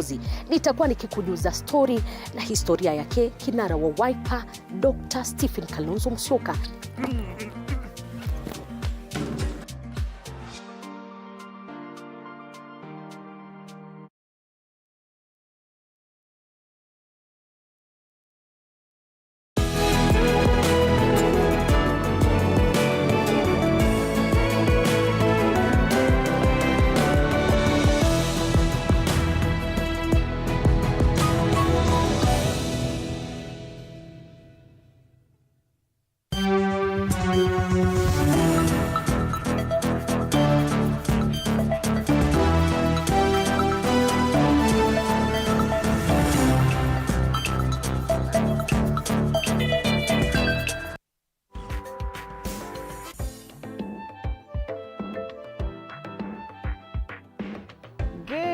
uchaguzi. Nitakuwa nikikujuza story na historia yake kinara wa Wiper Dr. Stephen Kalonzo Musyoka.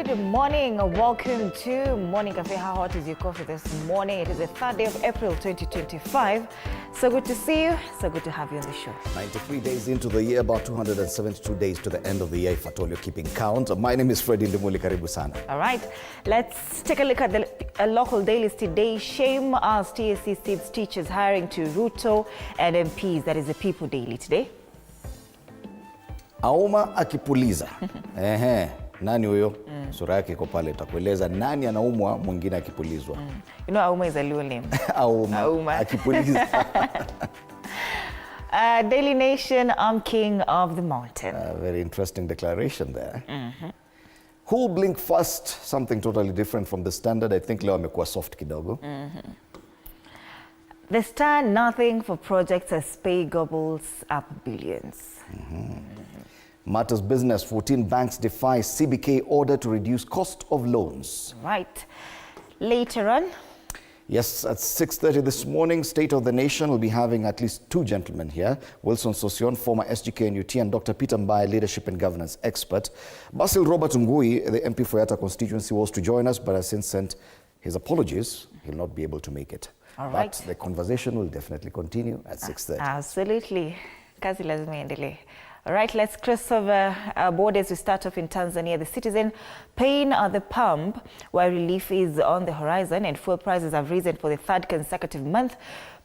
Good morning, welcome to Morning Cafe. How hot is your coffee this morning? It is the 3rd day of April 2025. So good to see you, so good to have you on the show. 93 days into the year, about 272 days to the end of the year, if at all you're keeping count. My name is Freddie Ndimuli, karibu sana. All right, let's take a look at the local dailies today. Shame as TSC seats teachers hiring to Ruto and MPs. That is the People Daily today. Auma akipuliza. Nani huyo? Sura yake iko pale, utakueleza nani anaumwa, mwingine akipulizwa. You know Auma is a Luo name. Auma akipuliza. Daily Nation, I'm king of the mountain. Very interesting declaration there. Who'll blink first? Something totally different from the Standard. I think leo amekuwa soft kidogo. The Star, nothing for projects as pay gobbles up billions. Matters Business, 14 banks defy CBK order to reduce cost of loans. Right. Later on. Yes, at 6:30 this morning, State of the Nation will be having at least two gentlemen here. Wilson Sosion, former SGK and UT, and Dr. Peter Mbai, leadership and governance expert. Basil Robert Ngui, the MP for Yatta constituency, was to join us, but has since sent his apologies. He'll not be able to make it. All right. But the conversation will definitely continue at 6:30. Absolutely. Kazi lazima iendelee. All right, let's cross over borders. We start off in Tanzania. The citizen paying at the pump, where relief is on the horizon, and fuel prices have risen for the 3rd consecutive month.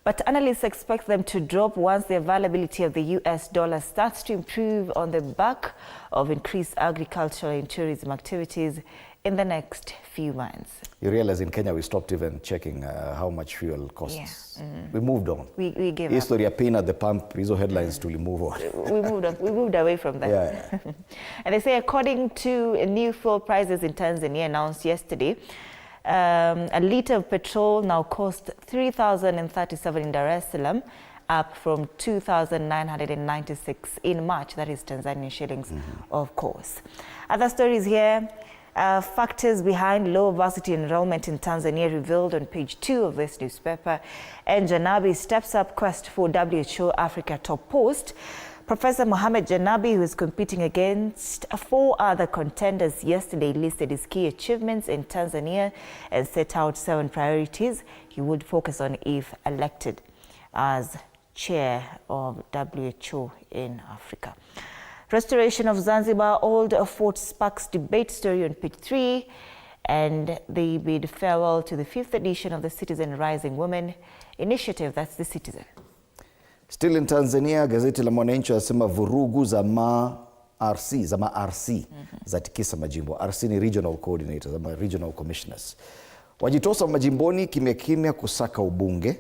But analysts expect them to drop once the availability of the US dollar starts to improve on the back of increased agricultural and tourism activities in the next few months. You realize in Kenya we stopped even checking how much fuel costs. Yeah. We moved on. We gave up. History ya paying at the pump, hizo headlines to move on. We moved away from that. Yeah. And they say according to new fuel prices in Tanzania announced yesterday, a litre of petrol now costs 3,037 in Dar es Salaam, up from 2,996 in March. That is Tanzanian shillings, of course. Other stories here. Factors behind low varsity enrollment in Tanzania revealed on page 2 of this newspaper. And Janabi steps up quest for WHO Africa top post. Professor Mohamed Janabi, who is competing against 4 other contenders yesterday, listed his key achievements in Tanzania and set out 7 priorities he would focus on if elected as chair of WHO in Africa. Restoration of Zanzibar Old Fort sparks debate, story on page 3, and they bid farewell to the 5th edition of the Citizen Rising Women Initiative. That's the Citizen. Still in Tanzania, gazeti la Mwananchi asema vurugu za RC zatikisa majimbo. RC ni regional coordinators, ama regional commissioners. Wajitosa majimboni kimya kimya kusaka ubunge.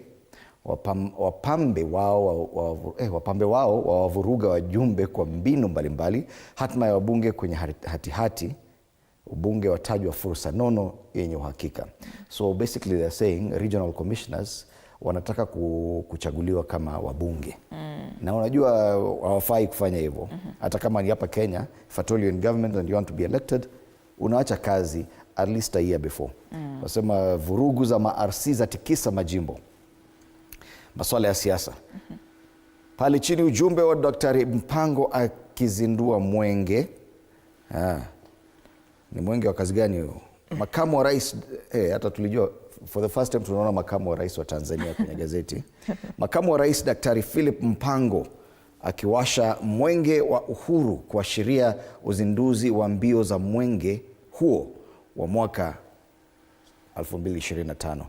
Wapambe wao wavuruga wajumbe kwa mbinu mbalimbali. Hatma ya wabunge kwenye hatihati. Ubunge watajwa fursa nono yenye uhakika. So basically they're saying regional commissioners wanataka kuchaguliwa kama wabunge. Na unajua hawafai kufanya hivyo. Hata kama ni hapa Kenya, if at all you're in government and you want to be elected, unaacha kazi at least a year before. Wasema vurugu za RC zatikisa majimbo. Masuala ya siasa. Pale chini ujumbe wa Daktari Mpango akizindua mwenge. Ni mwenge wa kazi gani huo? Makamu wa rais, hata tulijua for the first time tunaona makamu wa rais wa Tanzania kwenye gazeti. Makamu wa rais Daktari Philip Mpango akiwasha mwenge wa uhuru kuashiria uzinduzi wa mbio za mwenge huo wa mwaka 2025.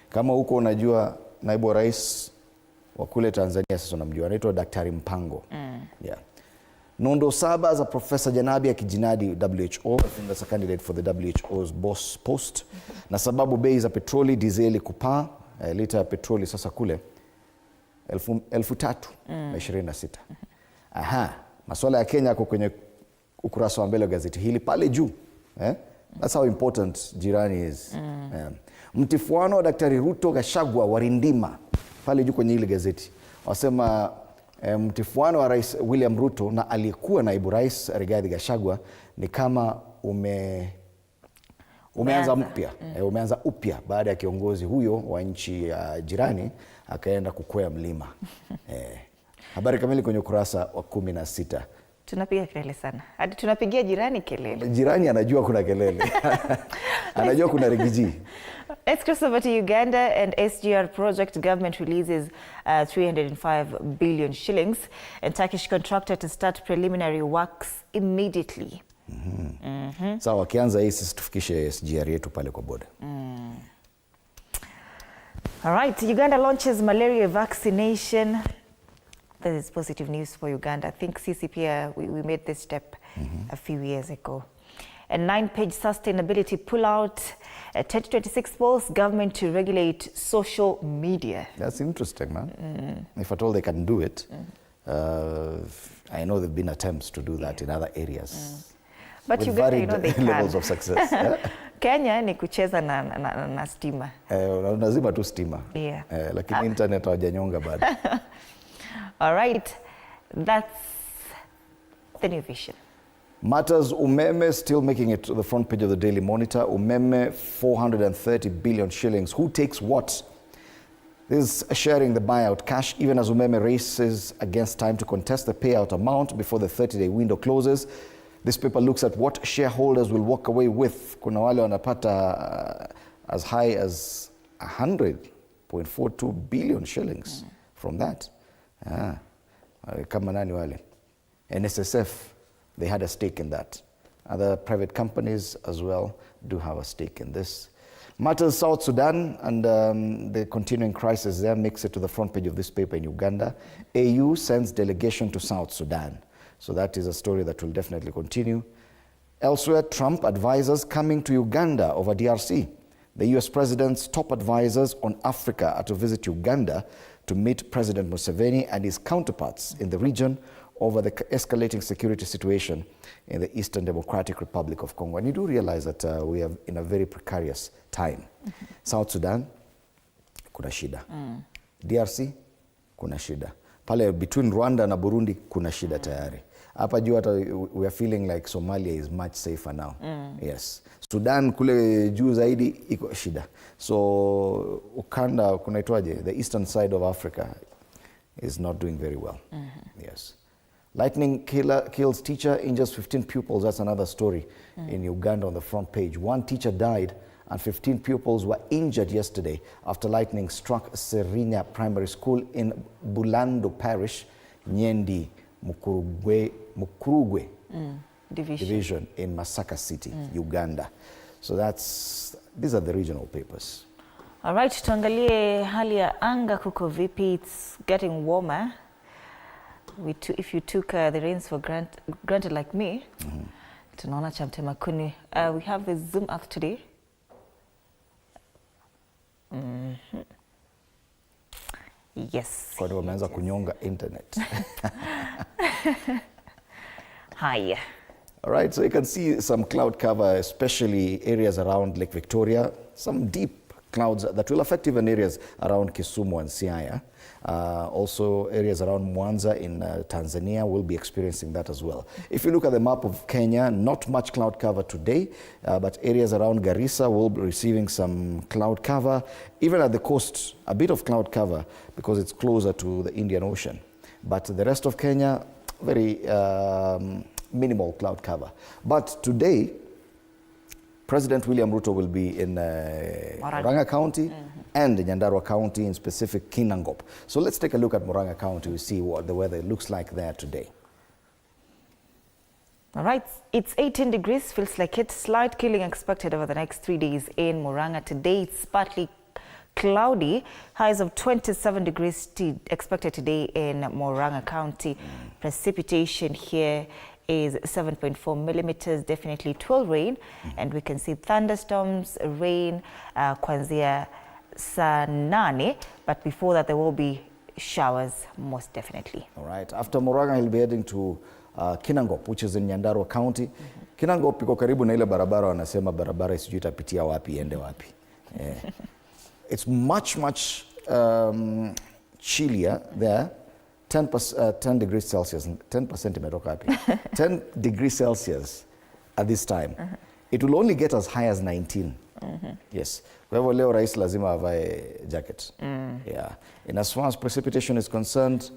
Kama huko unajua naibu wa rais wa kule Tanzania sasa unamjua, anaitwa Daktari Mpango. Yeah. Nondo 7 za Profesa Janabi akijinadi WHO. I think that's a candidate for the WHO's boss post. Na sababu bei za petroli, dizeli kupaa, lita ya petroli sasa kule 3,026. Aha, masuala ya Kenya yako kwenye ukurasa wa mbele wa gazeti hili pale juu. That's how important jirani is. Mtifuano wa Daktari Ruto Gachagua warindima pale juu kwenye ile gazeti. Wasema mtifuano wa Rais William Ruto na aliyekuwa naibu rais Rigathi Gachagua ni kama umeanza mpya. Umeanza upya baada ya kiongozi huyo wa nchi ya jirani akaenda kukwea mlima. Habari kamili kwenye ukurasa wa 16. Tunapiga kelele sana. Hadi tunapigia jirani kelele. Jirani anajua kuna kelele. Anajua kuna rigiji. Let's cross over to Uganda and SGR project. Government releases 305 billion shillings and Turkish contractor to start preliminary works immediately. Sawa, wakianza hii sisi tufikishe SGR yetu pale kwa boda. All right, Uganda launches malaria vaccination. This is positive news for Uganda. I think CCP, we made this step a few years ago. A 9-page sustainability pullout. 2026 polls government to regulate social media. That's interesting, man. If at all they can do it. I know there have been attempts to do that in other areas. But with Uganda, varied they can. levels of success. Kenya ni kucheza na stima. Unazima tu stima. Yeah. Lakini internet hawajanyonga bado. All right, that's the new vision. Matters umeme still making it to the front page of the Daily Monitor. Umeme 430 billion shillings. Who takes what? This is sharing the buyout cash even as Umeme races against time to contest the payout amount before the 30-day window closes. This paper looks at what shareholders will walk away with. Kuna wale wanapata as high as 100.42 billion shillings from that. Kama nani wale? NSSF, they had a stake in that. Other private companies as well do have a stake in this. Matters South Sudan and the continuing crisis there makes it to the front page of this paper in Uganda. AU sends delegation to South Sudan. So that is a story that will definitely continue. Elsewhere, Trump advisors coming to Uganda over DRC. The US president's top advisors on Africa are to visit Uganda to meet President Museveni and his counterparts in the region over the escalating security situation in the Eastern Democratic Republic of Congo. And you do realize that we are in a very precarious time. South Sudan, kuna shida. DRC, kuna shida. Pale between Rwanda na Burundi, kuna shida tayari. Hapa juu hata we are feeling like Somalia is much safer now. Yes. Sudan kule juu zaidi iko shida. So ukanda kunaitwaje, the eastern side of Africa is not doing very well. Yes. Lightning kills teacher, injures 15 pupils. That's another story in Uganda on the front page. One teacher died and 15 pupils were injured yesterday after lightning struck Serena Primary School in Bulando Parish, Nyendi, Mukurugwe Division in Masaka City, Uganda. So these are the regional papers. All right, tuangalie hali ya anga kuko vipi. It's getting warmer. If you took the rains for granted like me, tunaona cha mtema kuni. We have the Zoom Earth today. Yes. Kwani wameanza kunyonga internet. Hi. All right, so you can see some cloud cover, especially areas around Lake Victoria, some deep clouds that will affect even areas around Kisumu and Siaya. Also areas around Mwanza in Tanzania will be experiencing that as well. If you look at the map of Kenya, not much cloud cover today, but areas around Garissa will be receiving some cloud cover. Even at the coast, a bit of cloud cover because it's closer to the Indian Ocean. But the rest of Kenya, very minimal cloud cover. But today, President William Ruto will be in Murang'a County and Nyandarua County, in specific Kinangop. So let's take a look at Murang'a County to see what the weather looks like there today. All right, it's 18 degrees, feels like it. Slight cooling expected over the next 3 days in Murang'a. Today, it's partly cloudy. Highs of 27 degrees expected today in Murang'a County. Precipitation here is 7.4 millimeters, definitely 12 rain. And we can see thunderstorms, rain, kuanzia saa 8. But before that, there will be showers, most definitely. All right, after Murang'a, he'll be heading to Kinangop, which is in Nyandarua County. Kinangop iko karibu na ile barabara wanasema barabara sijui itapitia wapi ende wapi. It's much chillier there. 10 degrees Celsius, 10% imetoka wapi? 10 degrees Celsius at this time. It will only get as high as 19. Yes. Kwa hivyo leo rais lazima avae jacket. Yeah. In as far as precipitation is concerned,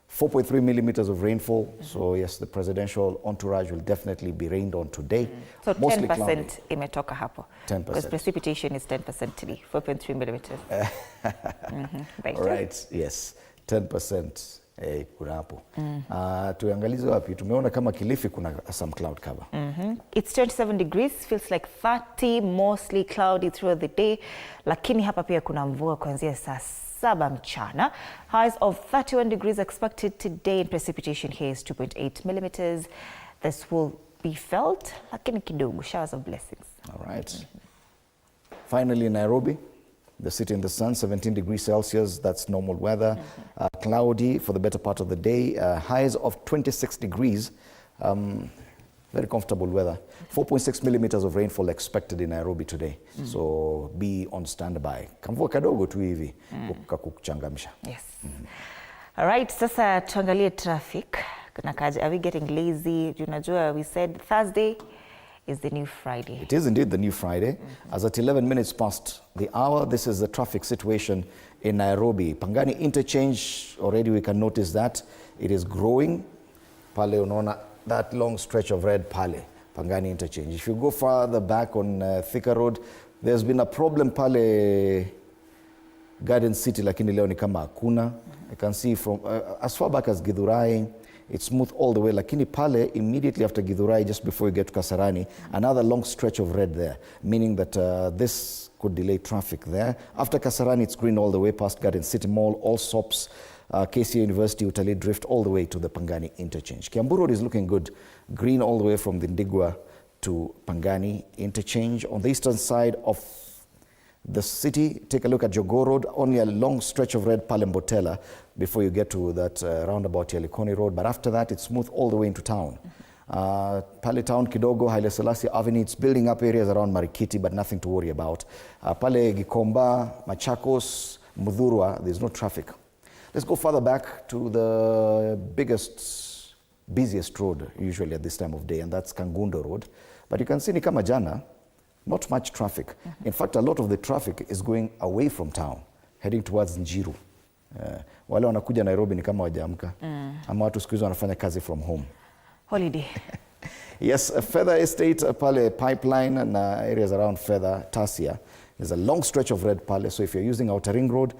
4.3 millimeters of rainfall. So yes, the presidential entourage will definitely be rained on today. So mostly 10% cloudy. imetoka hapo. 10%. Because precipitation is 10% today, 4.3 millimeters. All right, yes, 10%. Kuna hapo. Tuangalize wapi? Tumeona kama Kilifi kuna some cloud cover. It's 27 degrees, feels like 30, mostly cloudy throughout the day. Lakini hapa pia kuna mvua kuanzia saa 7 mchana. Highs of 31 degrees expected today, and precipitation here is 2.8 millimeters. This will be felt, lakini kidogo, showers of blessings. All right. Finally, Nairobi, the city in the sun, 17 degrees Celsius, that's normal weather. Cloudy for the better part of the day. Highs of 26 degrees. Very comfortable weather. 4.6 millimeters of rainfall expected in Nairobi today. So be on standby. Kamvua kadogo tu hivi kukuchangamsha. Yes. All right, sasa tuangalie traffic. Are we getting lazy? Unajua, we said Thursday is the new Friday. It is indeed the new Friday. As at 11 minutes past the hour, this is the traffic situation in Nairobi. Pangani interchange, already we can notice that it is growing. Pale unaona that long stretch of red pale, Pangani interchange. If you go farther back on Thika Road, there's been a problem pale Garden City, lakini leo ni kama hakuna. I can see from as far back as Githurai, it's smooth all the way. Lakini pale, immediately after Githurai, just before you get to Kasarani, another long stretch of red there, meaning that this could delay traffic there. After Kasarani, it's green all the way past Garden City Mall, all stops, KCA University, Utalii Drift, all the way to the Pangani interchange. Kiambu Road is looking good, green all the way from the Ndigwa to Pangani interchange. On the eastern side of the city, take a look at Jogoo Road, only a long stretch of red Palembotela before you get to that roundabout Likoni Road. But after that, it's smooth all the way into town. Pale town kidogo, Haile Selassie Avenue, it's building up areas around Marikiti, but nothing to worry about. Pale Gikomba, Machakos, Mudhurwa, there's no traffic. Let's go further back to the busiest road usually at this time of day, and that's Kangundo Road. But you can see ni kama jana, not much traffic. In fact, a lot of the traffic is going away from town, heading towards Njiru. Wale wanakuja Nairobi ni kama wajaamka. Ama watu siku hizi wanafanya kazi from home. Holiday. Yes, Feather Estate, pale Pipeline and areas around Feather, Tasia. There's a long stretch of red pale, so if you're using Outer Ring Road,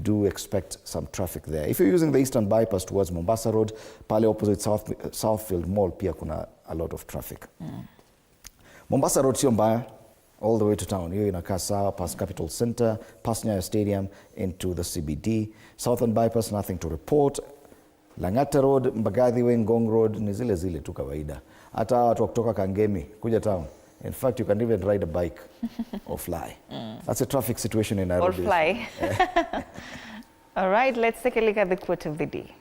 do expect some traffic there. If you're using the Eastern Bypass towards Mombasa Road, pale opposite Southfield Mall, pia kuna a lot of traffic. Mombasa Road sio mbaya, all the way to town. Hiyo inakaa sawa, past Capital Center, past Nyayo Stadium, into the CBD. Southern Bypass, nothing to report. Lang'ata Road, Mbagathi Way, Ngong Road, ni zile tu kawaida. Hata watu wa kutoka Kangemi, kuja town. In fact, you can even ride a bike or fly. That's a traffic situation in Nairobi. Or fly. All right, let's take a look at the quote of the day.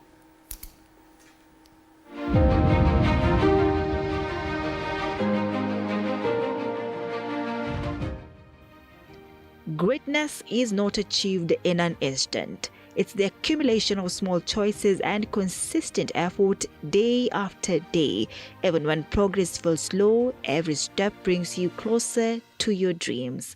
Greatness is not achieved in an instant. It's the accumulation of small choices and consistent effort day after day. Even when progress feels slow, every step brings you closer to your dreams.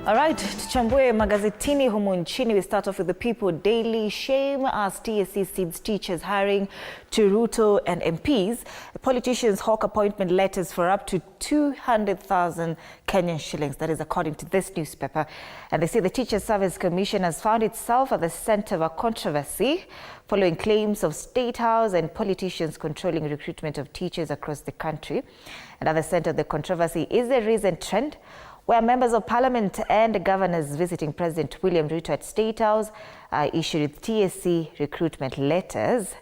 All right, tuchambue magazetini humu nchini. We start off with the People Daily. Shame as TSC cedes teachers hiring to Ruto and MPs. The politicians hawk appointment letters for up to 200,000 Kenyan shillings. That is according to this newspaper. And they say the Teachers Service Commission has found itself at the center of a controversy following claims of State House and politicians controlling recruitment of teachers across the country. And at the center of the controversy is a recent trend where members of parliament and governors visiting President William Ruto at State House issued TSC recruitment letters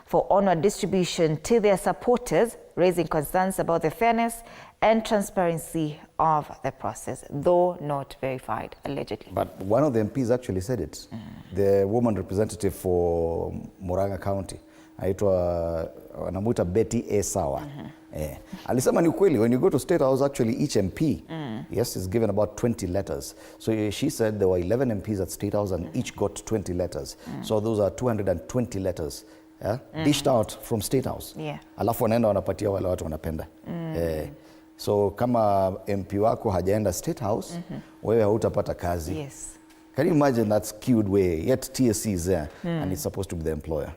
for onward distribution to their supporters, raising concerns about the fairness and transparency of the process, though not verified, allegedly. But one of the MPs actually said it. The woman representative for Murang'a County, anamuita Betty A. Sawa. Alisema ni ukweli, when you go to State House, actually each MP, yes, is given about 20 letters. So she said there were 11 MPs at State House and each got 20 letters. So those are 220 letters dished out from State House. Alafu wanaenda wanapatia wale watu wanapenda. So kama MP wako hajaenda State House, wewe hautapata kazi. Yes. Can you imagine that skewed way? Yet TSC is there and it's supposed to be the employer.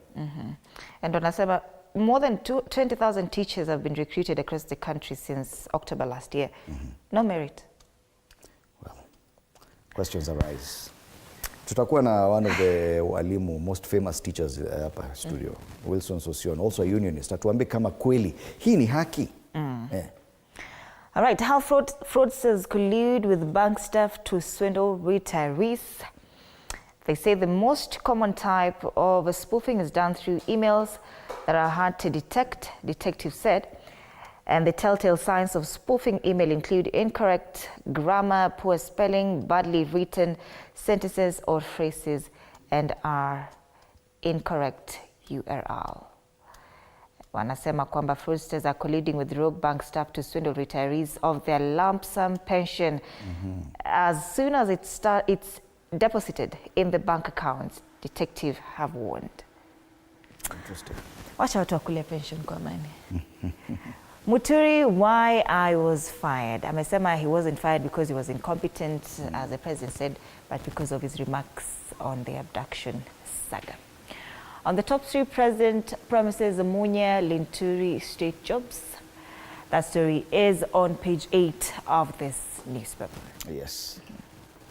And wanasema more than 20,000 teachers have been recruited across the country since October last year. No merit. Well, questions arise. Tutakuwa na one of the walimu, most famous teachers hapa studio, Wilson Sosion, also a unionist. Atuambie kama kweli hii ni haki. All right, how fraudsters collude with bank staff to swindle retirees. They say the most common type of spoofing is done through emails that are hard to detect, detectives said. And the telltale signs of spoofing email include incorrect grammar, poor spelling, badly written sentences or phrases, and are incorrect URL. Wanasema kwamba fraudsters are colluding with rogue bank staff to swindle retirees of their lump sum pension. As soon as it's deposited in the bank accounts, detectives have warned. Interesting. Wacha watu wakule pension kwa amani. Muturi, why I was fired. Amesema he wasn't fired because he was incompetent, as the president said, but because of his remarks on the abduction saga. On the top three, President promises Munya Linturi state jobs. That story is on page 8 of this newspaper. Yes.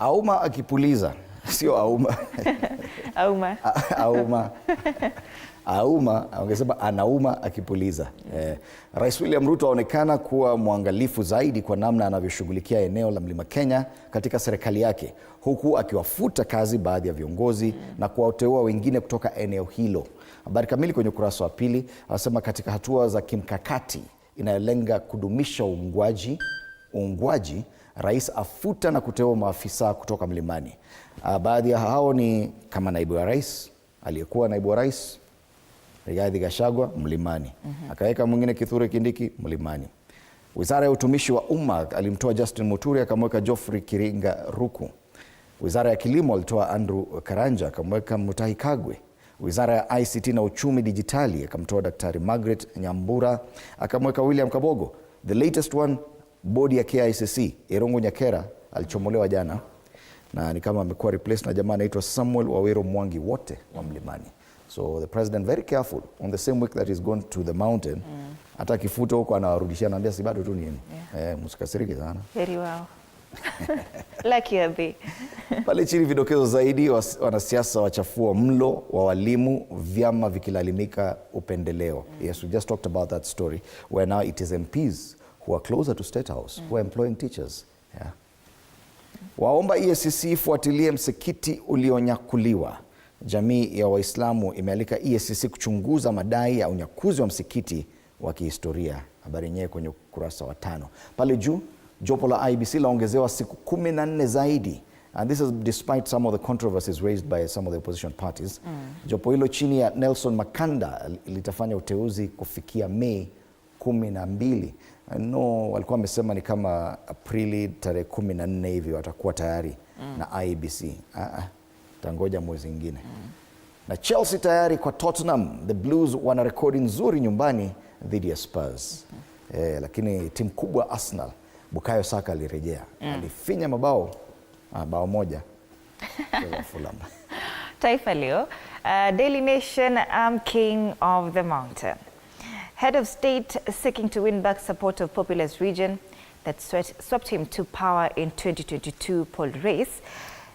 Auma akipuliza, sio auma. Auma. Auma. Auma, angesema anauma akipuliza. Rais William Ruto aonekana kuwa mwangalifu zaidi kwa namna anavyoshughulikia eneo la Mlima Kenya katika serikali yake, huku akiwafuta kazi baadhi ya viongozi na kuwateua wengine kutoka eneo hilo. Habari kamili kwenye ukurasa wa pili. Anasema katika hatua za kimkakati inayolenga kudumisha uungwaji, rais afuta na kuteua maafisa kutoka mlimani. Baadhi ya hao ni kama naibu wa rais, aliyekuwa naibu wa rais Rigathi Gachagua mlimani. Akaweka mwingine Kithure Kindiki mlimani. Wizara ya utumishi wa umma alimtoa Justin Muturi akamweka Geoffrey Kiringa Ruku. Wizara ya kilimo alitoa Andrew Karanja akamweka Mutahi Kagwe. Wizara ya ICT na uchumi dijitali akamtoa Daktari Margaret Nyambura akamweka William Kabogo. The latest one, bodi ya KICC, Irungu Nyakera alichomolewa jana na ni kama amekuwa replaced na jamaa anaitwa Samuel Waweru Mwangi, wote wa mlimani. So the president very careful on the same week that he's gone to the mountain. Hata kifuta huko anawarudishia, anaambia si bado tu nini. Msikasirike sana. Very well. Lucky Abi. Pale chini vidokezo zaidi, wanasiasa wachafua mlo wa walimu, vyama vikilalimika upendeleo. Yes, we just talked about that story where now it is MPs who are closer to State House who are employing teachers. Waomba EACC ifuatilie msikiti ulionyakuliwa. Jamii ya Waislamu imealika EACC kuchunguza madai ya unyakuzi wa msikiti wa kihistoria. Habari yenyewe kwenye ukurasa wa 5. Pale juu, jopo la IEBC laongezewa siku 14 zaidi. And this is despite some of the controversies raised by some of the opposition parties. Jopo hilo chini ya Nelson Makanda litafanya uteuzi kufikia Mei 12. No, walikuwa wamesema ni kama Aprili tarehe 14 hivi watakuwa tayari na IEBC. Tangoja mwezi mwingine. Na Chelsea tayari kwa Tottenham. The Blues wana rekodi nzuri nyumbani dhidi ya Spurs. Lakini timu kubwa Arsenal, Bukayo Saka alirejea. Alifinya mabao bao moja kwa Fulham. Taifa Leo, Daily Nation, I'm king of the mountain. Head of state seeking to win back support of populous region that swept him to power in 2022 poll race.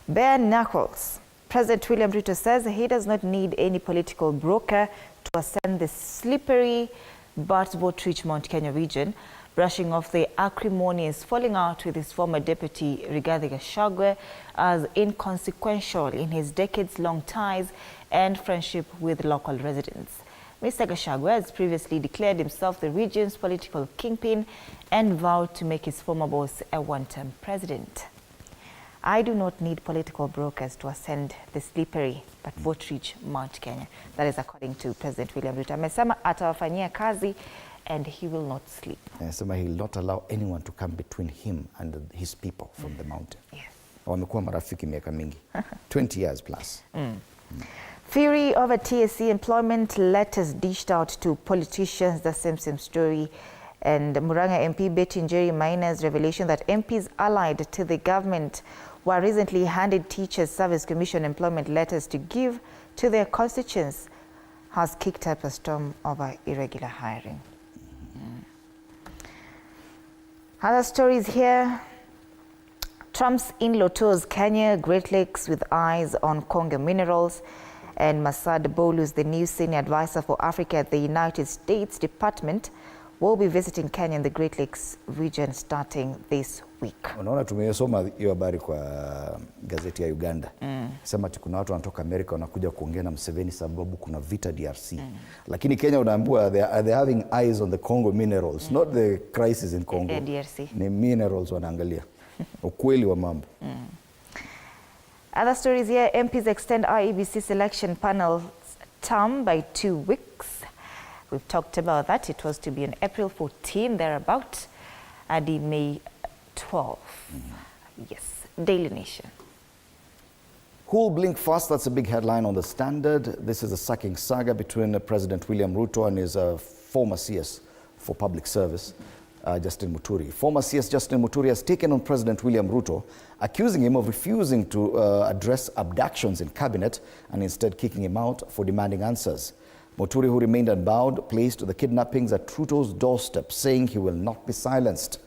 Bare knuckles. President William Ruto says he does not need any political broker to ascend the slippery but vote-rich Mount Kenya region, brushing off the acrimonious falling out with his former deputy Rigathi Gachagua as inconsequential in his decades-long ties and friendship with local residents. Mr. Gachagua has previously declared himself the region's political kingpin and vowed to make his former boss a one-term president. I do not need political brokers to ascend the slippery but vote-rich Mount Kenya. That is according to President William Ruto. Amesema atawafanyia kazi and he will not sleep. Anasema he will not allow anyone to come between him and his people from the mountain. Yes. Wamekuwa marafiki miaka mingi. 20 years plus. Fury over TSC employment letters dished out to politicians, the same story. And Muranga MP Betty Njeri Maina's revelation that MPs allied to the government were recently handed Teachers Service Commission employment letters to give to their constituents has kicked up a storm over irregular hiring. Other stories here. Trump's in-law tours Kenya, Great Lakes with eyes on Congo minerals. And Masad Bolu, the new senior advisor for Africa at the United States Department, will be visiting Kenya and the Great Lakes region starting this week. Unaona tumesoma hiyo habari kwa gazeti ya Uganda. Sema kuna watu wanatoka Amerika wanakuja kuongea na Museveni sababu kuna vita DRC. Lakini Kenya unaambiwa they having eyes on the Congo minerals, not the crisis in Congo. DRC. Ni minerals wanaangalia. Ukweli wa mambo. Other stories here. MPs extend IEBC selection panel's term by 2 weeks. We've talked about that. It was to be on April 14, thereabout, and May 12. Yes, Daily Nation. Who'll blink first? That's a big headline on the Standard. This is a sacking saga between President William Ruto and his former CS for Public Service, Justin Muturi. Former CS Justin Muturi has taken on President William Ruto, accusing him of refusing to address abductions in cabinet and instead kicking him out for demanding answers. Muturi, who remained unbowed, placed the kidnappings at Ruto's doorstep, saying he will not be silenced.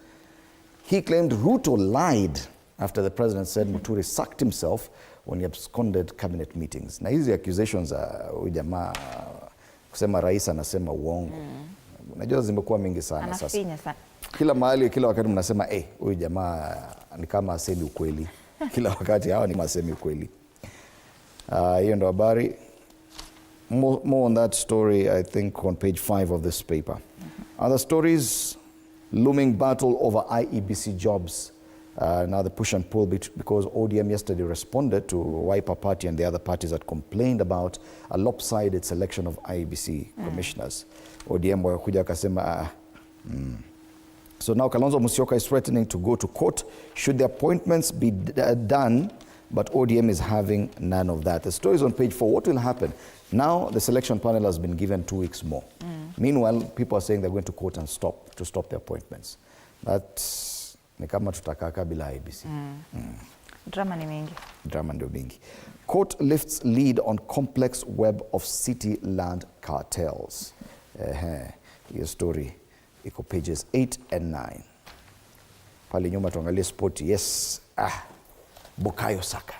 He claimed Ruto lied after the president said Muturi sacked himself when he absconded cabinet meetings. Na hizi accusations huyu jamaa kusema rais anasema uongo. Najua zimekuwa mingi sana sasa. Anafinya sana. Kila mahali, kila wakati mnasema huyu jamaa ni kama asemi ukweli. Kila wakati hawa ni masemi ukweli. Hiyo ndo habari. More on that story, I think, on page 5 of this paper. Other stories, looming battle over IEBC jobs. Now the push and pull because ODM yesterday responded to Wiper Party and the other parties that complained about a lopsided selection of IEBC commissioners. ODM wakakuja wakasema So now Kalonzo Musyoka is threatening to go to court should the appointments be done, but ODM is having none of that. The story is on page 4. What will happen? Now the selection panel has been given 2 weeks more. Meanwhile, people are saying they're going to court and stop the appointments. That's ni kama tutakaa bila IEBC. Drama ni mingi. Drama ndio mingi. Court lifts lead on complex web of city land cartels. Hiyo story iko pages 8 and 9. Pale nyuma tuangalie sport. Yes. Bukayo Saka.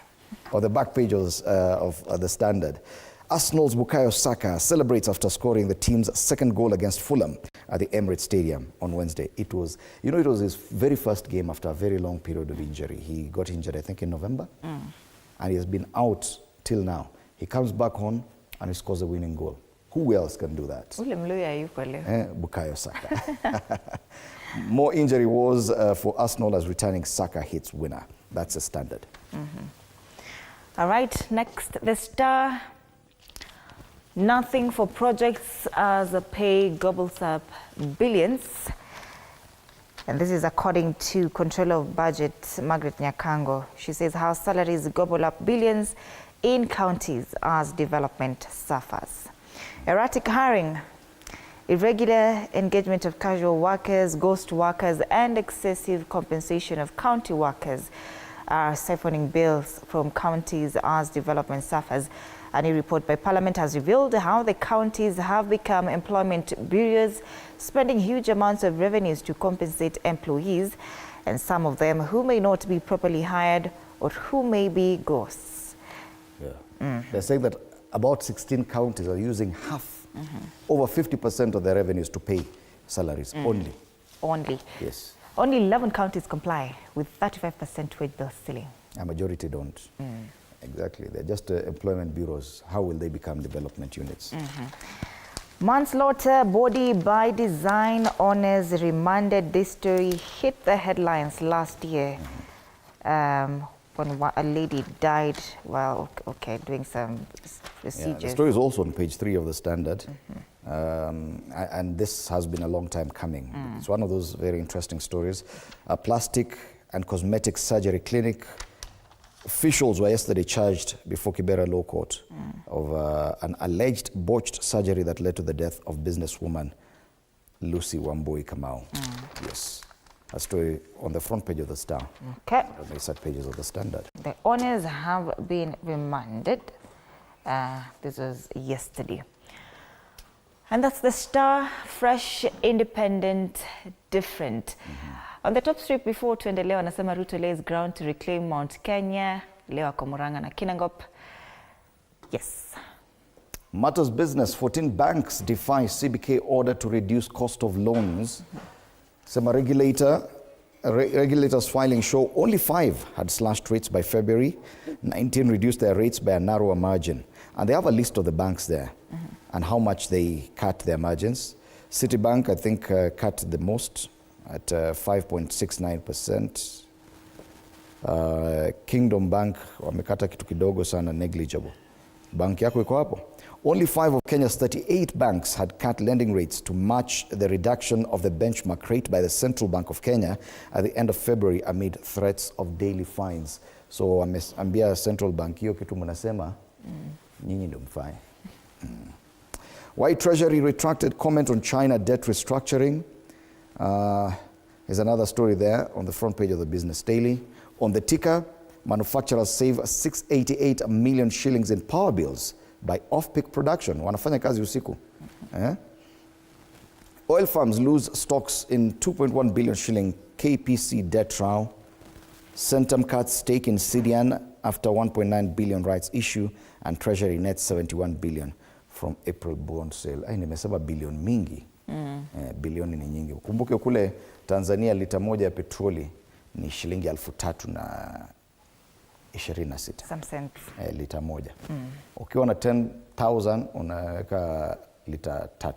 Or the back pages of the Standard. Arsenal's Bukayo Saka celebrates after scoring the team's second goal against Fulham at the Emirates Stadium on Wednesday. It was his very first game after a very long period of injury. He got injured, I think, in November. And he has been out till now. He comes back on and he scores a winning goal. Who else can do that? Ule Mluya yuko leo. Bukayo Saka. More injury woes for Arsenal as returning Saka hits winner. That's a Standard. All right, next, the Star. Nothing for projects as a pay gobbles up billions. And this is according to Controller of Budget, Margaret Nyakango. She says how salaries gobble up billions in counties as development suffers. Erratic hiring, irregular engagement of casual workers, ghost workers, and excessive compensation of county workers are siphoning bills from counties as development suffers. A new report by Parliament has revealed how the counties have become employment bureaus, spending huge amounts of revenues to compensate employees, and some of them who may not be properly hired or who may be ghosts. Yeah. They're saying that about 16 counties are using half, over 50% of their revenues to pay salaries only. Only. Yes. Only 11 counties comply with 35% wage bill ceiling. A majority don't. Exactly. They're just employment bureaus. How will they become development units? Manslaughter, body by design owners remanded. This story hit the headlines last year when a lady died while doing some procedures. Yeah, the story is also on page 3 of the Standard. And this has been a long time coming. It's one of those very interesting stories. A plastic and cosmetic surgery clinic officials were yesterday charged before Kibera Law Court of an alleged botched surgery that led to the death of businesswoman Lucy Wambui Kamau. Yes. A story on the front page of the Star. Okay. On the side pages of the Standard. The owners have been remanded. This was yesterday. And that's the Star, fresh, independent, different. On the top strip before tuendelea, wanasema Ruto lays ground to reclaim Mount Kenya. Leo ako Murang'a na Kinangop. Yes. Matters business, 14 banks defy CBK order to reduce cost of loans. Some regulators filing show only 5 had slashed rates by February. 19 reduced their rates by a narrower margin. And they have a list of the banks there and how much they cut their margins. Citibank, I think, cut the most at 5.69%. Kingdom Bank, wamekata kitu kidogo sana, negligible. Bank yako iko hapo. Only 5 of Kenya's 38 banks had cut lending rates to match the reduction of the benchmark rate by the Central Bank of Kenya at the end of February amid threats of daily fines. So wameambia Central Bank, hiyo kitu mnasema, nyinyi ndio mfanye. Why Treasury retracted comment on China debt restructuring. There's another story there on the front page of the Business Daily. On the ticker, manufacturers save 688 million shillings in power bills by off-peak production. Wanafanya kazi usiku. Oil firms lose stocks in 2.1 billion shilling KPC debt trial. Centum cuts stake in Sidian after 1.9 billion rights issue, and Treasury nets 71 billion from April bond sale. Ai, nimesema bilioni mingi. Bilioni ni nyingi. Kumbuke kule Tanzania lita moja ya petroli ni shilingi 3,026. Some cents. Lita moja. Ukiwa na 10,000 unaweka lita 3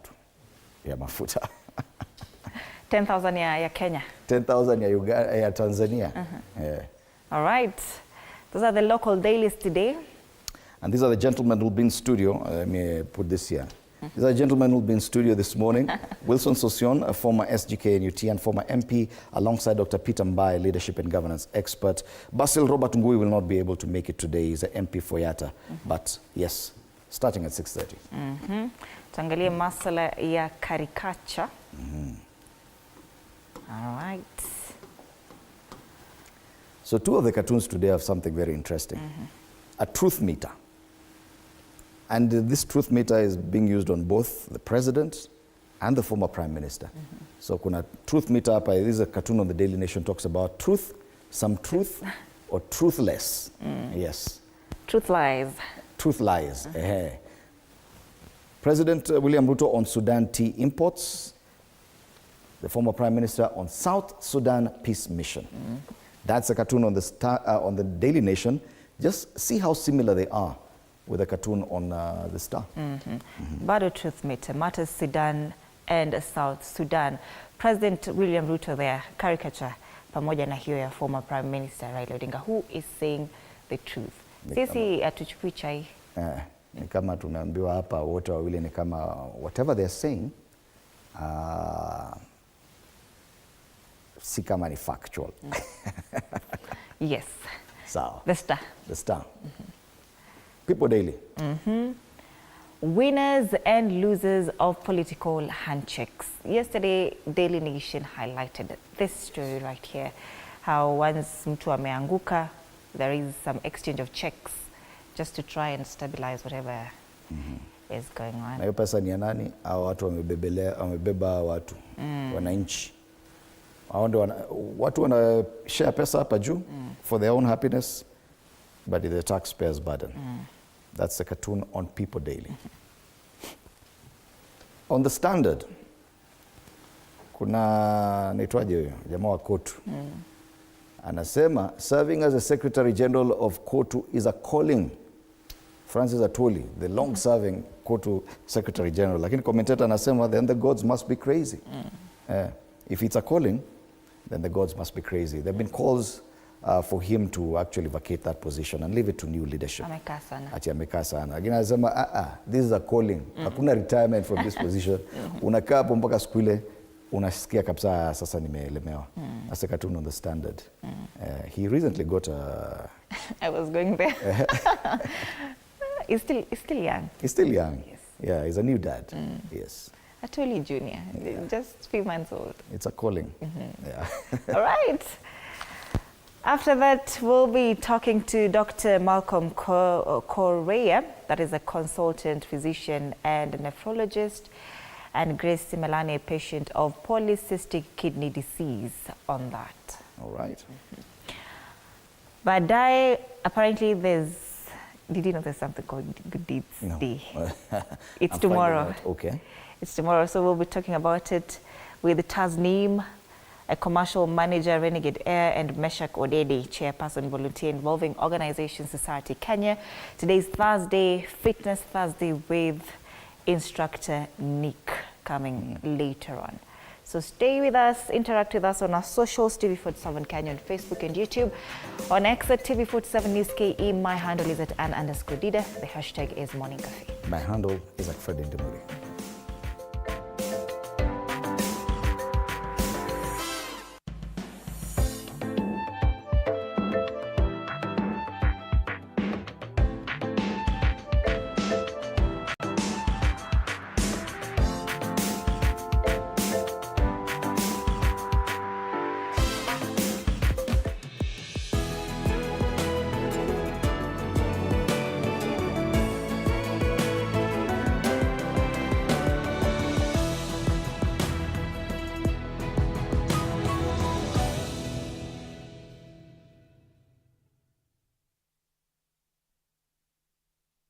ya mafuta. 10,000 ya Kenya. 10,000 ya Tanzania. All right. Those are the local dailies today. And these are the gentlemen who will be in studio. Let me put this here. These are gentlemen who will be in studio this morning. Wilson Sosion, a former SGK and UT and former MP, alongside Dr. Peter Mbaye, leadership and governance expert. Basil Robert Ngui will not be able to make it today. He's an MP for Yatta. But yes, starting at 6:30. Tuangalie masala ya caricature. All right. So 2 of the cartoons today have something very interesting. A truth meter. And this truth meter is being used on both the president and the former prime minister. So kuna truth meter hapa. This is a cartoon on the Daily Nation, talks about truth, some truth, or truthless. Yes. Truth lies. Truth lies. President William Ruto on Sudan tea imports. The former prime minister on South Sudan peace mission. That's a cartoon on the on the Daily Nation. Just see how similar they are with a cartoon on the Star. Bado truth meter, matters Sudan and South Sudan. President William Ruto there, caricature pamoja na hiyo ya former Prime Minister Raila Odinga. Who is saying the truth? Sisi atuchukui chai. Ni kama tumeambiwa hapa wote wawili ni kama whatever they're saying si kama ni factual. Yes. So, The Star. The Star. People Daily. Winners and losers of political handshakes. Yesterday, Daily Nation highlighted this story right here. how once mtu ameanguka, there is some exchange of checks just to try and stabilize whatever is going on. Na hiyo pesa ni ya nani? Hao watu wamebeba watu, wananchi. Hao ndio watu wana share pesa hapa juu for their own happiness, but it's the taxpayers' burden. That's the cartoon on People Daily. On the Standard, kuna naitwaje huyo jamaa wa KOTU anasema serving as a Secretary General of KOTU is a calling. Francis Atwoli, the long-serving KOTU Secretary General. Lakini commentator anasema then the gods must be crazy. If it's a calling, then the gods must be crazy. There have been calls for him to actually vacate that position and leave it to new leadership. Amekaa sana. Ati amekaa sana. Lakini anasema this is a calling. Hakuna retirement from this position. Unakaa hapo mpaka siku ile unasikia kabisa sasa nimeelemewa. That's a cartoon on the Standard. He recently got a... I was going there. He's still young. He's still young. Yes. Yeah, he's a new dad. Yes. Atwoli Junior, just a few months old. It's a calling. Yeah. All right. After that, we'll be talking to Dr. Malcolm Correa, that is a consultant physician and nephrologist, and Grace Simelane, a patient of polycystic kidney disease on that. All right. Baadaye, apparently did you know there's something called Good Deeds Day? It's tomorrow. Okay. It's tomorrow, so we'll be talking about it with Tasneem, a commercial manager, Renegade Air, and Meshak Odede, chairperson volunteer involving Organization Society Kenya. Today's Thursday, Fitness Thursday with instructor Nick coming later on. So stay with us, interact with us on our socials, TV47 Kenya on Facebook and YouTube. On X at TV47 News KE, my handle is at Ann_Dida. The hashtag is Morning Cafe. My handle is at Fred Indemuri.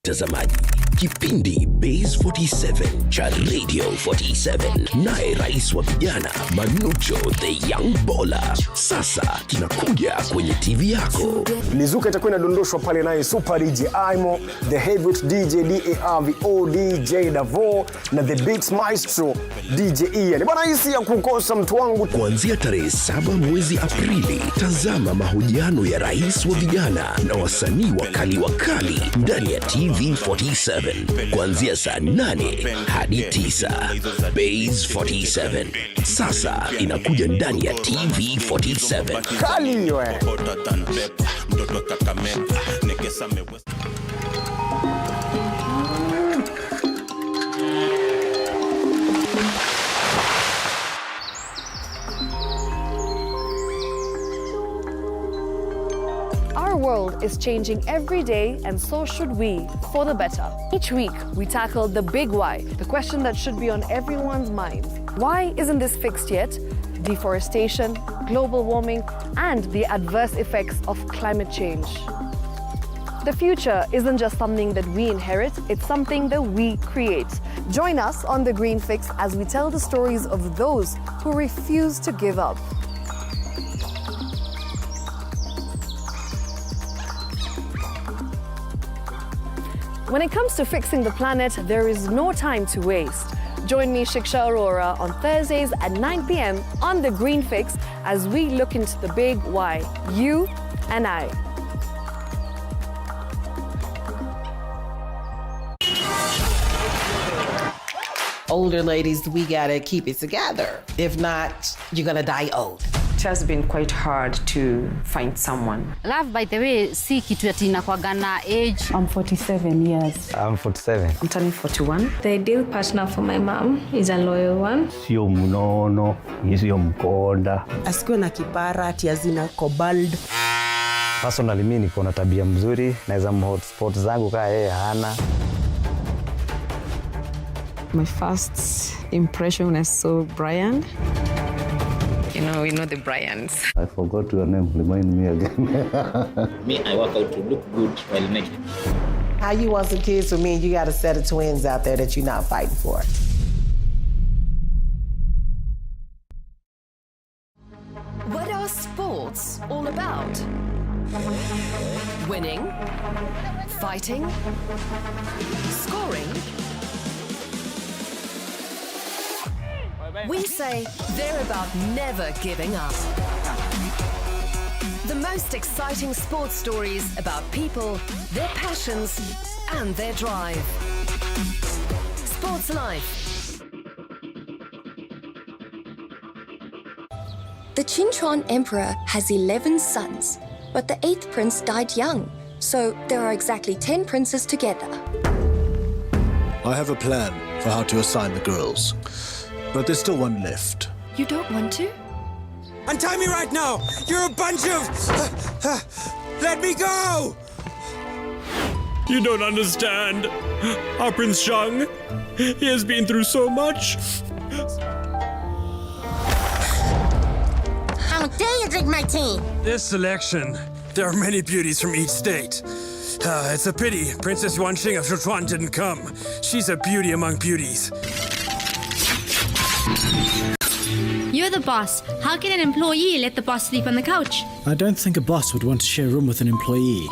Mtazamaji, kipindi Base 47 cha Radio 47 naye rais wa vijana Manucho the Young Baller sasa kinakuja kwenye TV yako. Lizuka itakuwa inadondoshwa pale naye Super DJ Aimo, the heavyweight DJ DARVO, DJ Davo na the Beats Maestro DJ Ian. Bwana hisi ya kukosa mtu wangu. Kuanzia tarehe 7 mwezi Aprili, tazama mahojiano ya rais wa vijana na wasanii wakali ndani ya TV 47 kuanzia saa 8 hadi 9. Base 47 sasa inakuja ndani ya TV 47. Kali we. Our world is changing every day, and so should we, for the better. Each week, we tackle the big why, the question that should be on everyone's mind. Why isn't this fixed yet? Deforestation, global warming, and the adverse effects of climate change. The future isn't just something that we inherit, it's something that we create. Join us on The Green Fix as we tell the stories of those who refuse to give up. When it comes to fixing the planet, there is no time to waste. Join me, Shiksha Arora, on Thursdays at 9 p.m. on The Green Fix as we look into the big why, you and I. Older ladies, we gotta keep it together. If not, you're gonna die old. It has been quite hard to find someone. Love, by the way, si kitu ati inakuwaga na age. I'm 47 years. I'm 47. I'm turning 41. The ideal partner for my mom is a loyal one. Sio mnono, sio mkonda. Asikuwe na kipara ati hazina cobalt. Personally mimi niko na tabia mzuri, naweza hotspot zangu kama yeye hana. My first impression when I saw Brian. You know, we know the Bryans. I forgot your name, remind me again. Me, I work out to look good while naked. How you want some kids with me and you got a set of twins out there that you're not fighting for? What are sports all about? Winning? Fighting? Scoring? We say they're about never giving up. The most exciting sports stories about people, their passions, and their drive. Sports Life. The Qinchuan Emperor has 11 sons, but the 8th prince died young, so there are exactly 10 princes together. I have a plan for how to assign the girls, but there's still one left. You don't want to? Untie me right now! You're a bunch of... Let me go! You don't understand. Our Prince Shang, he has been through so much. How dare you drink my tea? This selection, there are many beauties from each state. It's a pity Princess Yuanxing of Sichuan didn't come. She's a beauty among beauties. You're the boss. How can an employee let the boss sleep on the couch? I don't think a boss would want to share a room with an employee.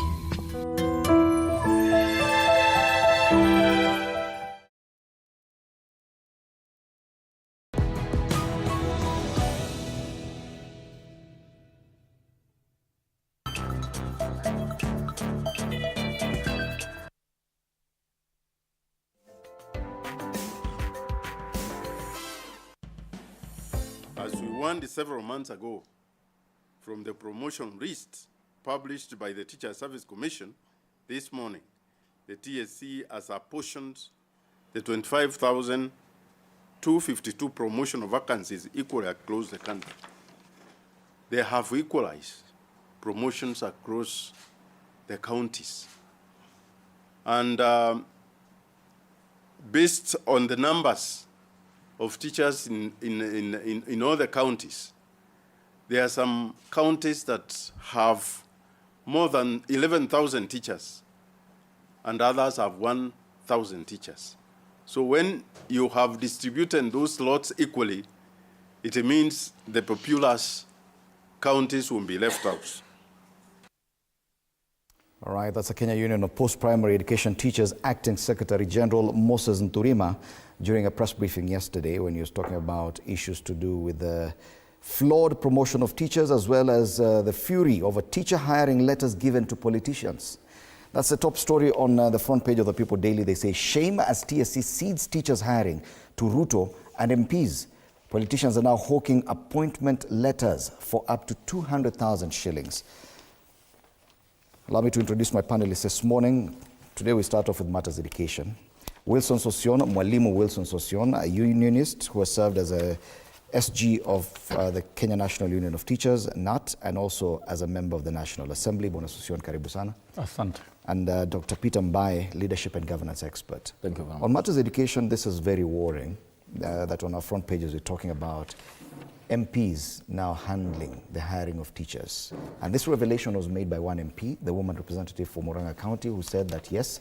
As we warned several months ago, from the promotion list published by the Teacher Service Commission this morning, the TSC has apportioned the 25,252 promotional vacancies equally across the country. They have equalized promotions across the counties. And based on the numbers of teachers in all the counties, there are some counties that have more than 11,000 teachers, and others have 1,000 teachers. So when you have distributed those lots equally, it means the populous counties will be left out. All right, that's the Kenya Union of Post-Primary Education Teachers Acting Secretary General Moses Nturima during a press briefing yesterday when he was talking about issues to do with the flawed promotion of teachers as well as the fury over teacher hiring letters given to politicians. That's the top story on the front page of the People Daily. They say, shame as TSC cedes teachers hiring to Ruto and MPs. Politicians are now hawking appointment letters for up to 200,000 shillings. Allow me to introduce my panelists this morning. Today we start off with matters education. Wilson Sosion, Mwalimu Wilson Sosion, a unionist who has served as a SG of the Kenya National Union of Teachers, NAT, and also as a member of the National Assembly. Bwana Sosion, karibu sana. Asante. And Dr. Peter Mbai, leadership and governance expert. Thank you very much. On matters education, this is very worrying that on our front pages we're talking about MPs now handling the hiring of teachers. And this revelation was made by one MP, the woman representative for Murang'a County, who said that yes,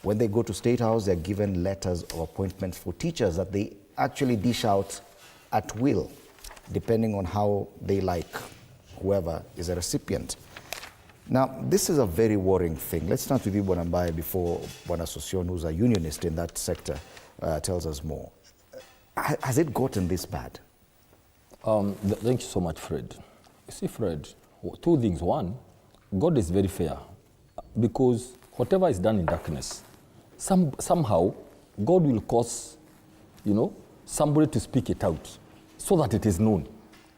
when they go to State House, they're given letters of appointments for teachers that they actually dish out at will, depending on how they like whoever is a recipient. Now, this is a very worrying thing. Let's start with you, Bwana Mbai, before Bwana Sosion, who's a unionist in that sector, tells us more. Has it gotten this bad? Thank you so much, Fred. You see, Fred, two things. One, God is very fair because whatever is done in darkness, somehow God will cause, somebody to speak it out so that it is known.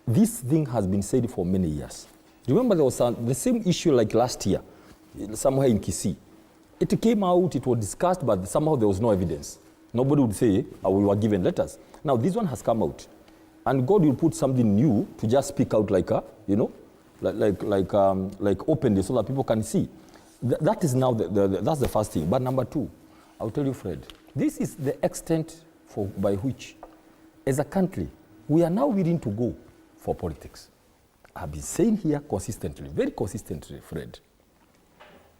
this thing has been said for many years. Remember there was the same issue like last year, somewhere in Kisii. It came out, it was discussed, but somehow there was no evidence. Nobody would say, we were given letters. Now this one has come out. And God will put something new to just speak out like openly so that people can see. That is now, that's the first thing. But number two, I'll tell you, Fred, this is the extent by which, as a country, we are now willing to go for politics. I've been saying here consistently, very consistently, Fred,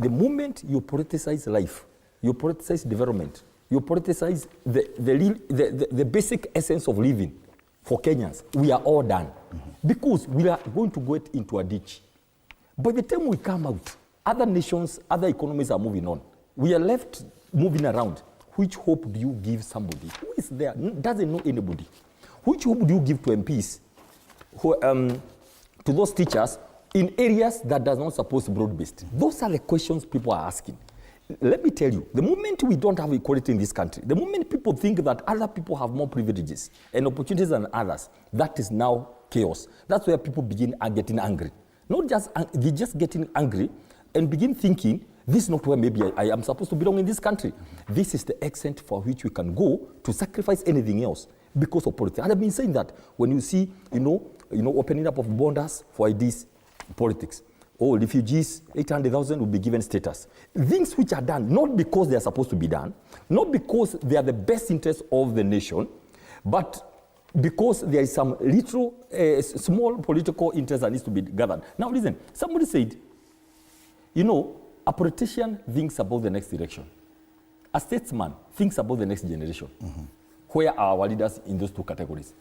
the moment you politicize life, you politicize development, you politicize the basic essence of living for Kenyans, we are all done. Because we are going to get into a ditch. By the time we come out, other nations, other economies are moving on. We are left moving around. Which hope do you give somebody who is there, doesn't know anybody? Which hope do you give to MPs, to those teachers in areas that does not suppose broad-based? Those are the questions people are asking. Let me tell you, the moment we don't have equality in this country, the moment people think that other people have more privileges and opportunities than others, that is now chaos. That's where people begin getting angry. Not just, they're just getting angry and begin thinking, this is not where maybe I am supposed to belong in this country. This is the extent for which we can go to sacrifice anything else because of politics. And I've been saying that when you see, opening up of borders for this politics. Refugees, 800,000 will be given status. Things which are done, not because they are supposed to be done, not because they are the best interest of the nation, but because there is some little, small political interest that needs to be gathered. Now listen, somebody said, a politician thinks about the next election. A statesman thinks about the next generation. Where are our leaders in those two categories?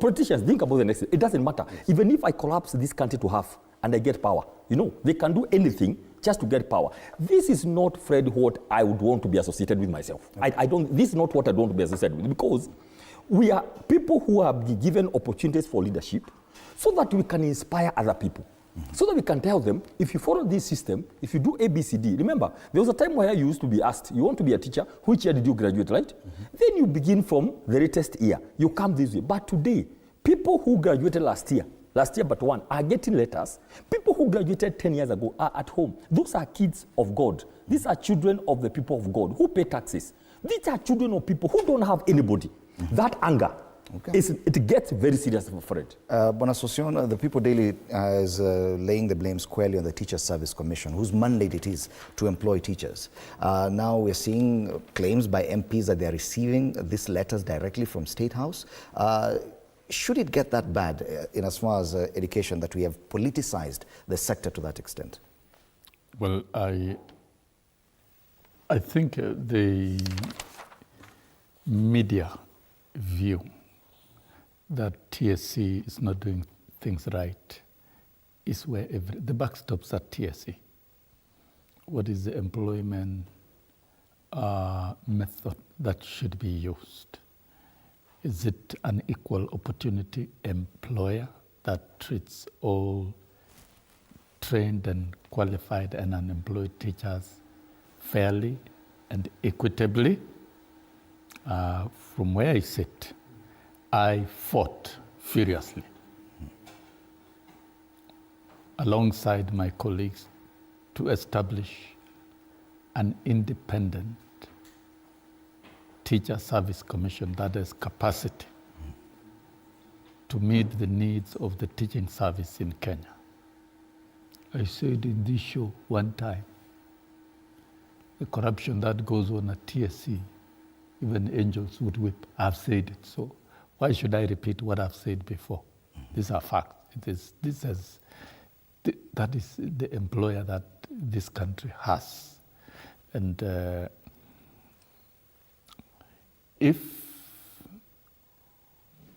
Politicians think about the next. It doesn't matter. Yes. Even if I collapse this country to half and I get power, they can do anything just to get power. This is not, Fred, what I would want to be associated with myself. Okay. This is not what I want to be associated with, because we are people who have been given opportunities for leadership so that we can inspire other people. So that we can tell them, if you follow this system, if you do ABCD, remember, there was a time where you used to be asked, you want to be a teacher, which year did you graduate, right? Then you begin from the latest year. You come this way. But today, people who graduated last year but one, are getting letters. People who graduated 10 years ago are at home. Those are kids of God. These are children of the people of God who pay taxes. These are children of people who don't have anybody. That anger, it gets very serious for it. Bwana Sosion, the People Daily is laying the blame squarely on the Teacher Service Commission, whose mandate it is to employ teachers. Now we're seeing claims by MPs that they're receiving these letters directly from State House. Should it get that bad in as far as education, that we have politicized the sector to that extent? Well, I think the media view that TSC is not doing things right is where the buck stops at TSC. What is the employment method that should be used? Is it an equal opportunity employer that treats all trained and qualified and unemployed teachers fairly and equitably? From where I sit, I fought furiously alongside my colleagues to establish an independent Teacher Service Commission that has capacity to meet the needs of the teaching service in Kenya. I said in this show one time, the corruption that goes on at TSC, even angels would weep. I've said it, so why should I repeat what I've said before? These are facts. That is the employer that this country has. And if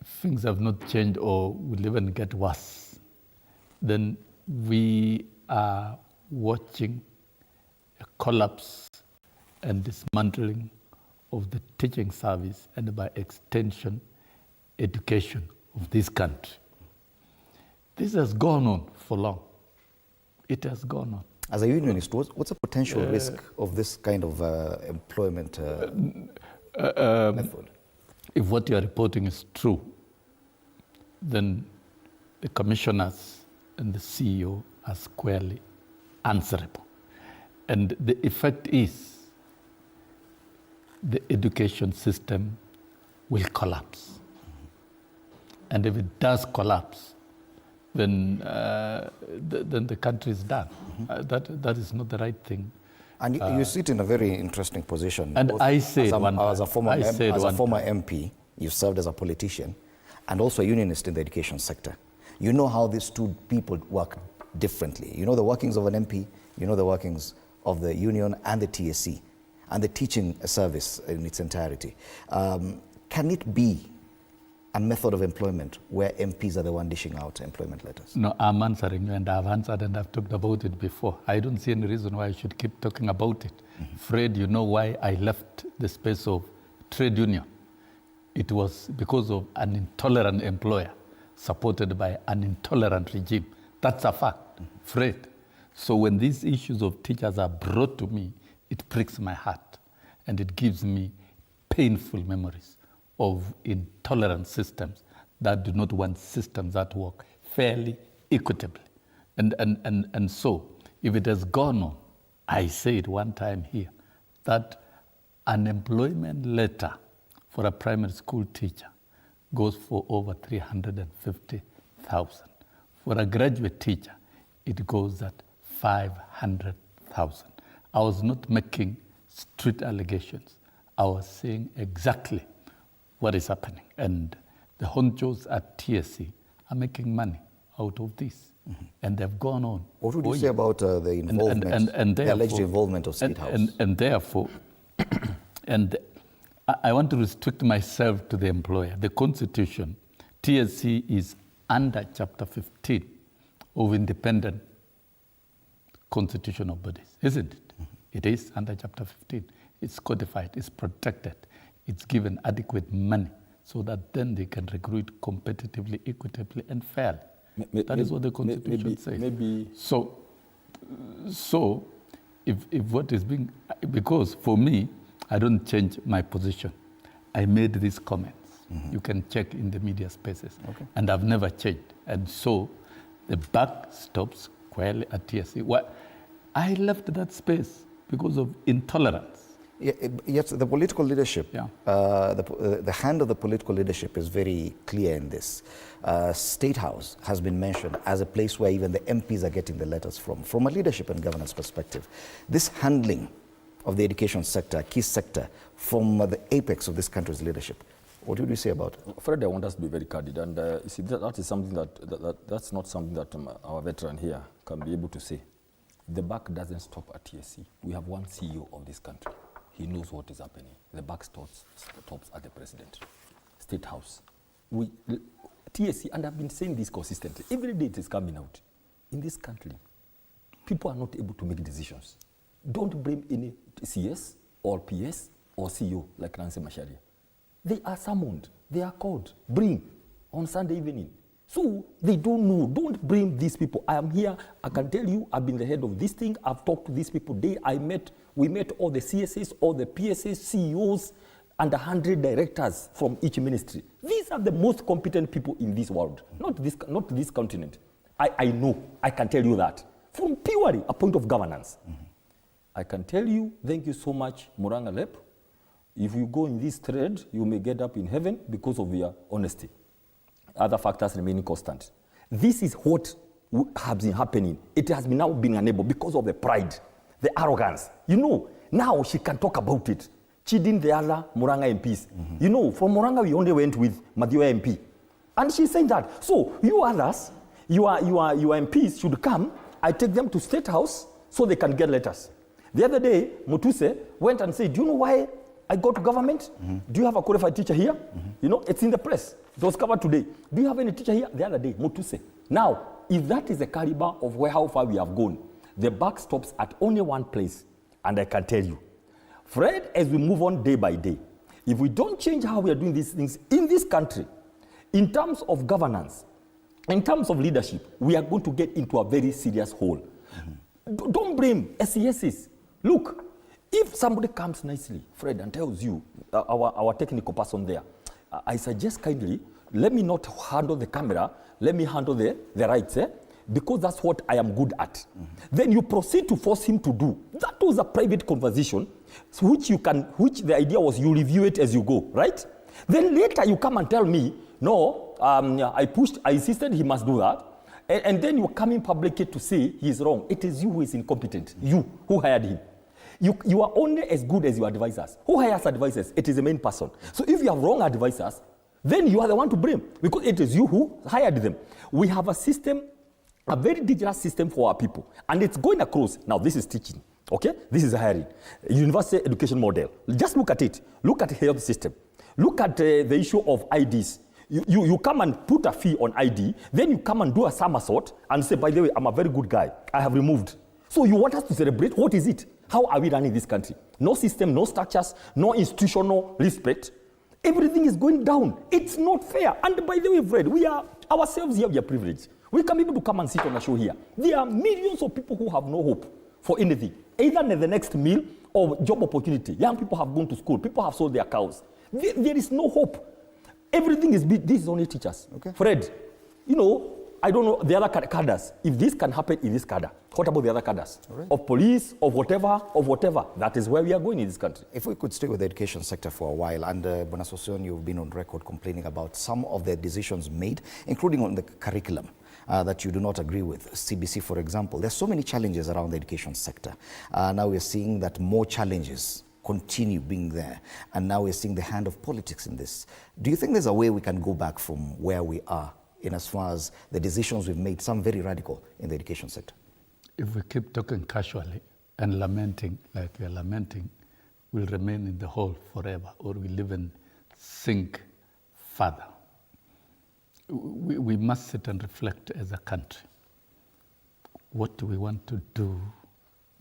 things have not changed or will even get worse, then we are watching a collapse and dismantling of the teaching service and by extension, education of this country. This has gone on for long. It has gone on. As a unionist, what's a potential risk of this kind of employment method? If what you are reporting is true, then the commissioners and the CEO are squarely answerable. And the effect is the education system will collapse. And if it does collapse, then the country is done. That is not the right thing. And you sit in a very interesting position. And I said as a former MP, you've served as a politician and also a unionist in the education sector. You know how these two people work differently. You know the workings of an MP, you know the workings of the union and the TSC and the teaching service in its entirety. Can it be a method of employment where MPs are the one dishing out employment letters? No, I'm answering you, and I've answered and I've talked about it before. I don't see any reason why I should keep talking about it. Fred, you know why I left the space of trade union? It was because of an intolerant employer supported by an intolerant regime. That's a fact, Fred. So when these issues of teachers are brought to me, it pricks my heart and it gives me painful memories of intolerant systems that do not want systems that work fairly, equitably. And so, if it has gone on, I said one time here, that an employment letter for a primary school teacher goes for over 350,000. For a graduate teacher, it goes at 500,000. I was not making street allegations. I was saying exactly what is happening. And the honchos at TSC are making money out of this. And they've gone on. What would you say about the involvement, the alleged involvement of State House? And therefore, I want to restrict myself to the employer. The Constitution, TSC is under Chapter 15 of independent constitutional bodies, isn't it? It is under Chapter 15. It's codified, it's protected, it's given adequate money so that then they can recruit competitively, equitably, and fairly. That is what the Constitution says. So, if what is being, because for me, I don't change my position. I made these comments. You can check in the media spaces. And I've never changed. And so, the buck stops squarely at TSC. Well, I left that space because of intolerance. Yet the political leadership, the hand of the political leadership is very clear in this. State House has been mentioned as a place where even the MPs are getting the letters from a leadership and governance perspective. This handling of the education sector, key sector, from the apex of this country's leadership, what would you say about it? Fred, I want us to be very candid, and you see, that is something that's not something that our veteran here can be able to say. The buck doesn't stop at TSC. We have one CEO of this country. He knows what is happening. The buck stops at the president. State House. TSC, and I've been saying this consistently, every day it is coming out. In this country, people are not able to make decisions. Don't blame any CS or PS or CEO like Nancy Macharia. They are summoned, they are called, bring on Sunday evening. So they don't know, don't blame these people. I am here, I can tell you, I've been the head of this thing, I've talked to these people, we met all the CSAs, all the PSAs, CEOs, and 100 directors from each ministry. These are the most competent people in this world, not this continent. I know, I can tell you that. From purely a point of governance. I can tell you, thank you so much, Muranga Lep. If you go in this thread, you may get up in heaven because of your honesty. Other factors remaining constant. This is what has been happening. It has been now been enabled because of the pride, the arrogance. You know, now she can talk about it. Chidin the other Muranga MPs. You know, from Muranga we only went with Madioa MP. And she's saying that. So you others, your MPs should come. I take them to State House so they can get letters. The other day, Mutuse went and said, do you know why I go to government? Do you have a qualified teacher here? You know, it's in the press. It was covered today. Do you have any teacher here? The other day, Mutuse. Now, if that is the caliber of how far we have gone, the buck stops at only one place. And I can tell you, Fred, as we move on day by day, if we don't change how we are doing these things in this country, in terms of governance, in terms of leadership, we are going to get into a very serious hole. Don't blame SESs. Look, if somebody comes nicely, Fred, and tells you, our technical person there, I suggest kindly let me not handle the camera, let me handle the rights, because that's what I am good at. Then you proceed to force him to do. That was a private conversation, which the idea was you review it as you go, right? Then later you come and tell me, no, I insisted he must do that. And then you come in publicly to say he is wrong. It is you who is incompetent, you who hired him. You are only as good as your advisors. Who hires advisors? It is the main person. So if you have wrong advisors, then you are the one to blame because it is you who hired them. We have a system, a very digital system for our people, and it's going across. Now this is teaching, okay? This is hiring. University education model. Just look at it. Look at the health system. Look at the issue of IDs. You come and put a fee on ID, then you come and do a somersault and say, by the way, I'm a very good guy. I have removed. So you want us to celebrate? What is it? How are we running this country? No system, no structures, no institutional respect. Everything is going down. It's not fair. And by the way, Fred, we are ourselves here, we are privileged. We can be able to come and sit on a show here. There are millions of people who have no hope for anything, either in the next meal or job opportunity. Young people have gone to school. People have sold their cows. There is no hope. Everything is this is only teachers. Okay. Fred, you know, I don't know the other cadres. If this can happen in this cadre, what about the other cadres? Right. Of police, of whatever. That is where we are going in this country. If we could stay with the education sector for a while, and Bonasosion, you've been on record complaining about some of the decisions made, including on the curriculum, that you do not agree with. CBC, for example. There's so many challenges around the education sector. Now we're seeing that more challenges continue being there, and now we're seeing the hand of politics in this. Do you think there's a way we can go back from where we are in as far as the decisions we've made, some very radical in the education sector? If we keep talking casually and lamenting like we are lamenting, we'll remain in the hole forever, or we'll even sink further. We must sit and reflect as a country. What do we want to do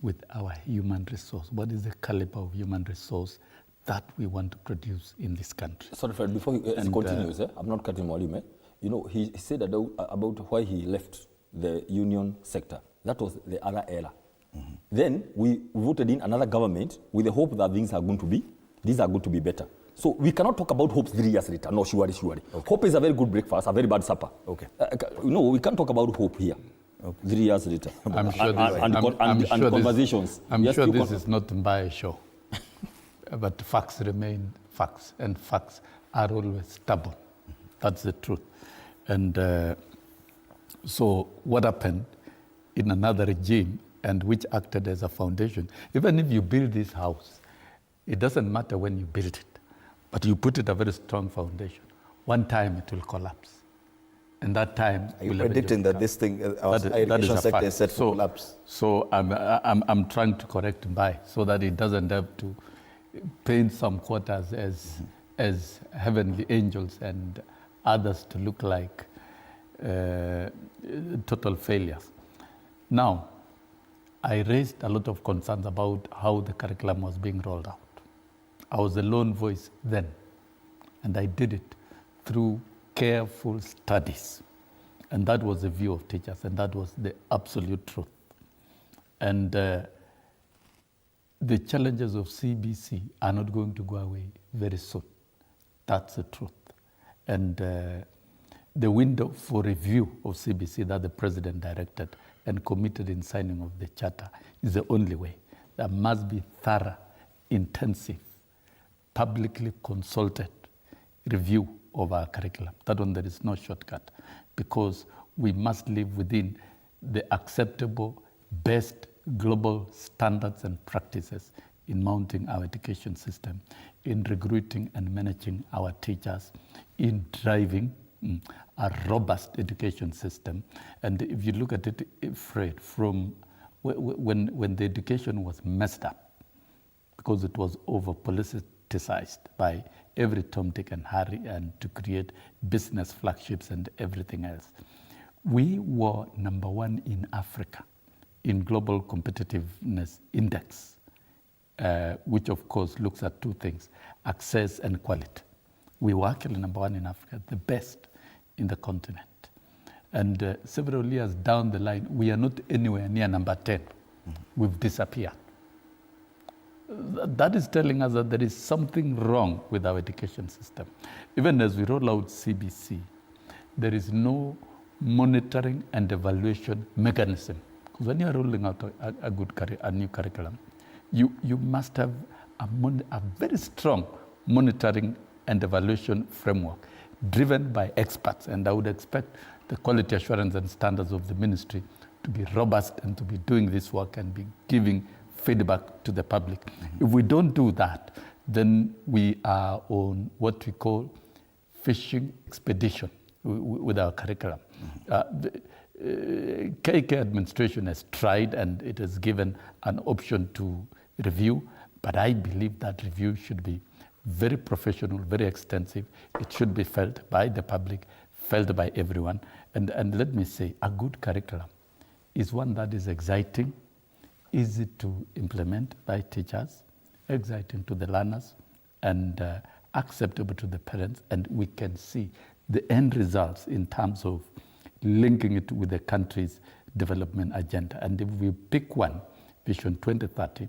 with our human resource? What is the caliber of human resource that we want to produce in this country? Sorry, Fred, before he continues, I'm not cutting Mwalimu. You know, he said about why he left the union sector. That was the other era. Mm-hmm. Then we voted in another government with the hope that these are going to be better. So we cannot talk about hope 3 years later. No, surely. Okay. Hope is a very good breakfast, a very bad supper. Okay. We can't talk about hope here. Okay. 3 years later. I'm sure conversations. I'm sure this is not by show. But facts remain facts, and facts are always stubborn. That's the truth. And so what happened in another regime, and which acted as a foundation, even if you build this house, it doesn't matter when you build it, but you put it a very strong foundation. One time it will collapse. And that time... Are you predicting that this thing, our education sector is set to collapse? So I'm trying to correct Mbai so that it doesn't have to paint some quarters as heavenly angels and others to look like total failures. Now, I raised a lot of concerns about how the curriculum was being rolled out. I was a lone voice then, and I did it through careful studies. And that was the view of teachers, and that was the absolute truth. And the challenges of CBC are not going to go away very soon. That's the truth. And the window for review of CBC that the president directed and committed in signing of the charter is the only way. There must be thorough, intensive, publicly consulted review of our curriculum. That one, there is no shortcut, because we must live within the acceptable, best global standards and practices in mounting our education system, in recruiting and managing our teachers, in driving a robust education system. And if you look at it, Fred, from when the education was messed up, because it was over-politicized by every Tom, Dick, and Harry, and to create business flagships and everything else. We were #1 in Africa in Global Competitiveness Index, which of course looks at two things, access and quality. We were actually #1 in Africa, the best in the continent. And several years down the line, we are not anywhere near #10. Mm-hmm. We've disappeared. that is telling us that there is something wrong with our education system. Even as we roll out CBC, there is no monitoring and evaluation mechanism. Because when you are rolling out a new curriculum, you must have a very strong monitoring and evaluation framework driven by experts. And I would expect the quality assurance and standards of the ministry to be robust and to be doing this work and be giving feedback to the public. If we don't do that, then we are on what we call fishing expedition with our curriculum. The KK administration has tried and it has given an option to review, but I believe that review should be very professional, very extensive. It should be felt by the public, felt by everyone. And let me say, a good curriculum is one that is exciting, easy to implement by teachers, exciting to the learners, and acceptable to the parents. And we can see the end results in terms of linking it with the country's development agenda. And if we pick one, Vision 2030,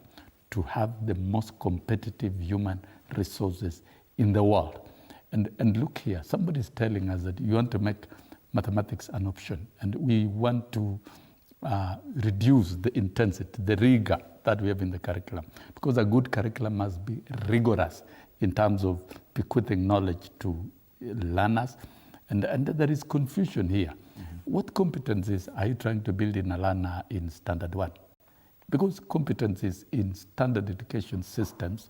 to have the most competitive human resources in the world. And look here, somebody is telling us that you want to make mathematics an option, and we want to reduce the intensity, the rigor that we have in the curriculum, because a good curriculum must be rigorous in terms of bequeathing knowledge to learners, and there is confusion here. What competencies are you trying to build in a learner in Standard 1? Because competencies in standard education systems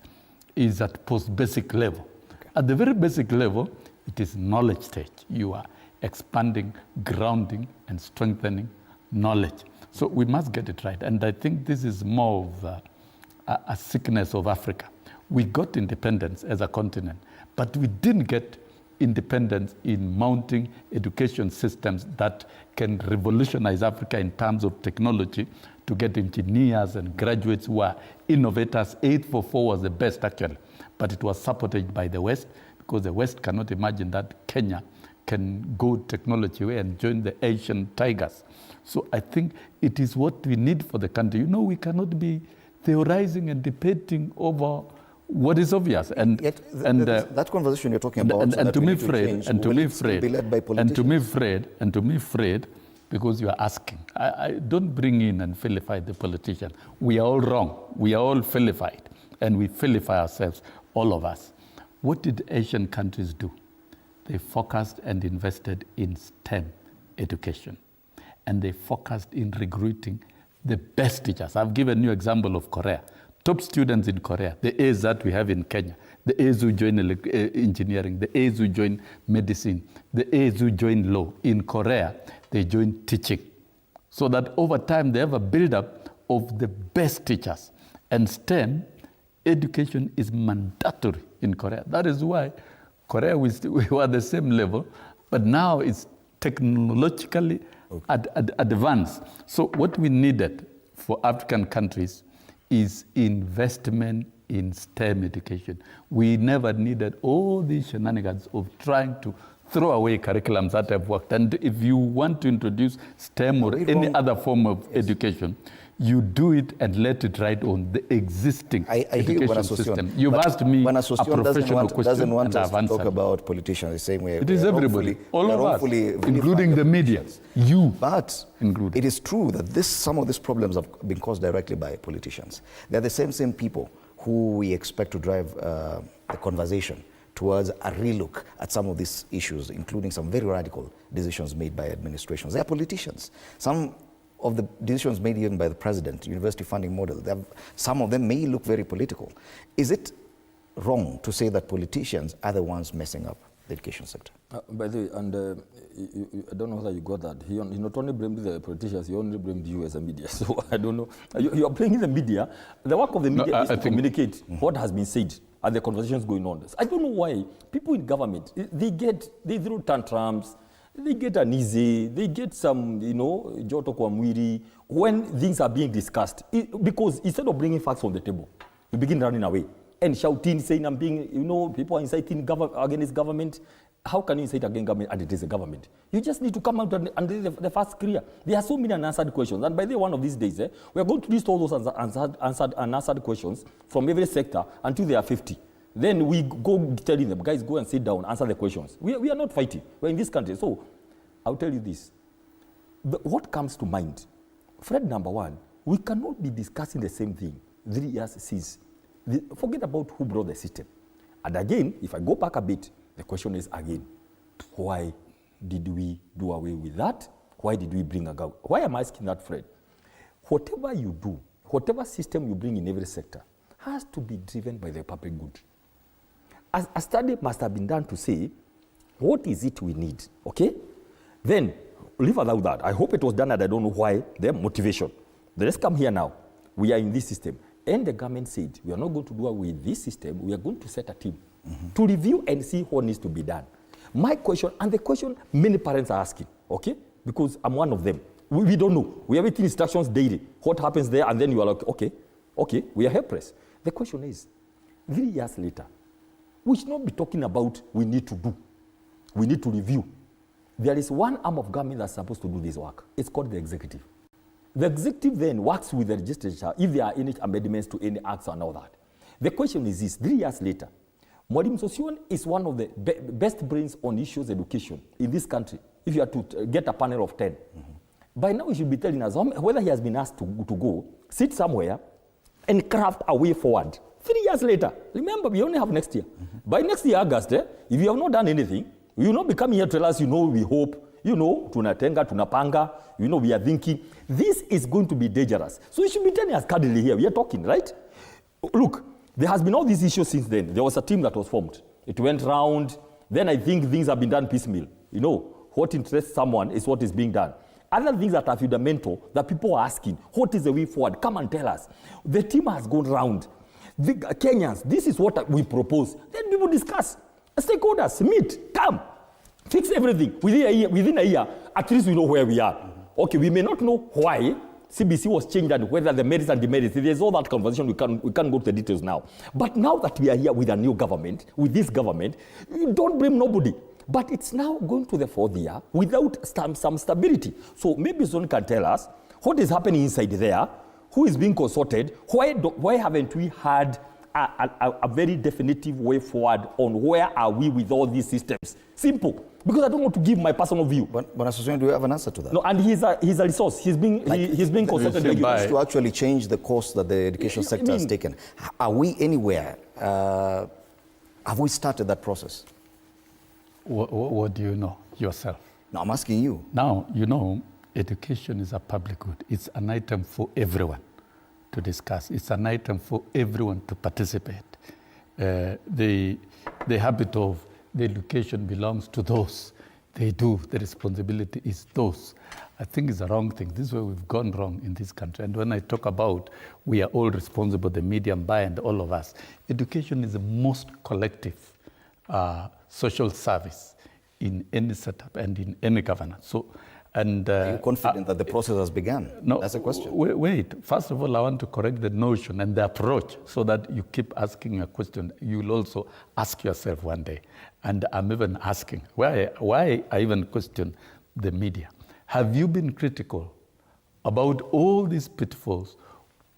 is at post-basic level. Okay. At the very basic level, it is knowledge stage. You are expanding, grounding, and strengthening knowledge. So we must get it right. And I think this is more of a sickness of Africa. We got independence as a continent, but we didn't get independence in mounting education systems that can revolutionize Africa in terms of technology, to get engineers and graduates who are innovators. 844 was the best, actually, but it was supported by the West, because the West cannot imagine that Kenya can go technology way and join the Asian tigers. So I think it is what we need for the country. You know, we cannot be theorizing and debating over what is obvious. And that conversation you're talking about, and to me, Fred, because you are asking, I don't bring in and vilify the politician. We are all wrong. We are all vilified, and we vilify ourselves, all of us. What did Asian countries do? They focused and invested in STEM education, and they focused in recruiting the best teachers. I've given you an example of Korea. Top students in Korea, the A's that we have in Kenya, the A's who join engineering, the A's who join medicine, the A's who join law. In Korea, they join teaching. So that over time, they have a build-up of the best teachers. And STEM education is mandatory in Korea. That is why Korea, we were at the same level, but now it's technologically advanced. So what we needed for African countries is investment in STEM education. We never needed all these shenanigans of trying to throw away curriculums that have worked. And if you want to introduce STEM or any other form of education, you do it and let it ride on the existing education system. You've asked me a professional question, doesn't want us to talk about politicians the same way. It is everybody, all of us, including the media. But it is true that some of these problems have been caused directly by politicians. They're the same people who we expect to drive the conversation towards a relook at some of these issues, including some very radical decisions made by administrations. They are politicians. Some of the decisions made even by the president, university funding model, some of them may look very political. Is it wrong to say that politicians are the ones messing up the education sector? By the way, and I don't know whether you got that. He not only blamed the politicians, he only blamed you as a media. So I don't know. You are blaming the media. The work of the media is to communicate what has been said and the conversations going on. I don't know why people in government, they throw tantrums, they get uneasy, they get some, joto kwa mwiri when things are being discussed. Because instead of bringing facts on the table, you begin running away and shouting, saying, people are inciting against government. How can you say it again government and it is a government? You just need to come out and the first clear. There are so many unanswered questions. And by the way, one of these days, we are going to list all those unanswered questions from every sector until there are 50. Then we go telling them, guys, go and sit down, answer the questions. We are not fighting. We're in this country. So I'll tell you this. What comes to mind? Fred, number one, we cannot be discussing the same thing 3 years since. Forget about who brought the system. And again, if I go back a bit, the question is again, why did we do away with that? Why did we bring about? Why am I asking that, Fred? Whatever you do, whatever system you bring in every sector has to be driven by the public good. As a study must have been done to say, what is it we need, okay? Then, leave without that. I hope it was done and I don't know why, the motivation. Let's come here now. We are in this system. And the government said, we are not going to do away with this system, we are going to set a team to review and see what needs to be done. My question, and the question many parents are asking, okay? Because I'm one of them. We don't know. We are getting instructions daily. What happens there? And then you are like, okay, we are helpless. The question is, 3 years later, we should not be talking about we need to do. We need to review. There is one arm of government that's supposed to do this work. It's called the executive. The executive then works with the legislature if there are any amendments to any acts and all that. The question is this, 3 years later, Mwalimu Sosion is one of the best brains on issues education in this country. If you are to get a panel of 10. By now he should be telling us whether he has been asked to go, sit somewhere and craft a way forward. 3 years later, remember we only have next year. By next year, August, if you have not done anything, you will not be coming here to tell us, we hope, tunatenga, tunapanga, we are thinking. This is going to be dangerous. So you should be telling us candidly here, we are talking, right? Look, there has been all these issues since then. There was a team that was formed. It went round. Then I think things have been done piecemeal. What interests someone is what is being done. Other things that are fundamental, that people are asking, what is the way forward? Come and tell us. The team has gone round. The Kenyans, this is what we propose. Then people discuss. Stakeholders, meet, come, fix everything. Within a year, at least we know where we are. Okay, we may not know why CBC was changed and whether the merits and demerits. There's all that conversation. We can't go to the details now. But now that we are here with a new government, with this government, you don't blame nobody. But it's now going to the 4th year without some stability. So maybe Zone can tell us what is happening inside there, who is being consulted, why haven't we had a very definitive way forward on where are we with all these systems? Simple. Because I don't want to give my personal view. But Association, do you have an answer to that? No, and he's a resource. He's being consulted to actually change the course that the education sector has taken. Are we anywhere? Have we started that process? What do you know yourself? No, I'm asking you. Now, education is a public good. It's an item for everyone to discuss. It's an item for everyone to participate. The habit of the education belongs to those. They do. The responsibility is those. I think it's a wrong thing. This is where we've gone wrong in this country. And when I talk about we are all responsible, the media, BAMBA, and all of us, education is the most collective social service in any setup and in any governance. So, are you confident that the process has begun? No, that's a question. Wait. First of all, I want to correct the notion and the approach so that you keep asking a question. You'll also ask yourself one day. And I'm even asking, why I even question the media. Have you been critical about all these pitfalls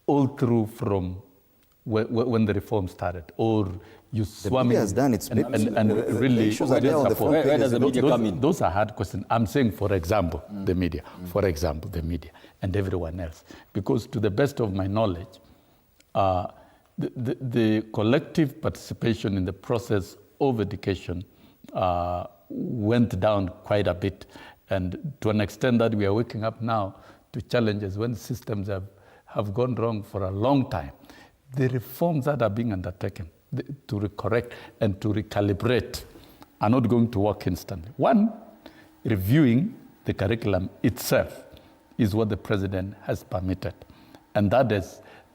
all through from when the reform started? Or you swam media has done its bit. And really, where does the media come in? Those are hard questions. I'm saying, for example, the media. For example, the media and everyone else. Because to the best of my knowledge, the collective participation in the process of education went down quite a bit. And to an extent that we are waking up now to challenges when systems have gone wrong for a long time. The reforms that are being undertaken to correct and to recalibrate are not going to work instantly. One, reviewing the curriculum itself is what the president has permitted. And that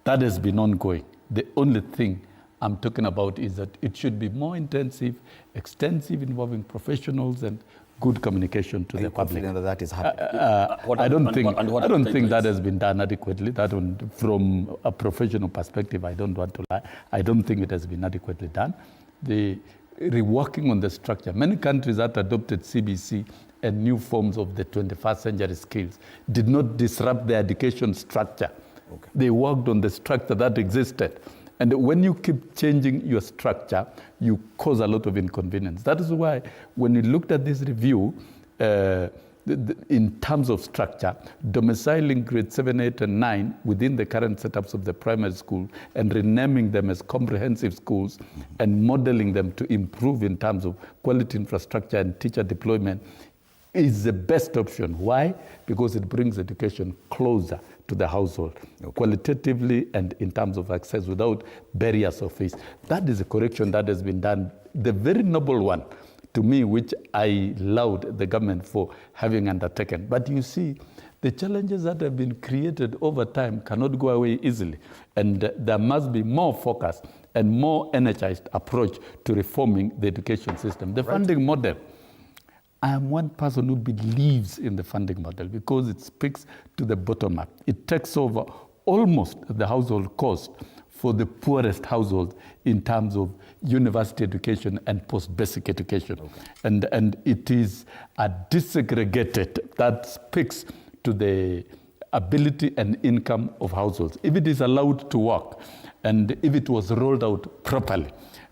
has been ongoing. The only thing I'm talking about is that it should be more intensive, extensive, involving professionals and good communication to the public. That is happening? I don't think that has been done adequately. That one, from a professional perspective, I don't want to lie. I don't think it has been adequately done. reworking on the structure. Many countries that adopted CBC and new forms of the 21st century skills did not disrupt the education structure. Okay. They worked on the structure that existed. And when you keep changing your structure, you cause a lot of inconvenience. That is why when we looked at this review, in terms of structure, domiciling grade 7, 8, and 9 within the current setups of the primary school and renaming them as comprehensive schools and modeling them to improve in terms of quality infrastructure and teacher deployment is the best option. Why? Because it brings education closer to the household, qualitatively and in terms of access without barriers of fees. That is a correction that has been done, the very noble one, to me, which I laud the government for having undertaken. But you see, the challenges that have been created over time cannot go away easily. And there must be more focused and more energized approach to reforming the education system. The funding model, I am one person who believes in the funding model because it speaks to the bottom up. It takes over almost the household cost for the poorest households in terms of university education and post-basic education. And it is a disaggregated that speaks to the ability and income of households. If it is allowed to work and if it was rolled out properly.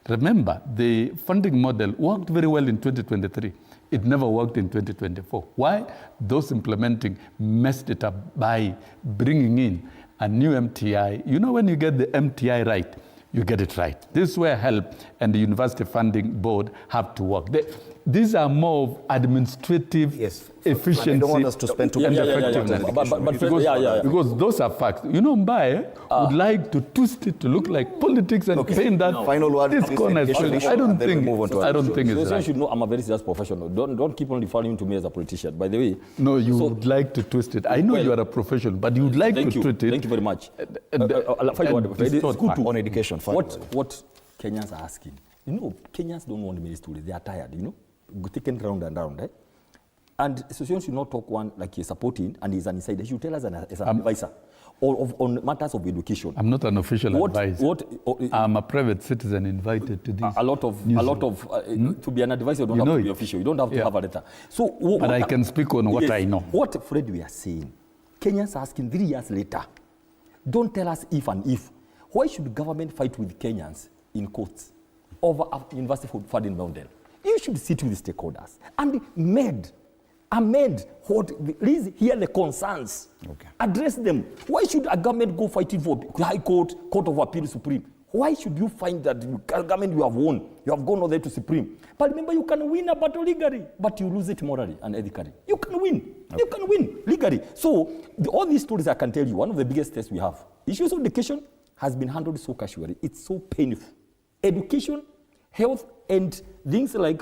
Remember, the funding model worked very well in 2023. It never worked in 2024. Why? Those implementing messed it up by bringing in a new MTI. You know, when you get the MTI right, you get it right. This is where HELP and the University Funding Board have to work. These are more of administrative efficiency. I don't want us to spend too much effectiveness. Because those are facts. You know, Mbaye would like to twist it to look like politics and paint that final word. This corner is I don't think it's right. You should know I'm a very serious professional. Don't keep on referring to me as a politician. By the way, no, you would like to twist it. I know you are a professional, but you would like to twist it. Thank you very much. On education. What Kenyans are asking, you know, Kenyans don't want many stories. They are tired, you know, taken round and round, eh? And association should not talk one like he's supporting and he's an insider. He should tell us as an advisor on matters of education. I'm not an official advisor. I'm a private citizen invited to this. A lot of to be an advisor, you don't have to be official. You don't have to have a letter. So, but I can speak on what I know. What Fred we are saying, Kenyans are asking 3 years later. Don't tell us if and if. Why should the government fight with Kenyans in courts over a university funding model? You should sit with the stakeholders and amend what, please hear the concerns, address them. Why should a government go fighting for High Court, Court of Appeal, Supreme? Why should you find that government you have won, you have gone all the way to Supreme? But remember, you can win a battle legally, but you lose it morally and ethically. You can win. You can win legally. So all these stories I can tell you, one of the biggest tests we have, issues of education has been handled so casually. It's so painful. Education, health, and things like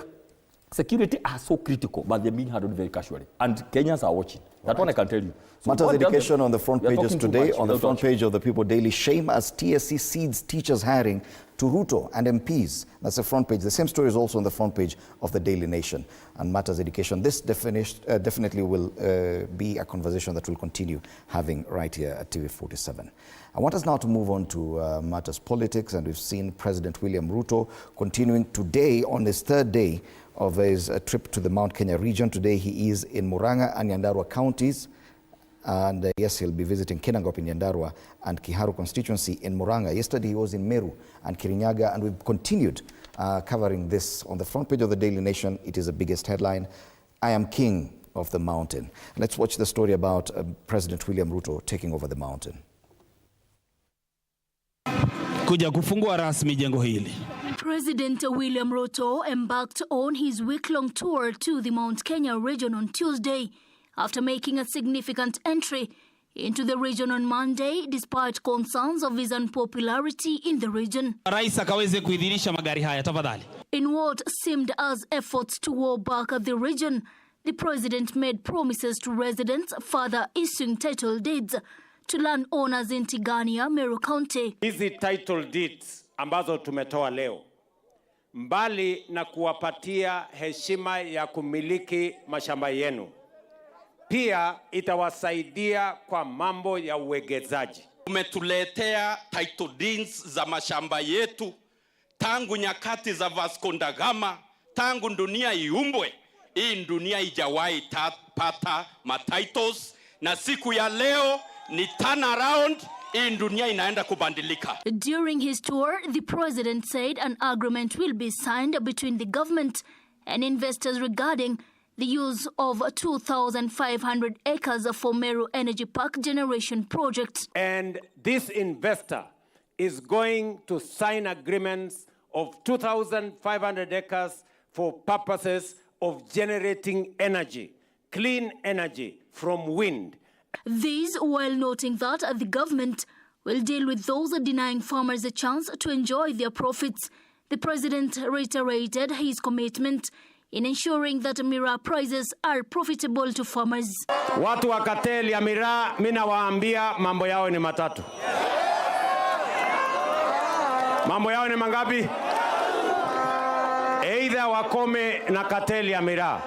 security are so critical, but they're being handled very casually. And Kenyans are watching. That one I can tell you. So Matters education on the front pages today. On the front page of the People Daily, shame as TSC cedes teachers hiring to Ruto and MPs. That's the front page. The same story is also on the front page of the Daily Nation. And Matters education. This definitely will be a conversation that we'll continue having right here at TV47. I want us now to move on to matters politics, and we've seen President William Ruto continuing today on his third day of his trip to the Mount Kenya region. Today he is in Murang'a and Nyandarua counties, and yes, he'll be visiting Kinangop in Nyandarua and Kiharu constituency in Murang'a. Yesterday he was in Meru and Kirinyaga, and we've continued covering this on the front page of the Daily Nation. It is the biggest headline, I am king of the mountain. Let's watch the story about President William Ruto taking over the mountain. Kuja kufungua rasmi jengo hili. President William Ruto embarked on his week-long tour to the Mount Kenya region on Tuesday after making a significant entry into the region on Monday despite concerns of his unpopularity in the region. Rais akaweze kuidhinisha magari haya tafadhali. In what seemed as efforts to war back at the region, the president made promises to residents further issuing title deeds to landowners in Tigania, Meru County. Hizi title deeds ambazo tumetoa leo, mbali na kuwapatia heshima ya kumiliki mashamba yenu, pia itawasaidia kwa mambo ya uwegezaji. Umetuletea title deeds za mashamba yetu tangu nyakati za Vasco da Gama, tangu dunia iumbwe, hii dunia ijawahi pata matitles, na siku ya leo ni turn around. Hii dunia inaenda kubadilika. During his tour, the president said an agreement will be signed between the government and investors regarding the use of 2,500 acres for Meru Energy Park generation project. And this investor is going to sign agreements of 2,500 acres for purposes of generating energy, clean energy from wind. This while noting that the government will deal with those denying farmers a chance to enjoy their profits. The president reiterated his commitment in ensuring that miraa prices are profitable to farmers. Watu wa kateli ya miraa, mimi nawaambia mambo yao ni matatu. Mambo yao ni mangapi? Either wakome na kateli ya miraa,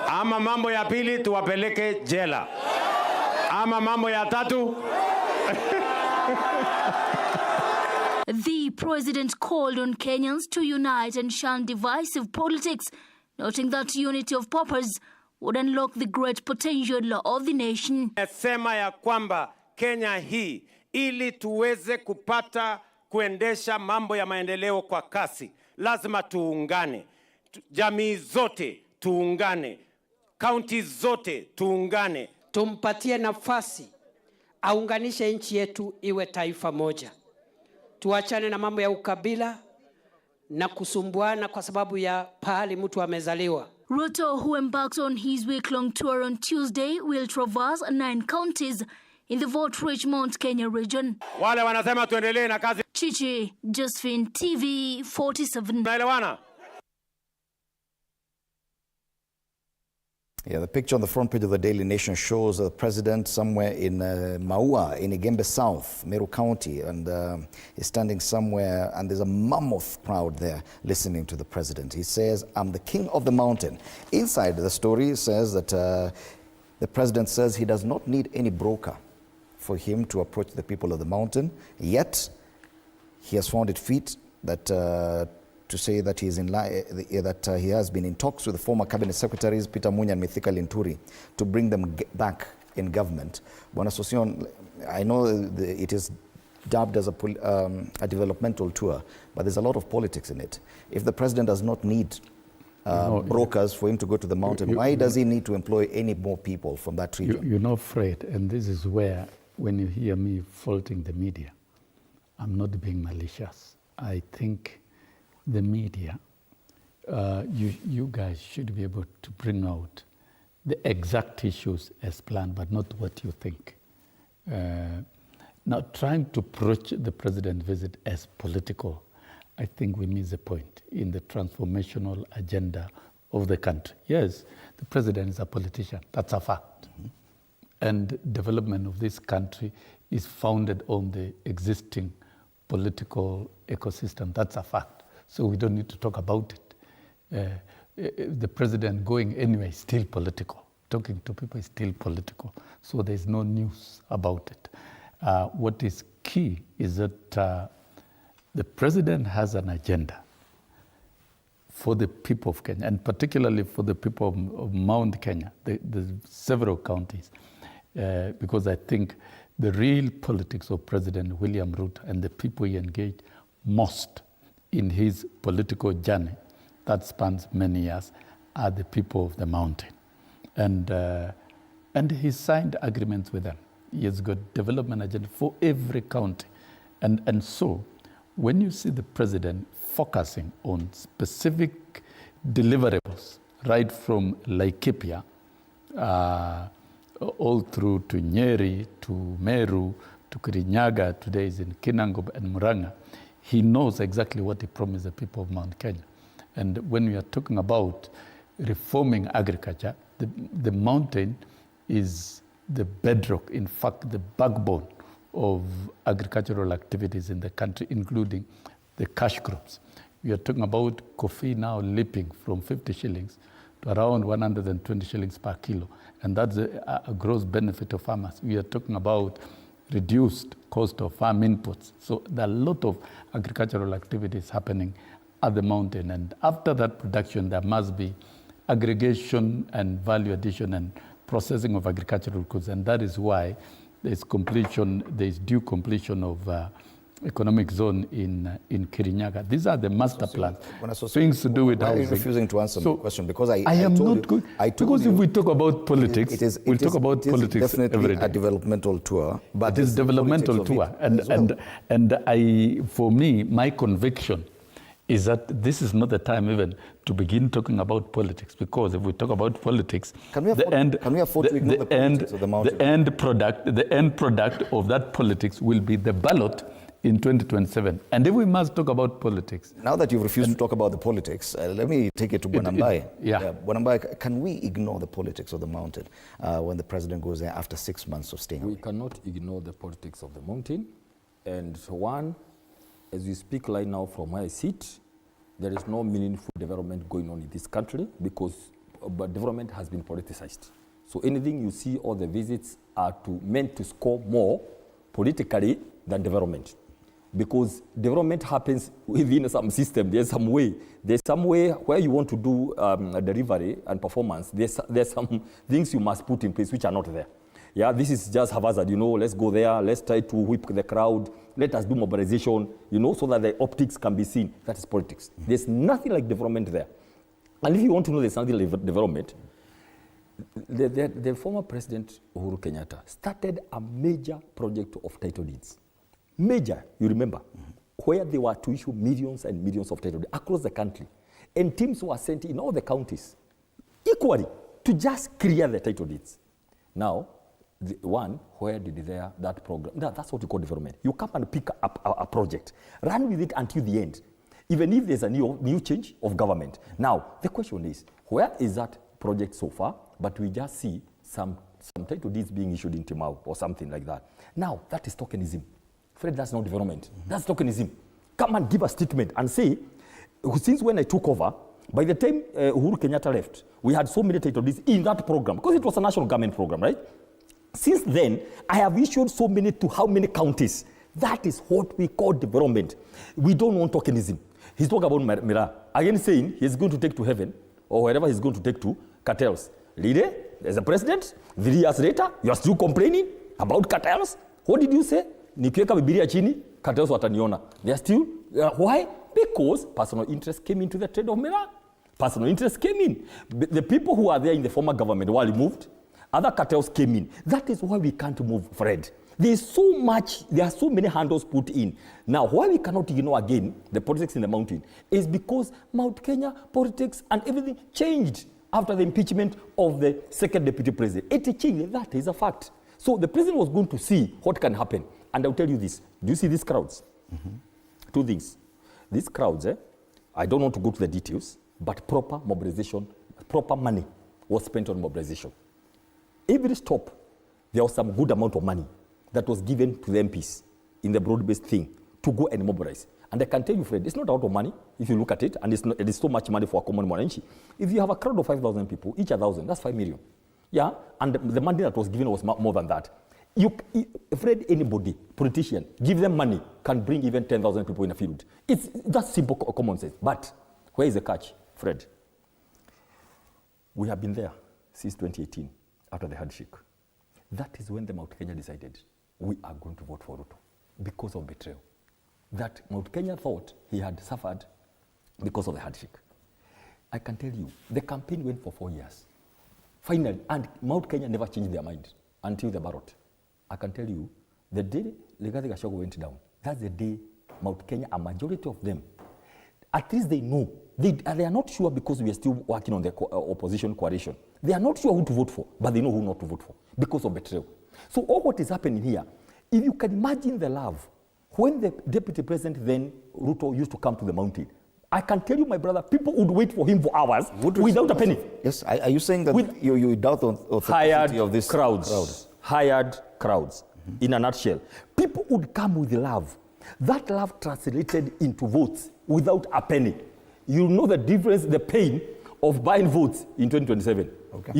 ama mambo ya pili tuwapeleke jela, ama mambo ya tatu. The president called on Kenyans to unite and shun divisive politics, noting that unity of purpose would unlock the great potential of the nation. Nasema ya kwamba Kenya hii, ili tuweze kupata kuendesha mambo ya maendeleo kwa kasi, lazima tuungane. Jamii zote tuungane, kaunti zote tuungane. Tumpatie nafasi aunganishe nchi yetu iwe taifa moja. Tuachane na mambo ya ukabila na kusumbuana kwa sababu ya pahali mtu amezaliwa. Ruto, who embarked on his week-long tour on Tuesday, will traverse 9 counties in the vote-rich Mount Kenya region. Wale wanasema tuendelee na kazi. Chichi, Josephine, TV 47. Naelewana? Yeah, the picture on the front page of the Daily Nation shows the president somewhere in Maua, in Igembe South, Meru County, and he's standing somewhere, and there's a mammoth crowd there listening to the president. He says, "I'm the king of the mountain." Inside the story says that the president says he does not need any broker for him to approach the people of the mountain, yet he has found it fit that to say that he's he has been in talks with the former cabinet secretaries Peter Munya and Mithika Linturi to bring them back in government. Bwana Sosion, I know it is dubbed as a developmental tour, but there's a lot of politics in it. If the president does not need brokers for him to go to the mountain, why does he need to employ any more people from that region? You know, Fred, and this is where, when you hear me faulting the media, I'm not being malicious. I think the media, you guys should be able to bring out the exact issues as planned, but not what you think. Now, trying to approach the president's visit as political, I think we miss the point in the transformational agenda of the country. Yes, the president is a politician, that's a fact. Mm-hmm. And development of this country is founded on the existing political ecosystem, that's a fact. So we don't need to talk about it. The president going anywhere is still political. Talking to people is still political. So there's no news about it. What is key is that the president has an agenda for the people of Kenya, and particularly for the people of Mount Kenya, the several counties, because I think the real politics of President William Ruto and the people he engaged most in his political journey that spans many years are the people of the mountain. And he signed agreements with them. He has got development agenda for every county. And so when you see the president focusing on specific deliverables, right from Laikipia, all through to Nyeri, to Meru, to Kirinyaga, today is in Kinangop and Murang'a, he knows exactly what he promised the people of Mount Kenya. And when we are talking about reforming agriculture, the mountain is the bedrock, in fact, the backbone of agricultural activities in the country, including the cash crops. We are talking about coffee now leaping from 50 shillings to around 120 shillings per kilo. And that's a gross benefit of farmers. We are talking about reduced cost of farm inputs. So there are a lot of agricultural activities happening at the mountain. And after that production, there must be aggregation and value addition and processing of agricultural goods. And that is why there's due completion of economic zone in Kirinyaga. These are the master plans. Things to do with housing. Why are you refusing to answer my question? Because I am told not you, good. I told because you, if we talk about politics, we'll talk about politics definitely every day. a developmental tour. But it is developmental tour. For me, my conviction is that this is not the time even to begin talking about politics, because if we talk about politics, the end product of that politics will be the ballot in 2027. And if we must talk about politics... Now that you've refused to talk about the politics, let me take it to Bwanambai. Bwanambai, can we ignore the politics of the mountain when the president goes there after 6 months of staying away? We cannot ignore the politics of the mountain. And one, as we speak right now from where I sit, there is no meaningful development going on in this country because development has been politicized. So anything you see, all the visits are meant to score more politically than development. Because development happens within some system. There's some way where you want to do delivery and performance. There's some things you must put in place which are not there. Yeah, this is just haphazard, let's go there, let's try to whip the crowd, let us do mobilization, so that the optics can be seen. That is politics. There's nothing like development there. And if you want to know there's something like development, the former president, Uhuru Kenyatta, started a major project of title deeds. Major, you remember, where they were to issue millions and millions of title deeds across the country. And teams were sent in all the counties equally to just clear the title deeds. Now, where did that program? That's what you call development. You come and pick up a project, run with it until the end, even if there's a new change of government. Now, the question is, where is that project so far? But we just see some title deeds being issued in Timau or something like that. Now, that is tokenism. Fred, that's not development. That's tokenism. Come and give a statement and say, since when I took over, by the time Uhuru Kenyatta left, we had so many title deeds in that program, because it was a national government program, right? Since then, I have issued so many to how many counties? That is what we call development. We don't want tokenism. He's talking about Mira. Again saying he's going to take to heaven, or wherever he's going to take to, cartels. Leader, there's a president, 3 years later, you are still complaining about cartels? What did you say? Nikiweka Bibilia chini, cartels wataniona. They are still, why? Because personal interest came into the trade of Mira. Personal interest came in. The people who are there in the former government were removed. Other cartels came in. That is why we can't move, Fred. There are so many handles put in. Now, why we cannot ignore again the politics in the mountain is because Mount Kenya politics and everything changed after the impeachment of the second deputy president. It changed. That is a fact. So the president was going to see what can happen. And I'll tell you this. Do you see these crowds? Two things. These crowds, I don't want to go to the details, but proper mobilization, proper money was spent on mobilization. Every stop, there was some good amount of money that was given to the MPs in the broad-based thing to go and mobilize. And I can tell you, Fred, it's not a lot of money if you look at it, and it is so much money for a common mwananchi. If you have a crowd of 5,000 people, each 1,000, that's 5 million. Yeah, and the money that was given was more than that. Fred, anybody, politician, give them money, can bring even 10,000 people in a field. That's simple common sense. But where is the catch, Fred? We have been there since 2018. After the handshake. That is when the Mount Kenya decided we are going to vote for Ruto because of betrayal. That Mount Kenya thought he had suffered because of the handshake. I can tell you, the campaign went for 4 years. Finally, and Mount Kenya never changed their mind until the ballot. I can tell you, the day Rigathi Gachagua went down, that's the day Mount Kenya, a majority of them, at least they know. They are not sure because we are still working on the opposition coalition. They are not sure who to vote for, but they know who not to vote for because of betrayal. So all what is happening here, if you can imagine the love, when the deputy president then, Ruto, used to come to the mountain, I can tell you, my brother, people would wait for him for hours without a penny. Yes, are you saying that you doubt the authenticity of this crowds? Hired crowds, in a nutshell. People would come with love. That love translated into votes without a penny. You know the difference, the pain of buying votes in 2027. Okay.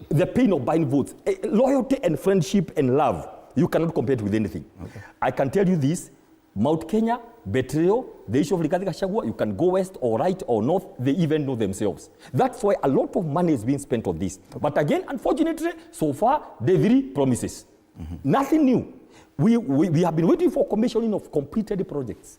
The pain of buying votes. Loyalty and friendship and love, You cannot compare it with anything. Okay. I can tell you this, Mount Kenya, betrayal, the issue of Rigathi Gachagua, you can go west or right or north, they even know themselves. That's why a lot of money is being spent on this. But again, unfortunately, so far, the very promises. Nothing new. We have been waiting for commissioning of completed projects.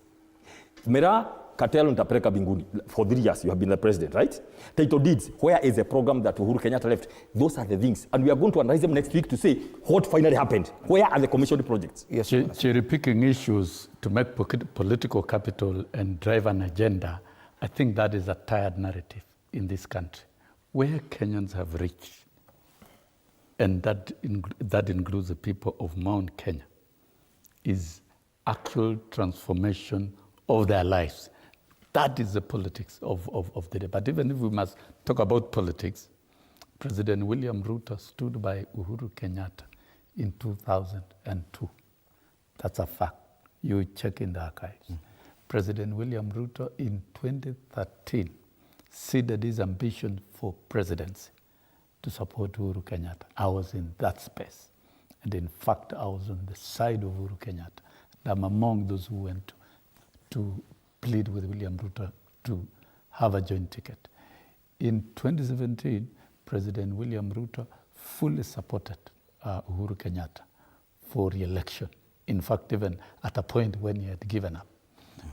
Mera Katelo nitapeleka binguni. For 3 years, you have been the president, right? Title deeds, where is the program that Uhuru Kenyatta left? Those are the things. And we are going to analyze them next week to say what finally happened. Where are the commissioned projects? Yes, cherry-picking issues to make political capital and drive an agenda, I think that is a tired narrative in this country. Where Kenyans have reached, and that includes the people of Mount Kenya, is actual transformation of their lives. That is the politics of the day. But even if we must talk about politics, President William Ruto stood by Uhuru Kenyatta in 2002. That's a fact. You check in the archives. President William Ruto in 2013 seeded his ambition for presidency to support Uhuru Kenyatta. I was in that space. And in fact, I was on the side of Uhuru Kenyatta. And I'm among those who went to plead with William Ruto to have a joint ticket. In 2017, President William Ruto fully supported Uhuru Kenyatta for re-election. In fact, even at a point when he had given up.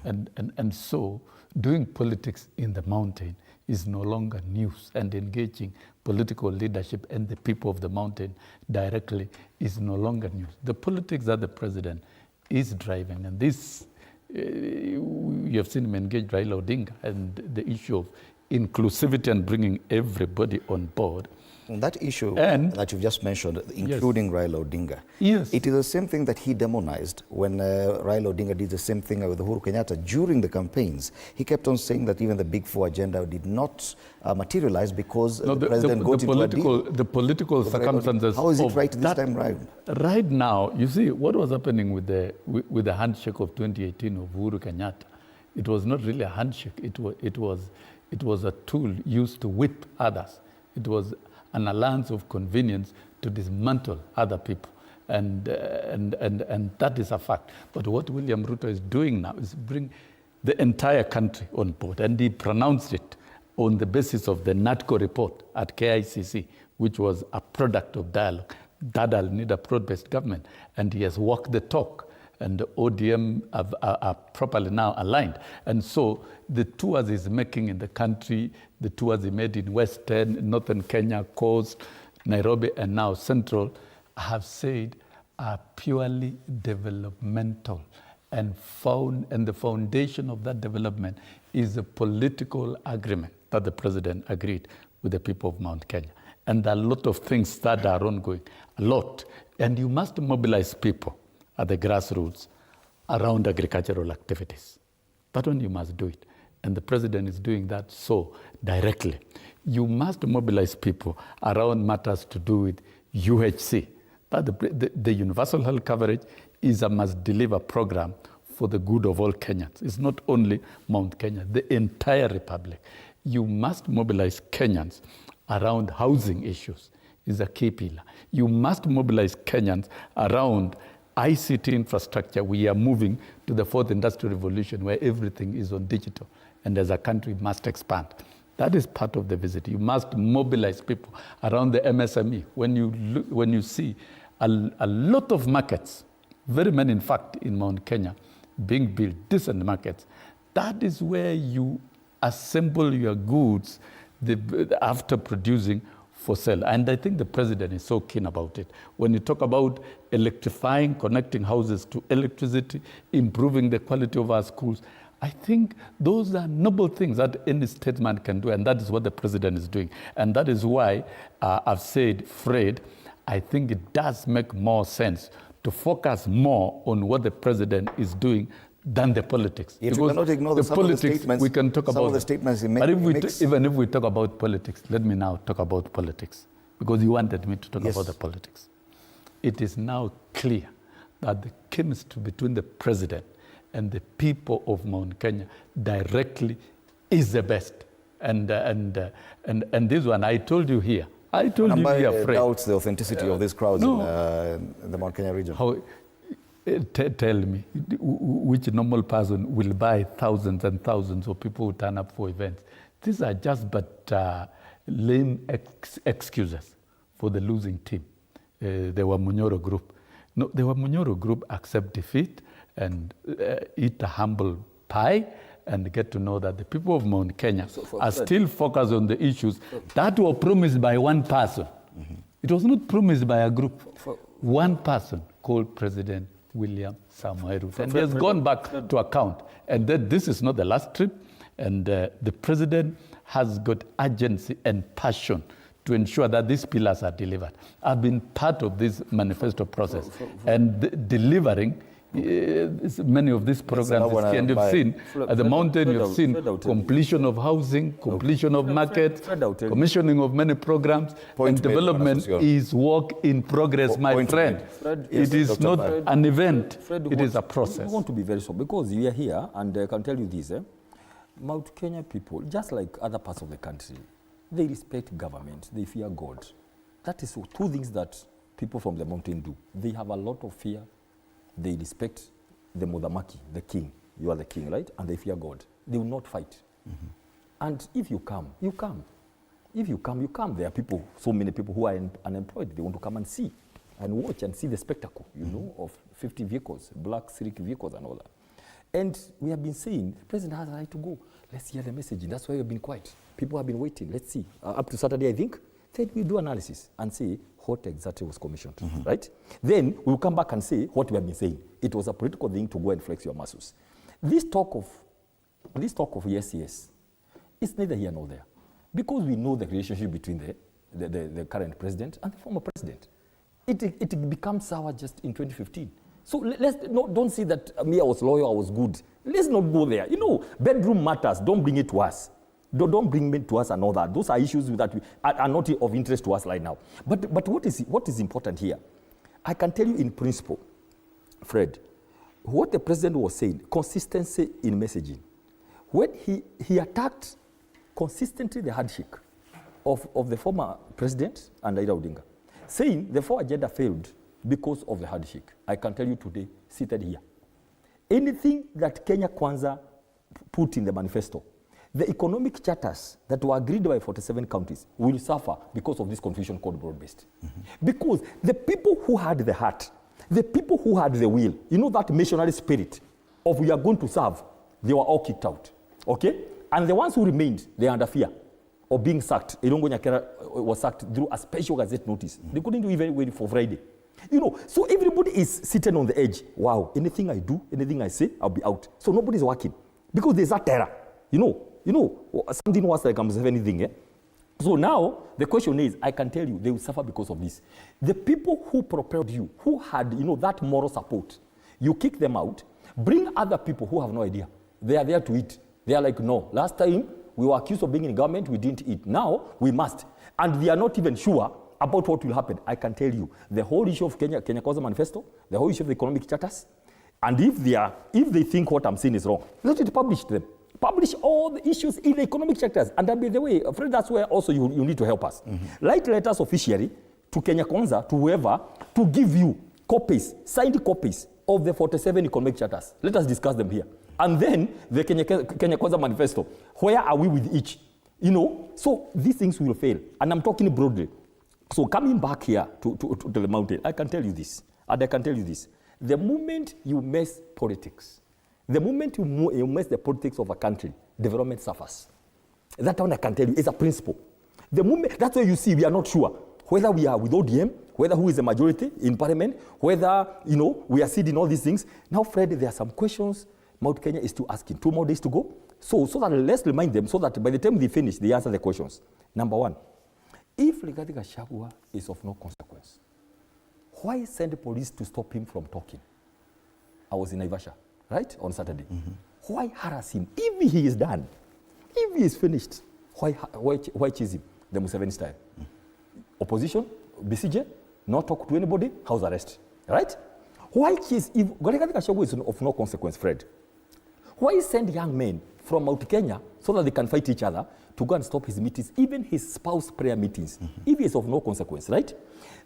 And so doing politics in the mountain is no longer news, and engaging political leadership and the people of the mountain directly is no longer news. The politics that the president is driving, and this, you have seen him engage Raila Odinga, and the issue of inclusivity and bringing everybody on board. And that issue that you've just mentioned, including Raila Odinga, it is the same thing that he demonized when Raila Odinga did the same thing with Uhuru Kenyatta during the campaigns. He kept on saying that even the Big Four agenda did not materialize because the president got into a deal. The political circumstances. How is it right this time round? Right now, you see, what was happening with the handshake of 2018 of Uhuru Kenyatta, it was not really a handshake. It was a tool used to whip others. It was an alliance of convenience to dismantle other people. And that is a fact. But what William Ruto is doing now is bring the entire country on board. And he pronounced it on the basis of the NATCO report at KICC, which was a product of dialogue. That will need a broad-based government. And he has walked the talk. And the ODM are properly now aligned. And so the tours he's making in the country, the tours he made in Western, Northern Kenya, Coast, Nairobi, and now Central, have said are purely developmental. And the foundation of that development is a political agreement that the president agreed with the people of Mount Kenya. And there are a lot of things that are ongoing, a lot. And you must mobilize people at the grassroots around agricultural activities. That one you must do it. And the president is doing that so directly. You must mobilize people around matters to do with UHC. That the universal health coverage is a must-deliver program for the good of all Kenyans. It's not only Mount Kenya, the entire republic. You must mobilize Kenyans around housing issues is a key pillar. You must mobilize Kenyans around ICT infrastructure. We are moving to the fourth industrial revolution where everything is on digital, and as a country must expand. That is part of the visit. You must mobilize people around the MSME. When you see a lot of markets, very many in fact in Mount Kenya, being built, decent markets, that is where you assemble your goods after producing for sale. And I think the president is so keen about it. When you talk about electrifying, connecting houses to electricity, improving the quality of our schools, I think those are noble things that any statesman can do, and that is what the president is doing. And that is why I've said, Fred, I think it does make more sense to focus more on what the president is doing than the politics. Yet we cannot ignore some politics, of the statements. We can talk some about of the statements he But makes. even if we talk about politics, let me now talk about politics, because you wanted me to talk about the politics. It is now clear that the chemistry between the president and the people of Mount Kenya directly is the best. And this one, I told you here, I told you we are afraid. Doubts the authenticity of these crowds in the Mount Kenya region. Tell me, which normal person will buy thousands and thousands of people who turn up for events? These are just but lame excuses for the losing team. The Wamunyoro group. No, the Wamunyoro group accept defeat and eat a humble pie and get to know that the people of Mount Kenya are still focused on the issues that were promised by one person. It was not promised by a group. One person called President William Samoei Ruto. And he has gone back to account. And that this is not the last trip. And the president has got urgency and passion to ensure that these pillars are delivered. I've been part of this manifesto process and delivering many of these programs. And you've seen at the mountain, you've seen completion of housing, completion of markets, commissioning of many programs, and development is work in progress, my friend. It is not an event, it is a process. I want to be very sure, because we are here, and I can tell you this, Mount Kenya people, just like other parts of the country, they respect government, they fear God. That is two things that people from the mountain do. They have a lot of fear. They respect the Mudamaki, the king. You are the king, right? And they fear God. They will not fight. And if you come, you come. If you come, you come. There are people, so many people who are unemployed. They want to come and see and watch and see the spectacle, you know, of 50 vehicles, black civic vehicles and all that. And we have been saying, the president has a right to go. Let's hear the message. That's why we've been quiet. People have been waiting. Let's see. Up to Saturday, I think, then we do analysis and see what exactly was commissioned, right? Then we'll come back and say what we have been saying. It was a political thing to go and flex your muscles. This talk of yes, it's neither here nor there, because we know the relationship between the current president and the former president. It becomes sour just in 2015. So don't say that me, I was loyal, I was good. Let's not go there. You know, bedroom matters. Don't bring it to us. Don't bring it to us and all that. Those are issues that are not of interest to us right now. But what is important here? I can tell you in principle, Fred, what the president was saying, consistency in messaging. When he attacked consistently the handshake of the former president and Raila Odinga, saying the 4 agenda failed because of the handshake. I can tell you today, seated here, anything that Kenya Kwanza put in the manifesto, the economic charters that were agreed by 47 counties will suffer because of this confusion called broad-based. Because the people who had the heart, the people who had the will, you know, that missionary spirit of we are going to serve, they were all kicked out. Okay? And the ones who remained, they are under fear of being sacked. Ilongo Nyakera was sacked through a special gazette notice. They couldn't even wait for Friday. You know, so everybody is sitting on the edge. Wow, anything I do, anything I say, I'll be out. So nobody's working. Because there's that terror. You know, something was like I'm saying anything. Eh? So now, the question is, I can tell you, they will suffer because of this. The people who propelled you, who had, you know, that moral support, you kick them out, bring other people who have no idea. They are there to eat. They are like, no, last time we were accused of being in government, we didn't eat. Now, we must. And they are not even sure about what will happen. I can tell you, the whole issue of Kenya Kwanza Manifesto, the whole issue of the economic charters, and if they think what I'm saying is wrong, let it publish them. Publish all the issues in the economic sectors. And by the way, Fred, that's where also you need to help us. Write letters officially to Kenya Kwanza, to whoever, to give you copies, signed copies of the 47 economic charters. Let us discuss them here. And then the Kenya Kwanza Manifesto. Where are we with each? You know, so these things will fail. And I'm talking broadly. So coming back here to the mountain, I can tell you this. And I can tell you this. The moment you mess politics, the moment you mess the politics of a country, development suffers. That one I can tell you is a principle. The moment, that's why you see we are not sure whether we are with ODM, whether who is the majority in parliament, whether, you know, we are seeing all these things. Now, Fred, there are some questions Mount Kenya is still asking. 2 more days to go. So that let's remind them so that by the time they finish, they answer the questions. Number 1, if Rigathi Gachagua is of no consequence, why send police to stop him from talking? I was in Naivasha, right, on Saturday. Why harass him? If he is done, if he is finished, why chase him? The Museveni style. Opposition, BCJ, not talk to anybody, house arrest, right? Why chase, if Rigathi Gachagua is of no consequence, Fred, why send young men from Mount Kenya so that they can fight each other to go and stop his meetings, even his spouse prayer meetings, if it's of no consequence, right?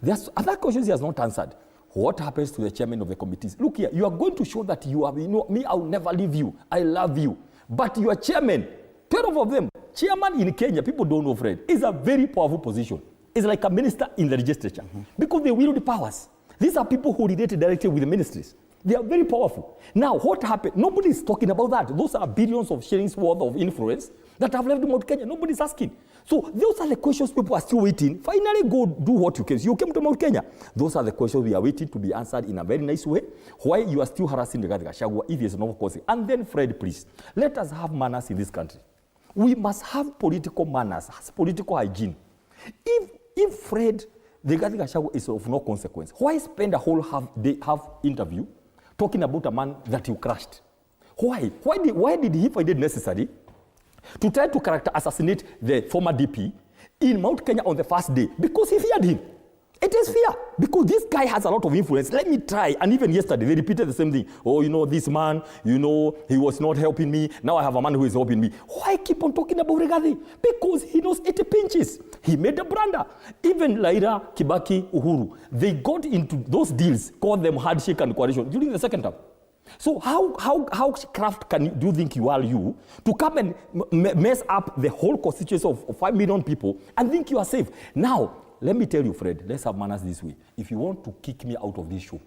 There's other questions he has not answered. What happens to the chairman of the committees? Look here, you are going to show that you are, me, I will never leave you. I love you. But your chairman, 12 of them, chairman in Kenya, people don't know, Fred, is a very powerful position. It's like a minister in the legislature because they wield the powers. These are people who relate directly with the ministries. They are very powerful. Now, what happened? Nobody is talking about that. Those are billions of shillings worth of influence that have left Mount Kenya. Nobody's asking. So those are the questions people are still waiting. Finally, go do what you can. You came to Mount Kenya. Those are the questions we are waiting to be answered in a very nice way. Why you are still harassing the Gachagua if there's no cause. And then, Fred, please, let us have manners in this country. We must have political manners, political hygiene. If Fred, the Gachagua is of no consequence, why spend a whole half interview talking about a man that you crushed? Why? Why did he find it necessary to try to character assassinate the former DP in Mount Kenya on the first day? Because he feared him. It is fear. Because this guy has a lot of influence. Let me try. And even yesterday, they repeated the same thing. Oh, this man, he was not helping me. Now I have a man who is helping me. Why keep on talking about Rigathi? Because he knows it pinches. He made a blunder. Even Laira, Kibaki, Uhuru, they got into those deals, called them handshake and coalition during the second term. So how craft do you think you are to come and mess up the whole constituency of 5 million people and think you are safe? Now, let me tell you, Fred, let's have manners this way. If you want to kick me out of this show,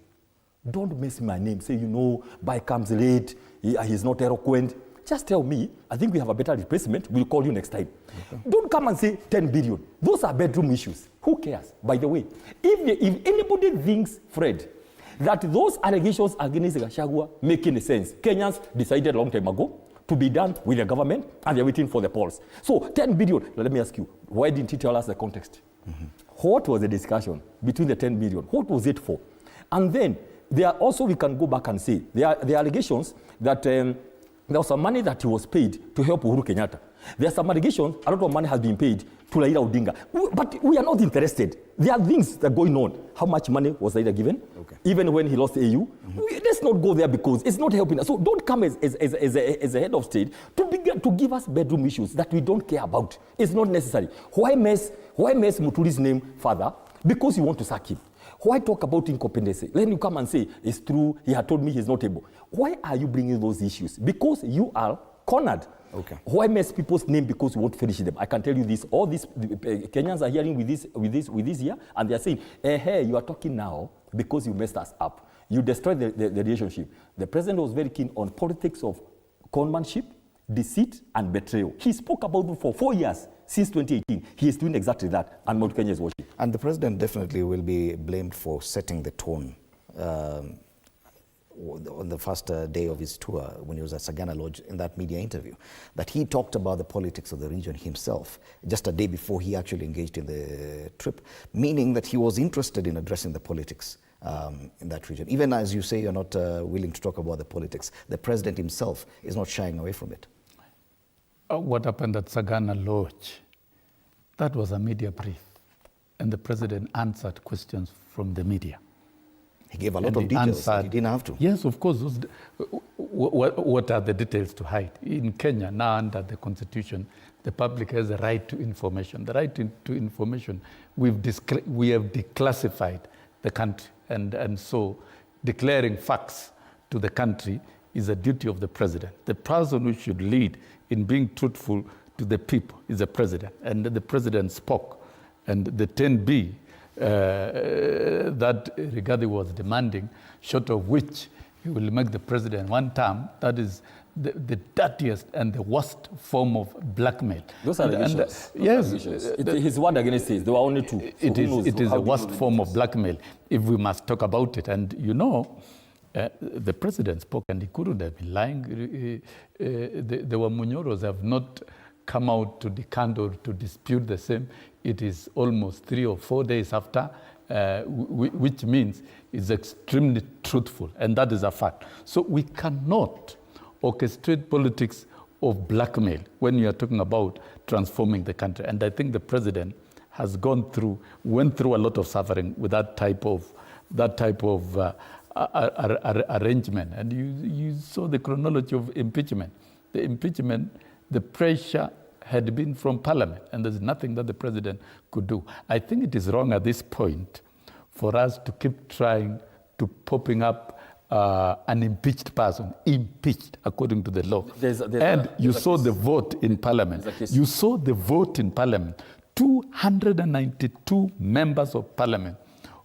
don't mess my name. Say, Bai comes late, he's not eloquent. Just tell me, I think we have a better replacement. We'll call you next time. Okay. Don't come and say 10 billion. Those are bedroom issues. Who cares? By the way, if anybody thinks, Fred, that those allegations against Gachagua make any sense, Kenyans decided a long time ago to be done with the government, and they're waiting for the polls. So 10 billion, let me ask you, why didn't he tell us the context? What was the discussion between the 10 billion? What was it for? And then, there are also, we can go back and say, there are allegations that there was some money that he was paid to help Uhuru Kenyatta. There are some allegations, a lot of money has been paid to Raila Odinga. But we are not interested. There are things that are going on. How much money was Raila given? Okay. Even when he lost AU? Let's not go there because it's not helping us. So don't come as a head of state to give us bedroom issues that we don't care about. It's not necessary. Why mess Mutuli's name further? Because you want to sack him. Why talk about incompetency? Then you come and say, it's true, he had told me he's not able. Why are you bringing those issues? Because you are cornered. Okay. Why mess people's name because you won't finish them? I can tell you this, all these Kenyans are hearing with this here, and they are saying, hey, you are talking now because you messed us up. You destroyed the relationship. The president was very keen on politics of conmanship, deceit, and betrayal. He spoke about it for 4 years. Since 2018, he is doing exactly that, and Mount Kenya is watching. And the president definitely will be blamed for setting the tone on the first day of his tour when he was at Sagana Lodge in that media interview, that he talked about the politics of the region himself just a day before he actually engaged in the trip, meaning that he was interested in addressing the politics in that region. Even as you say, you're not willing to talk about the politics, the president himself is not shying away from it. What happened at Sagana Lodge, that was a media brief, and the president answered questions from the media. He gave a lot of details that he didn't have to. Yes, of course. What are the details to hide? In Kenya, now under the Constitution, the public has a right to information. The right to information, we have declassified the country, and so declaring facts to the country is a duty of the president. The person who should lead in being truthful to the people is the president. And the president spoke. And the 10B that Rigathi was demanding, short of which he will make the president one term, that is the dirtiest and the worst form of blackmail. Those are allegations. Yes. His word against his. There were only two. It is the worst form of blackmail, if we must talk about it. And the president spoke, and he couldn't have been lying. The Wamunyoros have not come out to decant or to dispute the same. It is almost 3 or 4 days after, which means it's extremely truthful, and that is a fact. So we cannot orchestrate politics of blackmail when you are talking about transforming the country. And I think the president has went through a lot of suffering with that type of arrangement. And you saw the chronology of impeachment. the impeachment, the pressure had been from Parliament, and there's nothing that the president could do. I think it is wrong at this point for us to keep trying to popping up an impeached person, impeached according to the law. You saw the vote in Parliament. You saw the vote in Parliament. 292 members of Parliament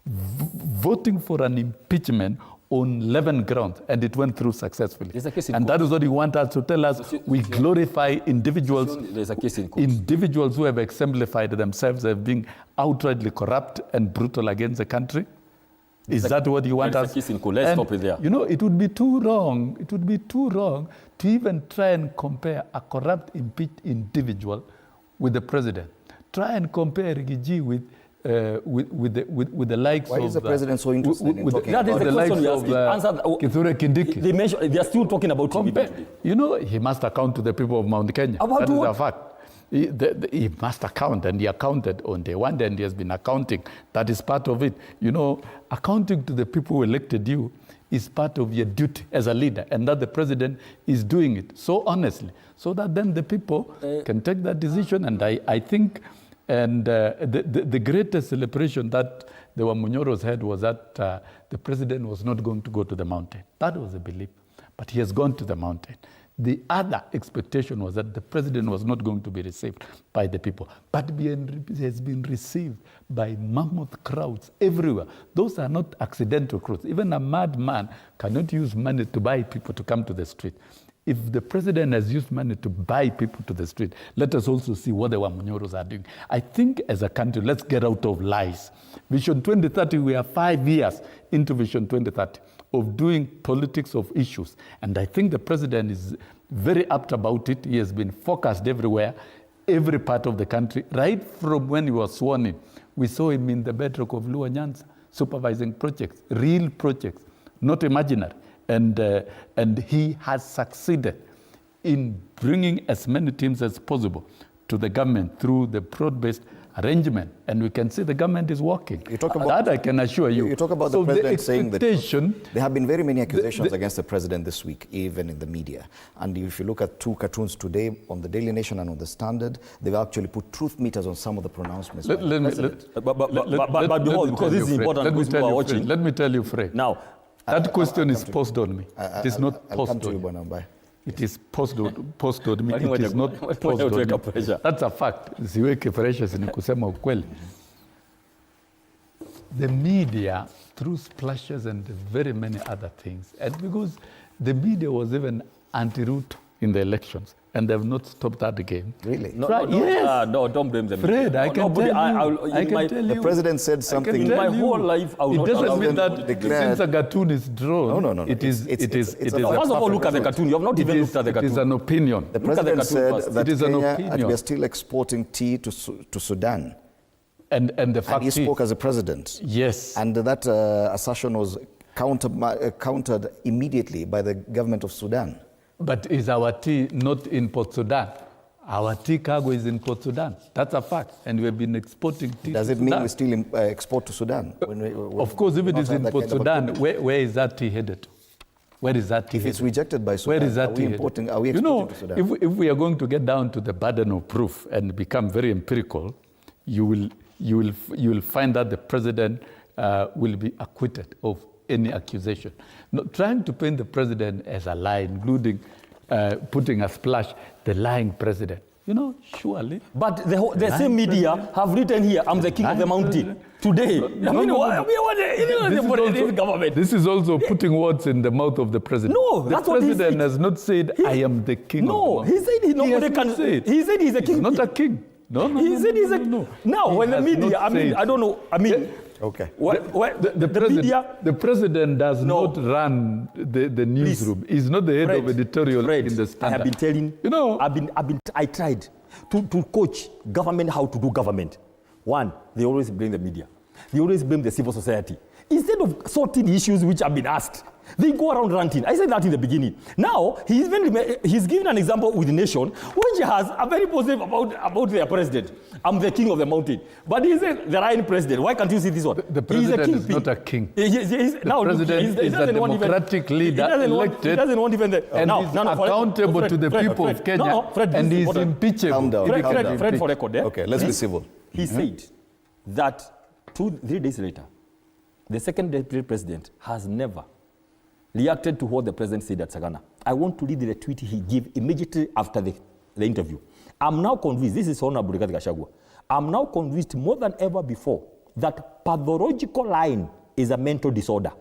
voting for an impeachment on 11 grounds, and it went through successfully. And that is what you want us to tell us. We glorify individuals, individuals who have exemplified themselves as being outrightly corrupt and brutal against the country. Is that what you want us? Let's stop it there. You know, it would be too wrong. It would be too wrong to even try and compare a corrupt, impeached individual with the president. Try and compare Rigiji with the likes of... Why is the president so interested in talking about the question you asked? Kithure Kindiki. They are still talking about him. You know, he must account to the people of Mount Kenya. That is a fact. He must account, and he accounted on day one, and he has been accounting. That is part of it. You know, accounting to the people who elected you is part of your duty as a leader, and that the president is doing it so honestly, so that then the people can take that decision. And I think, and the greatest celebration that the Wamunyoros had was that the president was not going to go to the mountain. That was a belief, but he has gone to the mountain. The other expectation was that the president was not going to be received by the people, but he has been received by mammoth crowds everywhere. Those are not accidental crowds. Even a madman cannot use money to buy people to come to the street. If the president has used money to buy people to the street, let us also see what the Wamunyoros are doing. I think as a country, let's get out of lies. Vision 2030, we are 5 years into Vision 2030. Of doing politics of issues. And I think the president is very apt about it. He has been focused everywhere, every part of the country. Right from when he was sworn in, we saw him in the bedrock of Luo Nyanza, supervising projects, real projects, not imaginary. And he has succeeded in bringing as many teams as possible to the government through the broad-based arrangement, and we can see the government is working. You talk about that, I can assure you. You talk about the president saying that there have been very many accusations against the president this week, even in the media. And if you look at two cartoons today on the Daily Nation and on the Standard, they've actually put truth meters on some of the pronouncements. But because this is important, let me tell you, Fred. Now, that question is posed on me. It is not posed on me. It is posed on me. It is not posed on me. That's a fact. Siweke pressures ni kusema ukweli. The media, through splashes and very many other things, and because the media was even anti-Ruto in the elections, and they have not stopped that game. Really? No, don't blame them. Fred, I can tell you. The president said something. In my whole life, I will it not doesn't mean that since a cartoon is drawn. No. It is. First of all, look at the cartoon. You have not even looked at the cartoon. It is an opinion. The president said that it is an opinion. we are still exporting tea to Sudan. And the fact he spoke as a president. Yes. And that assertion was countered immediately by the government of Sudan. But is our tea not in Port Sudan? Our tea cargo is in Port Sudan. That's a fact. And we have been exporting tea. Does it mean we still export to Sudan? Of course, if it is in Port Sudan, where is that tea headed to? Where is that tea headed? If it's rejected by Sudan, where is that tea headed? Are we exporting to Sudan? If we are going to get down to the burden of proof and become very empirical, you will find that the president will be acquitted of any accusation. No, trying to paint the president as a lie, including putting a splash, the lying president. You know, surely. But the same media have written here, I'm the king of the mountain. Today. This is also putting words in the mouth of the president. No, the president has not said, I am the king of the mountain. He said nobody can say it. He said he's a king. He's not a king. No. He said he's a king. Now, when the media, I don't know, okay. The president does not run the newsroom. He's not the head of editorial in the Standard. I have been telling, I tried to coach government how to do government. One, they always blame the media. They always blame the civil society. Instead of sorting issues which have been asked, They go around ranting. I said that in the beginning. Now, he's given an example with the nation, which has a very positive about their president. I'm the king of the mountain. But he's the Ryan president. Why can't you see this one? The president is not a king. The president is a democratic leader elected. He doesn't want even the... And he's accountable to the people of Kenya. And he's impeachable. Fred, for record. Okay, let's be civil. He said that 2-3 days later, the second deputy president has never reacted to what the president said at Sagana. I want to read the tweet he gave immediately after the interview. I'm now convinced, this is Honorable Rigathi Gachagua, I'm now convinced more than ever before that pathological lying is a mental disorder.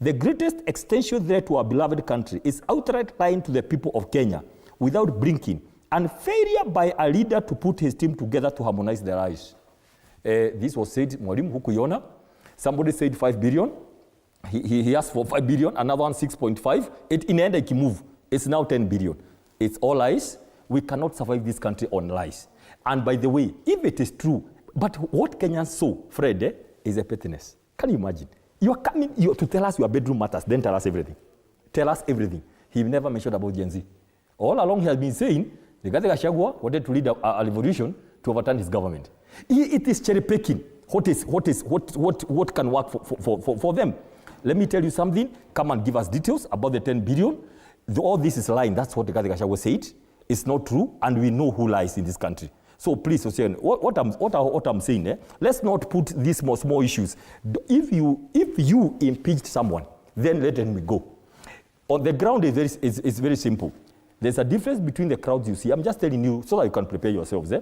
The greatest extension threat to our beloved country is outright lying to the people of Kenya without blinking, and failure by a leader to put his team together to harmonize their lives. This was said, Mwalimu Hukuyona. Somebody said 5 billion. He asked for 5 billion, another one 6.5. In the end, it can move. It's now 10 billion. It's all lies. We cannot survive this country on lies. And by the way, if it is true, but what Kenyans saw, Fred, is a pettiness. Can you imagine? You are coming to tell us your bedroom matters, then tell us everything. Tell us everything. He never mentioned about Gen Z. All along he has been saying, Rigathi Gachagua wanted to lead a revolution to overturn his government. It is cherry picking. What can work for them? Let me tell you something. Come and give us details about the 10 billion. All this is lying. That's what Rigathi Gachagua said. It's not true, and we know who lies in this country. So please, what I'm saying, let's not put these small issues. If you impeached someone, then let them go. On the ground, it's very simple. There's a difference between the crowds you see. I'm just telling you so that you can prepare yourselves.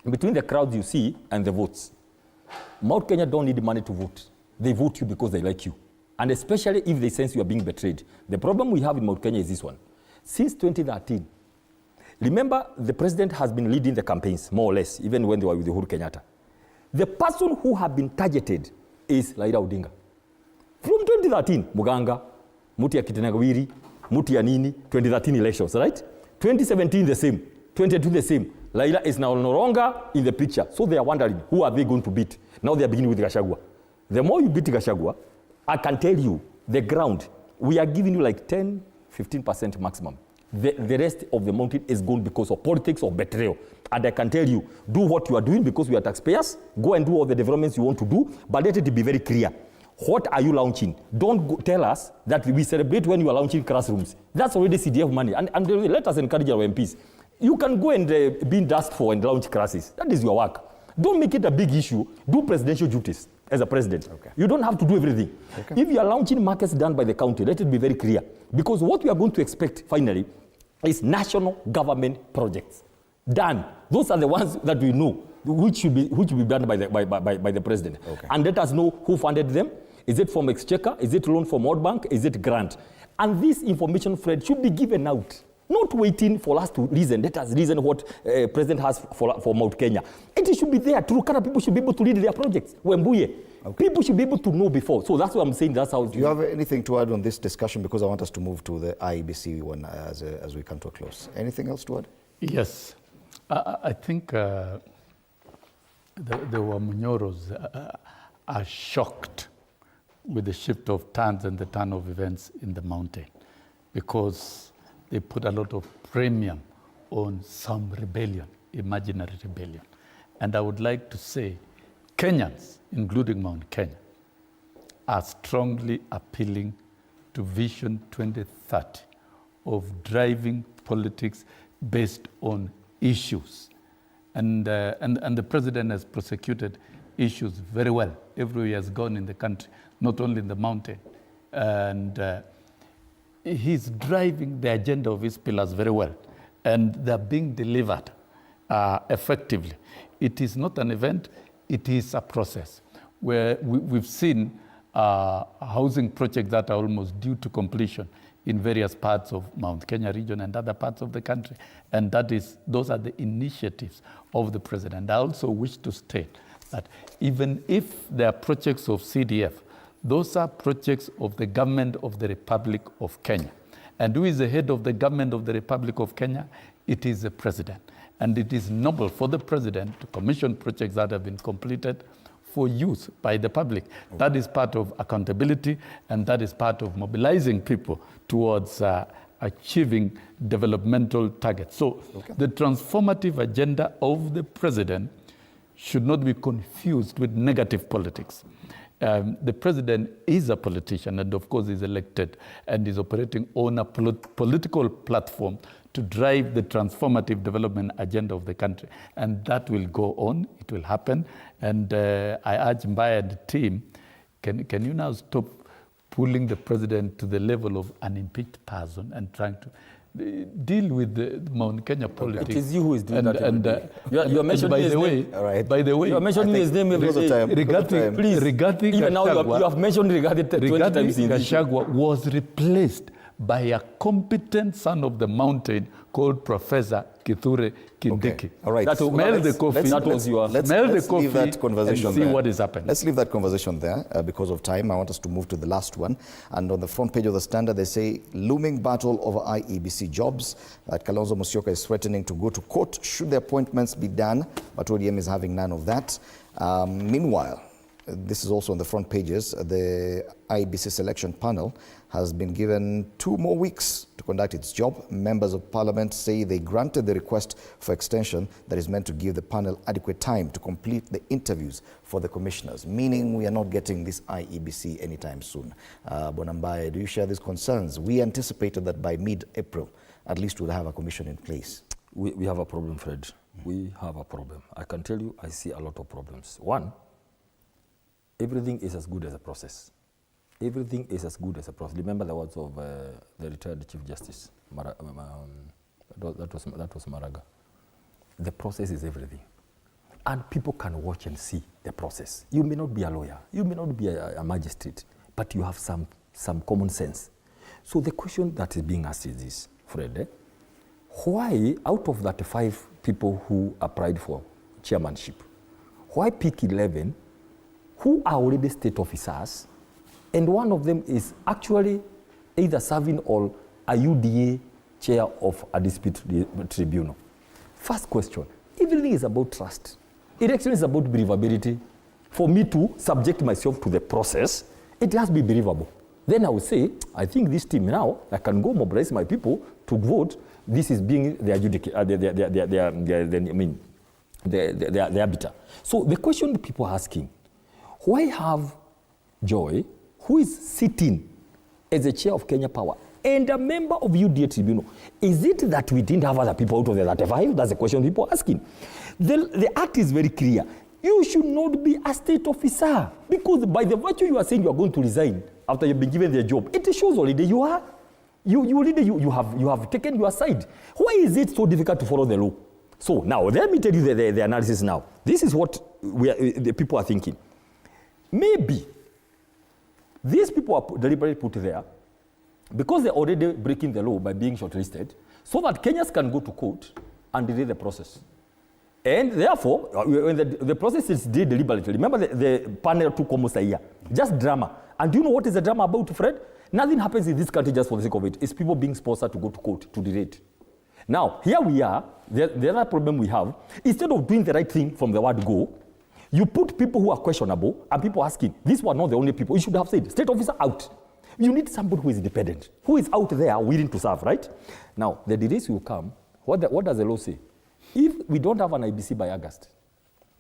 Between the crowds you see and the votes. Mount Kenya don't need money to vote. They vote you because they like you. And especially if they sense you are being betrayed. The problem we have in Mount Kenya is this one. Since 2013, remember the president has been leading the campaigns, more or less, even when they were with Uhuru Kenyatta. The person who have been targeted is Raila Odinga. From 2013, Muganga, Mutia Kitenagawiri, Mutia Nini, 2013 elections, right? 2017 the same, 2022 the same. Raila is now no longer in the picture. So they are wondering, who are they going to beat? Now they are beginning with Gachagua. The more you beat Gachagua, I can tell you, the ground, we are giving you like 10, 15% maximum. The rest of the mountain is gone because of politics or betrayal. And I can tell you, do what you are doing because we are taxpayers. Go and do all the developments you want to do, but let it be very clear. What are you launching? Don't tell us that we celebrate when you are launching classrooms. That's already CDF money. And let us encourage our MPs. You can go and be in dust for and launch classes. That is your work. Don't make it a big issue. Do presidential duties as a president. Okay. You don't have to do everything. Okay. If you are launching markets done by the county, let it be very clear. Because what we are going to expect, finally, is national government projects. Done. Those are the ones that we know, which should be done by the president. Okay. And let us know who funded them. Is it from Exchequer? Is it loan from World Bank? Is it grant? And this information, Fred, should be given out. Not waiting for us to reason. Let us reason what president has for Mount Kenya. It should be there. Turkana people should be able to lead their projects. Wembuye. Okay. People should be able to know before. So that's what I'm saying. That's how. Do you have anything to add on this discussion? Because I want us to move to the IEBC one as we come to a close. Anything else to add? Yes. I think the Wamunyoros are shocked with the shift of turns and the turn of events in the mountain, because they put a lot of premium on some rebellion, imaginary rebellion. And I would like to say Kenyans, including Mount Kenya, are strongly appealing to Vision 2030 of driving politics based on issues. And the president has prosecuted issues very well everywhere he has gone in the country, not only in the mountain. And he's driving the agenda of his pillars very well, and they're being delivered effectively. It is not an event, it is a process where we've seen housing projects that are almost due to completion in various parts of Mount Kenya region and other parts of the country. And those are the initiatives of the president. I also wish to state that even if there are projects of CDF, those are projects of the government of the Republic of Kenya. And who is the head of the government of the Republic of Kenya? It is the president. And it is noble for the president to commission projects that have been completed, for use by the public. That is part of accountability, and that is part of mobilizing people towards achieving developmental targets. So the transformative agenda of the president should not be confused with negative politics. The president is a politician, and of course is elected and is operating on a political platform to drive the transformative development agenda of the country. And that will go on, it will happen. And I urge Mbaya and the team, can you now stop pulling the president to the level of an impeached person and trying to deal with the Mount Kenya politics. It is you who is doing that. And you are mentioning his name. By the way, you are mentioning his name every day. Regarding even now you have mentioned regarding 20 times in Gachagua was replaced by a competent son of the mountain called Professor Kithure Kindiki. Okay. All right. Smell the coffee. Let's leave that conversation and see there. what is happening. Let's leave that conversation there because of time. I want us to move to the last one. And on the front page of the Standard, they say, looming battle over IEBC jobs. That Kalonzo Musyoka is threatening to go to court should the appointments be done, but ODM is having none of that. Meanwhile, this is also on the front pages, the IEBC selection panel has been given 2 more weeks to conduct its job. Members of Parliament say they granted the request for extension that is meant to give the panel adequate time to complete the interviews for the commissioners, meaning we are not getting this IEBC anytime soon. Bonambaye, do you share these concerns? We anticipated that by mid-April, at least we'll have a commission in place. We have a problem, Fred. We have a problem. I can tell you, I see a lot of problems. One, everything is as good as a process. Everything is as good as a process. Remember the words of the retired Chief Justice, that was Maraga. The process is everything. And people can watch and see the process. You may not be a lawyer, you may not be a magistrate, but you have some common sense. So the question that is being asked is this, Fred, why out of that 5 people who applied for chairmanship, why pick 11 who are already state officers, and one of them is actually either serving or a UDA chair of a dispute tribunal? First question, everything is about trust. Election is about believability. For me to subject myself to the process, it has to be believable. Then I will say, I think this team now, I can go mobilize my people to vote. This is being the arbiter. So the question that people are asking, why have Joy, who is sitting as the chair of Kenya Power and a member of UDA Tribunal, is it that we didn't have other people out of the 35? That's the question people are asking. The act is very clear. You should not be a state officer because by the virtue you are saying you are going to resign after you've been given the job, it shows already you are. You have taken your side. Why is it so difficult to follow the law? So now, let me tell you the analysis now. This is what the people are thinking. Maybe these people are deliberately put there because they're already breaking the law by being shortlisted so that Kenyans can go to court and delay the process. And therefore, when the process is delayed deliberately, remember the panel took almost a year. Just drama. And do you know what is the drama about, Fred? Nothing happens in this country just for the sake of it. It's people being sponsored to go to court to delay it. Now, here we are. The other problem we have, instead of doing the right thing from the word go, you put people who are questionable and people asking, these were not the only people. You should have said, state officer out. You need somebody who is independent, who is out there willing to serve, right? Now, the delays will come. What does the law say? If we don't have an IBC by August,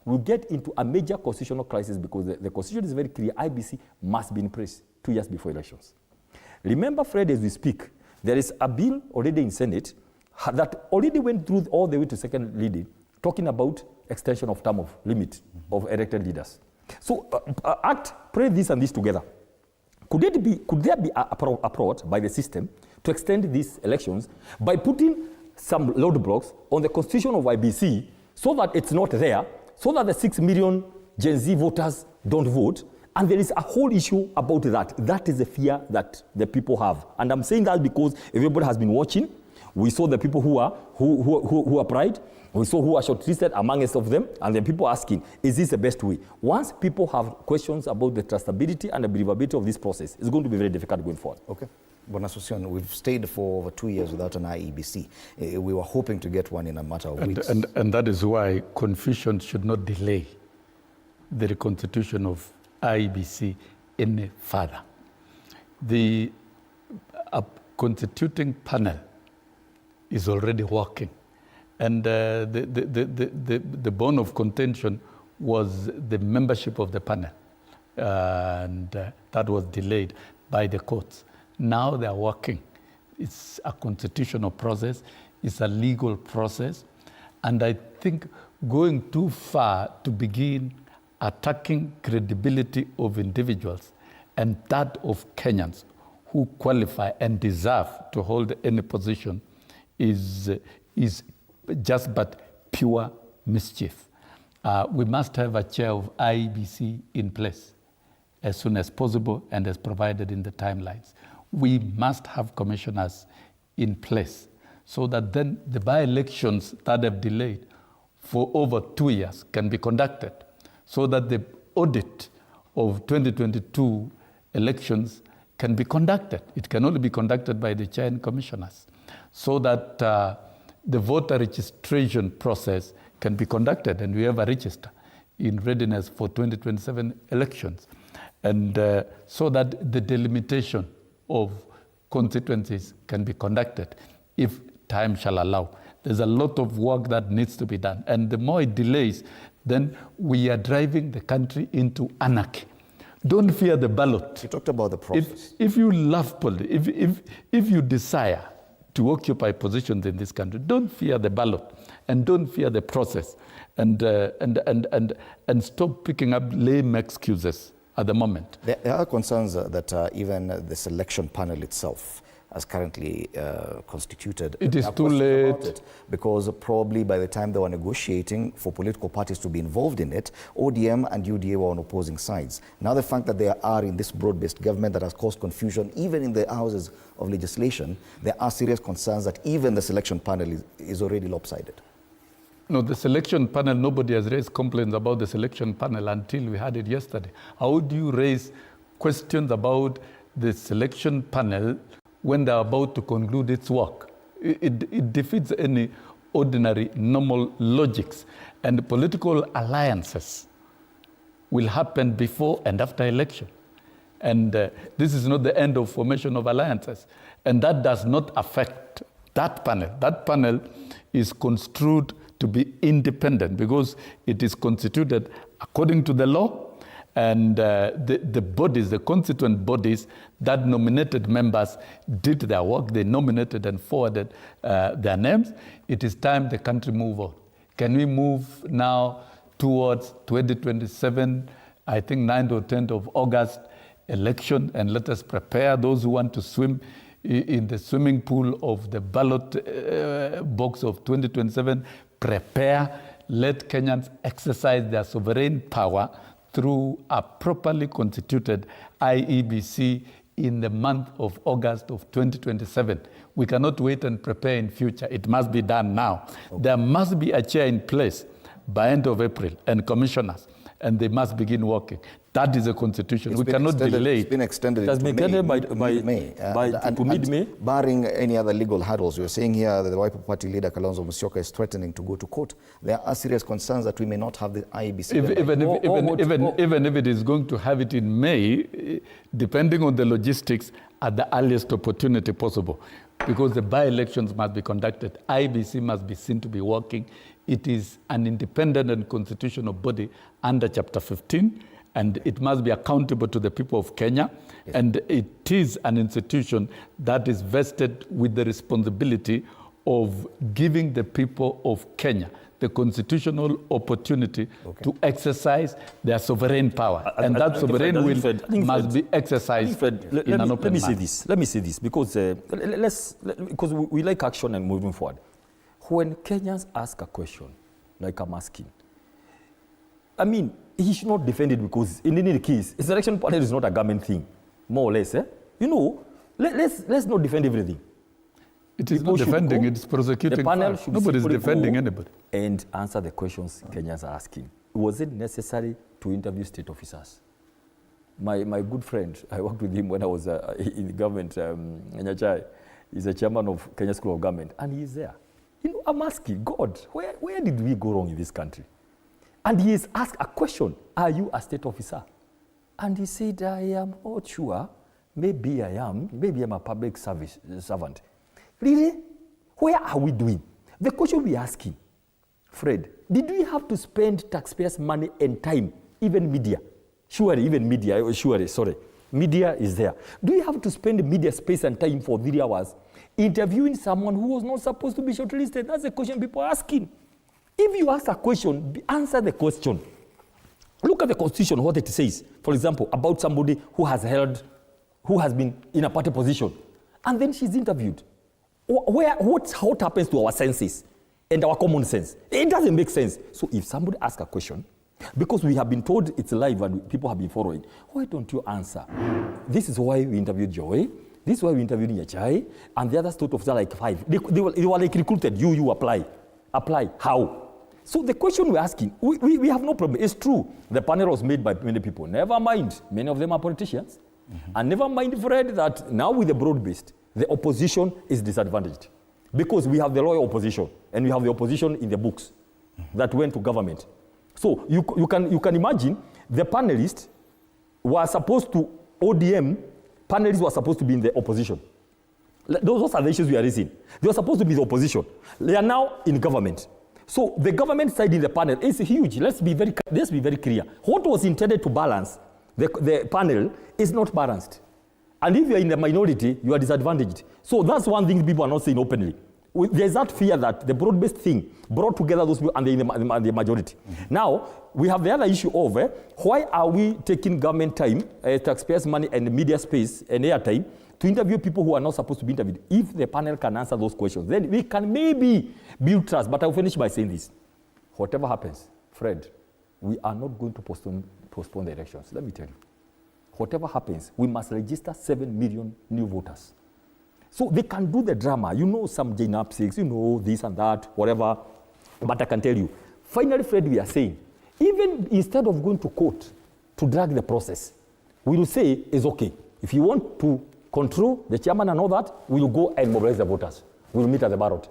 we'll get into a major constitutional crisis because the constitution is very clear. IBC must be in place 2 years before elections. Remember, Fred, as we speak, there is a bill already in Senate that already went through all the way to second reading, talking about extension of term of limit of elected leaders. So, pray this and this together. Could there be a approach by the system to extend these elections by putting some roadblocks on the constitution of IBC so that it's not there, so that the 6 million Gen Z voters don't vote? And there is a whole issue about that. That is the fear that the people have. And I'm saying that because everybody has been watching. We saw the people who applied. We saw who are shortlisted amongst of them, and then people asking, is this the best way? Once people have questions about the trustability and the believability of this process, it's going to be very difficult going forward. Okay. Bonasusion, we've stayed for over 2 years without an IEBC. We were hoping to get one in a matter of weeks. And that is why confusion should not delay the reconstitution of IEBC any further. The constituting panel is already working, and the bone of contention was the membership of the panel, and that was delayed by the courts. Now they are working. It's a constitutional process, it's a legal process, and I think going too far to begin attacking credibility of individuals and that of Kenyans who qualify and deserve to hold any position is just but pure mischief. We must have a chair of IEBC in place as soon as possible and as provided in the timelines. We must have commissioners in place so that then the by-elections that have delayed for over 2 years can be conducted, so that the audit of 2022 elections can be conducted. It can only be conducted by the chair and commissioners, so that the voter registration process can be conducted, and we have a register in readiness for 2027 elections, and so that the delimitation of constituencies can be conducted if time shall allow. There's a lot of work that needs to be done, and the more it delays, then we are driving the country into anarchy. Don't fear the ballot. You talked about the process. If you love politics, if you desire to occupy positions in this country, don't fear the ballot and don't fear the process, and stop picking up lame excuses at the moment. There are concerns that even the selection panel itself, as currently constituted, it is too late, because probably by the time they were negotiating for political parties to be involved in it, ODM and UDA were on opposing sides. Now the fact that they are in this broad-based government that has caused confusion even in the houses of legislation, there are serious concerns that even the selection panel is already lopsided. No, the selection panel, nobody has raised complaints about the selection panel until we had it yesterday. How do you raise questions about the selection panel when they're about to conclude its work? It defeats any ordinary, normal logics. And political alliances will happen before and after election. And this is not the end of formation of alliances. And that does not affect that panel. That panel is construed to be independent because it is constituted according to the law, and the bodies, the constituent bodies that nominated members did their work. They nominated and forwarded their names. It is time the country move on. Can we move now towards 2027, I think 9th or 10th of August election, and let us prepare those who want to swim in the swimming pool of the ballot box of 2027, prepare, let Kenyans exercise their sovereign power through a properly constituted IEBC in the month of August of 2027. We cannot wait and prepare in future. It must be done now. Okay. There must be a chair in place by end of April and commissioners, and they must begin working. That is a constitution. We cannot delay. It's been extended into mid-May. Barring any other legal hurdles, you're saying here that the Wiper Party leader Kalonzo Musyoka is threatening to go to court. There are serious concerns that we may not have the IEBC. Even if it is going to have it in May, depending on the logistics, at the earliest opportunity possible, because the by-elections must be conducted. IEBC must be seen to be working. It is an independent and constitutional body under Chapter 15, and it must be accountable to the people of Kenya. Yes. And it is an institution that is vested with the responsibility of giving the people of Kenya the constitutional opportunity to exercise their sovereign power. And that sovereign will must be exercised in an open manner. Let me say this, because because we like action and moving forward. When Kenyans ask a question, like I'm asking, I mean, he should not defend it, because in any case, a selection panel is not a government thing, more or less. You know, let's not defend everything. It is not defending, it's prosecuting. The panel Nobody is defending anybody. And answer the questions Kenyans are asking. Was it necessary to interview state officers? My good friend, I worked with him when I was in the government, Nyachai, he's the chairman of Kenya School of Government, and he's there. You know, I'm asking, God, where did we go wrong in this country? And he is asked a question, are you a state officer? And he said, I am not sure. Maybe I am. Maybe I'm a public service servant. Really? Where are we doing? The question we're asking, Fred, did we have to spend taxpayers' money and time, even media? Surely, even media, sorry. Media is there. Do we have to spend media space and time for 3 hours interviewing someone who was not supposed to be shortlisted? That's the question people are asking. If you ask a question, answer the question. Look at the Constitution, what it says, for example, about somebody who has been in a party position, and then she's interviewed. What happens to our senses and our common sense? It doesn't make sense. So if somebody asks a question, because we have been told it's live and people have been following, why don't you answer? This is why we interviewed Joy, this is why we interviewed Nyachai, and the other state officers like 5. They were like recruited, you apply. Apply, how? So the question we're asking, we have no problem. It's true. The panel was made by many people. Never mind, many of them are politicians. And never mind, Fred, that now with the broad-based, the opposition is disadvantaged. Because we have the loyal opposition, and we have the opposition in the books that went to government. So you can imagine the panelists were supposed to, ODM, panelists were supposed to be in the opposition. Those are the issues we are raising. They were supposed to be the opposition. They are now in government. So the government side in the panel is huge. Let's be very clear. What was intended to balance the panel is not balanced. And if you are in the minority, you are disadvantaged. So that's one thing people are not saying openly. There's that fear that the broad-based thing brought together those people and the majority. Now, we have the other issue of why are we taking government time, taxpayers' money and media space and airtime to interview people who are not supposed to be interviewed? If the panel can answer those questions, then we can maybe build trust. But I'll finish by saying this. Whatever happens, Fred, we are not going to postpone the elections. Let me tell you. Whatever happens, we must register 7 million new voters. So they can do the drama. You know some gymnastics, you know this and that, whatever. But I can tell you, finally, Fred, we are saying, even instead of going to court to drag the process, we will say it's okay. If you want to control the chairman and all that, we will go and mobilize the voters. We will meet at the ballot.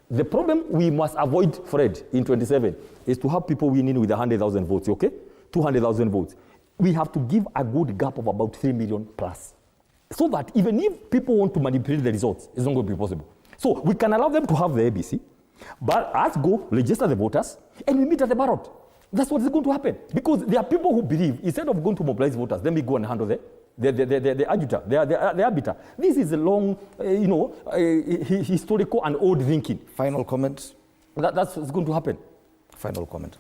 The problem we must avoid, Fred, in 27 is to have people winning with 100,000 votes, okay? 200,000 votes. We have to give a good gap of about 3 million plus. So that even if people want to manipulate the results, it's not going to be possible. So we can allow them to have the ABC, but us go register the voters and we meet at the ballot. That's what is going to happen. Because there are people who believe, instead of going to mobilize voters, let me go and handle the adjutant, the arbiter. This is a long, historical and old thinking. Final comment? That's what's going to happen. Final comment.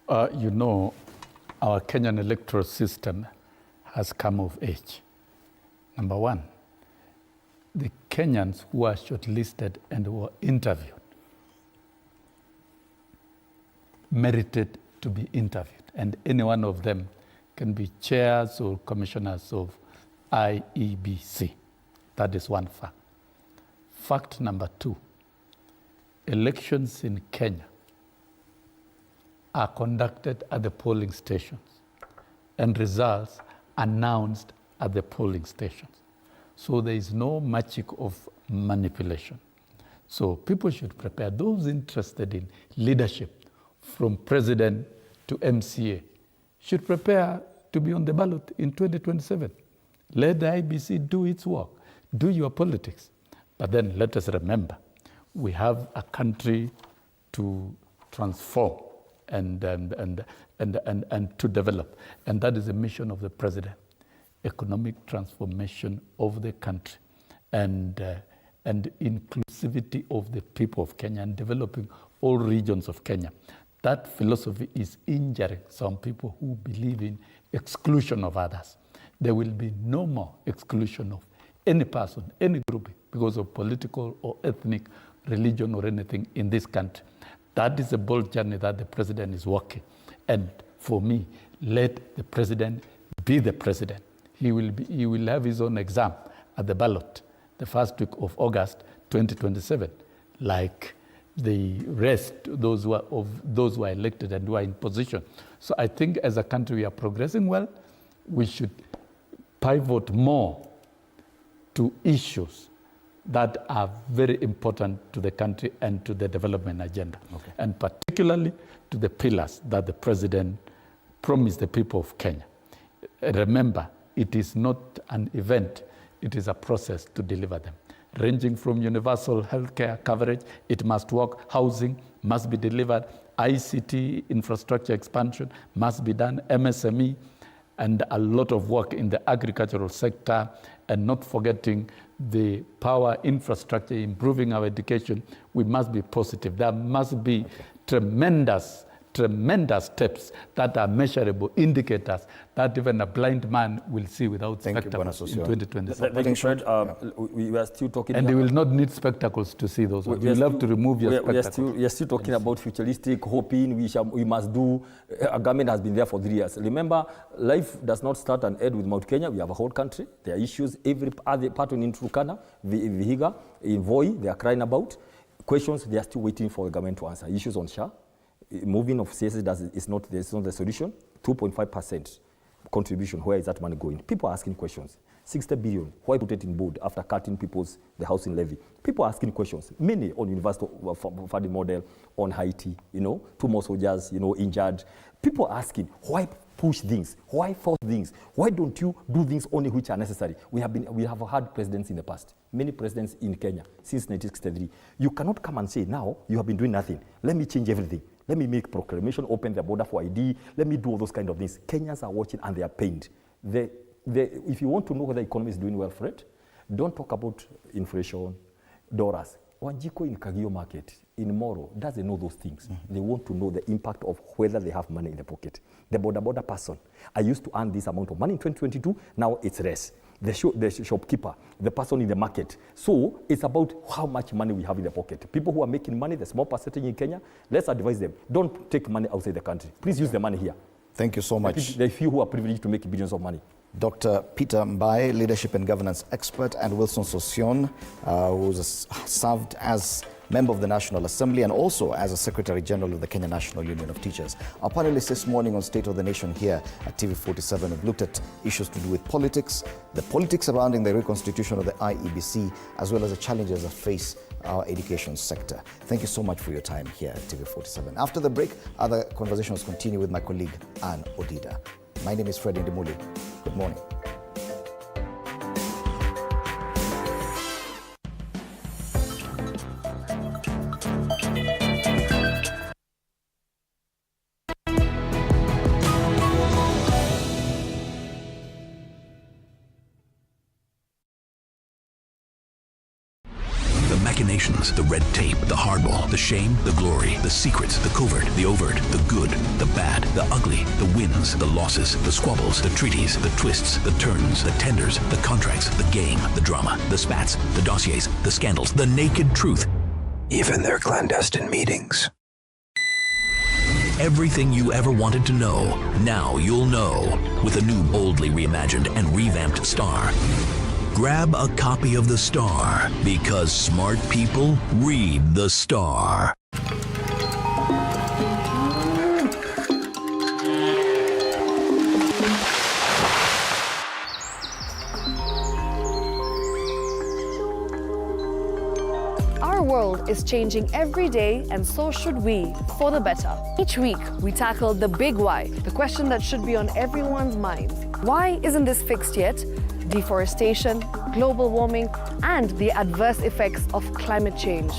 Our Kenyan electoral system has come of age. Number one, the Kenyans who are shortlisted and were interviewed merited to be interviewed, and any one of them can be chairs or commissioners of IEBC. That is one fact. Fact number two, elections in Kenya are conducted at the polling stations and results announced at the polling stations. So there is no magic of manipulation. So people should prepare. Those interested in leadership, from president to MCA, should prepare to be on the ballot in 2027. Let the IBC do its work. Do your politics. But then let us remember, we have a country to transform and to develop. And that is the mission of the president. Economic transformation of the country and inclusivity of the people of Kenya and developing all regions of Kenya. That philosophy is injuring some people who believe in exclusion of others. There will be no more exclusion of any person, any group, because of political or ethnic, religion or anything in this country. That is a bold journey that the president is walking. And for me, let the president be the president. He will have his own exam at the ballot the first week of August 2027, like the rest, those who are elected and who are in position. So I think as a country we are progressing well. We should pivot more to issues that are very important to the country and to the development agenda, and particularly to the pillars that the president promised the people of Kenya. Remember, it is not an event, it is a process to deliver them. Ranging from universal healthcare coverage, it must work, housing must be delivered, ICT infrastructure expansion must be done, MSME, and a lot of work in the agricultural sector, and not forgetting the power infrastructure, improving our education. We must be positive. There must be tremendous steps that are measurable indicators that even a blind man will see without spectacles in 2027. Thank you, Fred. We are still talking. And they will not need spectacles to see those ones. You'll have to remove your spectacles. We are still talking about futuristic, hoping we must do. A government has been there for 3 years. Remember, life does not start and end with Mount Kenya. We have a whole country. There are issues. Every other part in Turkana, Vihiga, in Voi, they are crying about. Questions, they are still waiting for the government to answer. Issues on SHA. Moving of CSS is not the solution. 2.5% contribution, where is that money going? People are asking questions. 60 billion, why put it in board after cutting the housing levy? People are asking questions. Many on university funding model, on Haiti, 2 more soldiers, injured. People are asking, why push things? Why force things? Why don't you do things only which are necessary? We have had presidents in the past, many presidents in Kenya since 1963. You cannot come and say, now you have been doing nothing. Let me change everything. Let me make proclamation, open the border for ID. Let me do all those kind of things. Kenyans are watching and they are pained. If you want to know whether the economy is doing well, Fred, don't talk about inflation, dollars. Wanjiko in Kagio market, in Moro, doesn't know those things. They want to know the impact of whether they have money in the pocket. The border person, I used to earn this amount of money in 2022, now it's less. The shopkeeper, the person in the market. So it's about how much money we have in the pocket. People who are making money, the small percentage in Kenya, let's advise them. Don't take money outside the country. Please use the money here. Thank you so much. The few who are privileged to make billions of money. Dr. Peter Mbae, leadership and governance expert, and Wilson Sosion, who served as member of the National Assembly and also as a Secretary General of the Kenya National Union of Teachers. Our panelists this morning on State of the Nation here at TV47 have looked at issues to do with politics, the politics surrounding the reconstitution of the IEBC, as well as the challenges that face our education sector. Thank you so much for your time here at TV47. After the break, other conversations continue with my colleague Anne Odida. My name is Fred Ndimuli. Good morning. Machinations, the red tape, the hardball, the shame, the glory, the secrets, the covert, the overt, the good, the bad, the ugly, the wins, the losses, the squabbles, the treaties, the twists, the turns, the tenders, the contracts, the game, the drama, the spats, the dossiers, the scandals, the naked truth, even their clandestine meetings. Everything you ever wanted to know, now you'll know with a new boldly reimagined and revamped Star. Grab a copy of the Star, because smart people read the Star. Our world is changing every day, and so should we, for the better. Each week, we tackle the big why, the question that should be on everyone's mind. Why isn't this fixed yet? Deforestation, global warming, and the adverse effects of climate change.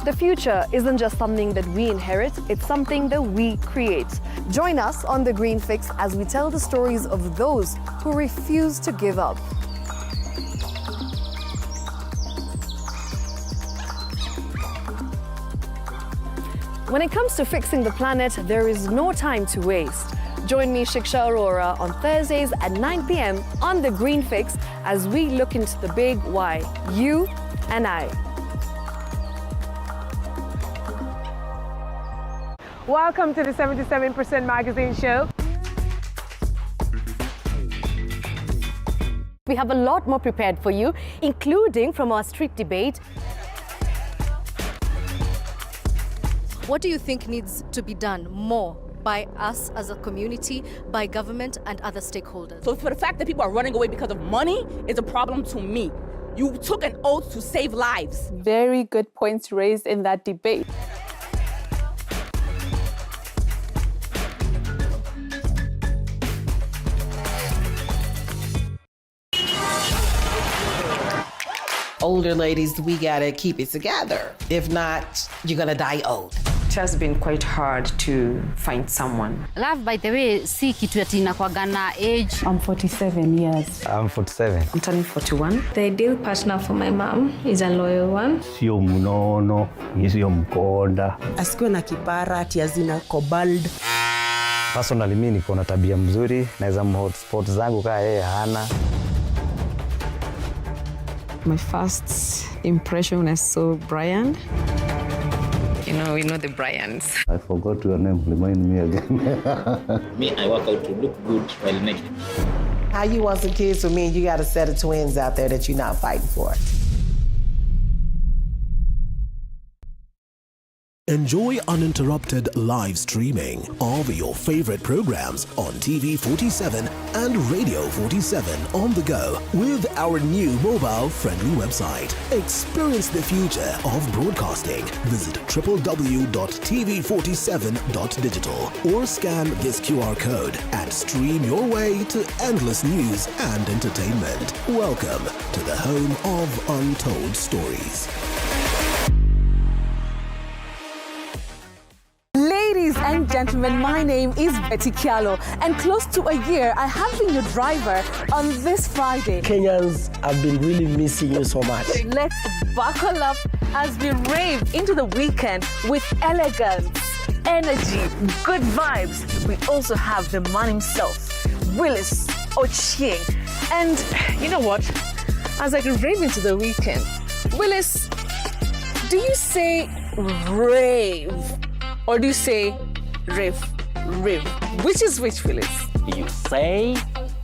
The future isn't just something that we inherit, it's something that we create. Join us on The Green Fix as we tell the stories of those who refuse to give up. When it comes to fixing the planet, there is no time to waste. Join me, Shiksha Arora, on Thursdays at 9 p.m. on The Green Fix as we look into the big why, you and I. Welcome to the 77% Magazine Show. We have a lot more prepared for you, including from our street debate. What do you think needs to be done more by us as a community, by government and other stakeholders? So for the fact that people are running away because of money is a problem to me. You took an oath to save lives. Very good points raised in that debate. Older ladies, we gotta keep it together. If not, you're gonna die old. It has been quite hard to find someone. Love, by the way, si kitu ati inakuagana age. I'm 47 years. I'm 47. I'm turning 41. The ideal partner for my mom is a loyal one. Sio mnono, sio mkonda. Asikuwe na kipara ati azina cobalt. Personally mimi niko na tabia mzuri, naweza hotspot zangu kaa yeye hana. My first impression when I saw Brian. We know the Bryans. I forgot your name, remind me again. Me, I work out to look good while naked. How you want some kids with me and you got a set of twins out there that you're not fighting for? Enjoy uninterrupted live streaming of your favorite programs on TV 47 and Radio 47 on the go with our new mobile-friendly website. Experience the future of broadcasting. Visit www.tv47.digital or scan this QR code and stream your way to endless news and entertainment. Welcome to the home of untold stories. Ladies and gentlemen, my name is Betty Kialo, and close to a year, I have been your driver on this Friday. Kenyans have been really missing you so much. Let's buckle up as we rave into the weekend with elegance, energy, good vibes. We also have the man himself, Willis Ochieng. And you know what? As I rave into the weekend, Willis, do you say rave? Or do you say riv? Which is which, Willis? You say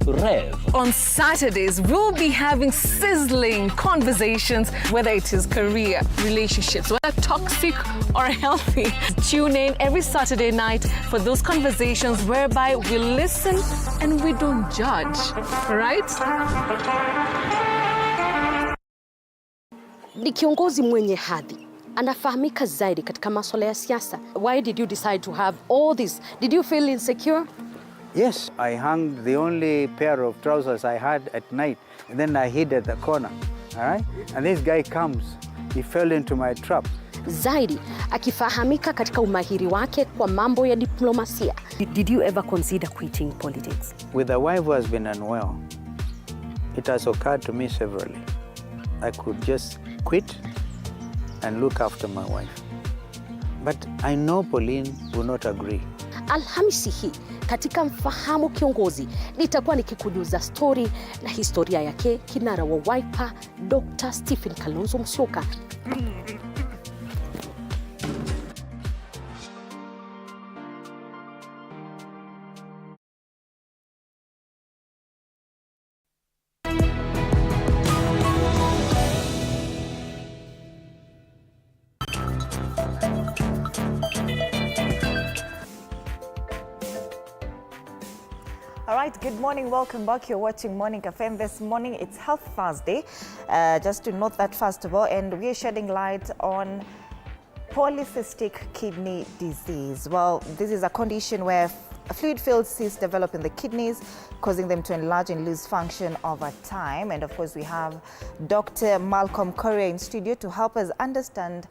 rev. On Saturdays, we'll be having sizzling conversations, whether it is career, relationships, whether toxic or healthy. Tune in every Saturday night for those conversations whereby we listen and we don't judge, right? Ni kiongozi mwenye hadhi. Anafahamika zaidi katika masuala ya siasa. Why did you decide to have all this? Did you feel insecure? Yes, I hung the only pair of trousers I had at night, and then I hid at the corner, all right? And this guy comes, he fell into my trap. Zaidi, akifahamika katika umahiri wake kwa mambo ya diplomasia. Did you ever consider quitting politics? With a wife who has been unwell, it has occurred to me severally. I could just quit and look after my wife. But I know Pauline will not agree. Alhamisi hii katika Mfahamu Kiongozi nitakuwa nikikujuza story na historia yake kinara wa Wiper Dr. Stephen Kalonzo Musyoka. All right, good morning, welcome back. You're watching Morning Cafe, and this morning it's Health Thursday. Just to note that first of all, and we're shedding light on polycystic kidney disease. Well, this is a condition where fluid-filled cysts develop in the kidneys, causing them to enlarge and lose function over time. And of course, we have Dr. Malcolm Correa in studio to help us understand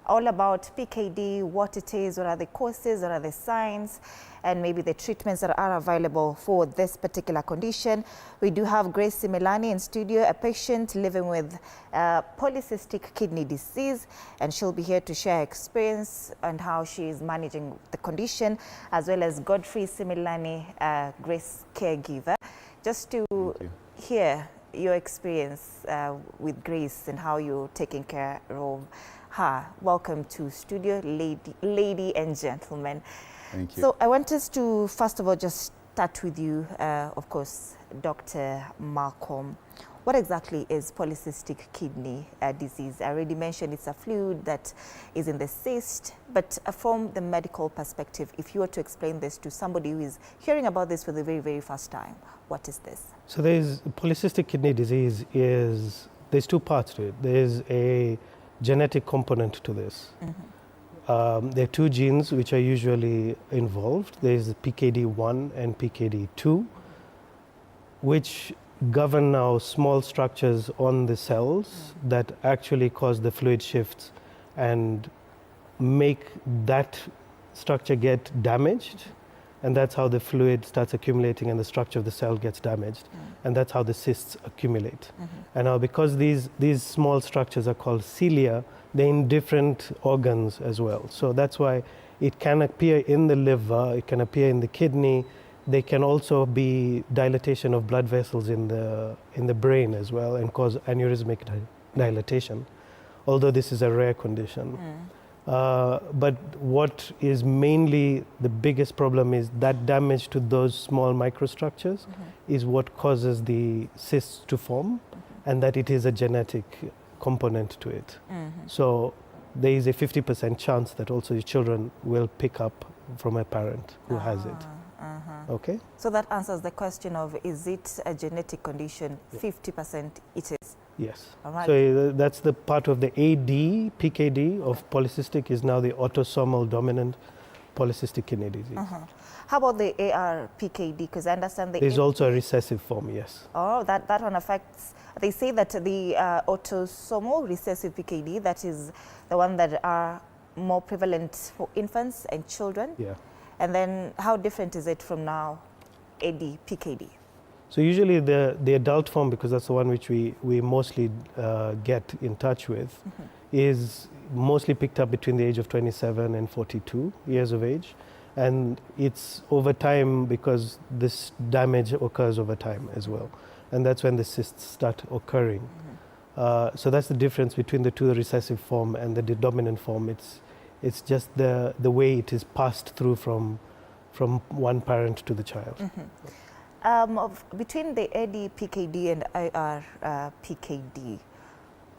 all about PKD, what it is, what are the causes, what are the signs, and maybe the treatments that are available for this particular condition. We do have Grace Similani in studio, a patient living with polycystic kidney disease, and she'll be here to share her experience and how she is managing the condition, as well as Godfrey Similani, Grace caregiver. Just to hear your experience with Grace and how you're taking care of her. Welcome to studio, lady and gentlemen. Thank you. So I want us to, first of all, just start with you, of course, Dr. Malcolm. What exactly is polycystic kidney disease? I already mentioned it's a fluid that is in the cyst, but from the medical perspective, if you were to explain this to somebody who is hearing about this for the very, very first time, what is this? So polycystic kidney disease is there's two parts to it. There's a genetic component to this. There are two genes which are usually involved. There's PKD1 and PKD2, which govern now small structures on the cells that actually cause the fluid shifts and make that structure get damaged, and that's how the fluid starts accumulating and the structure of the cell gets damaged, and that's how the cysts accumulate. And now because these small structures are called cilia, they're in different organs as well. So that's why it can appear in the liver, it can appear in the kidney. They can also be dilatation of blood vessels in the brain as well and cause aneurysmic dilatation, although this is a rare condition. But what is mainly the biggest problem is that damage to those small microstructures is what causes the cysts to form, and that it is a genetic component to it. So there is a 50% chance that also your children will pick up from a parent who has it. Okay. So that answers the question of, is it a genetic condition? 50% it is. Yes. All right. So that's the part of the AD, PKD of polycystic is now the autosomal dominant polycystic kidney disease. How about the AR-PKD? Because I understand There's also a recessive form, yes. Oh, that one affects, they say that the autosomal recessive PKD, that is the one that are more prevalent for infants and children. Yeah. And then how different is it from now, AD-PKD? So usually the adult form, because that's the one which we mostly get in touch with, is mostly picked up between the age of 27 and 42 years of age. And it's over time because this damage occurs over time as well. And that's when the cysts start occurring. So that's the difference between the two, the recessive form and the dominant form. It's just the way it is passed through from one parent to the child. Between the AD-PKD and IR-PKD,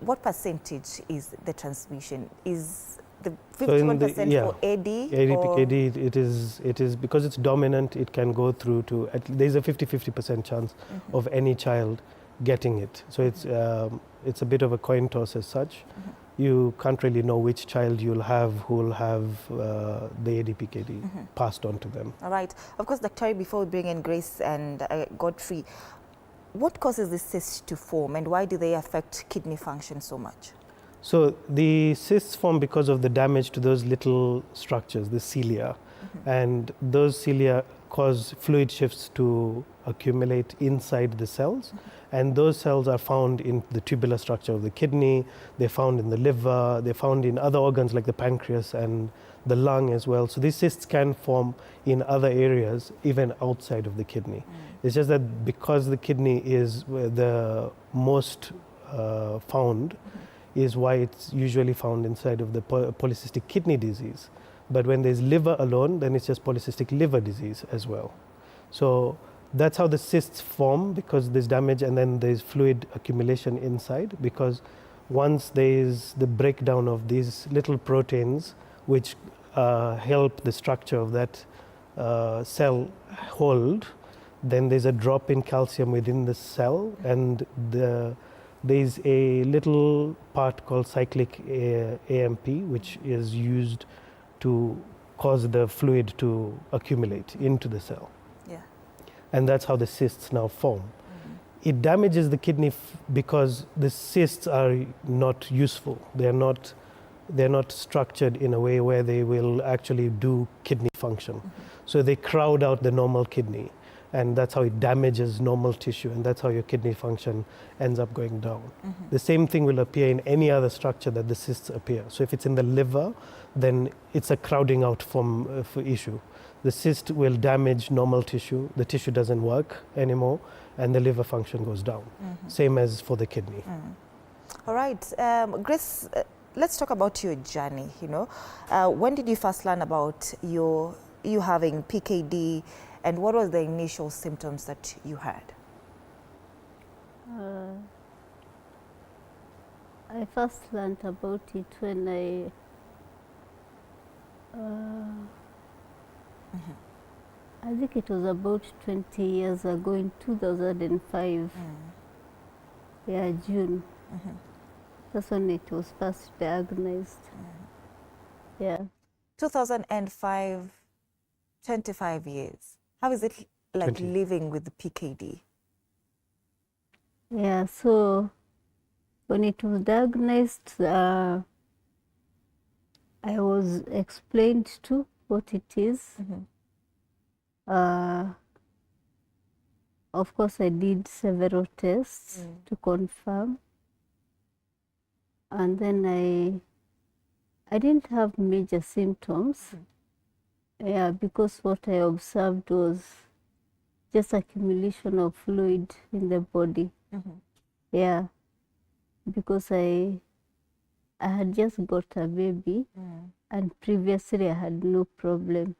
what percentage is the transmission? Is the 51% for AD? AD-PKD, it is because it's dominant, it can go through to, there's a 50% chance of any child getting it. So it's a bit of a coin toss as such. You can't really know which child you'll have who will have the AD-PKD passed on to them. All right. Of course, Dr. before we bring in Grace and Godfrey, what causes the cysts to form and why do they affect kidney function so much? So the cysts form because of the damage to those little structures, the cilia. And those cilia cause fluid shifts to accumulate inside the cells. And those cells are found in the tubular structure of the kidney, they're found in the liver, they're found in other organs like the pancreas and the lung as well. So these cysts can form in other areas, even outside of the kidney. It's just that because the kidney is the most found, is why it's usually found inside of the polycystic kidney disease. But when there's liver alone, then it's just polycystic liver disease as well. So that's how the cysts form, because there's damage and then there's fluid accumulation inside, because once there's the breakdown of these little proteins which help the structure of that cell hold, then there's a drop in calcium within the cell, and there's a little part called cyclic AMP which is used to cause the fluid to accumulate into the cell. And that's how the cysts now form. It damages the kidney because the cysts are not useful. They're not structured in a way where they will actually do kidney function. So they crowd out the normal kidney, and that's how it damages normal tissue, and that's how your kidney function ends up going down. The same thing will appear in any other structure that the cysts appear. So if it's in the liver, then it's a crowding out form issue. The cyst will damage normal tissue, the tissue doesn't work anymore, and the liver function goes down. Same as for the kidney. All right, Grace, let's talk about your journey. When did you first learn about you having PKD, and what was the initial symptoms that you had? I first learned about it when I think it was about 20 years ago in 2005. Yeah, June. That's when it was first diagnosed. Yeah. 2005, 25 years. How is it like 20. living with the PKD? Yeah, so when it was diagnosed, I was explained to what it is. Of course, I did several tests to confirm. And then I didn't have major symptoms. Yeah, because what I observed was just accumulation of fluid in the body. Yeah, because I had just got a baby, and previously I had no problem.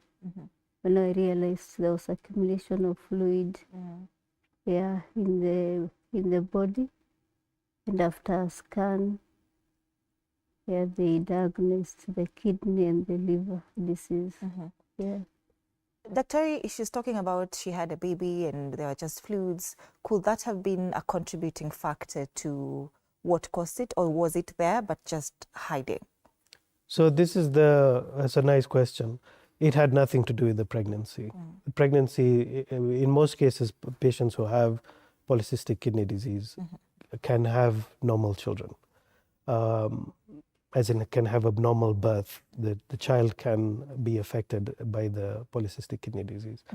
When I realized there was accumulation of fluid, yeah, in the body, and after a scan, yeah, they diagnosed the kidney and the liver disease. Yeah. Dr. She's talking about she had a baby and there were just fluids. Could that have been a contributing factor to what caused it, or was it there but just hiding? So that's a nice question. It had nothing to do with the pregnancy. The pregnancy, in most cases, patients who have polycystic kidney disease can have normal children. As in, can have a normal birth. The child can be affected by the polycystic kidney disease.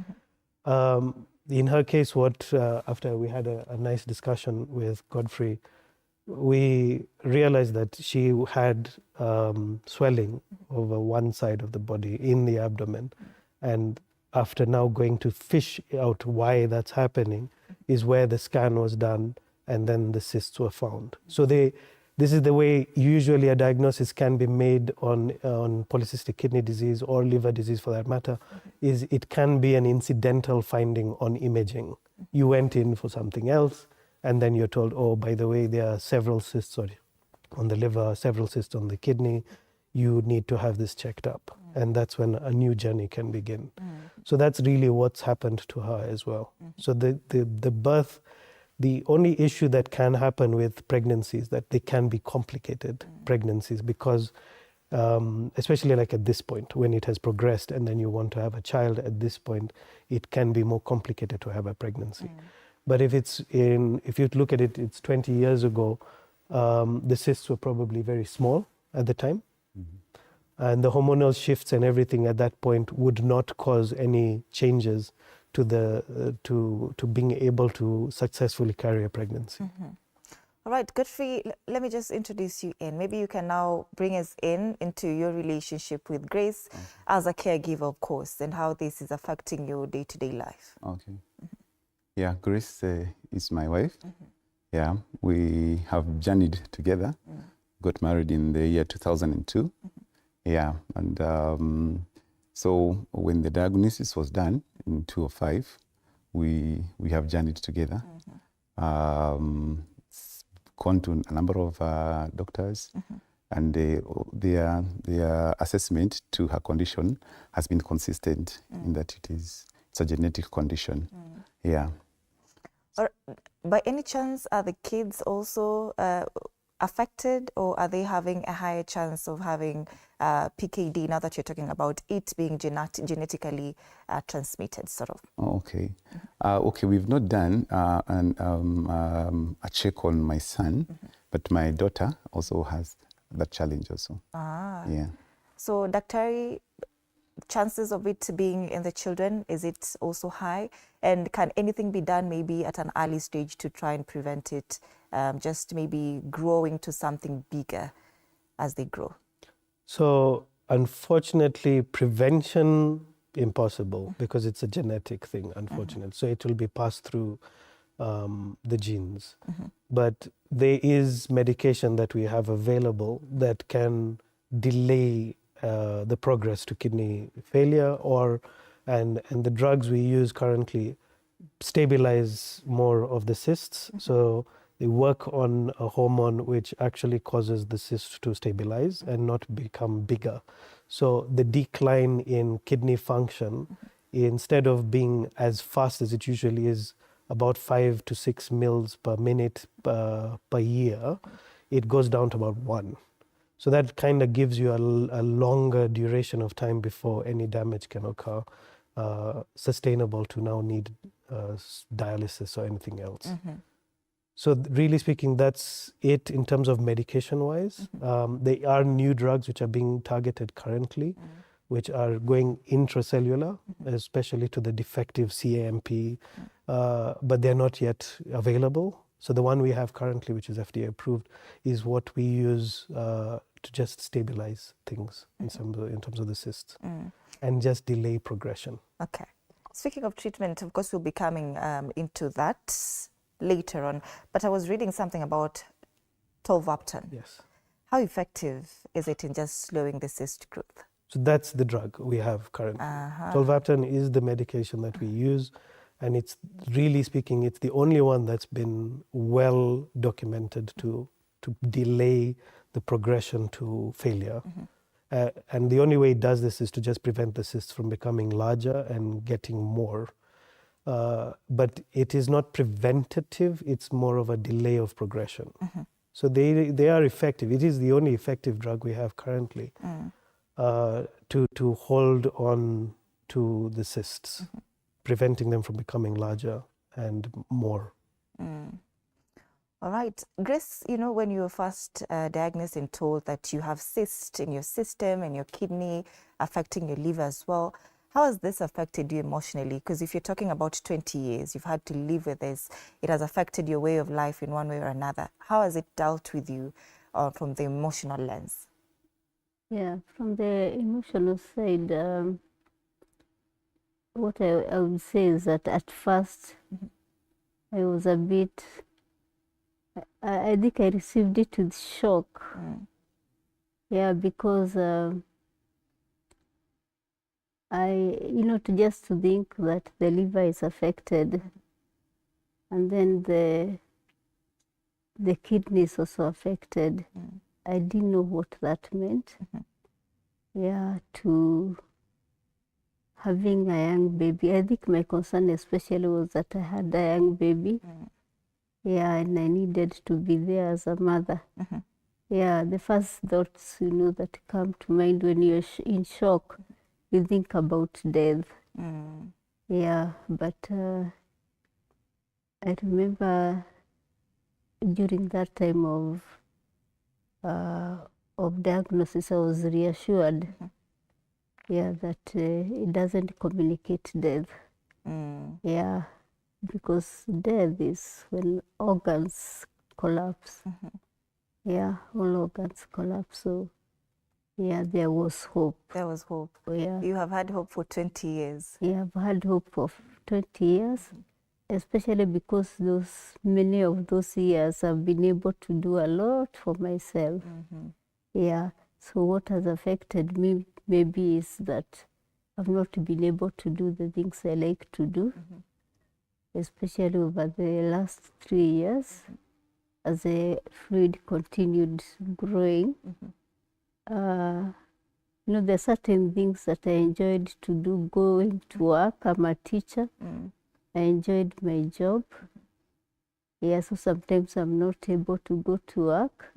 In her case, after we had a nice discussion with Godfrey, we realized that she had swelling over one side of the body in the abdomen. And after now going to fish out why that's happening is where the scan was done, and then the cysts were found. So this is the way usually a diagnosis can be made on polycystic kidney disease or liver disease for that matter, is it can be an incidental finding on imaging. You went in for something else, and then you're told, oh, by the way, there are several cysts on the liver, several cysts on the kidney. You need to have this checked up. And that's when a new journey can begin. So that's really what's happened to her as well. So the birth, the only issue that can happen with pregnancies that they can be complicated pregnancies because especially like at this point when it has progressed and then you want to have a child at this point, it can be more complicated to have a pregnancy. But if you look at it, it's 20 years ago, the cysts were probably very small at the time. And the hormonal shifts and everything at that point would not cause any changes to being able to successfully carry a pregnancy. All right, Godfrey, let me just introduce you in. Maybe you can now bring us into your relationship with Grace as a caregiver, of course, and how this is affecting your day-to-day life. Okay. Yeah, Grace is my wife. Yeah, we have journeyed together, got married in the year 2002. Yeah, and so when the diagnosis was done in 2005, we have journeyed together, gone to a number of doctors, and their assessment to her condition has been consistent in that it's a genetic condition. Yeah. Or, by any chance, are the kids also affected, or are they having a higher chance of having PKD now that you're talking about it being genetically transmitted, sort of? Oh, okay. Okay, we've not done a check on my son, but my daughter also has that challenge also. Yeah. So, Daktari, chances of it being in the children, is it also high? And can anything be done maybe at an early stage to try and prevent it just maybe growing to something bigger as they grow? So unfortunately, prevention impossible because it's a genetic thing, unfortunately. So it will be passed through the genes. But there is medication that we have available that can delay the progress to kidney failure, and the drugs we use currently stabilize more of the cysts. So they work on a hormone which actually causes the cysts to stabilize and not become bigger. So the decline in kidney function, instead of being as fast as it usually is about 5 to 6 mils per minute per year, it goes down to about 1. So that kind of gives you a longer duration of time before any damage can occur, sustainable to now need dialysis or anything else. So really speaking, that's it in terms of medication-wise. There are new drugs which are being targeted currently, which are going intracellular, especially to the defective CAMP, but they're not yet available. So the one we have currently, which is FDA approved, is what we use to just stabilize things in terms of the cysts and just delay progression. Okay. Speaking of treatment, of course, we'll be coming into that later on, but I was reading something about tolvaptan. Yes. How effective is it in just slowing the cyst growth? So that's the drug we have currently. Tolvaptan is the medication that we use, and it's really speaking, it's the only one that's been well documented to delay the progression to failure. And the only way it does this is to just prevent the cysts from becoming larger and getting more. But it is not preventative, it's more of a delay of progression. So they are effective. It is the only effective drug we have currently to hold on to the cysts, preventing them from becoming larger and more. All right. Grace, you know, when you were first diagnosed and told that you have cysts in your system and your kidney affecting your liver as well, how has this affected you emotionally? Because if you're talking about 20 years, you've had to live with this, it has affected your way of life in one way or another. How has it dealt with you from the emotional lens? Yeah, from the emotional side, what I would say is that at first I was a bit, I think I received it with shock. Yeah, because to think that the liver is affected and then the kidney is also affected. I didn't know what that meant. Yeah, to having a young baby. I think my concern especially was that I had a young baby. Yeah, and I needed to be there as a mother. Yeah, the first thoughts, that come to mind when you're in shock, you think about death. Yeah, but I remember during that time of diagnosis, I was reassured, that it doesn't communicate death. Yeah, because death is when organs collapse. Yeah, all organs collapse. So, yeah, there was hope. There was hope. Yeah. You have had hope for 20 years. Yeah, I've had hope for 20 years, especially because many of those years I've been able to do a lot for myself. Yeah, so what has affected me maybe is that I've not been able to do the things I like to do, especially over the last 3 years as the fluid continued growing. There are certain things that I enjoyed to do, going to work. I'm a teacher. I enjoyed my job. Yeah, so sometimes I'm not able to go to work.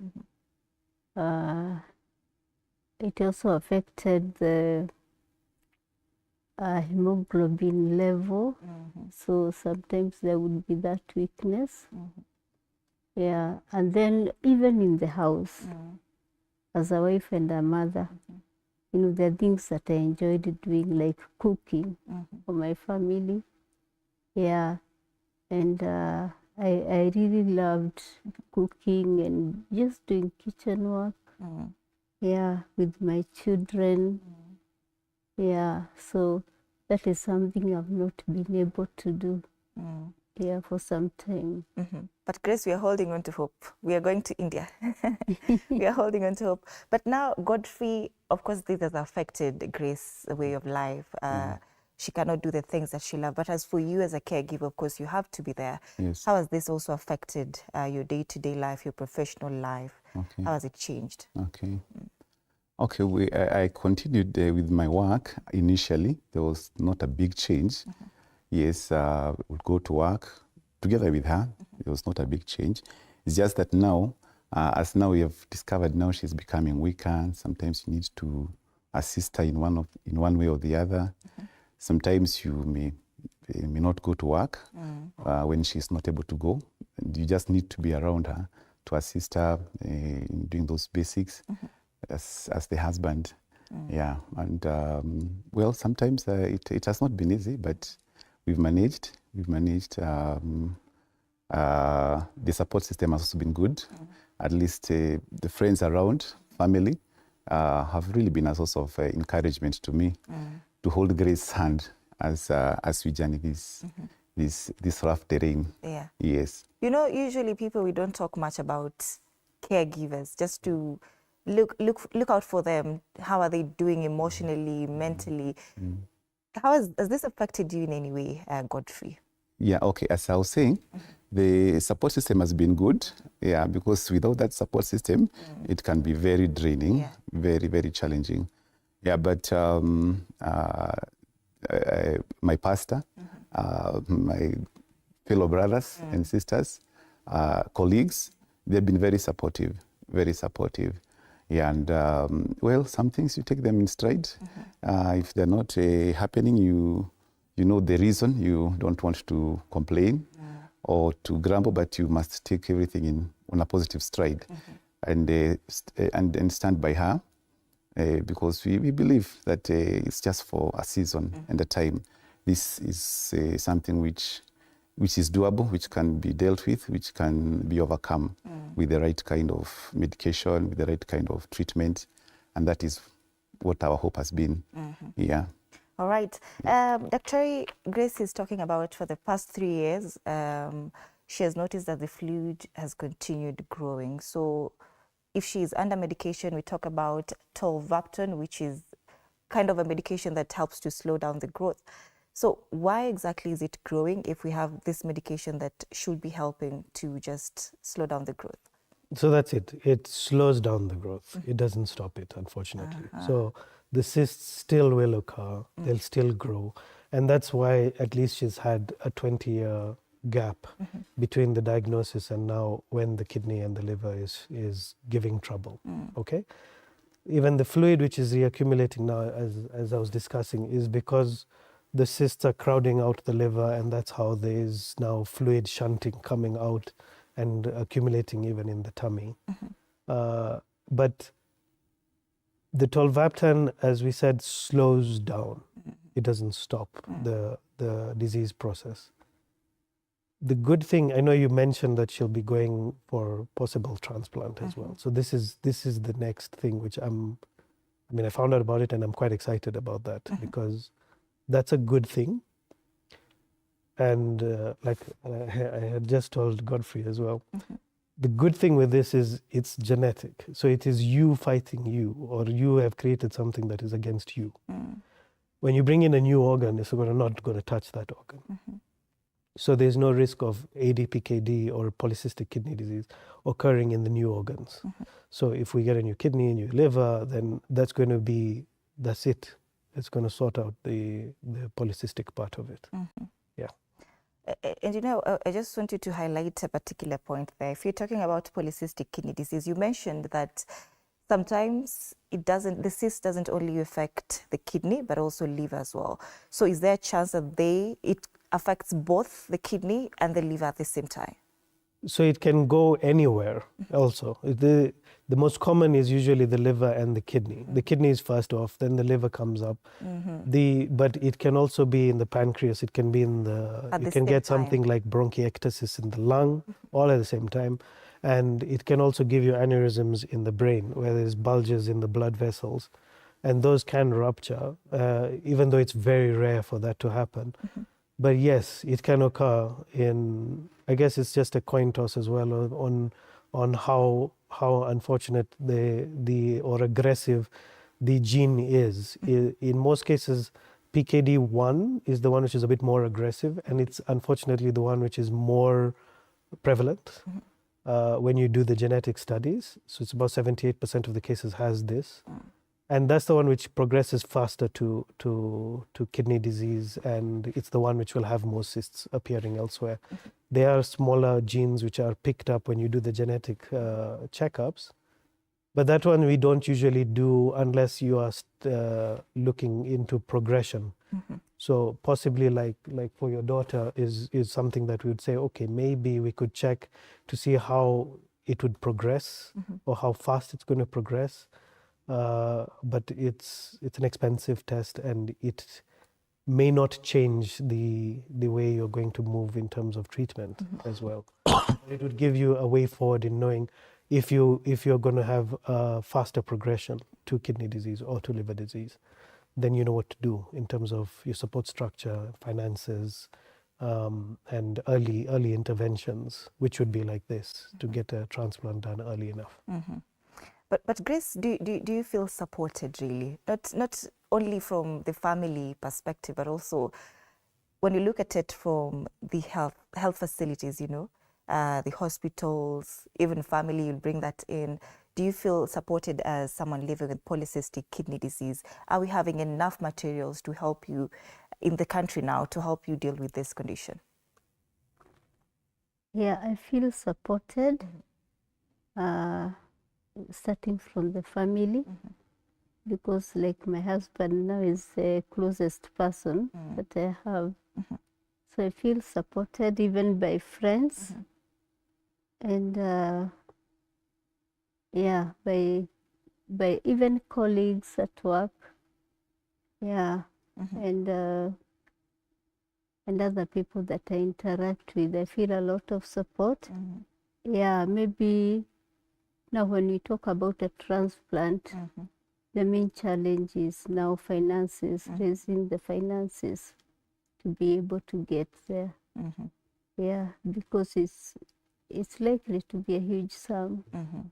It also affected the hemoglobin level. So sometimes there would be that weakness. Yeah, and then even in the house, as a wife and a mother, there are things that I enjoyed doing, like cooking for my family. Yeah, and I really loved cooking and just doing kitchen work. Yeah, with my children. Yeah, so that is something I've not been able to do. Yeah, for some time. But Grace, we are holding on to hope. We are going to India. We are holding on to hope. But now, Godfrey, of course, this has affected Grace's way of life. She cannot do the things that she loves. But as for you as a caregiver, of course, you have to be there. Yes. How has this also affected your day-to-day life, your professional life? Okay. How has it changed? Okay. Okay, I continued with my work initially. There was not a big change. Yes, would go to work, together with her. It was not a big change. It's just that now, as now we have discovered, now she's becoming weaker. And sometimes you need to assist her in one way or the other. Sometimes you may not go to work when she's not able to go. And you just need to be around her to assist her in doing those basics as the husband. Yeah, and well, sometimes it has not been easy, but we've managed. The support system has also been good. At least the friends around, family, have really been a source of encouragement to me to hold Grace's hand as we journey this rough terrain. Yeah. Yes. You know, usually we don't talk much about caregivers, just to look out for them. How are they doing emotionally, mentally? How has this affected you in any way, Godfrey? Yeah, okay. As I was saying, the support system has been good. Yeah, because without that support system, it can be very draining, very, very challenging. Yeah, but my pastor, my fellow brothers and sisters, colleagues, they've been very supportive, very supportive. Yeah, and well, some things you take them in stride. If they're not happening, you know the reason. You don't want to complain or to grumble, but you must take everything on a positive stride and stand by her because we believe that it's just for a season and a time. This is something which is doable, which can be dealt with, which can be overcome with the right kind of medication, with the right kind of treatment. And that is what our hope has been. Yeah. All right. Dr. Grace is talking about for the past 3 years, she has noticed that the fluid has continued growing. So if she is under medication, we talk about tolvaptan, which is kind of a medication that helps to slow down the growth. So why exactly is it growing if we have this medication that should be helping to just slow down the growth? So that's it. It slows down the growth. It doesn't stop it, unfortunately. So the cysts still will occur. They'll still grow. And that's why at least she's had a 20-year gap between the diagnosis and now when the kidney and the liver is giving trouble. Okay? Even the fluid which is reaccumulating now, as I was discussing, is because the cysts are crowding out the liver, and that's how there is now fluid shunting coming out and accumulating even in the tummy. But the tolvaptan, as we said, slows down. It doesn't stop the disease process. The good thing, I know you mentioned that she'll be going for possible transplant as well. So this is the next thing which I found out about it and I'm quite excited about that because that's a good thing. And like I had just told Godfrey as well, the good thing with this is it's genetic. So it is you fighting you, or you have created something that is against you. When you bring in a new organ, it's not going to touch that organ. So there's no risk of ADPKD or polycystic kidney disease occurring in the new organs. So if we get a new kidney, a new liver, then that's it. It's going to sort out the polycystic part of it. Yeah. And you know, I just wanted to highlight a particular point there. If you're talking about polycystic kidney disease, you mentioned that sometimes the cyst doesn't only affect the kidney, but also liver as well. So is there a chance that it affects both the kidney and the liver at the same time? So it can go anywhere also. The most common is usually the liver and the kidney. The kidney is first off, then the liver comes up. But it can also be in the pancreas. It can be you can get something like bronchiectasis in the lung, all at the same time. And it can also give you aneurysms in the brain, where there's bulges in the blood vessels. And those can rupture, even though it's very rare for that to happen. But yes, it can occur I guess it's just a coin toss as well on how unfortunate or aggressive the gene is. In most cases, PKD1 is the one which is a bit more aggressive, and it's unfortunately the one which is more prevalent when you do the genetic studies. So it's about 78% of the cases has this. And that's the one which progresses faster to kidney disease, and it's the one which will have more cysts appearing elsewhere. There are smaller genes which are picked up when you do the genetic checkups, but that one we don't usually do unless you are looking into progression. So possibly like for your daughter is something that we would say, okay, maybe we could check to see how it would progress or how fast it's going to progress. But it's an expensive test, and it may not change the way you're going to move in terms of treatment as well. It would give you a way forward in knowing if you're going to have a faster progression to kidney disease or to liver disease, then you know what to do in terms of your support structure, finances, and early interventions, which would be like this, to get a transplant done early enough. But Grace, do you feel supported really? Not only from the family perspective, but also when you look at it from the health facilities, you know, the hospitals, even family, you'll bring that in. Do you feel supported as someone living with polycystic kidney disease? Are we having enough materials to help you in the country now to help you deal with this condition? Yeah, I feel supported. Starting from the family, because like my husband now is the closest person that I have. So I feel supported even by friends and yeah, by even colleagues at work. Yeah, and other people that I interact with. I feel a lot of support. Yeah, maybe now when we talk about a transplant, the main challenge is now finances, raising the finances to be able to get there. Yeah, because it's likely to be a huge sum.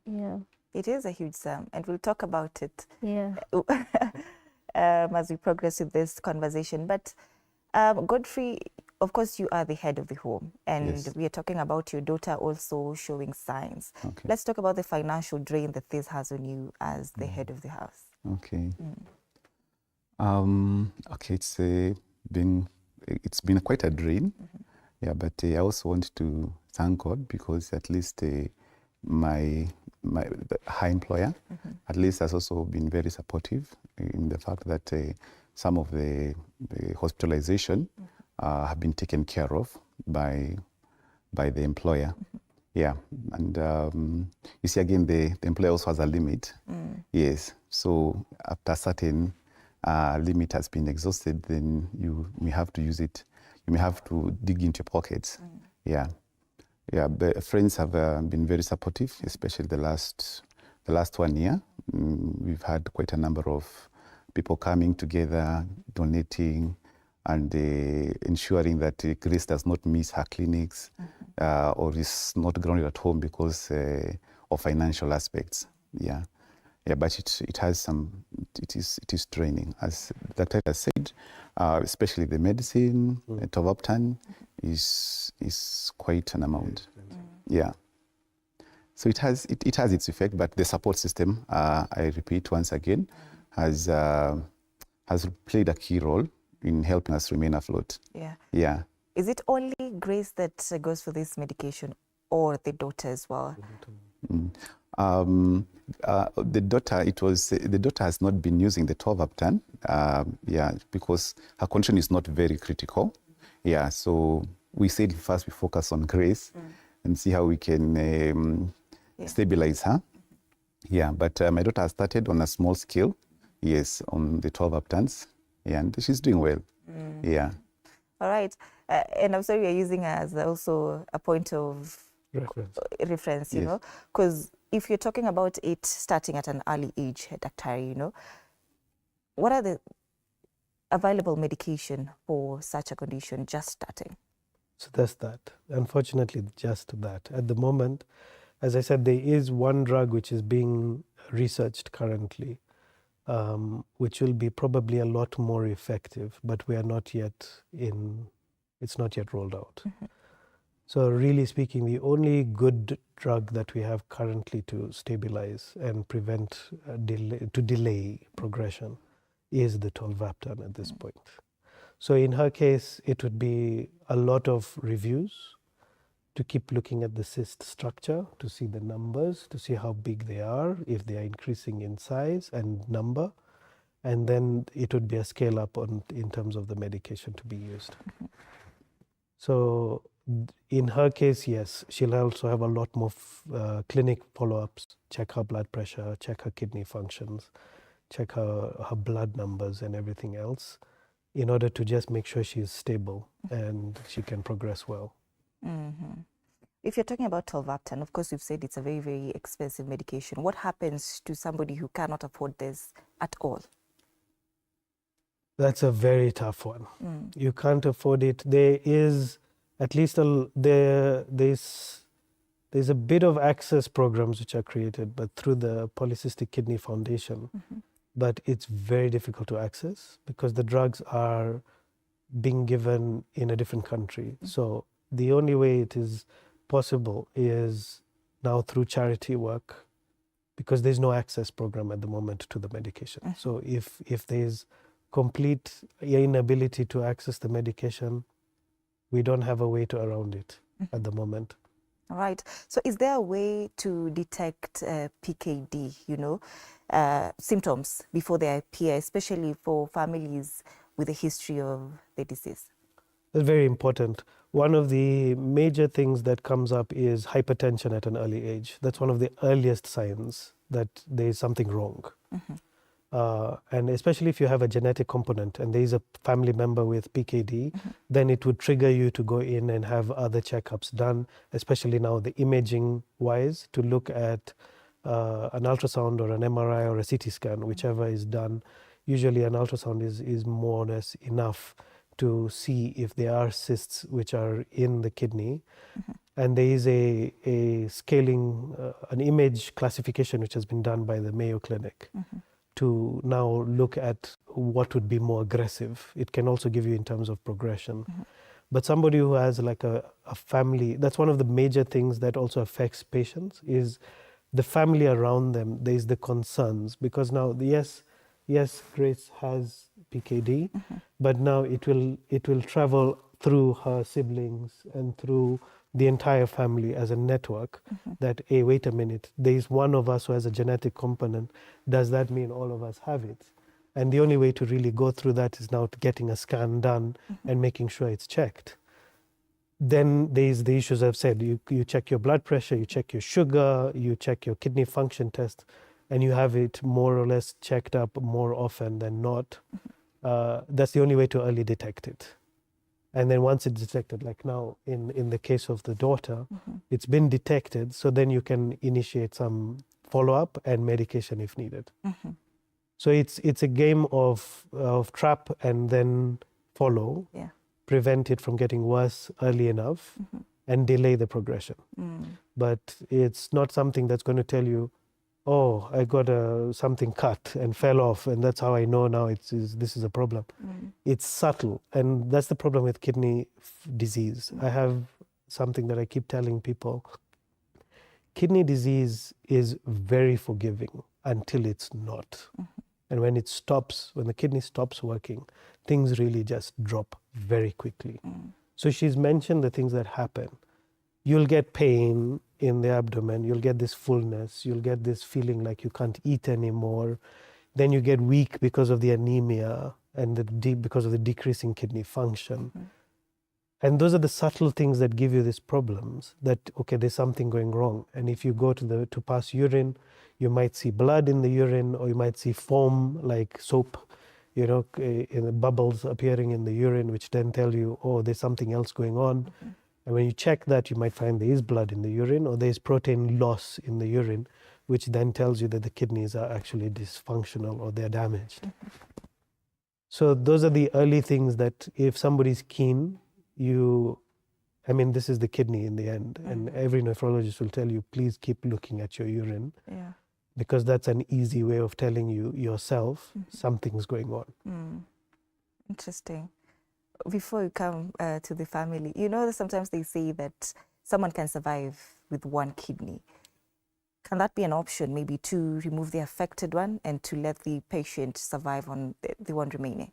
Yeah, it is a huge sum, and we'll talk about it. Yeah, as we progress with this conversation. But Godfrey, of course, you are the head of the home, and Yes. we are talking about your daughter also showing signs. Okay. Let's talk about the financial drain that this has on you as the head of the house. Okay. Okay, it's been quite a drain. Yeah, but I also want to thank God, because at least my high employer at least has also been very supportive in the fact that some of the hospitalization have been taken care of by the employer. Yeah, and you see, again, the employer also has a limit. Yes, so after a certain limit has been exhausted, then you may have to use it. You may have to dig into your pockets. Yeah, but friends have been very supportive, especially the last 1 year. We've had quite a number of people coming together, donating, and ensuring that Grace does not miss her clinics or is not grounded at home because of financial aspects. Yeah, but it has some. It is draining, as the doctor has said. Especially the medicine, tovaptan, is quite an amount. Yeah. So it has its effect, but the support system, I repeat once again, has played a key role in helping us remain afloat. Yeah. Yeah. Is it only Grace that goes for this medication, or the daughter as well? The daughter has not been using the tovaptan, because her condition is not very critical. Yeah, so we said first we focus on Grace and see how we can stabilize her. Yeah, but my daughter has started on a small scale, yes, on the tovaptans, and she's doing well. Yeah. All right, and I'm sorry we're using her as also a point of reference, you know, because if you're talking about it starting at an early age, Dr. you know, what are the available medication for such a condition just starting? So that's that. Unfortunately, just that. At the moment, as I said, there is one drug which is being researched currently, which will be probably a lot more effective, but we are not yet it's not yet rolled out. So really speaking, the only good drug that we have currently to stabilize and prevent delay progression is the tolvaptan at this point. So in her case, it would be a lot of reviews to keep looking at the cyst structure, to see the numbers, to see how big they are, if they are increasing in size and number. And then it would be a scale up in terms of the medication to be used. So in her case, yes, she'll also have a lot more clinic follow-ups, check her blood pressure, check her kidney functions, check her blood numbers and everything else in order to just make sure she's stable and she can progress well. If you're talking about tolvaptan, of course, you've said it's a very, very expensive medication. What happens to somebody who cannot afford this at all? That's a very tough one. You can't afford it. There is at least there's a bit of access programs which are created, but through the Polycystic Kidney Foundation. But it's very difficult to access because the drugs are being given in a different country. So the only way it is possible is now through charity work, because there's no access program at the moment to the medication. So if there's complete inability to access the medication, we don't have a way around it at the moment. All right. So is there a way to detect PKD, symptoms before they appear, especially for families with a history of the disease? That's very important. One of the major things that comes up is hypertension at an early age. That's one of the earliest signs that there is something wrong. And especially if you have a genetic component and there is a family member with PKD, then it would trigger you to go in and have other checkups done, especially now the imaging wise, to look at an ultrasound or an MRI or a CT scan, whichever is done. Usually an ultrasound is more or less enough to see if there are cysts which are in the kidney. And there is a scaling, an image classification which has been done by the Mayo Clinic to now look at what would be more aggressive. It can also give you in terms of progression. But somebody who has like a family, that's one of the major things that also affects patients is the family around them. There's the concerns because now, yes, Grace has PKD, but now it will travel through her siblings and through the entire family as a network that, hey, wait a minute, there is one of us who has a genetic component. Does that mean all of us have it? And the only way to really go through that is now getting a scan done and making sure it's checked. Then there's the issues I've said. You check your blood pressure, you check your sugar, you check your kidney function test, and you have it more or less checked up more often than not. That's the only way to early detect it. And then once it's detected, like now in the case of the daughter, it's been detected, so then you can initiate some follow-up and medication if needed. So it's a game of trap and then follow, prevent it from getting worse early enough, and delay the progression. But it's not something that's going to tell you, oh, I got something cut and fell off, and that's how I know now this is a problem. It's subtle, and that's the problem with kidney disease. I have something that I keep telling people. Kidney disease is very forgiving until it's not. And when the kidney stops working, things really just drop very quickly. So she's mentioned the things that happen. You'll get pain in the abdomen, you'll get this fullness, you'll get this feeling like you can't eat anymore. Then you get weak because of the anemia and because of the decreasing kidney function. And those are the subtle things that give you these problems that, okay, there's something going wrong. And if you go to pass urine, you might see blood in the urine, or you might see foam like soap, in the bubbles appearing in the urine, which then tell you, oh, there's something else going on. And when you check that, you might find there is blood in the urine or there is protein loss in the urine, which then tells you that the kidneys are actually dysfunctional or they're damaged. So those are the early things that if somebody's keen, this is the kidney in the end. And every nephrologist will tell you, please keep looking at your urine. Because that's an easy way of telling you yourself something's going on. Interesting. before we come to the family, you know, sometimes they say that someone can survive with one kidney. Can that be an option, maybe to remove the affected one and to let the patient survive on the one remaining?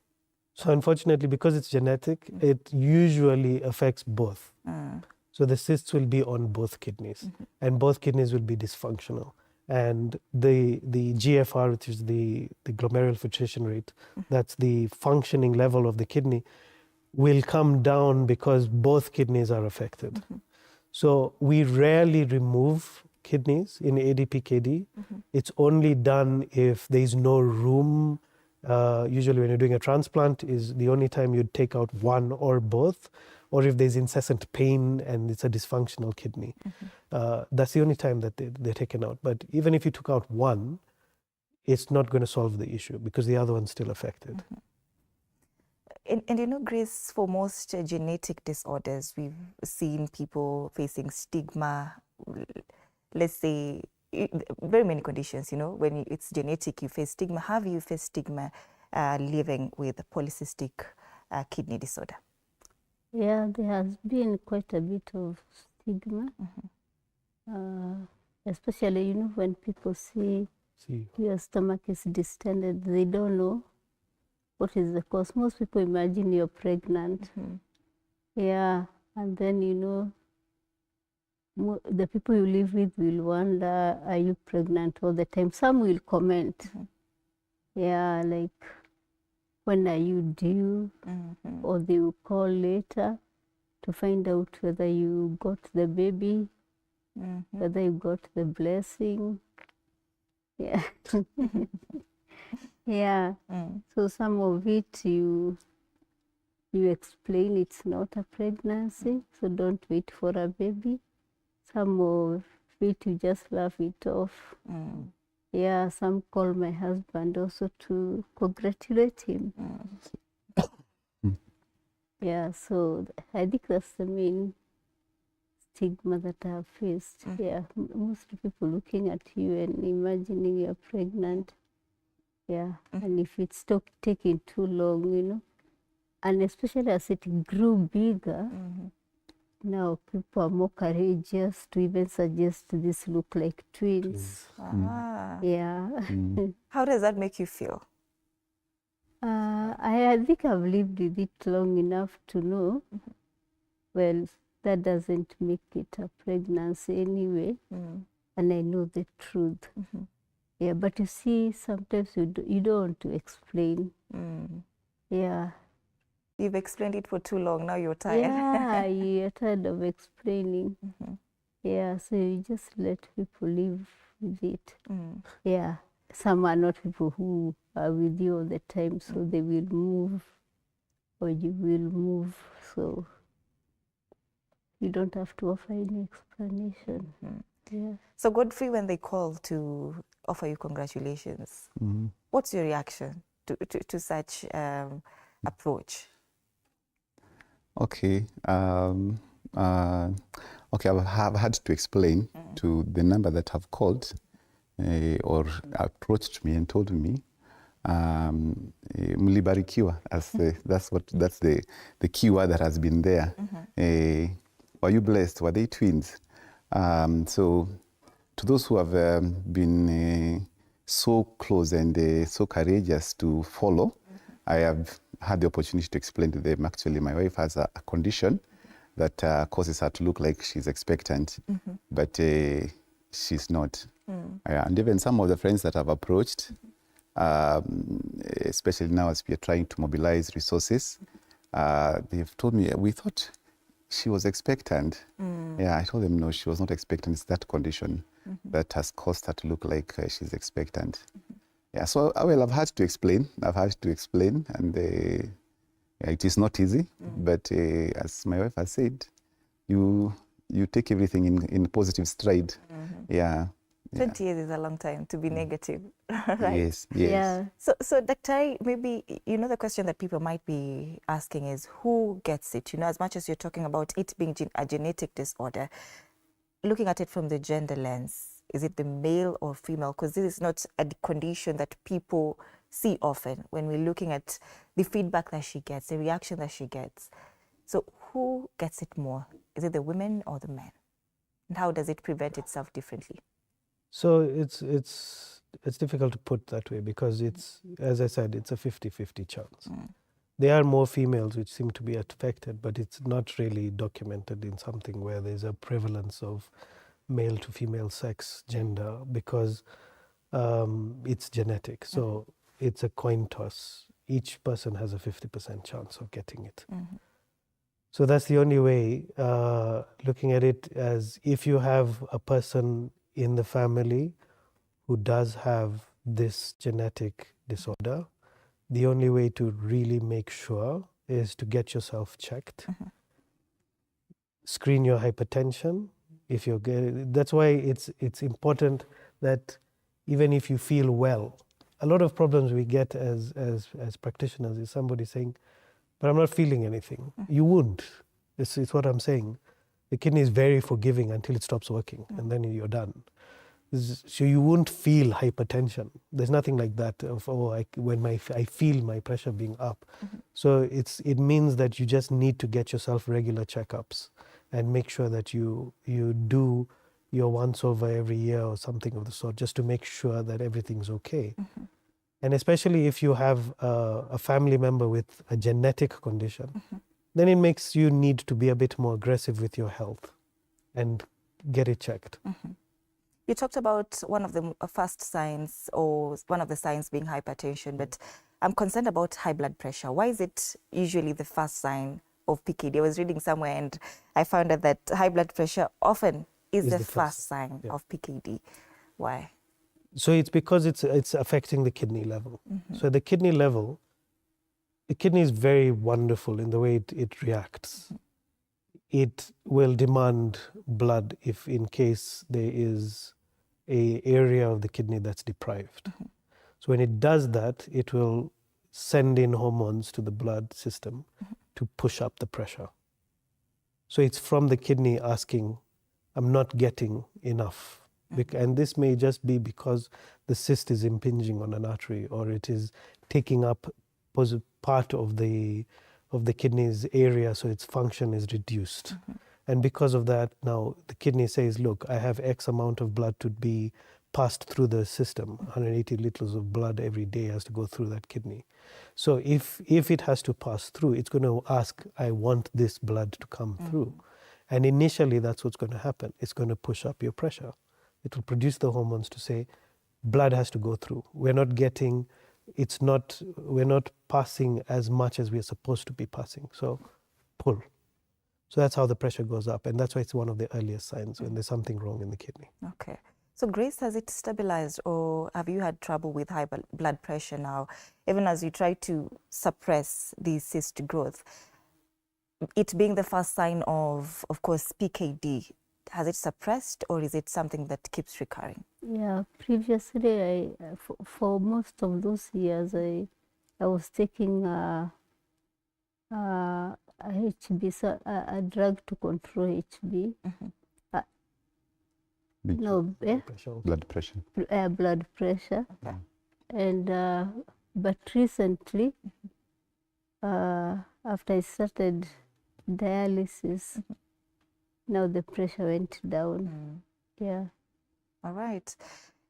So unfortunately, because it's genetic, it usually affects both. So the cysts will be on both kidneys, and both kidneys will be dysfunctional. And the GFR, which is the glomerular filtration rate, that's the functioning level of the kidney, will come down because both kidneys are affected. So we rarely remove kidneys in ADPKD. It's only done if there is no room. Usually when you're doing a transplant is the only time you'd take out one or both, or if there's incessant pain and it's a dysfunctional kidney. That's the only time that they're taken out. But even if you took out one, it's not going to solve the issue because the other one's still affected. And you know, Grace, for most genetic disorders, we've seen people facing stigma, let's say, very many conditions, you know, when it's genetic, you face stigma. Have you faced stigma living with polycystic kidney disorder? Yeah, there has been quite a bit of stigma, especially, you know, when people see your stomach is distended, they don't know what is the cause. Most people imagine you're pregnant. Yeah, and then, you know, the people you live with will wonder, are you pregnant all the time? Some will comment. Yeah, like, when are you due? Or they will call later to find out whether you got the baby, whether you got the blessing. Yeah. Yeah. So some of it you explain it's not a pregnancy, so don't wait for a baby. Some of it you just laugh it off. Yeah, some call my husband also to congratulate him. Yeah, so I think that's the main stigma that I've faced. Yeah, most people looking at you and imagining you're pregnant. Yeah, and if it's taking too long, you know, and especially as it grew bigger, now people are more courageous to even suggest this look like twins. Yeah. How does that make you feel? I think I've lived with it long enough to know, well, that doesn't make it a pregnancy anyway, and I know the truth. Yeah, but you see, sometimes you don't want to explain. Yeah. You've explained it for too long, now you're tired. Yeah, you're tired of explaining. Yeah, so you just let people live with it. Yeah, some are not people who are with you all the time, so they will move, or you will move, so you don't have to offer any explanation. Yeah. So Godfrey, when they call to offer you congratulations, what's your reaction to such approach? Okay. Okay, I have had to explain to the number that have called or approached me and told me, mlibarikiwa, that's the key word that has been there. Were you blessed? Were they twins? So to those who have been so close and so courageous to follow, I have had the opportunity to explain to them, actually my wife has a condition that causes her to look like she's expectant, but she's not. And even some of the friends that I've approached, especially now as we are trying to mobilize resources, they've told me, we thought she was expectant. Yeah, I told them, no, she was not expectant. It's that condition that has caused her to look like she's expectant. Yeah, so well, I've had to explain. And it is not easy. But as my wife has said, you take everything in positive stride. Yeah. 20 years is a long time to be negative, right? Yes. Yeah. So Dr. maybe, you know, the question that people might be asking is who gets it? You know, as much as you're talking about it being a genetic disorder, looking at it from the gender lens, is it the male or female? Because this is not a condition that people see often when we're looking at the feedback that she gets, the reaction that she gets. So who gets it more? Is it the women or the men? And how does it prevent itself differently? So it's difficult to put that way because it's, as I said, it's a 50-50 chance. There are more females which seem to be affected, but it's not really documented in something where there's a prevalence of male to female sex gender because it's genetic. So it's a coin toss. Each person has a 50% chance of getting it. So that's the only way, looking at it as if you have a person in the family who does have this genetic disorder, the only way to really make sure is to get yourself checked, screen your hypertension. If you're that's why it's important that even if you feel well, a lot of problems we get as practitioners is somebody saying, but I'm not feeling anything. You won't. It's what I'm saying. The kidney is very forgiving until it stops working, and then you're done. So you won't feel hypertension. There's nothing like that of, when I feel my pressure being up. So it means that you just need to get yourself regular checkups and make sure that you do your once over every year or something of the sort, just to make sure that everything's okay. And especially if you have a family member with a genetic condition, then it makes you need to be a bit more aggressive with your health and get it checked. You talked about one of the first signs, or one of the signs being hypertension, but I'm concerned about high blood pressure. Why is it usually the first sign of PKD? I was reading somewhere and I found out that high blood pressure often is the first sign of PKD. Why? So it's because it's affecting the kidney level. So the kidney level, the kidney is very wonderful in the way it reacts. It will demand blood if in case there is an area of the kidney that's deprived. So when it does that, it will send in hormones to the blood system to push up the pressure. So it's from the kidney asking, I'm not getting enough. And this may just be because the cyst is impinging on an artery, or it is taking up part of the kidney's area, so its function is reduced. And because of that, now the kidney says, look, I have X amount of blood to be passed through the system. 180 liters of blood every day has to go through that kidney. So if it has to pass through, it's going to ask, I want this blood to come through. And initially, that's what's going to happen. It's going to push up your pressure. It will produce the hormones to say, blood has to go through. We're not passing as much as we're supposed to be passing. So pull. So that's how the pressure goes up. And that's why it's one of the earliest signs when there's something wrong in the kidney. Okay. So Grace, has it stabilized, or have you had trouble with high blood pressure now, even as you try to suppress the cyst growth? It being the first sign of course, PKD, has it suppressed, or is it something that keeps recurring? Yeah, previously, for most of those years, I was taking a HB, so a drug to control HB. Blood pressure. Blood pressure. And but recently, after I started dialysis, now the pressure went down. Yeah. All right.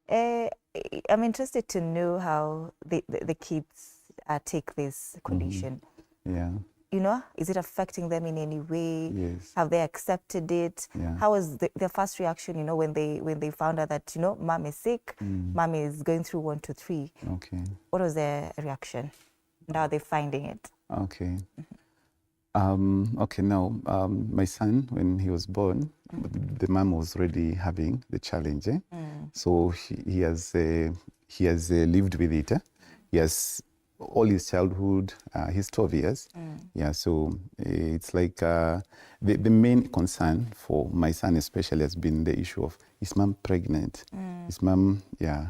I'm interested to know how the kids take this condition. Yeah. You know, is it affecting them in any way? Yes. Have they accepted it? Yeah. How was their first reaction, you know, when they found out that, you know, mom is sick, mom is going through 1, 2, 3? Okay. What was their reaction? And how are they finding it? Okay. Okay, now, my son, when he was born, the mom was already having the challenge. So he has lived with it. He has all his childhood, he's 12 years. Yeah, so it's like the main concern for my son especially has been the issue of, is mom pregnant? Is mom, yeah.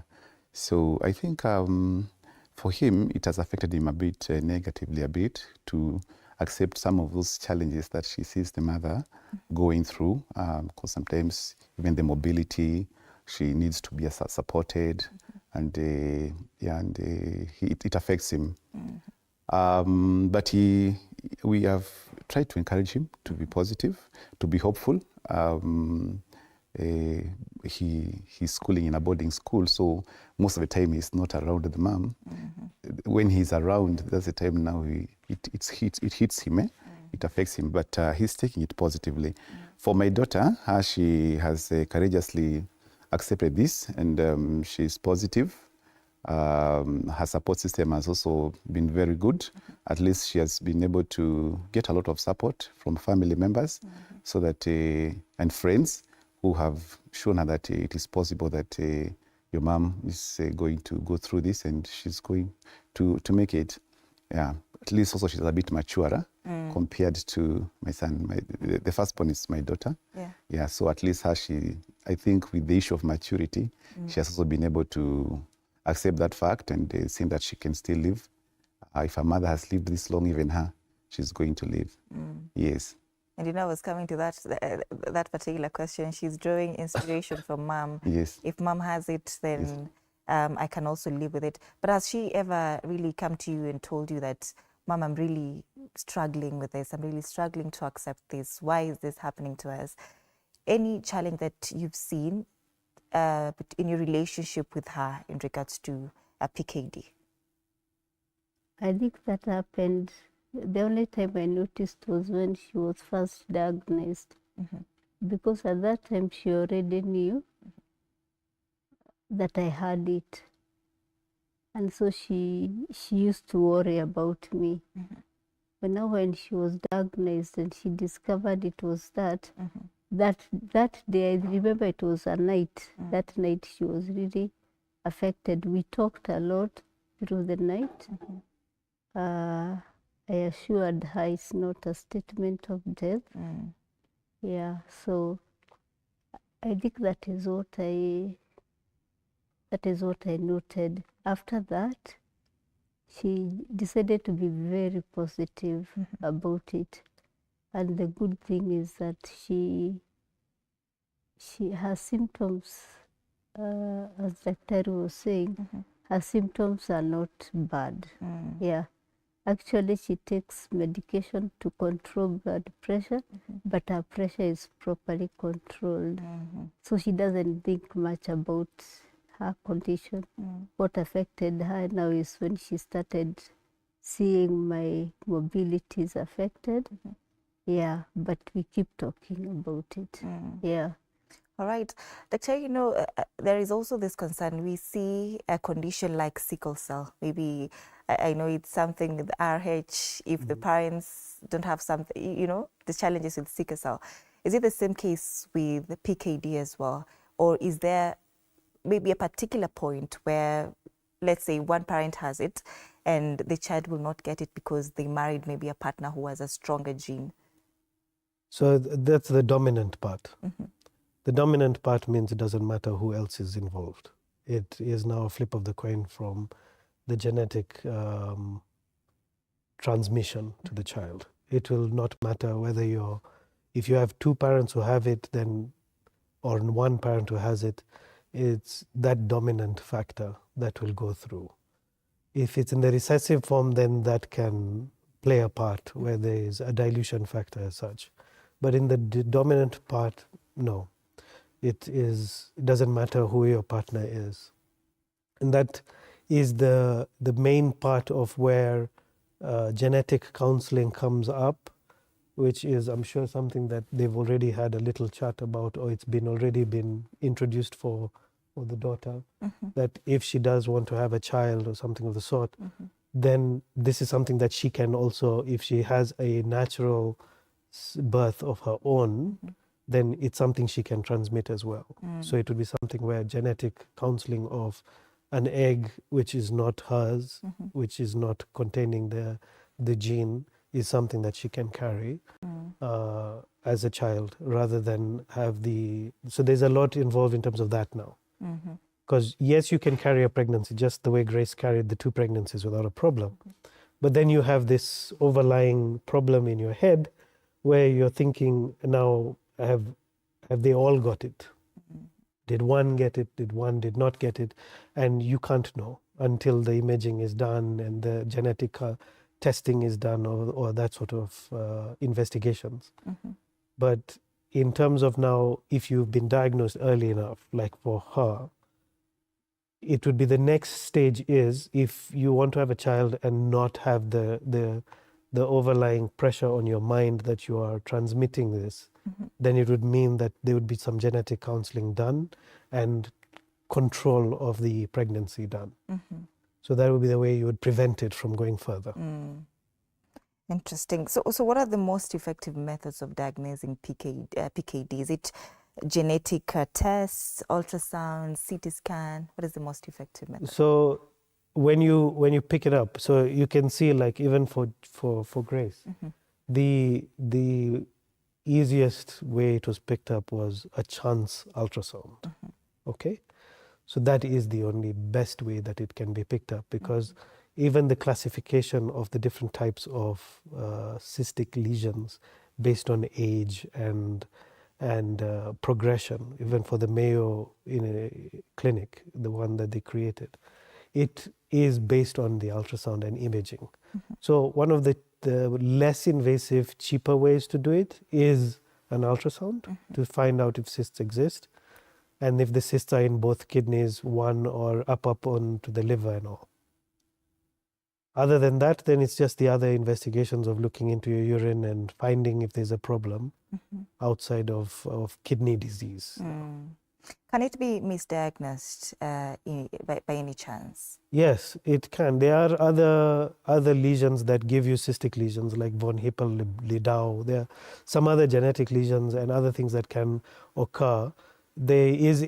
So I think for him, it has affected him a bit negatively a bit to accept some of those challenges that she sees the mother going through, because sometimes even the mobility, she needs to be supported. and it affects him. But we have tried to encourage him to be positive, to be hopeful. He's schooling in a boarding school, so most of the time he's not around the mom. When he's around, that's the time now it hits him, it affects him, but he's taking it positively. For my daughter, she has courageously accepted this, and she's positive. Her support system has also been very good. At least she has been able to get a lot of support from family members, so that and friends who have shown her that it is possible that your mom is going to go through this, and she's going to make it. Yeah, at least also she's a bit maturer compared to my son. The firstborn is my daughter. Yeah. So at least I think with the issue of maturity, she has also been able to accept that fact and seeing that she can still live. If her mother has lived this long, even her, she's going to live. Yes. And I was coming to that particular question. She's drawing inspiration from mom. Yes. If mom has it, then I can also live with it. But has she ever really come to you and told you that, Mom, I'm really struggling with this. I'm really struggling to accept this. Why is this happening to us? Any challenge that you've seen in your relationship with her in regards to PKD? I think that happened. The only time I noticed was when she was first diagnosed, because at that time she already knew that I had it, and so she used to worry about me. But now when she was diagnosed and she discovered it was that day, I remember it was a night. That night she was really affected. We talked a lot through the night. I assured her it's not a statement of death. Yeah, so I think that is what I noted. After that, she decided to be very positive about it. And the good thing is that her symptoms, as Dr. was saying, her symptoms are not bad. Yeah. Actually, she takes medication to control blood pressure, but her pressure is properly controlled. So she doesn't think much about her condition. What affected her now is when she started seeing my mobility is affected. Yeah, but we keep talking about it. Yeah. All right. Doctor, there is also this concern. We see a condition like sickle cell. Maybe, I know it's something with RH, if the parents don't have something, the challenges with sickle cell. Is it the same case with the PKD as well? Or is there maybe a particular point where, let's say, one parent has it and the child will not get it because they married maybe a partner who has a stronger gene? So that's the dominant part. The dominant part means it doesn't matter who else is involved. It is now a flip of the coin from the genetic transmission to the child. It will not matter whether if you have two parents who have it, then, or one parent who has it, it's that dominant factor that will go through. If it's in the recessive form, then that can play a part where there is a dilution factor as such. But in the dominant part, no. It doesn't matter who your partner is. And that is the main part of where genetic counseling comes up, which is, I'm sure, something that they've already had a little chat about, or it's already been introduced for the daughter, that if she does want to have a child or something of the sort, then this is something that she can also, if she has a natural birth of her own, then it's something she can transmit as well. So it would be something where genetic counseling of an egg which is not hers, which is not containing the gene, is something that she can carry as a child, rather than have so there's a lot involved in terms of that now. Because yes, you can carry a pregnancy just the way Grace carried the 2 pregnancies without a problem. But then you have this overlying problem in your head where you're thinking, now, have they all got it? Did one get it? Did one did not get it? And you can't know until the imaging is done and the genetic testing is done, or that sort of investigations. But in terms of now, if you've been diagnosed early enough, like for her, it would be the next stage is if you want to have a child and not have the overlying pressure on your mind that you are transmitting this, then it would mean that there would be some genetic counseling done and control of the pregnancy done. So that would be the way you would prevent it from going further. Interesting. So what are the most effective methods of diagnosing PKD? Is it genetic tests, ultrasound, CT scan? What is the most effective method? So when you pick it up, so you can see, like, even for Grace, the easiest way it was picked up was a chance ultrasound. Okay, so that is the only best way that it can be picked up, because even the classification of the different types of cystic lesions based on age and progression, even for the Mayo clinic, the one that they created, it is based on the ultrasound and imaging. So one of the less invasive, cheaper ways to do it is an ultrasound to find out if cysts exist, and if the cysts are in both kidneys, one or up onto the liver and all. Other than that, then it's just the other investigations of looking into your urine and finding if there's a problem outside of kidney disease. Can it be misdiagnosed by any chance? Yes, it can. There are other lesions that give you cystic lesions, like von Hippel-Lindau. There are some other genetic lesions and other things that can occur. There is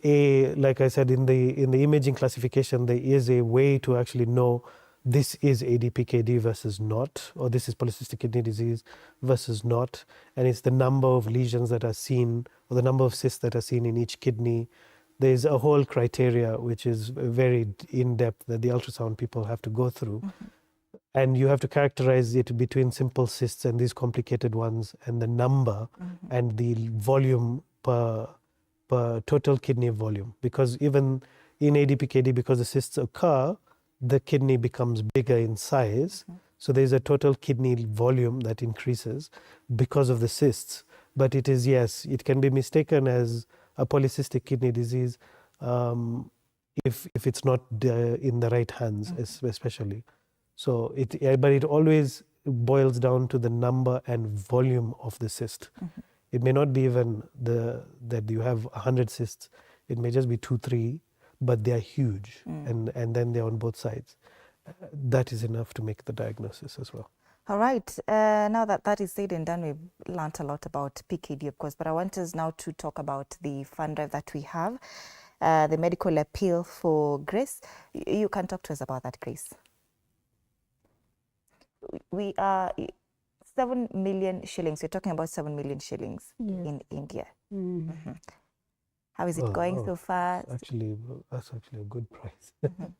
like I said, in the imaging classification, there is a way to actually know this is ADPKD versus not, or this is polycystic kidney disease versus not, and it's the number of lesions that are seen, or the number of cysts that are seen in each kidney. There's a whole criteria which is very in-depth that the ultrasound people have to go through, and you have to characterize it between simple cysts and these complicated ones, and the number and the volume per total kidney volume, because even in ADPKD, because the cysts occur, the kidney becomes bigger in size. So there's a total kidney volume that increases because of the cysts. But it is, yes, it can be mistaken as a polycystic kidney disease if it's not in the right hands, especially. So but it always boils down to the number and volume of the cyst. It may not be even that you have 100 cysts. It may just be 2, 3. But they are huge, and then they're on both sides. That is enough to make the diagnosis as well. All right. Now that is said and done, we've learnt a lot about PKD, of course, but I want us now to talk about the fund drive that we have, the medical appeal for Grace. You can talk to us about that, Grace. We are 7 million shillings. We're talking about 7 million shillings in India. How is it going so far? That's actually a good price.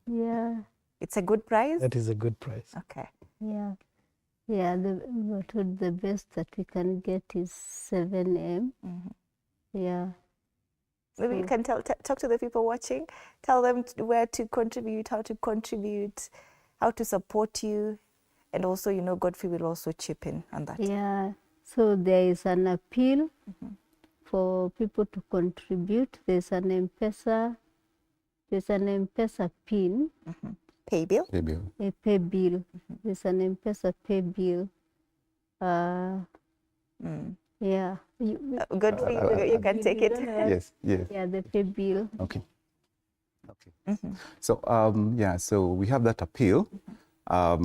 Yeah. It's a good price? That is a good price. Okay. Yeah. Yeah, the best that we can get is 7M. Yeah. Maybe you can talk to the people watching. Tell them where to contribute, how to contribute, how to support you. And also, GOtv will also chip in on that. Yeah. So there is an appeal for people to contribute. There's an M-Pesa PIN. Pay bill? Pay bill. A pay bill. There's an M-Pesa pay bill. Yeah. GOtv, you can take it. Yes. Yeah, the pay bill. Okay. So, so we have that appeal. As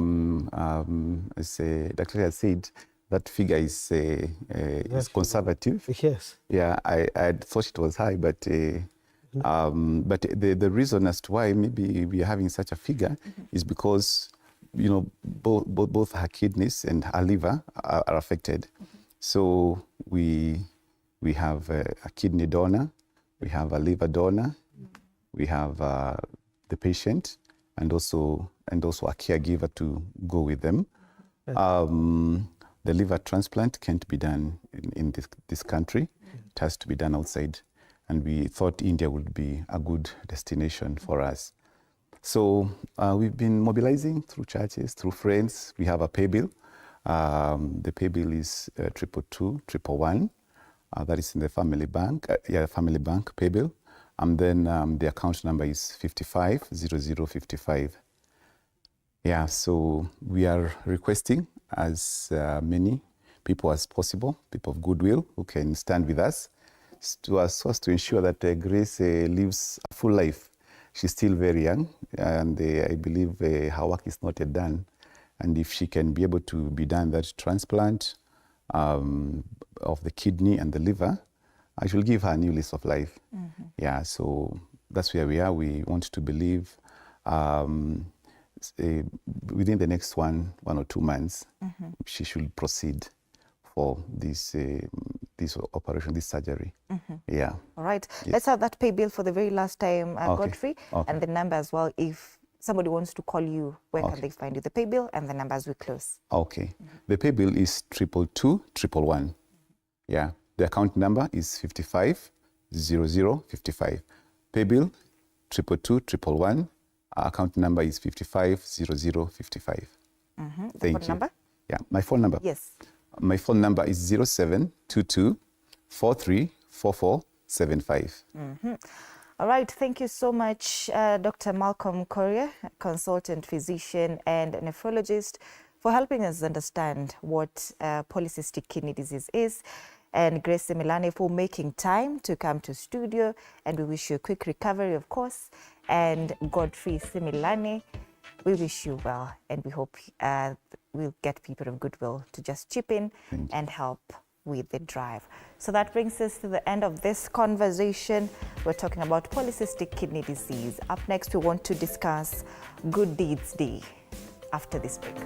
Dr. has said, that figure is conservative. Yes. Yeah, I thought it was high, but the reason as to why maybe we are having such a figure is because both her kidneys and her liver are affected. So we have a kidney donor, we have a liver donor, we have the patient, and also a caregiver to go with them. The liver transplant can't be done in this country. It has to be done outside. and we thought India would be a good destination for us. So we've been mobilizing through churches, through friends. We have a pay bill. The pay bill is 222-111. That is in the family bank, family bank pay bill. And then the account number is 550055. Yeah, so we are requesting as many people as possible, people of goodwill who can stand with us to ensure that Grace lives a full life. She's still very young, and I believe her work is not yet done. And if she can be able to be done that transplant of the kidney and the liver, I shall give her a new lease of life. Yeah, so that's where we are. We want to believe within the next one or 2 months, she should proceed for this operation, this surgery. Yeah. All right. Yes. Let's have that pay bill for the very last time, Godfrey, and the number as well. If somebody wants to call you, where can they find you? The pay bill and the number as we close. Okay. The pay bill is 222-111. Yeah. The account number is 550055. Pay bill 222-111. Account number is 550055. The phone number? Yeah. My phone number? Yes. My phone number is 0722-434475. All right. Thank you so much, Dr. Malcolm Korea, consultant physician and nephrologist, for helping us understand what polycystic kidney disease is, and Grace Similane for making time to come to studio. And we wish you a quick recovery, of course. And Godfrey Similane, we wish you well, and we hope we'll get people of goodwill to just chip in and help with the drive. So that brings us to the end of this conversation. We're talking about polycystic kidney disease. Up next, we want to discuss Good Deeds Day after this break.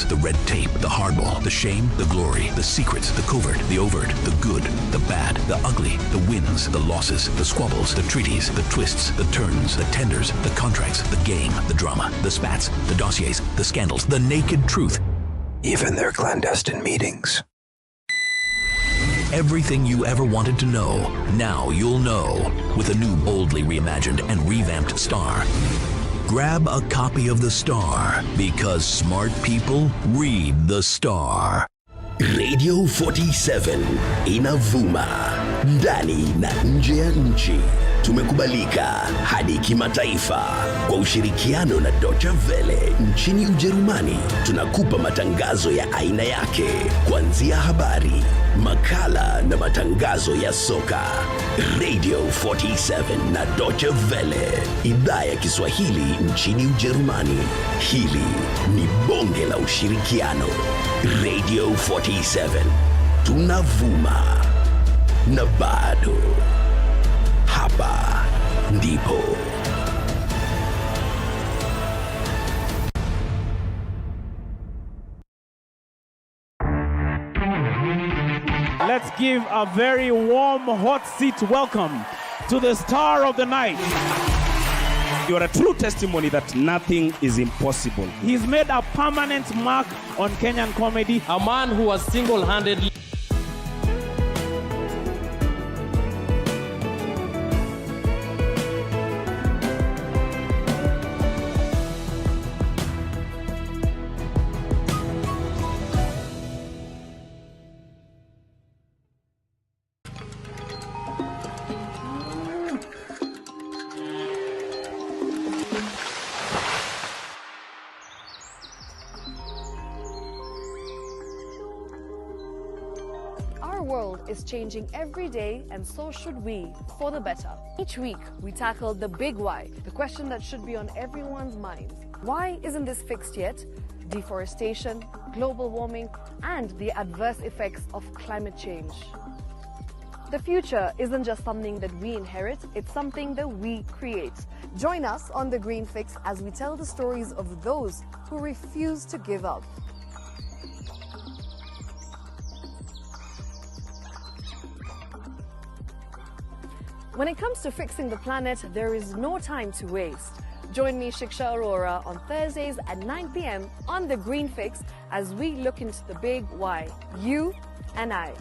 The red tape, the hardball, the shame, the glory, the secrets, the covert, the overt, the good, the bad, the ugly, the wins, the losses, the squabbles, the treaties, the twists, the turns, the tenders, the contracts, the game, the drama, the spats, the dossiers, the scandals, the naked truth, even their clandestine meetings. Everything you ever wanted to know, now you'll know with a new boldly reimagined and revamped Star. Grab a copy of the Star, because smart people read the Star. Radio 47 inavuma ndani na nje ya nchi. Tumekubalika hadi kimataifa kwa ushirikiano na Deutsche Welle nchini Ujerumani. Tunakupa matangazo ya aina yake, kuanzia habari, makala na matangazo ya soka. Radio 47 na Deutsche Welle, idhaa ya Kiswahili nchini Ujerumani. Hili ni bonge la ushirikiano. Radio 47, tunavuma na bado hapa ndipo. Let's give a very warm, hot seat welcome to the star of the night. You are a true testimony that nothing is impossible. He's made a permanent mark on Kenyan comedy. A man who was single-handedly is changing every day, and so should we, for the better. Each week, we tackle the big why, the question that should be on everyone's minds. Why isn't this fixed yet? Deforestation, global warming, and the adverse effects of climate change. The future isn't just something that we inherit, it's something that we create. Join us on The Green Fix as we tell the stories of those who refuse to give up. When it comes to fixing the planet, there is no time to waste. Join me, Shiksha Arora, on Thursdays at 9 p.m. on The Green Fix as we look into the big why, you and I.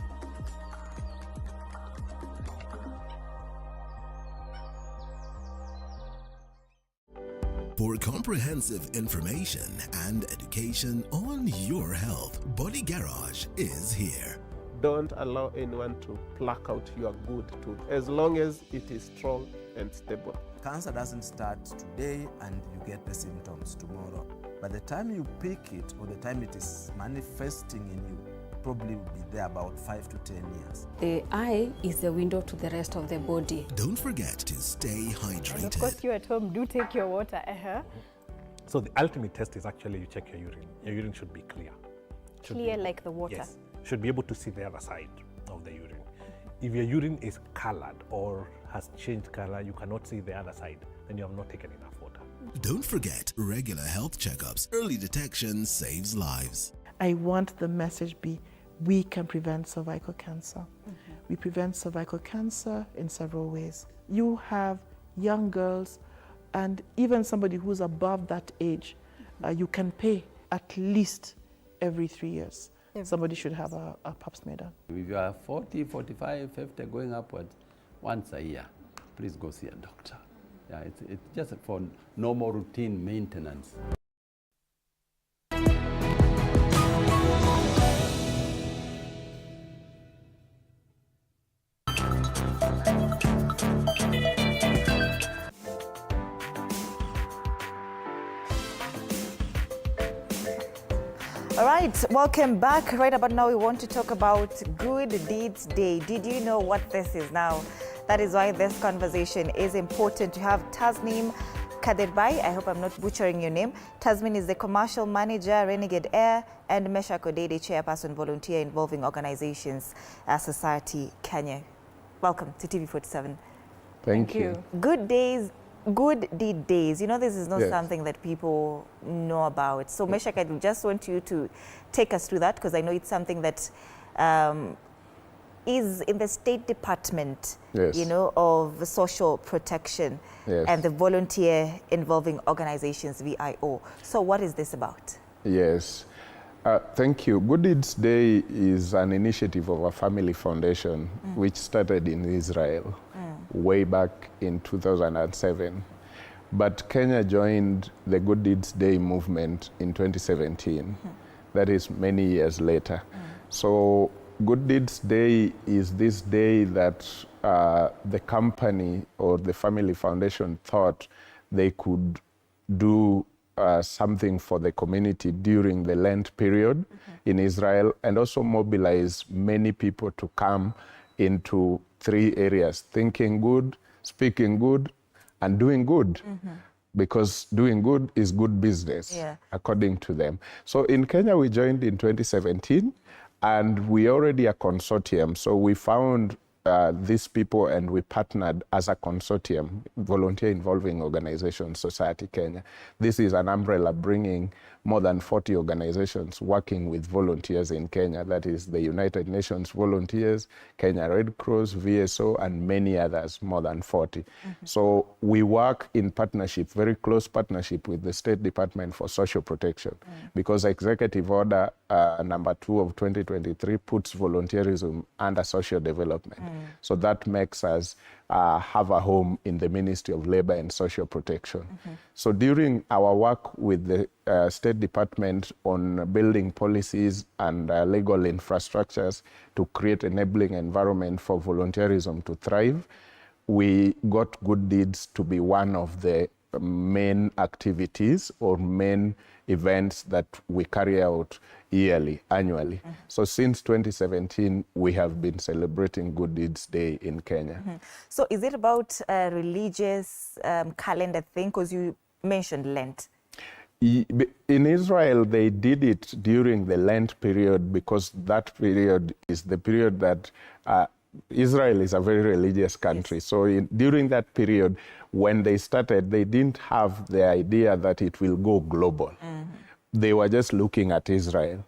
For comprehensive information and education on your health, Body Garage is here. Don't allow anyone to pluck out your good tooth, as long as it is strong and stable. Cancer doesn't start today and you get the symptoms tomorrow. By the time you pick it or the time it is manifesting in you, probably will be there about 5 to 10 years. The eye is the window to the rest of the body. Don't forget to stay hydrated. And of course, you at home do take your water. So the ultimate test is actually you check your urine. Your urine should be clear. Clear like the water? Yes. Should be able to see the other side of the urine. If your urine is colored or has changed color, you cannot see the other side, then you have not taken enough water. Don't forget regular health checkups. Early detection saves lives. I want the message be, we can prevent cervical cancer. We prevent cervical cancer in several ways. You have young girls and even somebody who's above that age, you can pay at least every 3 years. Somebody should have a pap smear done. If you are 40, 45, 50 going upwards, once a year, please go see a doctor. Yeah, it's just for normal routine maintenance. All right, welcome back. Right about now, we want to talk about Good Deeds Day. Did you know what this is now? That is why this conversation is important to have Tasneem Kadirbai. I hope I'm not butchering your name. Tasneem is the commercial manager, Renegade Air, and Mesha Kodede, chairperson, volunteer involving organizations, Society Kenya. Welcome to TV47. Thank you. Good deed days. You know, this is not something that people know about. So, Meshak, I just want you to take us through that, because I know it's something that is in the State Department, you know, of social protection and the volunteer involving organizations, VIO. So, what is this about? Yes. Thank you. Good Deeds Day is an initiative of a family foundation which started in Israel way back in 2007. But Kenya joined the Good Deeds Day movement in 2017. That is many years later. So Good Deeds Day is this day that the company or the family foundation thought they could do something for the community during the Lent period in Israel, and also mobilize many people to come into 3 areas: thinking good, speaking good, and doing good. Because doing good is good business, according to them. So in Kenya, we joined in 2017, and we already a consortium. So we found these people and we partnered as a consortium, volunteer involving organization, Society Kenya. This is an umbrella bringing more than 40 organizations working with volunteers in Kenya. That is the United Nations volunteers, Kenya Red Cross, VSO, and many others, more than 40. So we work in partnership, very close partnership with the State Department for Social Protection, because Executive Order number 2 of 2023 puts volunteerism under social development. So that makes us have a home in the Ministry of Labor and Social Protection. So during our work with the State Department on building policies and legal infrastructures to create enabling environment for volunteerism to thrive, we got Good Deeds to be one of the main activities or main events that we carry out annually. So since 2017, we have been celebrating Good Deeds Day in Kenya. So is it about a religious calendar thing? Because you mentioned Lent. In Israel, they did it during the Lent period, because that period is the period that Israel is a very religious country. So during that period, when they started, they didn't have the idea that it will go global. They were just looking at Israel.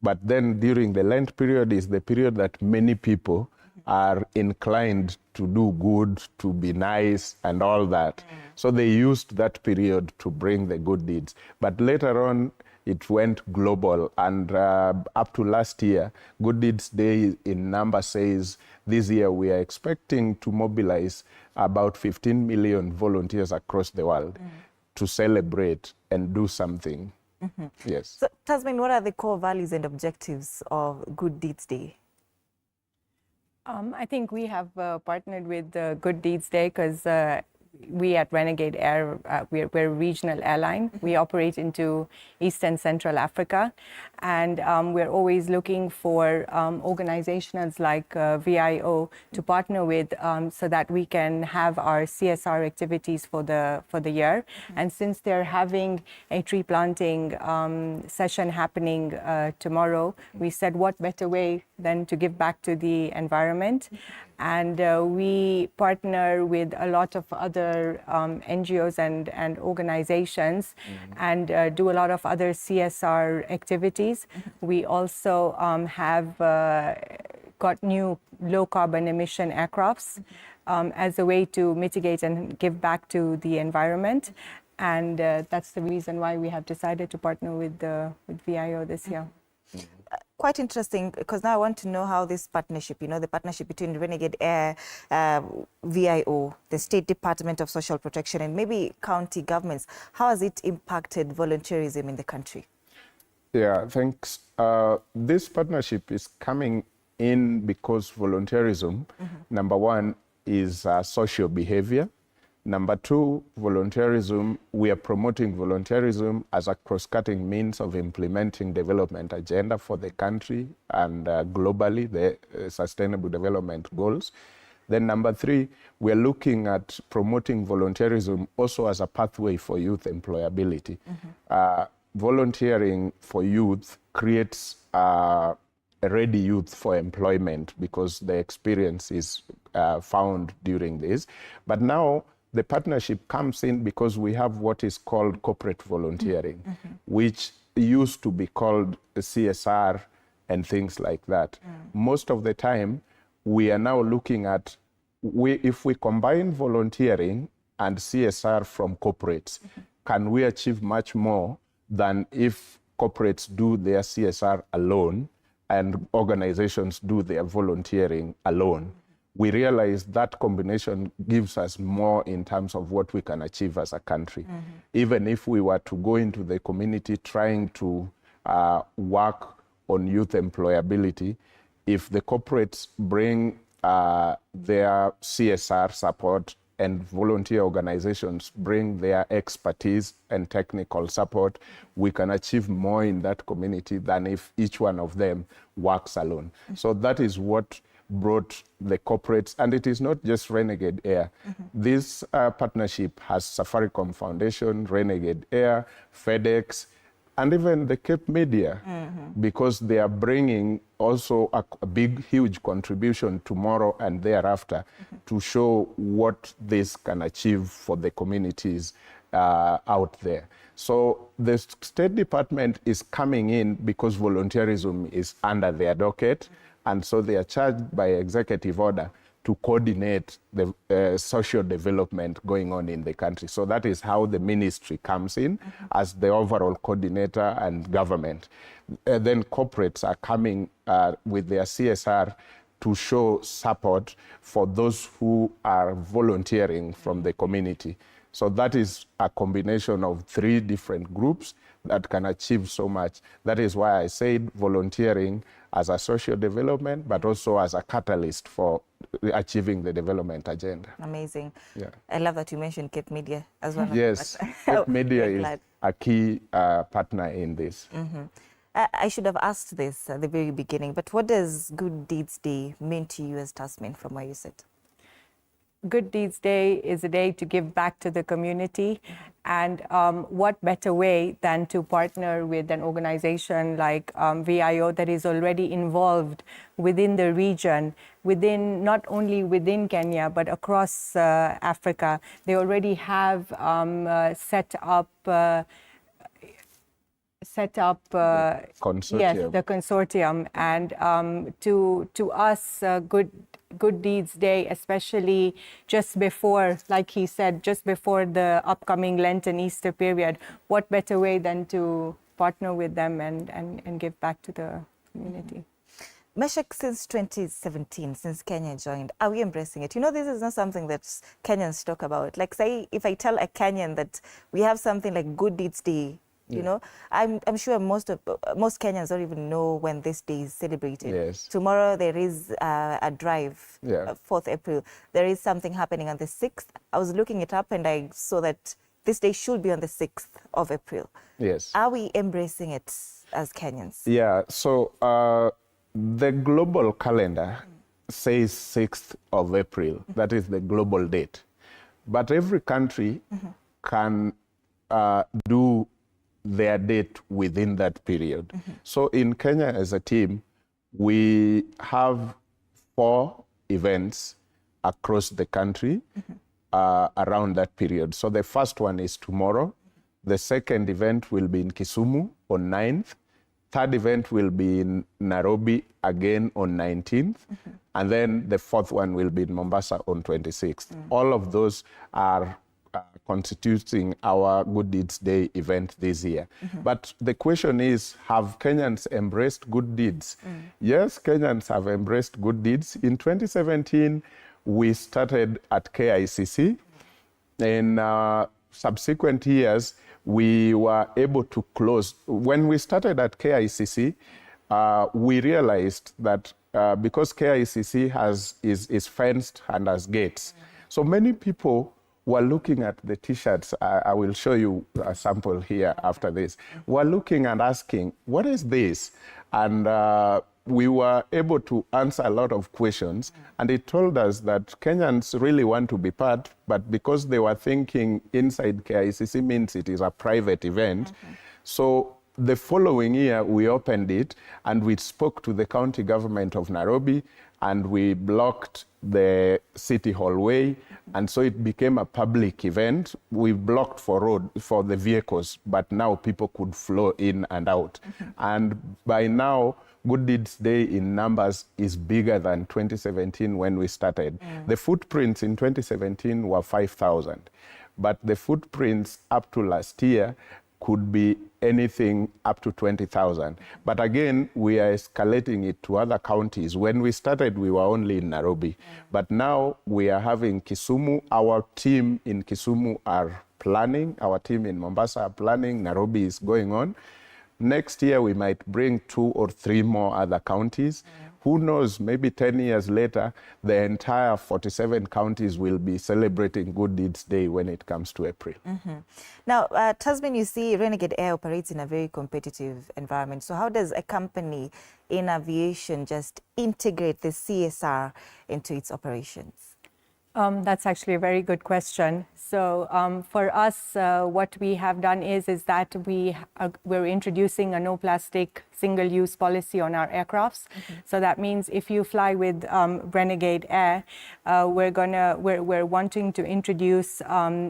But then during the Lent period is the period that many people are inclined to do good, to be nice, and all that. So they used that period to bring the good deeds. But later on, it went global. And up to last year, Good Deeds Day in number says this year we are expecting to mobilize about 15 million volunteers across the world to celebrate and do something. Yes. So, Tasmin, what are the core values and objectives of Good Deeds Day? I think we have partnered with Good Deeds Day because we at Renegade Air, we're a regional airline. We operate into East and Central Africa. And we're always looking for organizations like VIO to partner with so that we can have our CSR activities for the year. And since they're having a tree planting session happening tomorrow, we said what better way than to give back to the environment. And we partner with a lot of other NGOs and organizations and do a lot of other CSR activities. We also have got new low carbon emission aircrafts as a way to mitigate and give back to the environment. And that's the reason why we have decided to partner with VIO this year. Quite interesting, because now I want to know how this partnership, the partnership between Renegade Air, VIO, the State Department of Social Protection, and maybe county governments, how has it impacted volunteerism in the country? Yeah, thanks. This partnership is coming in because volunteerism, number one, is social behavior. Number two, volunteerism, we are promoting volunteerism as a cross-cutting means of implementing development agenda for the country and globally, the Sustainable Development Goals. Then number three, we are looking at promoting volunteerism also as a pathway for youth employability. Volunteering for youth creates a ready youth for employment because the experience is found during this. But now, the partnership comes in because we have what is called corporate volunteering, which used to be called CSR and things like that. Most of the time, we are now looking at, if we combine volunteering and CSR from corporates, can we achieve much more than if corporates do their CSR alone and organizations do their volunteering alone? We realize that combination gives us more in terms of what we can achieve as a country. Even if we were to go into the community trying to work on youth employability, if the corporates bring their CSR support and volunteer organizations bring their expertise and technical support, we can achieve more in that community than if each one of them works alone. So that is what brought the corporates, and it is not just Renegade Air. This partnership has Safaricom Foundation, Renegade Air, FedEx, and even the Cape Media, because they are bringing also a big, huge contribution tomorrow and thereafter to show what this can achieve for the communities out there. So the State Department is coming in because volunteerism is under their docket, and so they are charged by executive order to coordinate the social development going on in the country. So that is how the ministry comes in as the overall coordinator and government. Then corporates are coming with their CSR to show support for those who are volunteering from the community. So that is a combination of three different groups that can achieve so much. That is why I said volunteering as a social development, but also as a catalyst for achieving the development agenda. Amazing. Yeah. I love that you mentioned Cape Media as well. Yes, Cape Media is a key partner in this. I should have asked this at the very beginning, but what does Good Deeds Day mean to you as Tasmin from where you sit? Good Deeds Day is a day to give back to the community. And what better way than to partner with an organization like VIO that is already involved within the region, not only within Kenya, but across Africa. They already have set up consortium. Yes, the consortium. And to us, Good Deeds Day, especially just before, like he said, just before the upcoming Lent and Easter period, what better way than to partner with them and give back to the community? Meshach, since 2017, since Kenya joined, are we embracing it? You know, this is not something that Kenyans talk about. Like, say, if I tell a Kenyan that we have something like Good Deeds Day, you know, I'm sure most Kenyans don't even know when this day is celebrated. Yes. Tomorrow there is a drive, 4th April. There is something happening on the 6th. I was looking it up and I saw that this day should be on the 6th of April. Yes. Are we embracing it as Kenyans? Yeah, so the global calendar says 6th of April. That is the global date. But every country can do their date within that period. So in Kenya as a team, we have 4 events across the country around that period. So the first one is tomorrow. The second event will be in Kisumu on 9th. Third event will be in Nairobi again on 19th. And then the fourth one will be in Mombasa on 26th. All of those are constituting our Good Deeds Day event this year. But the question is, have Kenyans embraced good deeds? Yes, Kenyans have embraced good deeds. In 2017, we started at KICC. In subsequent years, we were able to close. When we started at KICC, we realized that because KICC is fenced and has gates, so many people were looking at the T-shirts. I will show you a sample here after this. We're looking and asking, what is this? And we were able to answer a lot of questions. And it told us that Kenyans really want to be part, but because they were thinking inside KICC means it is a private event. So the following year, we opened it and we spoke to the county government of Nairobi and we blocked the city hallway, and so it became a public event. We blocked for the vehicles, but now people could flow in and out. And by now, Good Deeds Day in numbers is bigger than 2017 when we started. The footprints in 2017 were 5,000, but the footprints up to last year could be anything up to 20,000. But again, we are escalating it to other counties. When we started, we were only in Nairobi. But now we are having Kisumu. Our team in Kisumu are planning. Our team in Mombasa are planning. Nairobi is going on. Next year, we might bring 2 or 3 more other counties. Who knows, maybe 10 years later, the entire 47 counties will be celebrating Good Deeds Day when it comes to April. Now, Tasmin, you see, Renegade Air operates in a very competitive environment. So how does a company in aviation just integrate the CSR into its operations? That's actually a very good question. So for us, what we have done is that we're introducing a no plastic single-use policy on our aircrafts. So that means if you fly with Renegade Air, we're wanting to introduce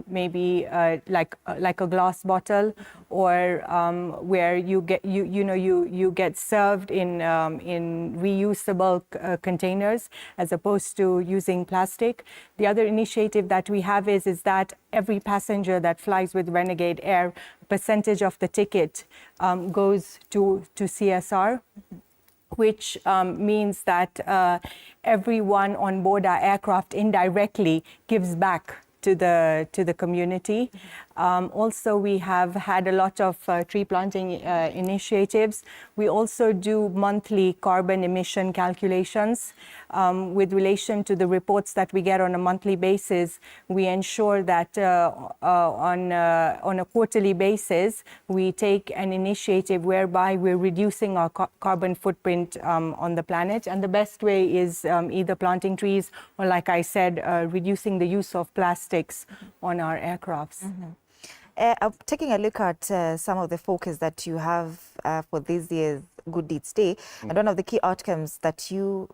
maybe like a glass bottle, or where you get served in reusable containers as opposed to using plastic. The other initiative that we have is that every passenger that flies with Renegade Air, percentage of the ticket goes to CSR, which means that everyone on board our aircraft indirectly gives back to the community. Also, we have had a lot of tree planting initiatives. We also do monthly carbon emission calculations. With relation to the reports that we get on a monthly basis, we ensure that on a quarterly basis, we take an initiative whereby we're reducing our carbon footprint on the planet. And the best way is either planting trees or, like I said, reducing the use of plastics on our aircrafts. Taking a look at some of the focus that you have for this year's Good Deeds Day, and one of the key outcomes that the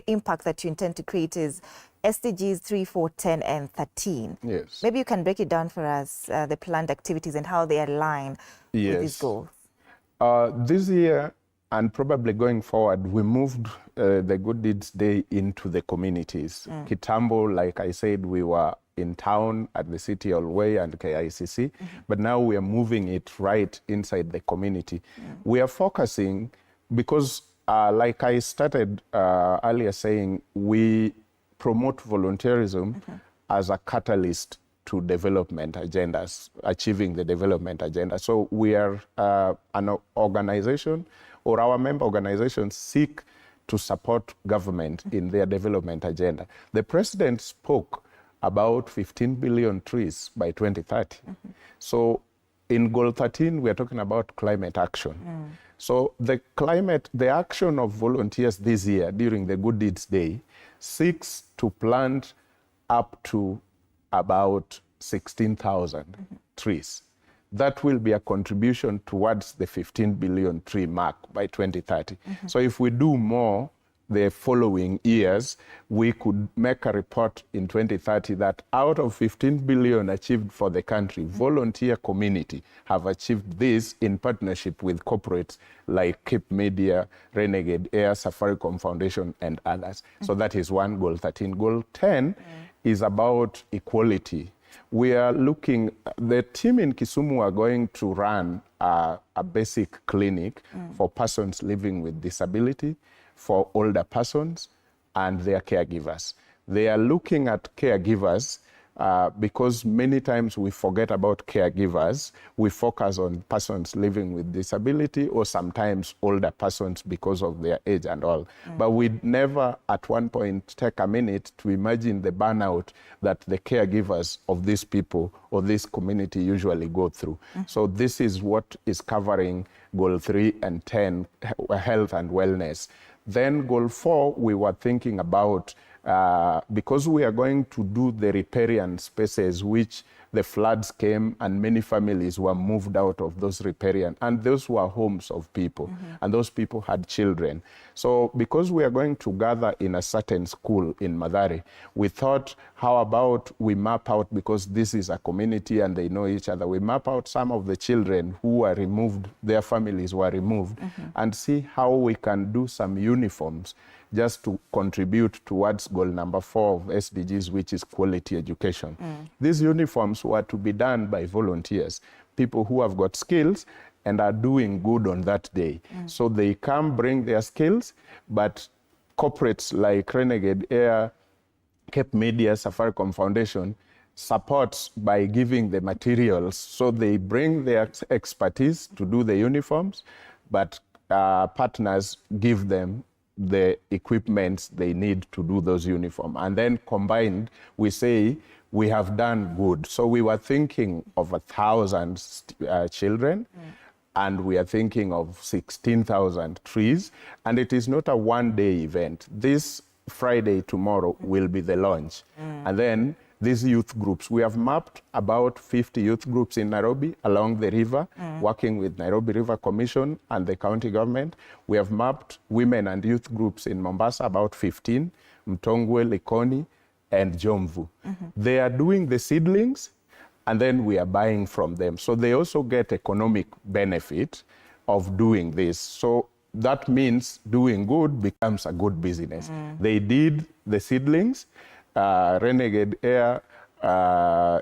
impact that you intend to create is SDGs 3, 4, 10, and 13. Yes. Maybe you can break it down for us, the planned activities and how they align with these goals. This year, and probably going forward, we moved the Good Deeds Day into the communities. Kitambo, like I said, we were in town at the City Hall Way and KICC, but now we are moving it right inside the community. We are focusing, because like I started earlier saying, we promote volunteerism as a catalyst to development agendas, achieving the development agenda. So we are an organization, or our member organizations seek to support government in their development agenda. The president spoke about 15 billion trees by 2030. So in Goal 13, we are talking about climate action. So the action of volunteers this year during the Good Deeds Day seeks to plant up to about 16,000 trees. That will be a contribution towards the 15 billion tree mark by 2030. So if we do more the following years, we could make a report in 2030 that out of 15 billion achieved for the country, volunteer community have achieved this in partnership with corporates like Cape Media, Renegade Air, Safaricom Foundation, and others. So that is one goal 13. Goal 10 is about equality. We are looking, the team in Kisumu are going to run a basic clinic for persons living with disability, for older persons and their caregivers. They are looking at caregivers because many times we forget about caregivers. We focus on persons living with disability or sometimes older persons because of their age and all. But we never at one point take a minute to imagine the burnout that the caregivers of these people or this community usually go through. So this is what is covering Goal 3 and 10, health and wellness. Then Goal 4, we were thinking about, because we are going to do the riparian spaces which the floods came and many families were moved out of those riparian, and those were homes of people, and those people had children. So because we are going to gather in a certain school in Mathare, we thought, how about we map out, because this is a community and they know each other, we map out some of the children who were removed, their families were removed, and see how we can do some uniforms just to contribute towards goal number 4 of SDGs, which is quality education. These uniforms were to be done by volunteers, people who have got skills and are doing good on that day. So they come bring their skills, but corporates like Renegade Air, Cape Media, Safaricom Foundation supports by giving the materials. So they bring their expertise to do the uniforms, but partners give them the equipment they need to do those uniforms. And then combined, we say we have done good. So we were thinking of 1,000 children, and we are thinking of 16,000 trees. And it is not a one-day event. This Friday, tomorrow, will be the launch. And then these youth groups, we have mapped about 50 youth groups in Nairobi along the river, working with Nairobi River Commission and the county government. We have mapped women and youth groups in Mombasa, about 15, Mtongwe, Likoni, and Jomvu. They are doing the seedlings, and then we are buying from them. So they also get economic benefit of doing this. So that means doing good becomes a good business. They did the seedlings, Renegade Air,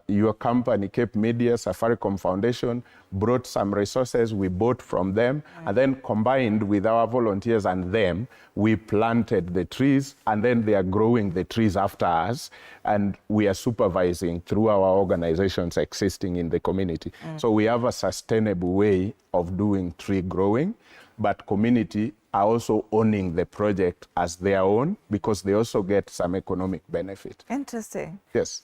your company, Cape Media, Safaricom Foundation, brought some resources, we bought from them, and then combined with our volunteers and them, we planted the trees, and then they are growing the trees after us, and we are supervising through our organizations existing in the community. So we have a sustainable way of doing tree growing, but community are also owning the project as their own because they also get some economic benefit. Interesting. Yes.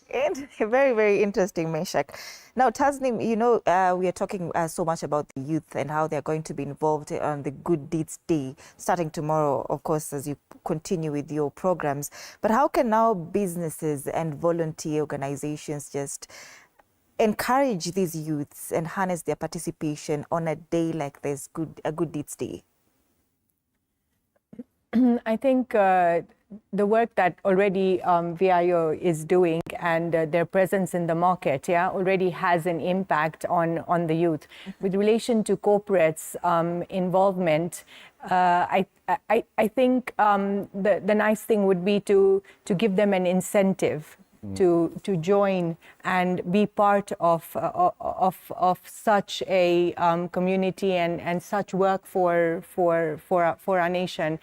Very, very interesting, Meshach. Now, Tasnim, you know, we are talking so much about the youth and how they're going to be involved on the Good Deeds Day, starting tomorrow, of course, as you continue with your programs. But how can now businesses and volunteer organizations just encourage these youths and harness their participation on a day like this, a Good Deeds Day? I think the work that already VIO is doing and their presence in the market already has an impact on the youth. With relation to corporates' involvement, I think the nice thing would be to give them an incentive to join and be part of such a community and such work for our nation.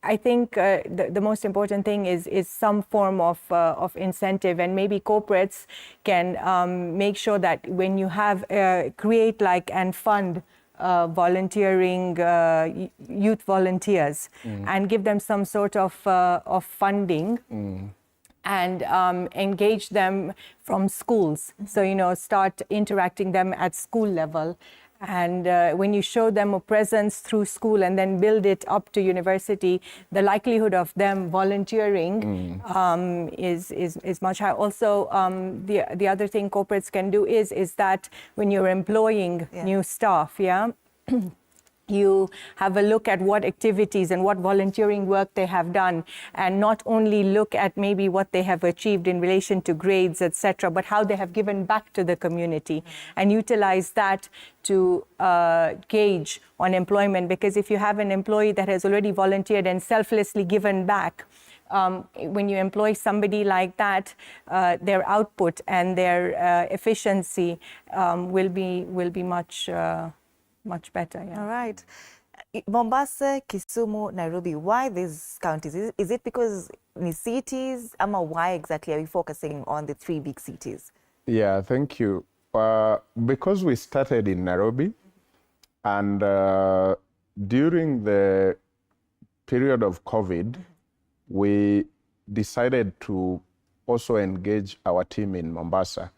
I think the most important thing is some form of incentive, and maybe corporates can make sure that when you have create and fund volunteering youth volunteers and give them some sort of funding. And engage them from schools. So, start interacting them at school level. And when you show them a presence through school and then build it up to university, the likelihood of them volunteering is much higher. Also, the other thing corporates can do is that when you're employing new staff, you have a look at what activities and what volunteering work they have done, and not only look at maybe what they have achieved in relation to grades, etc., but how they have given back to the community and utilize that to gauge on employment. Because if you have an employee that has already volunteered and selflessly given back, when you employ somebody like that, their output and their efficiency will be much better. All right. Mombasa, Kisumu, Nairobi, why these counties? Is it because ni cities, ama why exactly are we focusing on the 3 big cities? Yeah, thank you. Because we started in Nairobi, and during the period of COVID, we decided to also engage our team in Mombasa.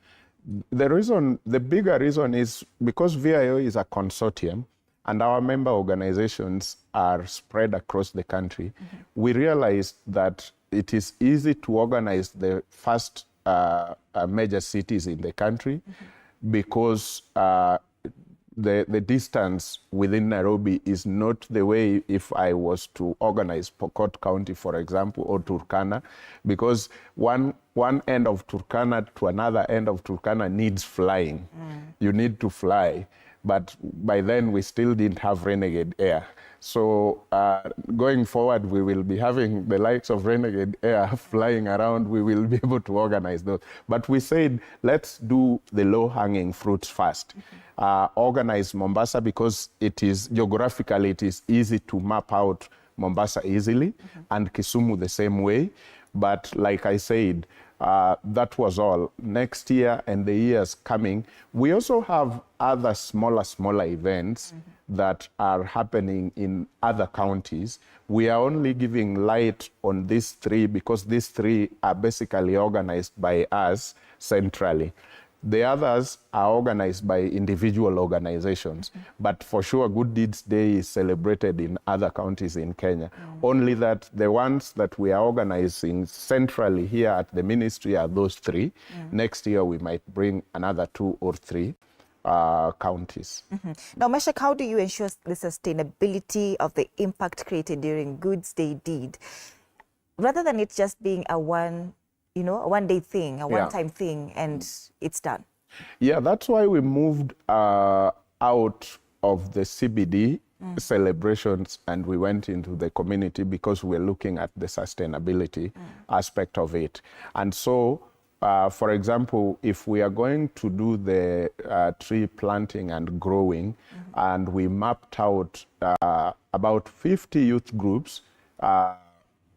The bigger reason is because VIO is a consortium and our member organizations are spread across the country. We realized that it is easy to organize the first major cities in the country because the distance within Nairobi is not the way if I was to organize Pokot County, for example, or Turkana, because one end of Turkana to another end of Turkana needs flying. You need to fly. But by then, we still didn't have Renegade Air. So going forward, we will be having the likes of Renegade Air flying around. We will be able to organize those. But we said, let's do the low-hanging fruits first. Organize Mombasa because geographically, it is easy to map out Mombasa easily, and Kisumu the same way. But like I said, that was all. Next year and the years coming, we also have other smaller events that are happening in other counties. We are only giving light on these 3 because these 3 are basically organized by us centrally. The others are organized by individual organizations. But for sure, Good Deeds Day is celebrated in other counties in Kenya. Only that the ones that we are organizing centrally here at the ministry are those 3. Next year, we might bring another 2 or 3 counties. Now, Meshach, how do you ensure the sustainability of the impact created during Goods Day deed, rather than it just being a one-day thing, a one-time thing, and it's done? Yeah, that's why we moved out of the CBD celebrations and we went into the community because we're looking at the sustainability aspect of it. And so, for example, if we are going to do the tree planting and growing, and we mapped out about 50 youth groups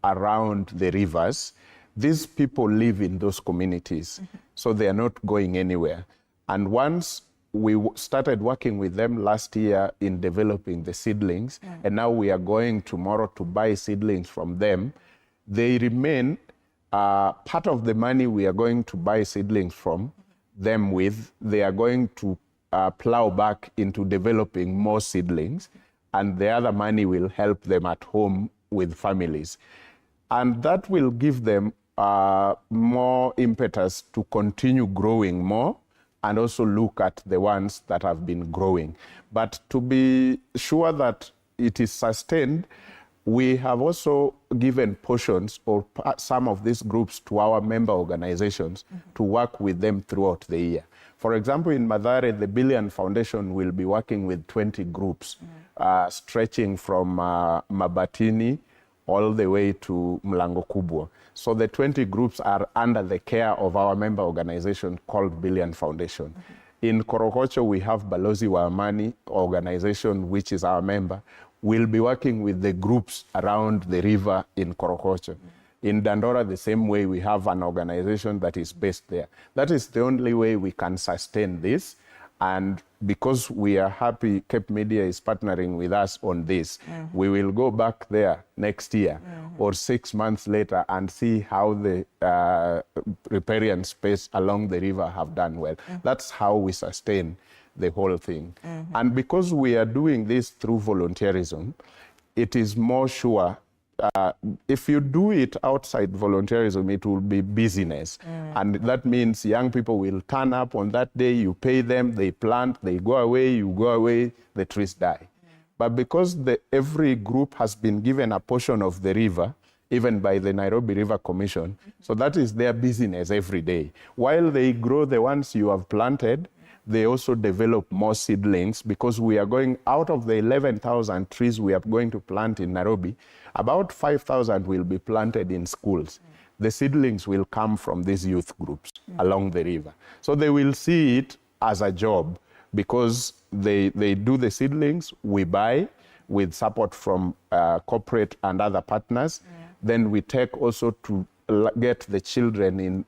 around the rivers, these people live in those communities, so they are not going anywhere. And once we started working with them last year in developing the seedlings, and now we are going tomorrow to buy seedlings from them, they remain part of the money we are going to buy seedlings from them with, they are going to plow back into developing more seedlings, and the other money will help them at home with families. And that will give them more impetus to continue growing more and also look at the ones that have been growing. But to be sure that it is sustained, we have also given portions or some of these groups to our member organizations to work with them throughout the year. For example, in Mathare, the Billion Foundation will be working with 20 groups, stretching from Mabatini all the way to Mlango Kubwa. So the 20 groups are under the care of our member organization called Billion Foundation. In Korokocho, we have Balozi wa Amani organization, which is our member. We'll be working with the groups around the river in Korokocho. In Dandora, the same way, we have an organization that is based there. That is the only way we can sustain this. And because we are happy Cape Media is partnering with us on this, we will go back there next year or 6 months later and see how the riparian space along the river have done well. That's how we sustain the whole thing. And because we are doing this through volunteerism, it is more sure. If you do it outside volunteerism, it will be business. And that means young people will turn up on that day, you pay them, they plant, they go away, you go away, the trees die. But because every group has been given a portion of the river, even by the Nairobi River Commission, so that is their business every day. While they grow the ones you have planted, they also develop more seedlings, because we are going out of the 11,000 trees we are going to plant in Nairobi, about 5,000 will be planted in schools. The seedlings will come from these youth groups along the river. So they will see it as a job, because they do the seedlings, we buy with support from corporate and other partners. Then we take also to get the children in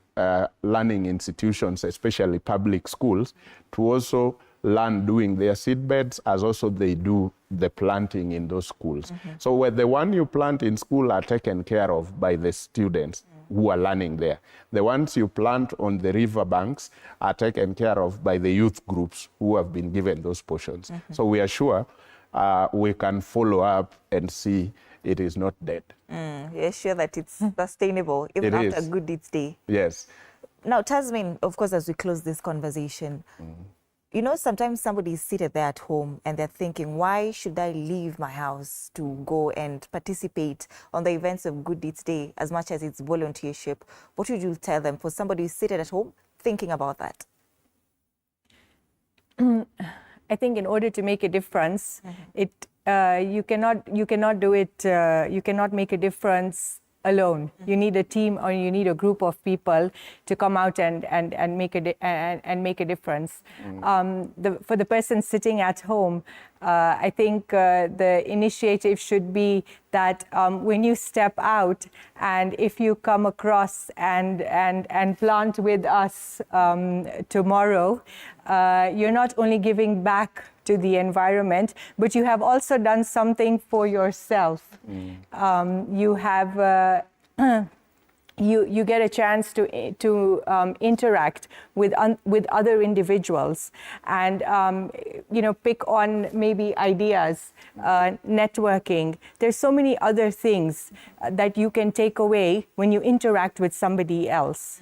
learning institutions, especially public schools, to also learn doing their seed beds, as also they do the planting in those schools. So where the one you plant in school are taken care of by the students who are learning there. The ones you plant on the river banks are taken care of by the youth groups who have been given those portions. So we are sure we can follow up and see it is not dead. You're sure that it's sustainable, even after a Good Deeds Day? Yes. Now, Tasmin, of course, as we close this conversation, you know, sometimes somebody is seated there at home and they're thinking, why should I leave my house to go and participate on the events of Good Deeds Day as much as it's volunteership? What would you tell them for somebody who's seated at home thinking about that? I think in order to make a difference, you cannot do it. You cannot make a difference alone. You need a team, or you need a group of people to come out and make a difference. For the person sitting at home, I think the initiative should be that when you step out, and if you come across and plant with us tomorrow, you're not only giving back to the environment, but you have also done something for yourself. You have you get a chance to interact with other individuals, and pick on maybe ideas, networking. There's so many other things that you can take away when you interact with somebody else.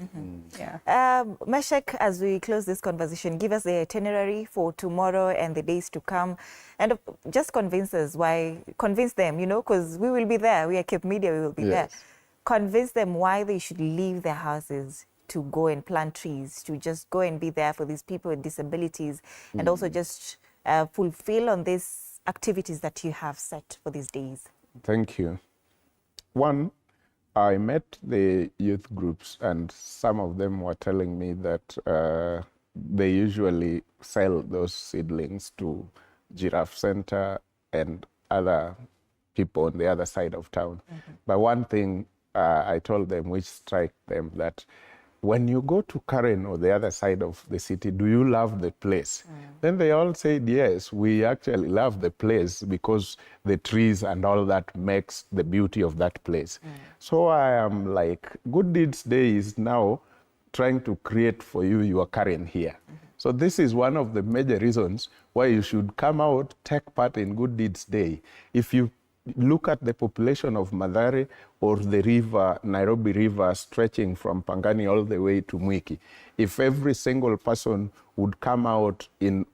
Meshek, as we close this conversation, give us the itinerary for tomorrow and the days to come, and just convince them, because we will be there. We are Cape Media, we will be there. Convince them why they should leave their houses to go and plant trees, to just go and be there for these people with disabilities, and also just fulfill on these activities that you have set for these days. Thank you. One, I met the youth groups, and some of them were telling me that they usually sell those seedlings to Giraffe Center and other people on the other side of town. But one thing I told them, which struck them, that when you go to Karen or the other side of the city, do you love the place? Then they all said, yes, we actually love the place, because the trees and all that makes the beauty of that place. So I am like, Good Deeds Day is now trying to create for you your Karen here. So this is one of the major reasons why you should come out, take part in Good Deeds Day. If you look at the population of Mathare or the river, Nairobi River, stretching from Pangani all the way to Mwiki, if every single person would come out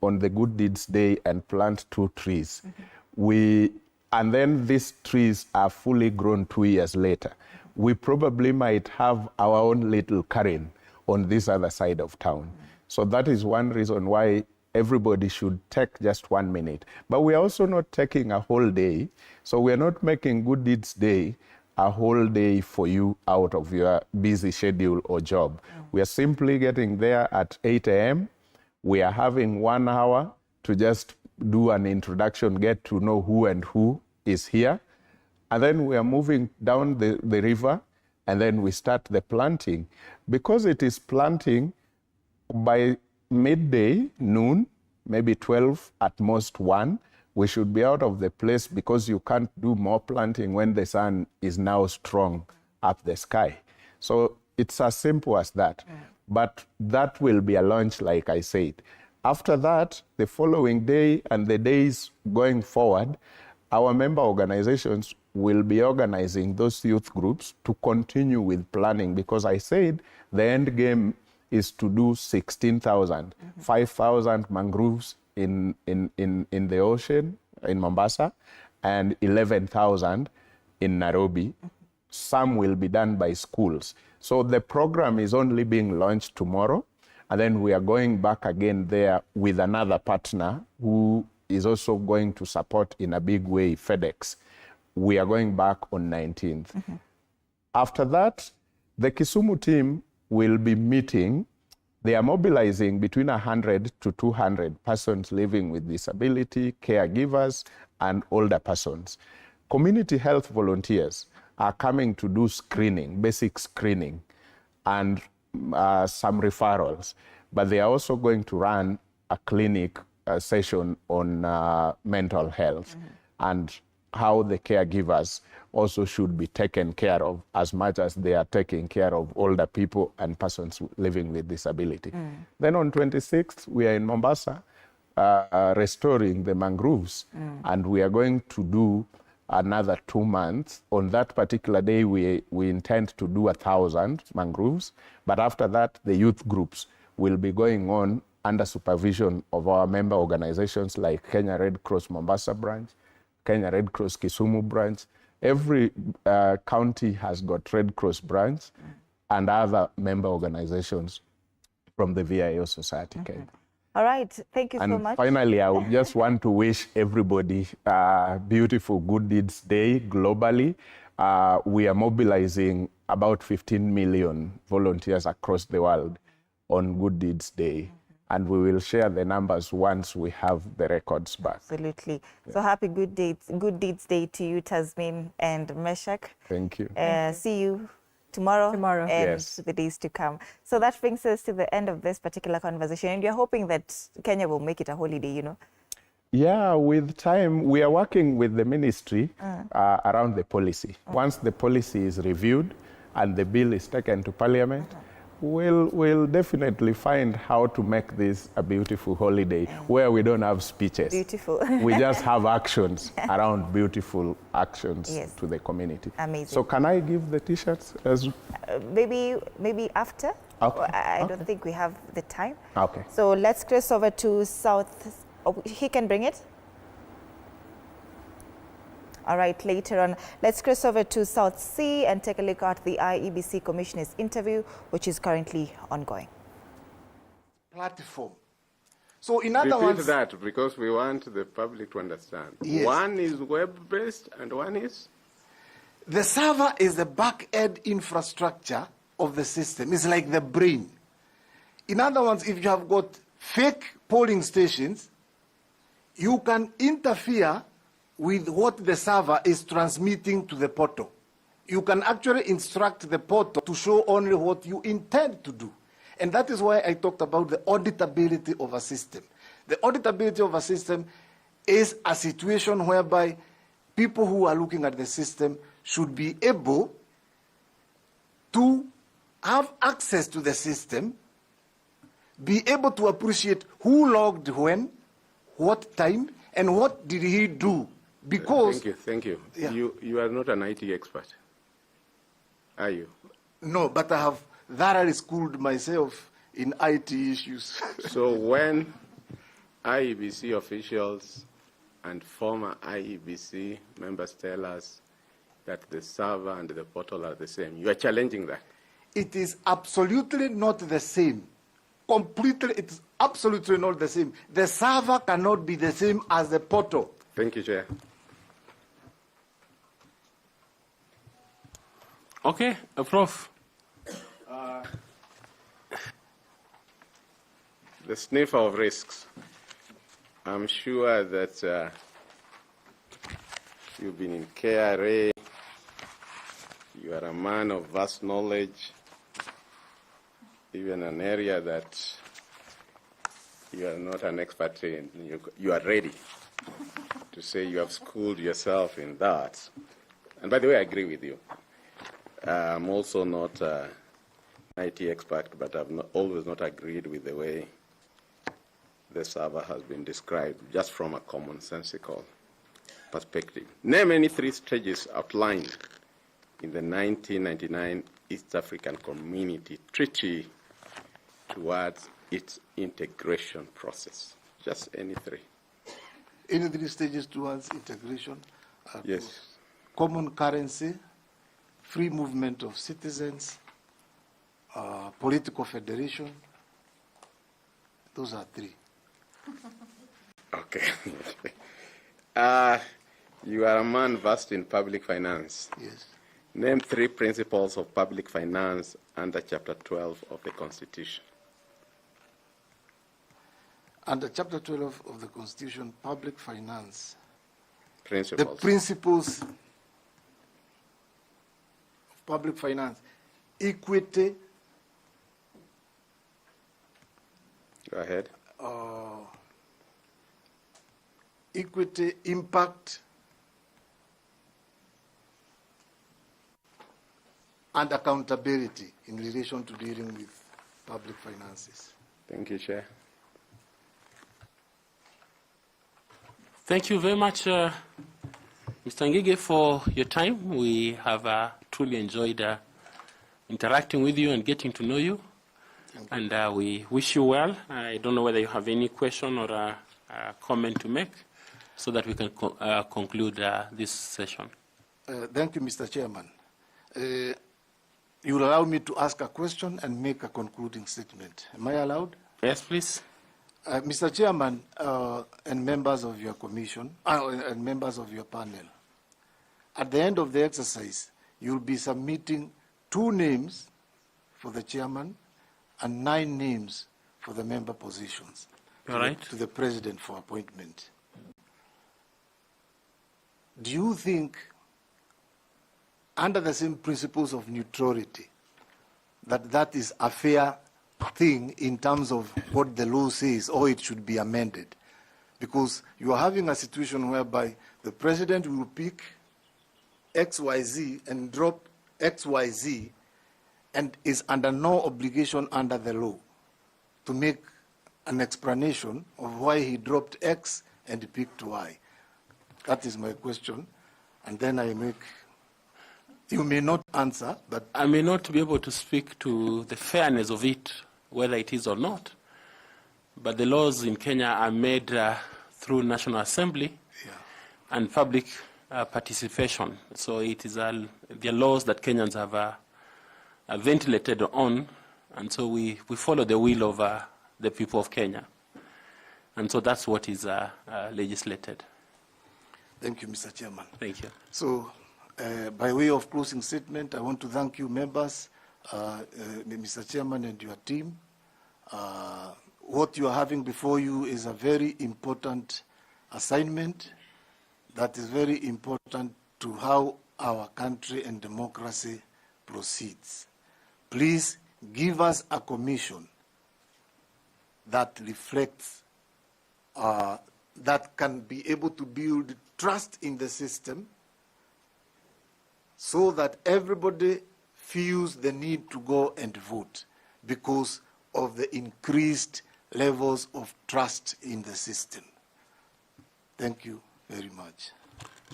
on the Good Deeds Day and plant 2 trees, and then these trees are fully grown 2 years later, we probably might have our own little Karen on this other side of town. So that is one reason why everybody should take just 1 minute. But we are also not taking a whole day. So we are not making Good Deeds Day a whole day for you out of your busy schedule or job. We are simply getting there at 8 a.m. We are having 1 hour to just do an introduction, get to know who and who is here. And then we are moving down the river, and then we start the planting. Because it is planting, by midday, noon, maybe 12, at most 1, we should be out of the place, because you can't do more planting when the sun is now strong up the sky. So it's as simple as that. But that will be a launch, like I said. After that, the following day and the days going forward, our member organizations will be organizing those youth groups to continue with planning, because I said the end game is to do 16,000, 5,000 mangroves in the ocean, in Mombasa, and 11,000 in Nairobi. Some will be done by schools. So the program is only being launched tomorrow, and then we are going back again there with another partner who is also going to support in a big way, FedEx. We are going back on 19th. After that, the Kisumu team will be meeting. They are mobilizing between 100 to 200 persons living with disability, caregivers, and older persons. Community health volunteers are coming to do screening, basic screening, and some referrals. But they are also going to run a clinic session on mental health and how the caregivers also should be taken care of as much as they are taking care of older people and persons living with disability. Then on 26th, we are in Mombasa restoring the mangroves, and we are going to do another 2 months. On that particular day, we intend to do 1,000 mangroves, but after that, the youth groups will be going on under supervision of our member organizations like Kenya Red Cross Mombasa branch, Kenya Red Cross Kisumu branch. Every county has got Red Cross branch and other member organizations from the VIO Society. All right, thank you so much. And finally, I would just want to wish everybody a beautiful Good Deeds Day globally. We are mobilizing about 15 million volunteers across the world on Good Deeds Day. And we will share the numbers once we have the records back. Absolutely. So happy Good Deeds Day to you, Tasmin and Meshach. Thank you. See you tomorrow and yes, the days to come. So that brings us to the end of this particular conversation. And you're hoping that Kenya will make it a holiday, you know? Yeah, with time, we are working with the ministry around the policy. Once the policy is reviewed and the bill is taken to Parliament, we'll definitely find how to make this a beautiful holiday where we don't have speeches. Beautiful. We just have actions around beautiful actions to the community. Amazing. So can I give the T-shirts as maybe after? Okay. I don't think we have the time. Okay. So let's cross over to South. Oh, he can bring it. All right, later on, let's cross over to South Sea and take a look at the IEBC Commissioner's interview, which is currently ongoing. Platform. So in other words... Repeat that, because we want the public to understand. Yes. One is web-based and one is? The server is the back-end infrastructure of the system. It's like the brain. In other words, if you have got fake polling stations, you can interfere with what the server is transmitting to the portal. You can actually instruct the portal to show only what you intend to do. And that is why I talked about the auditability of a system. The auditability of a system is a situation whereby people who are looking at the system should be able to have access to the system, be able to appreciate who logged when, what time, and what did he do. Because thank you. Yeah. You are not an IT expert, are you? No, but I have thoroughly schooled myself in IT issues. So when IEBC officials and former IEBC members tell us that the server and the portal are the same, you are challenging that? It is absolutely not the same. completely, it's absolutely not the same. The server cannot be the same as the portal. Thank you, Chair. Okay, Prof. The sniffer of risks. I'm sure that you've been in KRA. You are a man of vast knowledge, even an area that you are not an expert in. You are ready to say you have schooled yourself in that. And by the way, I agree with you. I'm also not an IT expert, but I've always not agreed with the way the server has been described, just from a commonsensical perspective. Name any 3 stages outlined in the 1999 East African Community Treaty towards its integration process. Just any 3. Any 3 stages towards integration? Yes. Common currency, free movement of citizens, political federation. Those are 3. Okay. You are a man versed in public finance. Yes. Name 3 principles of public finance under Chapter 12 of the Constitution. Under Chapter 12 of the Constitution, public finance. Principles. The principles of public finance: equity. Go ahead. Equity, impact, and accountability in relation to dealing with public finances. Thank you, Chair. Thank you very much, Mr. Ngige, for your time. We have truly enjoyed interacting with you and getting to know you. And we wish you well. I don't know whether you have any question or a comment to make so that we can conclude this session. Thank you, Mr. Chairman. You will allow me to ask a question and make a concluding statement. Am I allowed? Yes, please. Mr. Chairman and members of your commission and members of your panel, at the end of the exercise, you'll be submitting 2 names for the chairman and 9 names for the member positions to the president for appointment. Do you think, under the same principles of neutrality, that is a fair thing in terms of what the law says, or it should be amended? Because you are having a situation whereby the president will pick XYZ and drop XYZ and is under no obligation under the law to make an explanation of why he dropped X and picked Y. That is my question. And then you may not answer, but I may not be able to speak to the fairness of it, whether it is or not. But the laws in Kenya are made through National Assembly and public participation. So it is the laws that Kenyans have ventilated on, and so we follow the will of the people of Kenya. And so that's what is legislated. Thank you, Mr. Chairman. Thank you. So, by way of closing statement, I want to thank you, members, Mr. Chairman and your team. What you are having before you is a very important assignment that is very important to how our country and democracy proceeds. Please give us a commission that reflects, that can be able to build trust in the system so that everybody feels the need to go and vote because of the increased levels of trust in the system. Thank you very much.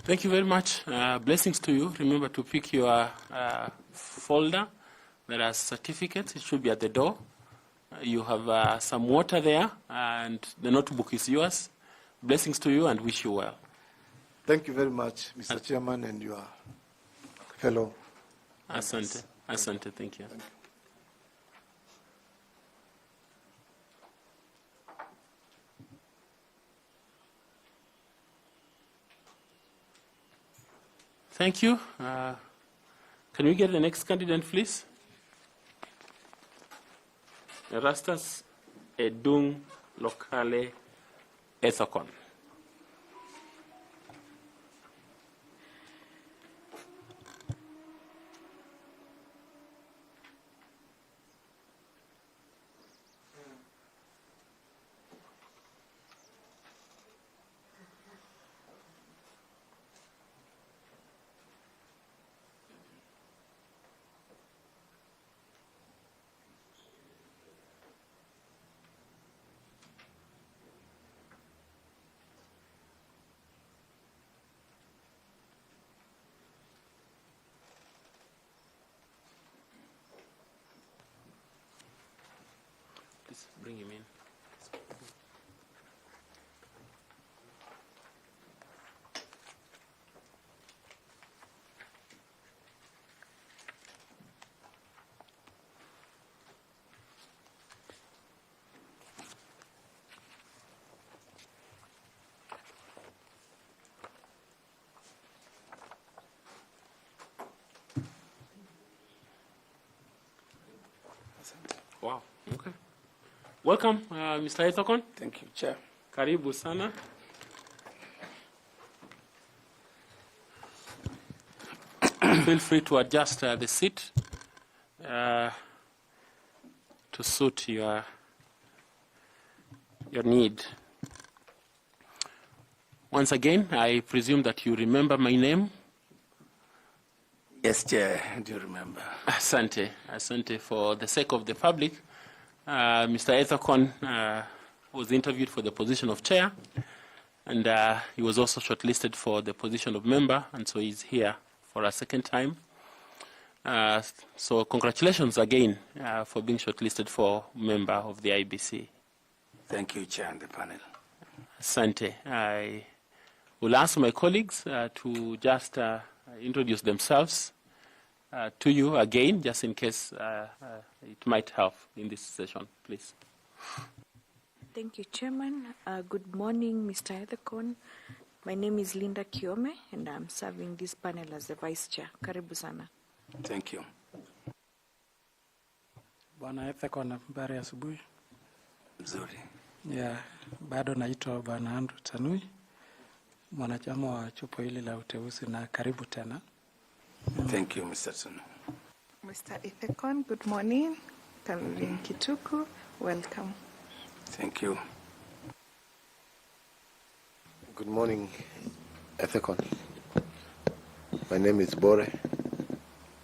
Thank you very much. Blessings to you. Remember to pick your folder. There are certificates. It should be at the door. You have some water there, and the notebook is yours. Blessings to you and wish you well. Thank you very much, Mr. Chairman, and your fellow. Asante. Asante. Thank you. Thank you. Can we get the next candidate, please? Erastus Edung Lokale Ethokon. Please bring him in. Wow, okay. Welcome, Mr. Ethokon. Thank you, Chair. Karibu sana. Feel free to adjust the seat to suit your need. Once again, I presume that you remember my name. Yes, Chair, I do remember. Asante. Asante. For the sake of the public, Mr. Ethokon was interviewed for the position of chair, and he was also shortlisted for the position of member, and so he's here for a second time. So congratulations again for being shortlisted for member of the IEBC. Thank you, Chair, and the panel. Asante. I will ask my colleagues to just introduce themselves to you again, just in case it might help in this session, please. Thank you, Chairman. Good morning, Mr. Ethokon. My name is Linda Kiome, and I'm serving this panel as the Vice Chair. Karibu sana. Thank you. Bwana Ethokon, habari ya asubuhi. Mzuri. Yeah, bado naitwa Bwana Andrew Tanui, mwanachama wa chupo hili la uteuzi, na karibu tena. Thank you, Mr. Tunu. Mr. Ethokon, good morning. Caroline Kituku, welcome. Thank you. Good morning, Ethokon. My name is Bore,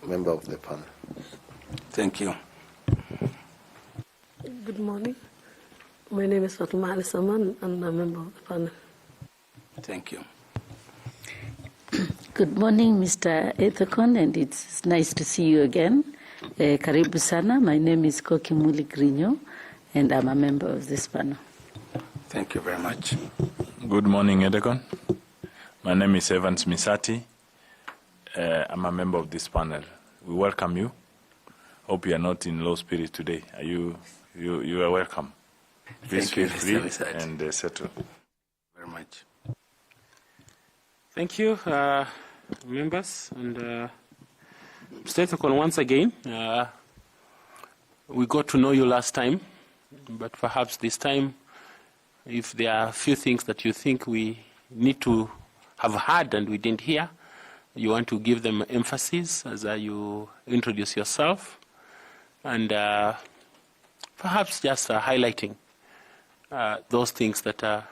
member of the panel. Thank you. Good morning. My name is Fatuma Ali Saman, and I'm a member of the panel. Thank you. Good morning, Mr. Ethokon, and it's nice to see you again. Karibu sana. My name is Koki Muli Grinyo, and I'm a member of this panel. Thank you very much. Good morning, Ethokon. My name is Evans Misati. I'm a member of this panel. We welcome you. Hope you are not in low spirit today. You are welcome. Please feel free and settle. Very much. Thank you, members, and Mr. Ethokon, once again. We got to know you last time, but perhaps this time, if there are a few things that you think we need to have heard and we didn't hear, you want to give them emphasis as you introduce yourself, and perhaps just highlighting those things that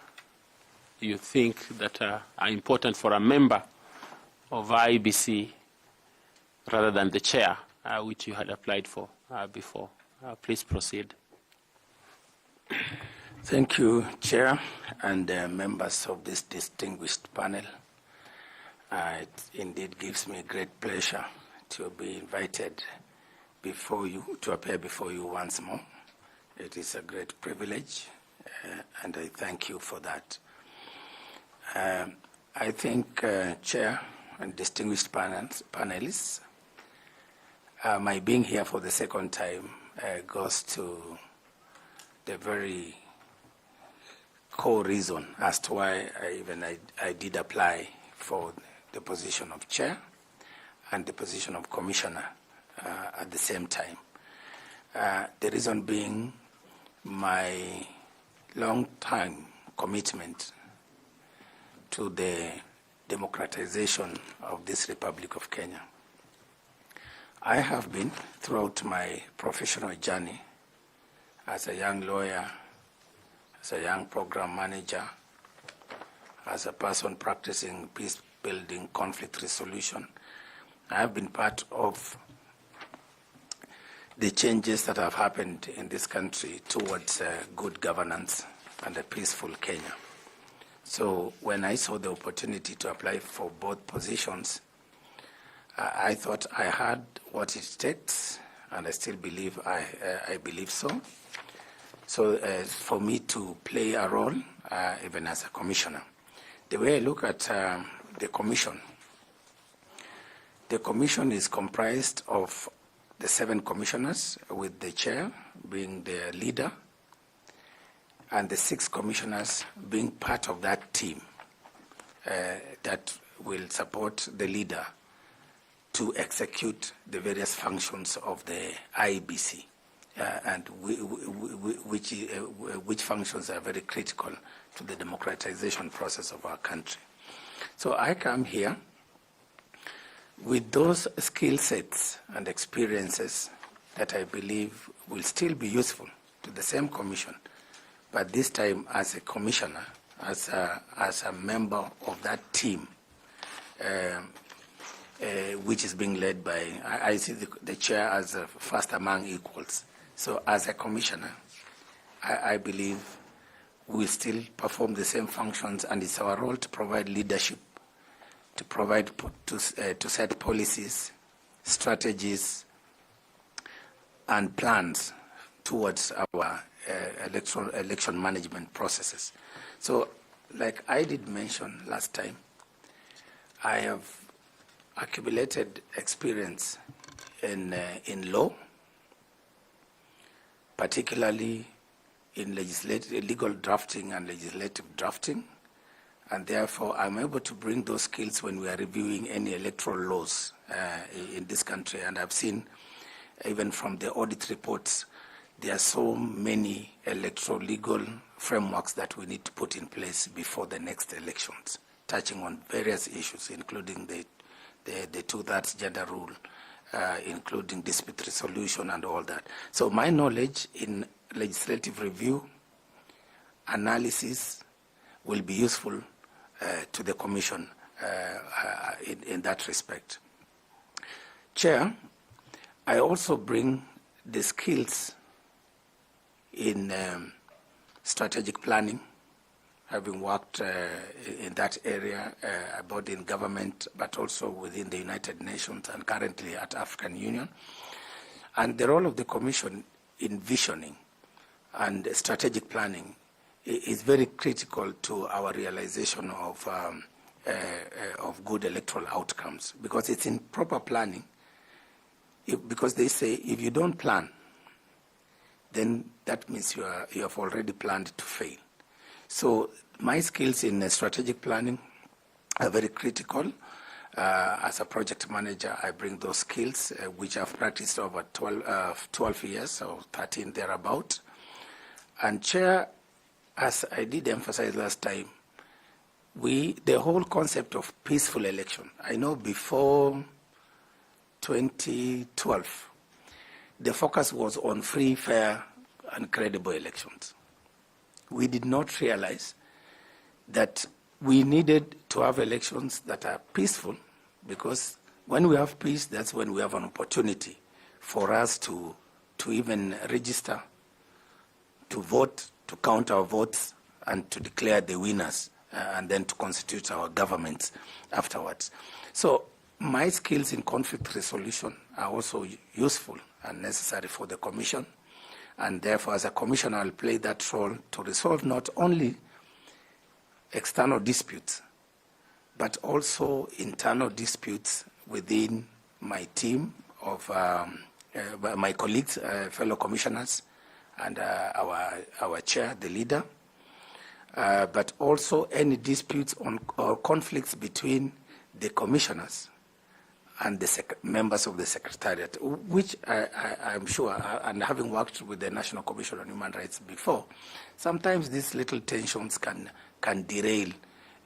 you think that are important for a member of IEBC rather than the chair, which you had applied for before. Please proceed. Thank you, Chair, and members of this distinguished panel. It indeed gives me great pleasure to be invited before you, to appear before you once more. It is a great privilege, and I thank you for that. I think, Chair and distinguished panelists, my being here for the second time goes to the very core reason as to why I did apply for the position of chair. and the position of commissioner at the same time. The reason being my long-time commitment to the democratization of this Republic of Kenya. I have been, throughout my professional journey, as a young lawyer, as a young program manager, as a person practicing peace building, conflict resolution, I have been part of the changes that have happened in this country towards good governance and a peaceful Kenya. So when I saw the opportunity to apply for both positions, I thought I had what it takes, and I still believe I believe so. So for me to play a role, even as a commissioner. The way I look at the commission is comprised of the 7 commissioners, with the chair being the leader, and the 6 commissioners being part of that team that will support the leader to execute the various functions of the IEBC, and which functions are very critical to the democratization process of our country. So I come here with those skill sets and experiences that I believe will still be useful to the same commission, but this time as a commissioner, as a member of that team, which is being led by, I see the chair as a first among equals. So as a commissioner, I believe we still perform the same functions, and it's our role to provide leadership, to set policies, strategies, and plans towards our election management processes. So, like I did mention last time, I have accumulated experience in law, particularly in legal drafting and legislative drafting, and therefore I'm able to bring those skills when we are reviewing any electoral laws in this country. And I've seen, even from the audit reports, there are so many electoral legal frameworks that we need to put in place before the next elections, touching on various issues, including the 2/3 gender rule, including dispute resolution and all that. So my knowledge in legislative review, analysis, will be useful to the Commission in that respect. Chair, I also bring the skills in strategic planning, having worked in that area, both in government, but also within the United Nations and currently at African Union. And the role of the Commission in visioning and strategic planning is very critical to our realization of good electoral outcomes, because it's in proper planning. Because they say if you don't plan, then that means you have already planned to fail. So my skills in strategic planning are very critical. As a project manager, I bring those skills, which I've practiced over 12 years, or 13 thereabout. And Chair, as I did emphasize last time, the whole concept of peaceful election, I know before 2012, the focus was on free, fair, and credible elections. We did not realize that we needed to have elections that are peaceful, because when we have peace, that's when we have an opportunity for us to even register, to vote, to count our votes, and to declare the winners, and then to constitute our governments afterwards. So my skills in conflict resolution are also useful and necessary for the Commission, and therefore as a Commissioner I'll play that role to resolve not only external disputes, but also internal disputes within my team of my colleagues, fellow commissioners, and our chair, the leader, but also any disputes or conflicts between the commissioners and the members of the Secretariat, which I'm sure, and having worked with the National Commission on Human Rights before, sometimes these little tensions can derail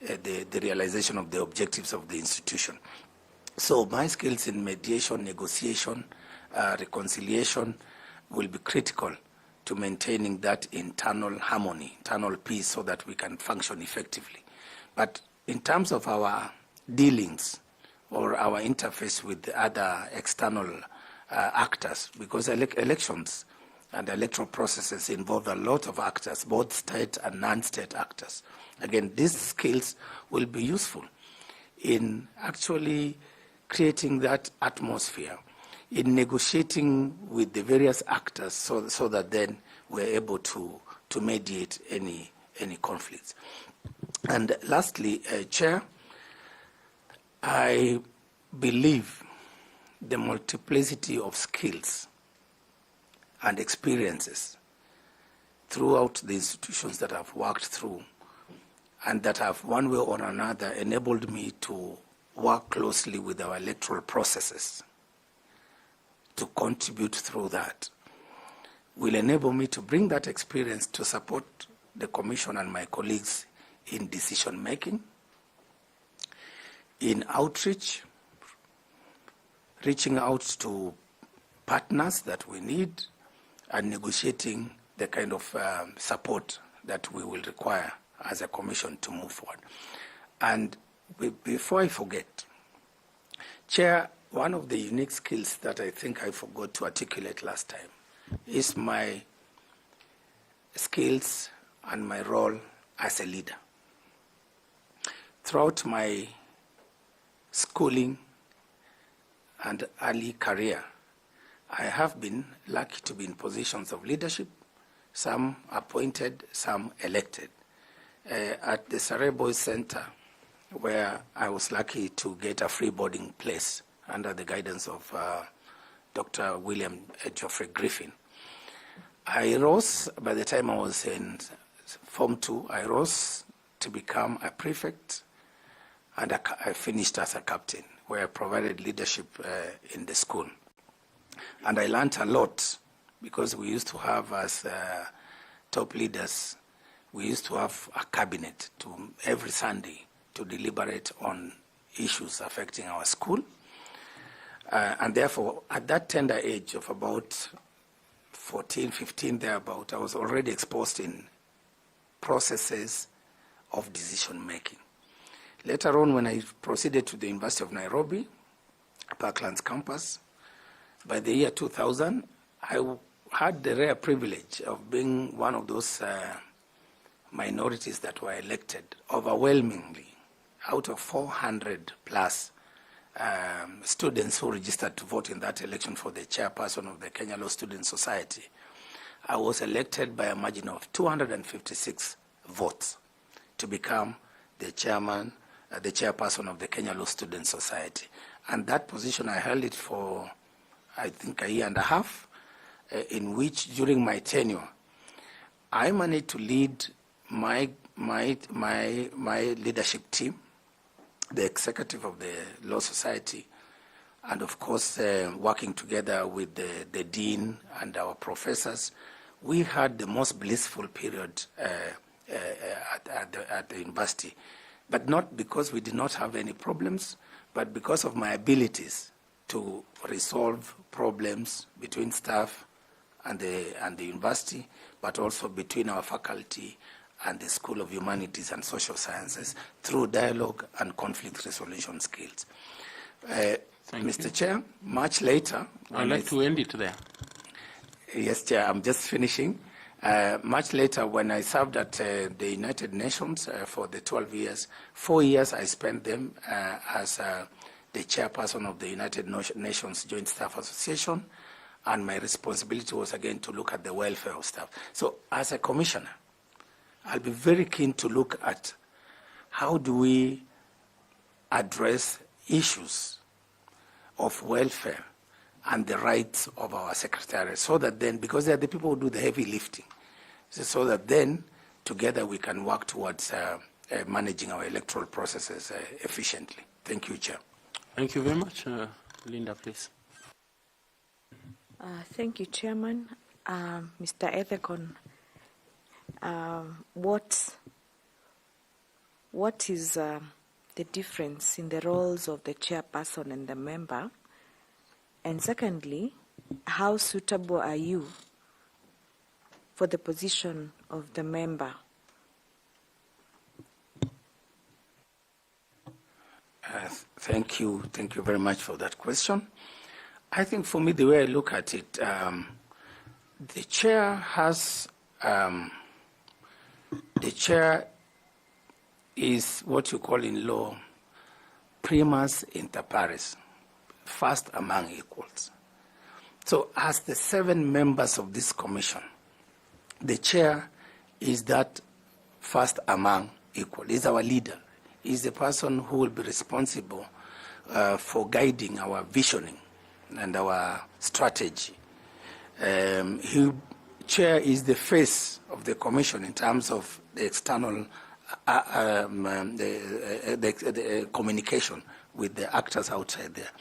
the realization of the objectives of the institution. So my skills in mediation, negotiation, reconciliation will be critical to maintaining that internal harmony, internal peace, so that we can function effectively. But in terms of our dealings or our interface with the other external actors, because elections and electoral processes involve a lot of actors, both state and non-state actors. Again, these skills will be useful in actually creating that atmosphere, in negotiating with the various actors so that then we're able to mediate any conflicts. And lastly, Chair, I believe the multiplicity of skills and experiences throughout the institutions that I've worked through and that have one way or another enabled me to work closely with our electoral processes to contribute through that will enable me to bring that experience to support the Commission and my colleagues in decision making, in outreach, reaching out to partners that we need, and negotiating the kind of support that we will require as a Commission to move forward. And before I forget, Chair, one of the unique skills that I think I forgot to articulate last time is my skills and my role as a leader. Throughout my schooling and early career, I have been lucky to be in positions of leadership, some appointed, some elected. At the Sarai Boys Center, where I was lucky to get a free boarding place under the guidance of Dr. William Geoffrey Griffin. I rose, by the time I was in Form 2, I rose to become a prefect, and I finished as a captain, where I provided leadership in the school. And I learned a lot, because we used to have, as top leaders, we used to have a cabinet every Sunday to deliberate on issues affecting our school. And therefore, at that tender age of about 14, 15, thereabout, I was already exposed in processes of decision making. Later on, when I proceeded to the University of Nairobi, Parklands campus, by the year 2000, I had the rare privilege of being one of those minorities that were elected overwhelmingly. Out of 400 plus students who registered to vote in that election for the chairperson of the Kenya Law Student Society, I was elected by a margin of 256 votes to become the chairman, the chairperson of the Kenya Law Student Society. And that position, I held it for, I think, a year and a half, in which, during my tenure, I managed to lead my leadership team, the executive of the Law Society, and of course, working together with the dean and our professors. We had the most blissful period at the university, but not because we did not have any problems, but because of my abilities to resolve problems between staff and the university, but also between our faculty and the School of Humanities and Social Sciences through dialogue and conflict resolution skills. Mr. Chair, much later... I'd like to end it there. Yes, Chair, I'm just finishing. Much later, when I served at the United Nations for the 12 years, 4 years I spent them as the chairperson of the United Nations Joint Staff Association, and my responsibility was again to look at the welfare of staff. So as a commissioner, I'll be very keen to look at how do we address issues of welfare and the rights of our secretariat, so that then, because they're the people who do the heavy lifting, so that then together we can work towards managing our electoral processes efficiently. Thank you, Chair. Thank you very much. Linda, please. Thank you, Chairman. Mr. Ethekon, what is the difference in the roles of the chairperson and the member? And secondly, how suitable are you for the position of the member? Thank you very much for that question. I think for me, the way I look at it, the chair is what you call in law primus inter pares, first among equals. So as the 7 members of this commission, the chair is that first among equals, is our leader, is the person who will be responsible for guiding our visioning and our strategy. Chair is the face of the commission in terms of the external the communication with the actors outside there.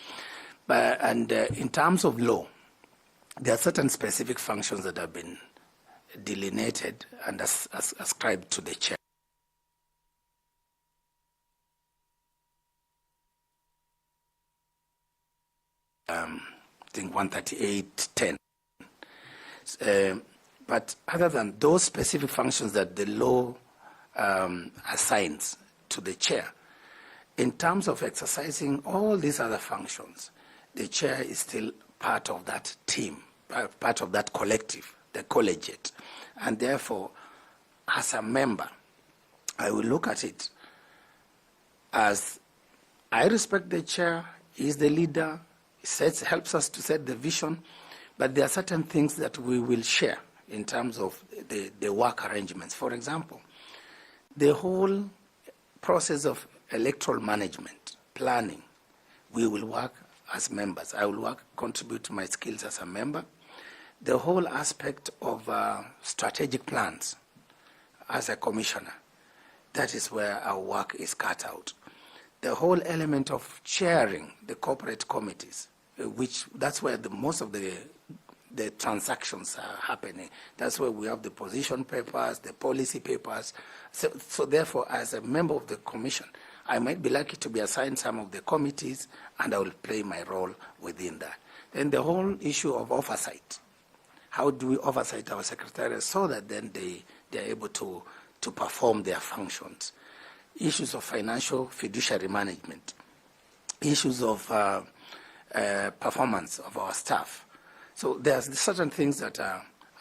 And in terms of law, there are certain specific functions that have been delineated and ascribed to the chair. I think 138.10. But other than those specific functions that the law assigns to the chair, in terms of exercising all these other functions, the chair is still part of that team, part of that collective, the collegiate. And therefore, as a member, I will look at it as I respect the chair, he is the leader, helps us to set the vision, but there are certain things that we will share in terms of the work arrangements. For example, the whole process of electoral management, planning, we will work as members. I will contribute to my skills as a member. The whole aspect of strategic plans as a commissioner, that is where our work is cut out. The whole element of chairing the corporate committees, that's where most of the transactions are happening. That's where we have the position papers, the policy papers. So therefore, as a member of the commission, I might be lucky to be assigned some of the committees, and I will play my role within that. Then the whole issue of oversight. How do we oversight our secretariats so that then they are able to perform their functions? Issues of financial fiduciary management, issues of performance of our staff. So there's certain things that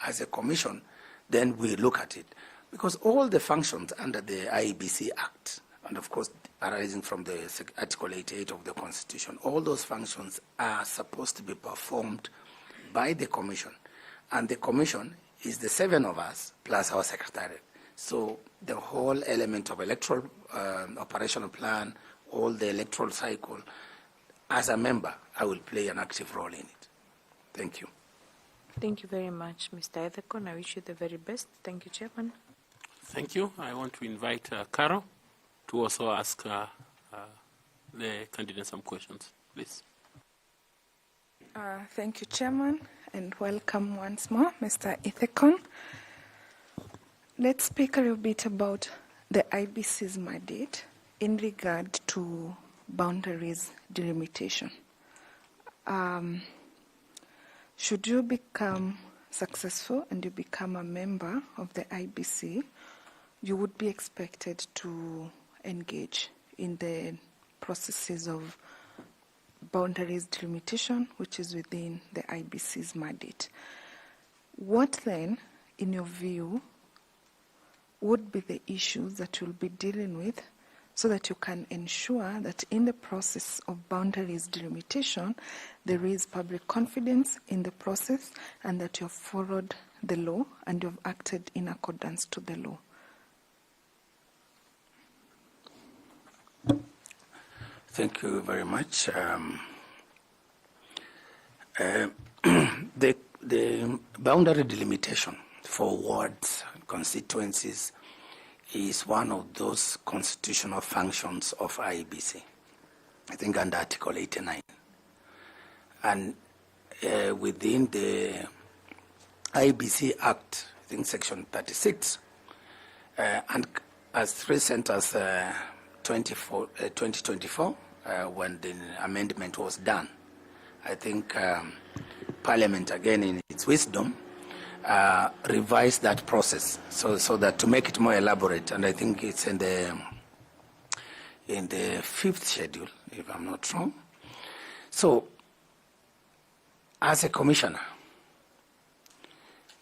as a commission, then we look at it. Because all the functions under the IEBC Act, and of course arising from the Article 88 of the Constitution, all those functions are supposed to be performed by the commission. And the commission is the 7 of us plus our secretariat. So the whole element of electoral operational plan, all the electoral cycle, as a member, I will play an active role in it. Thank you. Thank you very much, Mr. Ethekon. I wish you the very best. Thank you, Chairman. Thank you. I want to invite Carol to also ask the candidate some questions, please. Thank you, Chairman, and welcome once more, Mr. Ethekon. Let's speak a little bit about the IBC's mandate in regard to boundaries delimitation. Should you become successful and you become a member of the IBC, you would be expected to engage in the processes of boundaries delimitation, which is within the IBC's mandate. What then, in your view, would be the issues that you'll be dealing with so that you can ensure that in the process of boundaries delimitation, there is public confidence in the process and that you've followed the law and you've acted in accordance to the law? Thank you very much. The boundary delimitation for wards, I think under Article 89. And within the IEBC Act, I think Section 36, and as recent as 2024, when the amendment was done, I think Parliament, again in its wisdom, revised that process so that to make it more elaborate, and I think it's in the 5th schedule, if I'm not wrong. So, as a commissioner,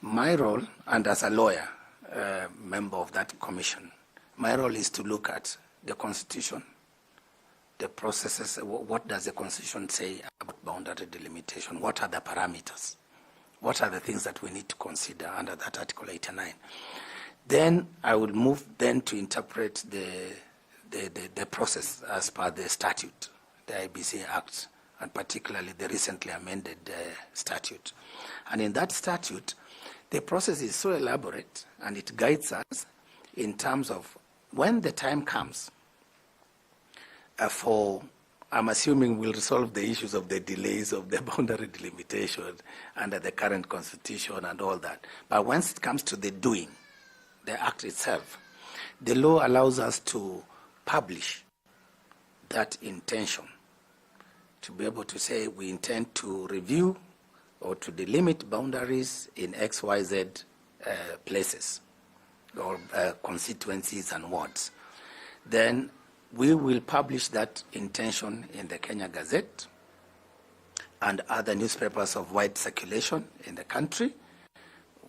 my role, and as a lawyer, member of that commission, my role is to look at the Constitution, the processes, what does the Constitution say about boundary delimitation, what are the parameters, what are the things that we need to consider under that Article 89. Then I will move then to interpret the process as per the statute, the IEBC Act, and particularly the recently amended statute. And in that statute, the process is so elaborate and it guides us in terms of when the time comes I'm assuming we'll resolve the issues of the delays of the boundary delimitation under the current constitution and all that. But once it comes to the doing, the act itself, the law allows us to publish that intention, to be able to say we intend to review or to delimit boundaries in XYZ places or constituencies and wards. Then we will publish that intention in the Kenya Gazette and other newspapers of wide circulation in the country.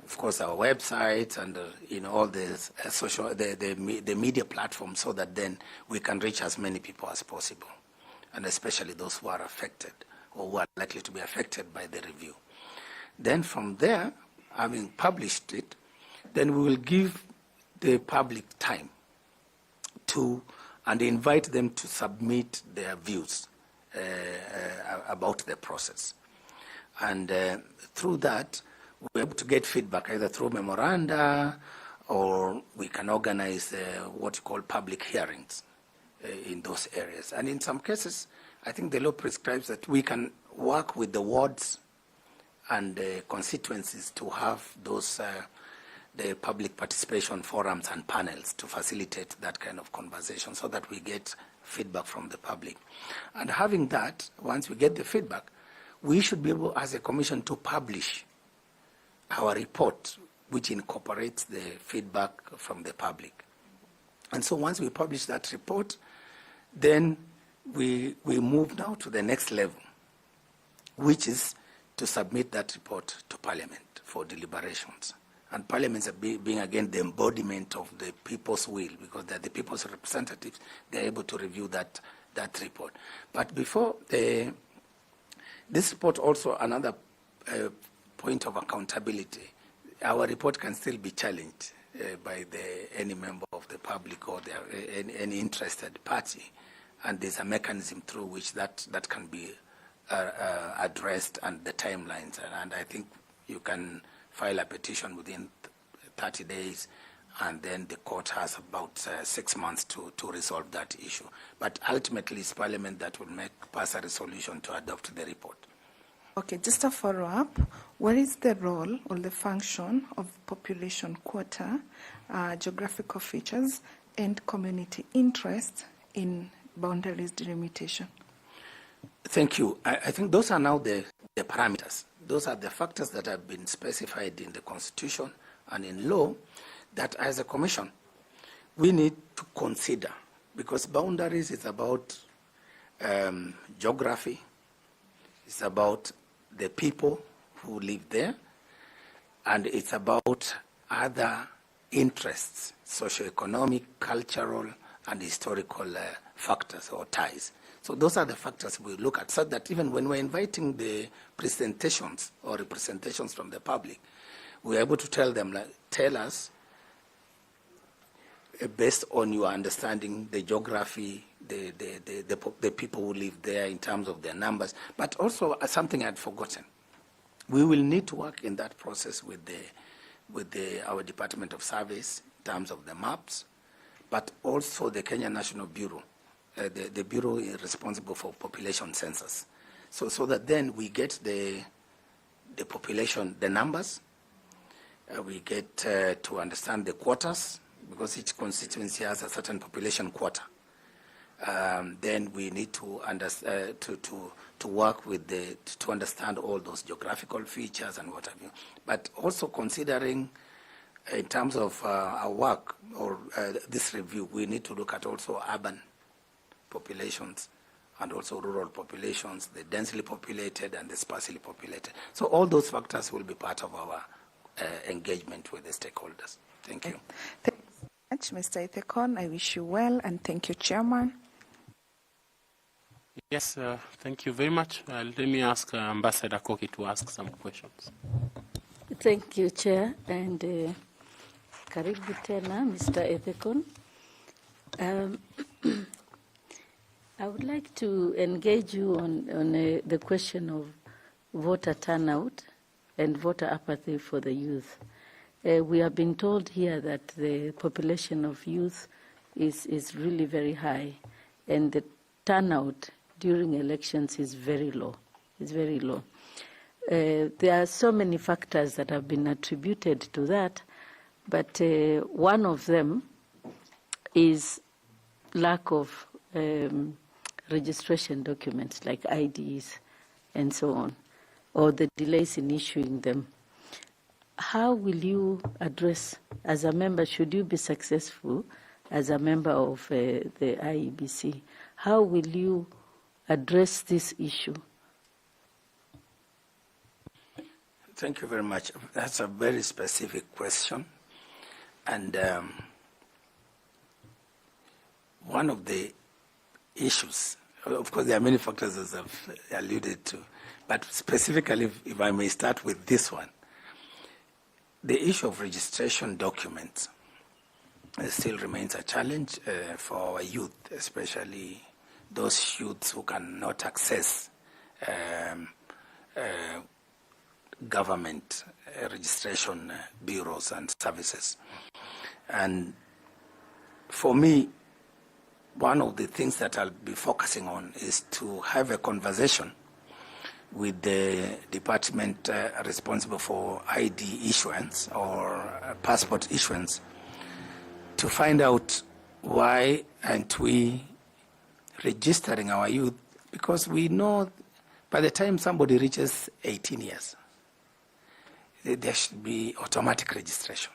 Of course, our websites and all the media platforms, so that then we can reach as many people as possible, and especially those who are affected or who are likely to be affected by the review. Then from there, having published it, then we will give the public time and invite them to submit their views about the process. And through that, we're able to get feedback either through memoranda, or we can organize what you call public hearings in those areas. And in some cases, I think the law prescribes that we can work with the wards and constituencies to have those the public participation forums and panels to facilitate that kind of conversation so that we get feedback from the public. And having that, once we get the feedback, we should be able, as a commission, to publish our report, which incorporates the feedback from the public. And so once we publish that report, then we move now to the next level, which is to submit that report to Parliament for deliberations. And Parliaments are being, again, the embodiment of the people's will, because they're the people's representatives. They're able to review that report. But before this report, also another point of accountability, our report can still be challenged by any member of the public or any interested party. And there's a mechanism through which that can be addressed, and the timelines. And I think you can file a petition within 30 days, and then the court has about 6 months to resolve that issue. But ultimately, it's Parliament that will pass a resolution to adopt the report. Okay, just a follow-up. What is the role or the function of population quota, geographical features, and community interest in boundaries delimitation? Thank you. I think those are now the parameters. Those are the factors that have been specified in the Constitution and in law that, as a commission, we need to consider, because boundaries is about geography, it's about the people who live there, and it's about other interests, socioeconomic, cultural, and historical factors or ties. So those are the factors we look at, so that even when we're inviting the presentations or representations from the public, we're able to tell them, tell us, based on your understanding, the geography, the people who live there in terms of their numbers. But also, something I'd forgotten, we will need to work in that process with our Department of Surveys in terms of the maps, but also the Kenya National Bureau the Bureau is responsible for population census. So that then we get the population, the numbers, we get to understand the quotas, because each constituency has a certain population quota. Then we need to work with to understand all those geographical features and what have you. But also considering, in terms of our work or this review, we need to look at also urban populations and also rural populations, the densely populated and the sparsely populated. So all those factors will be part of our engagement with the stakeholders. Thank you. Thank you so much, Mr. Ethekon. I wish you well, and thank you, Chairman. Yes, thank you very much. Let me ask Ambassador Koki to ask some questions. Thank you, Chair, and karibu tena, Mr. Ethekon. I would like to engage you on the question of voter turnout and voter apathy for the youth. We have been told here that the population of youth is really very high, and the turnout during elections is very low. It's very low. There are so many factors that have been attributed to that, but one of them is lack of registration documents like IDs and so on, or the delays in issuing them. How will you address, as a member, should you be successful as a member of the IEBC, how will you address this issue? Thank you very much. That's a very specific question. And one of the issues, of course, there are many factors as I've alluded to, but specifically, if I may start with this one, the issue of registration documents still remains a challenge for our youth, especially those youths who cannot access government registration bureaus and services. And for me, one of the things that I'll be focusing on is to have a conversation with the department responsible for ID issuance or passport issuance to find out why aren't we registering our youth, because we know by the time somebody reaches 18 years, there should be automatic registration.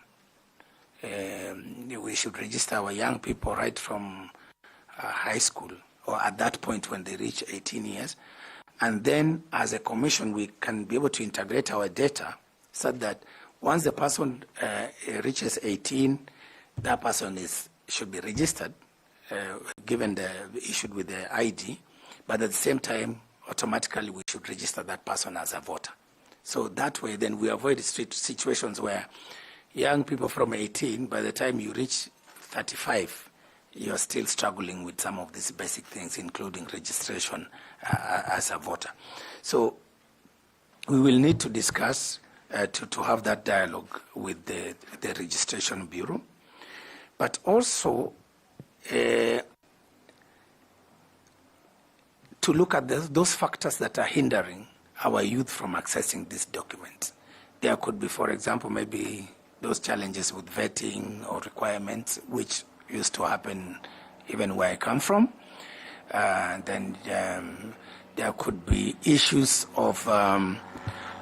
We should register our young people right from high school or at that point when they reach 18 years. And then as a commission, we can be able to integrate our data so that once the person reaches 18, that person should be registered, given issued with the ID, but at the same time, automatically we should register that person as a voter. So that way, then we avoid situations where young people from 18, by the time you reach 35, you're still struggling with some of these basic things, including registration as a voter. So we will need to discuss, to have that dialogue with the Registration Bureau, but also to look at those factors that are hindering our youth from accessing these documents. There could be, for example, maybe those challenges with vetting or requirements, which used to happen even where I come from. Then there could be issues of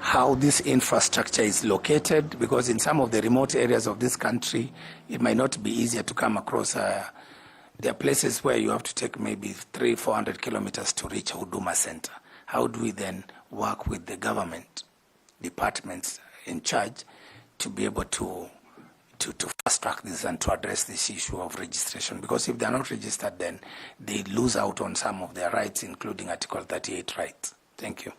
how this infrastructure is located, because in some of the remote areas of this country, it might not be easier to come across. There are places where you have to take maybe 300-400 kilometers to reach a Huduma Center. How do we then work with the government departments in charge to be able to fast track this and to address this issue of registration? Because if they're not registered, then they lose out on some of their rights, including Article 38 rights. Thank you.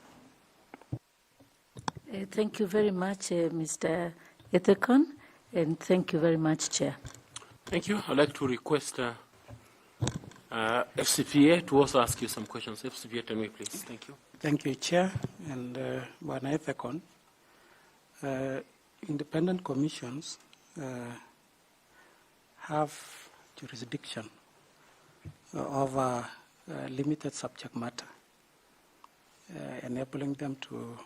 Thank you very much, Mr. Ethekon, and thank you very much, Chair. Thank you. I'd like to request FCPA to also ask you some questions. FCPA, tell me, please. Thank you. Thank you, Chair, and Bwana Ethekon. Independent commissions have jurisdiction over limited subject matter, enabling them to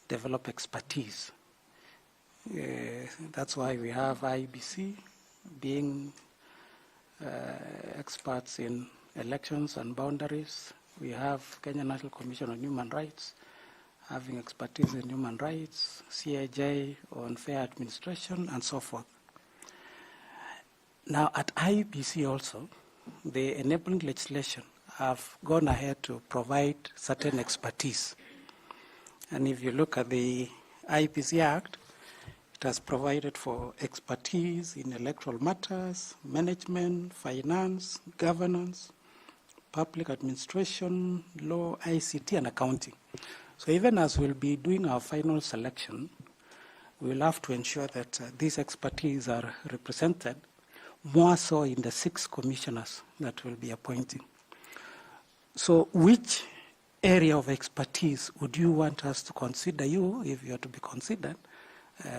develop expertise. That's why we have IEBC being experts in elections and boundaries. We have Kenya National Commission on Human Rights having expertise in human rights, CAJ on fair administration, and so forth. Now, at IEBC also, the enabling legislation have gone ahead to provide certain expertise. And if you look at the IEBC Act, it has provided for expertise in electoral matters, management, finance, governance, public administration, law, ICT, and accounting. So even as we'll be doing our final selection, we'll have to ensure that these expertise are represented more so in the 6 commissioners that we'll be appointing. So which area of expertise would you want us to consider you, if you are to be considered,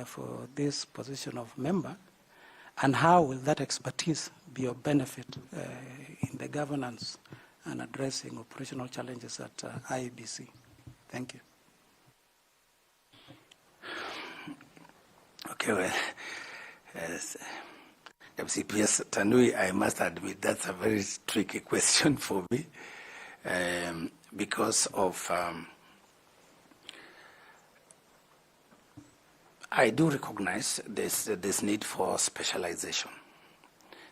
for this position of member, and how will that expertise be of benefit in the governance and addressing operational challenges at IEBC? Thank you. Okay, well, WCPS Tanui, I must admit that's a very tricky question for me because of I do recognize this need for specialization,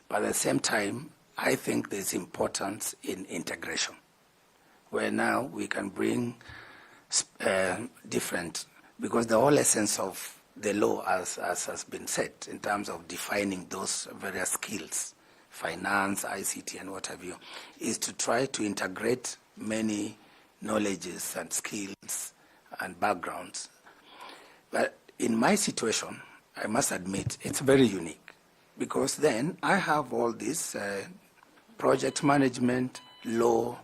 but at the same time, I think there's importance in integration, where now we can bring different, because the whole essence of the law, as has been said, in terms of defining those various skills, finance, ICT, and what have you, is to try to integrate many knowledges and skills and backgrounds. But in my situation, I must admit, it's very unique, because then I have all this project management, law,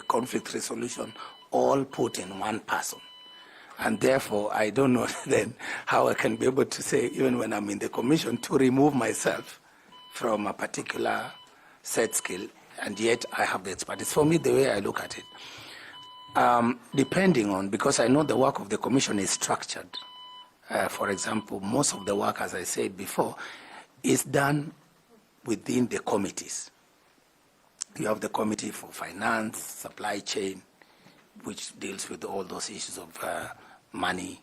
conflict resolution, all put in one person. And therefore, I don't know then how I can be able to say, even when I'm in the commission, to remove myself from a particular set skill, and yet I have the expertise. For me, the way I look at it, depending on, because I know the work of the commission is structured. For example, most of the work, as I said before, is done within the committees. You have the committee for finance, supply chain, which deals with all those issues of money,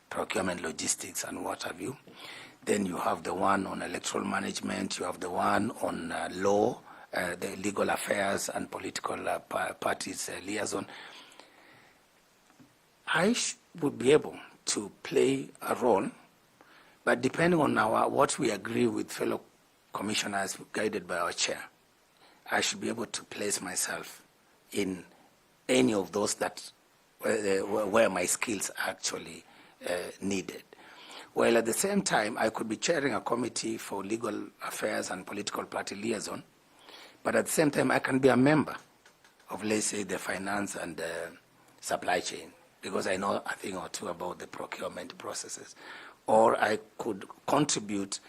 procurement, logistics, and what have you. Then you have the one on electoral management, you have the one on law, the legal affairs and political parties liaison. I would be able to play a role, but depending on what we agree with fellow commissioners guided by our chair, I should be able to place myself in any of those that where my skills are actually needed. While at the same time, I could be chairing a committee for legal affairs and political party liaison, but at the same time, I can be a member of, let's say, the finance and supply chain, because I know a thing or two about the procurement processes. Or I could contribute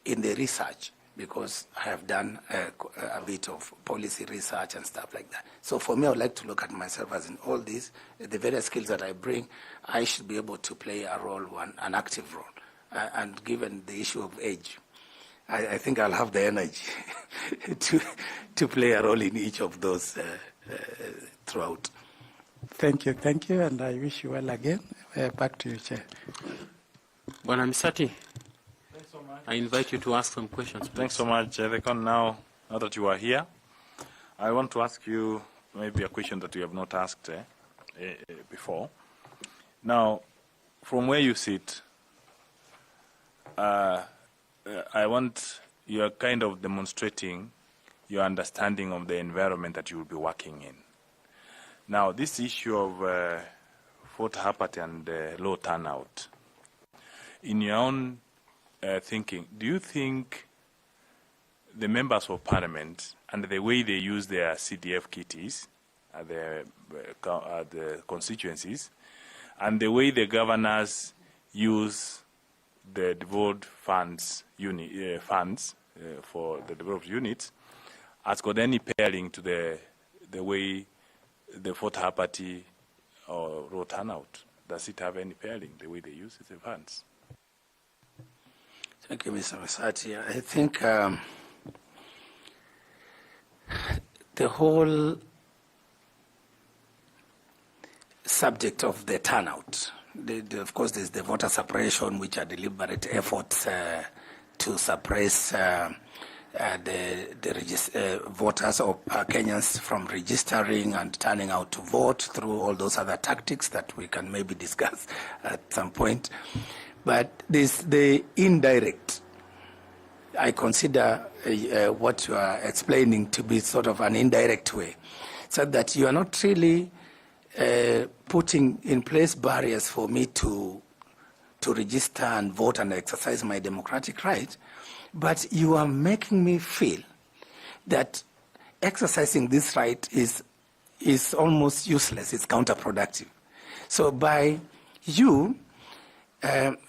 in the research, because I have done a bit of policy research and stuff like that. So for me, I would like to look at myself as in all these, the various skills that I bring, I should be able to play a role, an active role. And given the issue of age, I think I'll have the energy to play a role in each of those throughout. Thank you, and I wish you well again. Back to you, Chair. Bwana Misati, I invite you to ask some questions, please. Thanks so much, Edekon. Now that you are here, I want to ask you maybe a question that you have not asked before. Now, from where you sit, I want you are kind of demonstrating your understanding of the environment that you will be working in. Now, this issue of voter apathy and low turnout, in your own thinking, do you think the members of parliament and the way they use their CDF kitties at the constituencies, and the way the governors use the devolved funds, for the developed units, has got any bearing to the way the voter party or raw turnout? Does it have any bearing, the way they use the funds? Thank you, Mr. Misati. I think the whole subject of the turnout, of course, there's the voter suppression, which are deliberate efforts to suppress the voters or Kenyans from registering and turning out to vote through all those other tactics that we can maybe discuss at some point. But there's the indirect. I consider what you are explaining to be sort of an indirect way, so that you are not really putting in place barriers for me to register and vote and exercise my democratic right, but you are making me feel that exercising this right is almost useless, it's counterproductive. So by you,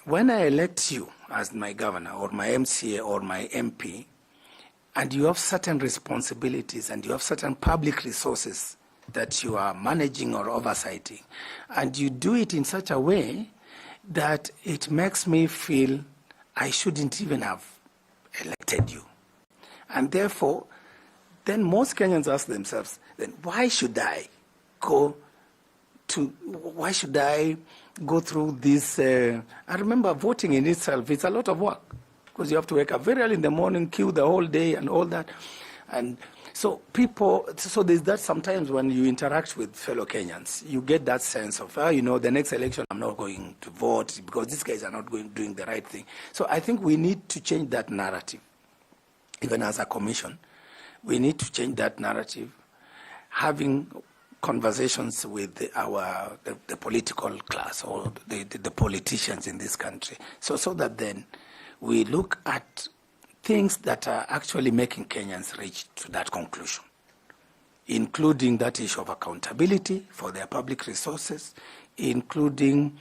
when I elect you as my governor or my MCA or my MP, and you have certain responsibilities and you have certain public resources that you are managing or oversighting, and you do it in such a way that it makes me feel I shouldn't even have elected you. And therefore, then most Kenyans ask themselves, then why should I go through this? I remember voting in itself, it's a lot of work, because you have to wake up very early in the morning, queue the whole day and all that. And so there's that sometimes when you interact with fellow Kenyans, you get that sense of, the next election I'm not going to vote because these guys are not doing the right thing. So I think we need to change that narrative. Even as a commission, we need to change that narrative, having conversations with the political class or the politicians in this country, so that then we look at things that are actually making Kenyans reach to that conclusion, including that issue of accountability for their public resources, including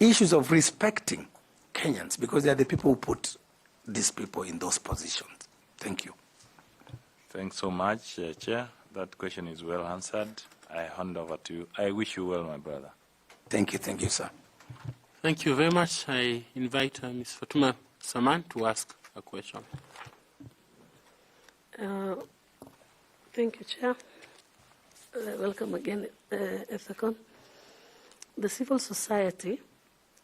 issues of respecting Kenyans, because they are the people who put these people in those positions. Thank you. Thanks so much, Chair. That question is well answered. I hand over to you. I wish you well, my brother. Thank you, sir. Thank you very much. I invite Ms. Fatuma Saman to ask a question. Thank you, Chair. Welcome again, Ethicon. The civil society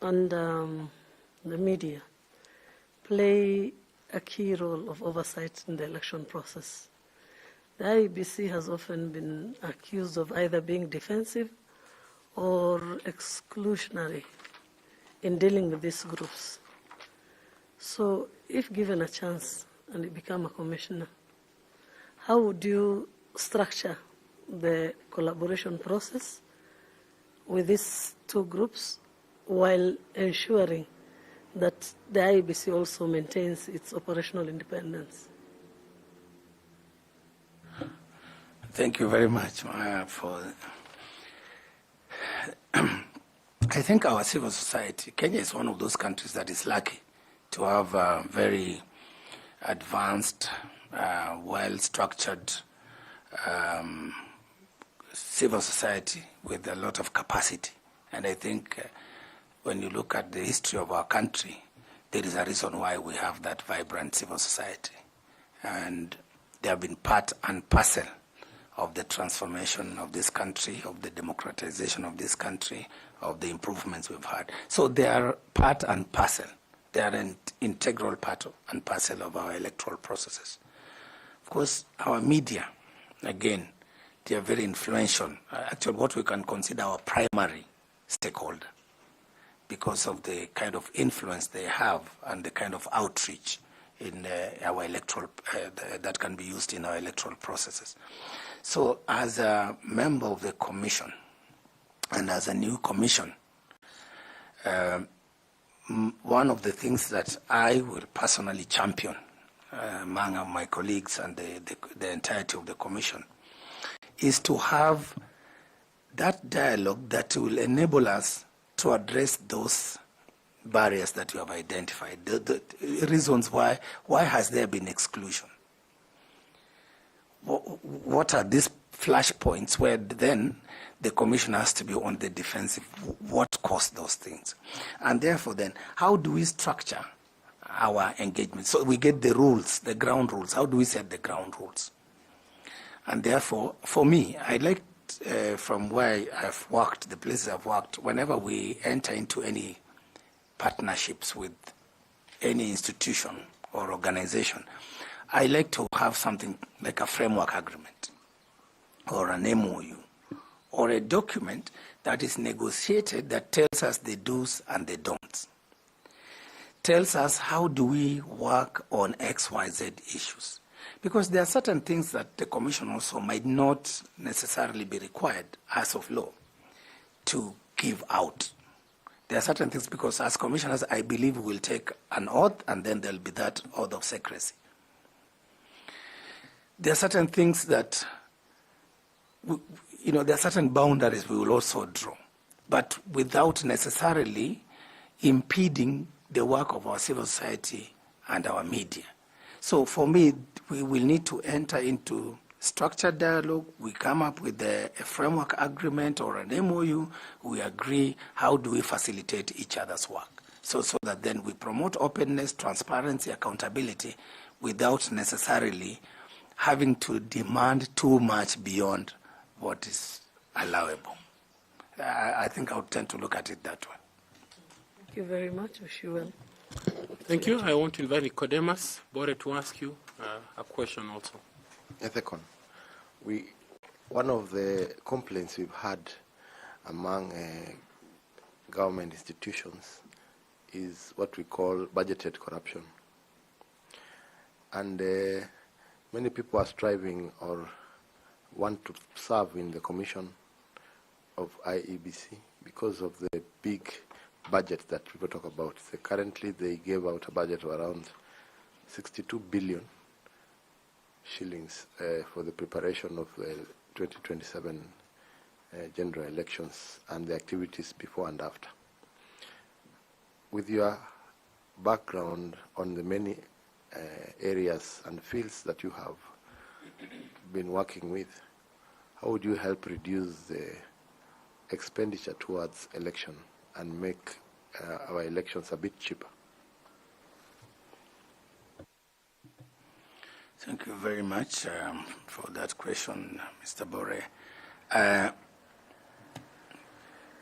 and the media play a key role of oversight in the election process. The IEBC has often been accused of either being defensive or exclusionary in dealing with these groups. So if given a chance and you become a commissioner, how would you structure the collaboration process with these two groups while ensuring that the IEBC also maintains its operational independence? Thank you very much for. I think our civil society, Kenya is one of those countries that is lucky to have a very advanced, well-structured civil society with a lot of capacity. And I think when you look at the history of our country, there is a reason why we have that vibrant civil society. And they have been part and parcel of the transformation of this country, of the democratization of this country, of the improvements we've had. So they are part and parcel. They are an integral part and parcel of our electoral processes. Of course, our media, again, they are very influential. Actually, what we can consider our primary stakeholder, because of the kind of influence they have and the kind of outreach in our electoral that can be used in our electoral processes. So, as a member of the commission and as a new commission, one of the things that I will personally champion among my colleagues and the entirety of the commission is to have that dialogue that will enable us to address those barriers that you have identified, the reasons why has there been exclusion? What are these flashpoints where then the commission has to be on the defensive? What caused those things? And therefore then, how do we structure our engagement? So we get the rules, the ground rules. How do we set the ground rules? And therefore, for me, I like, from where I've worked, the places I've worked, whenever we enter into any partnerships with any institution or organization, I like to have something like a framework agreement or an MOU or a document that is negotiated that tells us the do's and the don'ts, tells us how do we work on XYZ issues. Because there are certain things that the Commission also might not necessarily be required as of law to give out. There are certain things because as commissioners, I believe we will take an oath and then there'll be that oath of secrecy. There are certain things that, there are certain boundaries we will also draw, but without necessarily impeding the work of our civil society and our media. So for me, we will need to enter into structured dialogue. We come up with a framework agreement or an MOU. We agree how do we facilitate each other's work. So that then we promote openness, transparency, accountability without necessarily having to demand too much beyond what is allowable. I think I would tend to look at it that way. Thank you very much. Wish you well. Thank you. I want to invite Nicodemus Bore to ask you a question also. Ethicon, one of the complaints we've had among government institutions is what we call budgeted corruption. And many people are striving or want to serve in the commission of IEBC because of the big budget that people talk about. So currently, they gave out a budget of around 62 billion shillings for the preparation of the 2027 general elections and the activities before and after. With your background on the many areas and fields that you have been working with, how would you help reduce the expenditure towards election and make our elections a bit cheaper? Thank you very much for that question, Mr. Bore.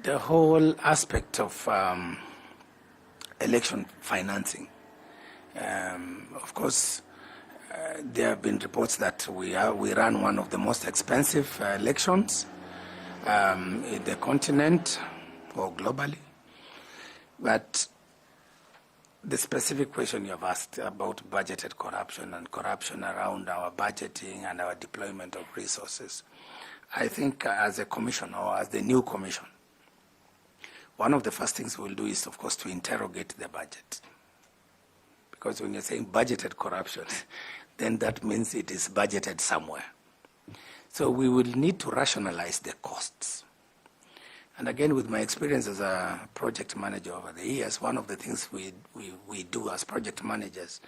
The whole aspect of election financing, of course, there have been reports that we run one of the most expensive elections in the continent or globally. But the specific question you have asked about budgeted corruption and corruption around our budgeting and our deployment of resources, I think as a commission or as the new commission, one of the first things we'll do is, of course, to interrogate the budget. Because when you're saying budgeted corruption, then that means it is budgeted somewhere. So we will need to rationalize the costs. And again, with my experience as a project manager over the years, one of the things we do as project managers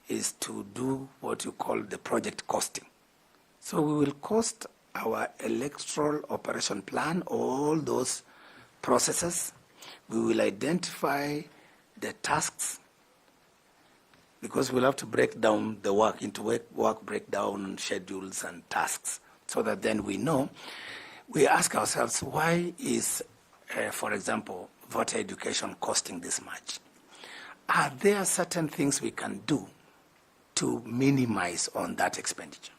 is to do what you call the project costing. So we will cost our electoral operation plan, all those processes. We will identify the tasks, because we'll have to break down the work into work breakdown schedules and tasks, so that then we know. We ask ourselves, why is, for example, voter education costing this much? Are there certain things we can do to minimize on that expenditure?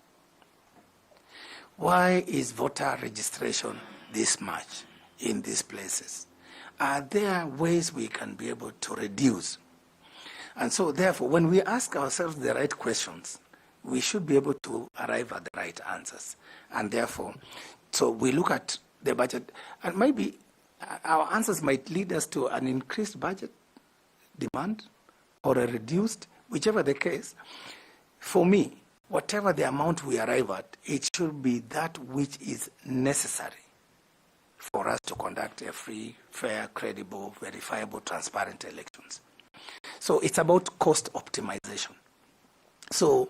Why is voter registration this much in these places? Are there ways we can be able to reduce? And so, therefore, when we ask ourselves the right questions, we should be able to arrive at the right answers. And therefore, so we look at the budget, and maybe our answers might lead us to an increased budget demand or a reduced, whichever the case. For me, whatever the amount we arrive at, it should be that which is necessary for us to conduct a free, fair, credible, verifiable, transparent elections. So it's about cost optimization. So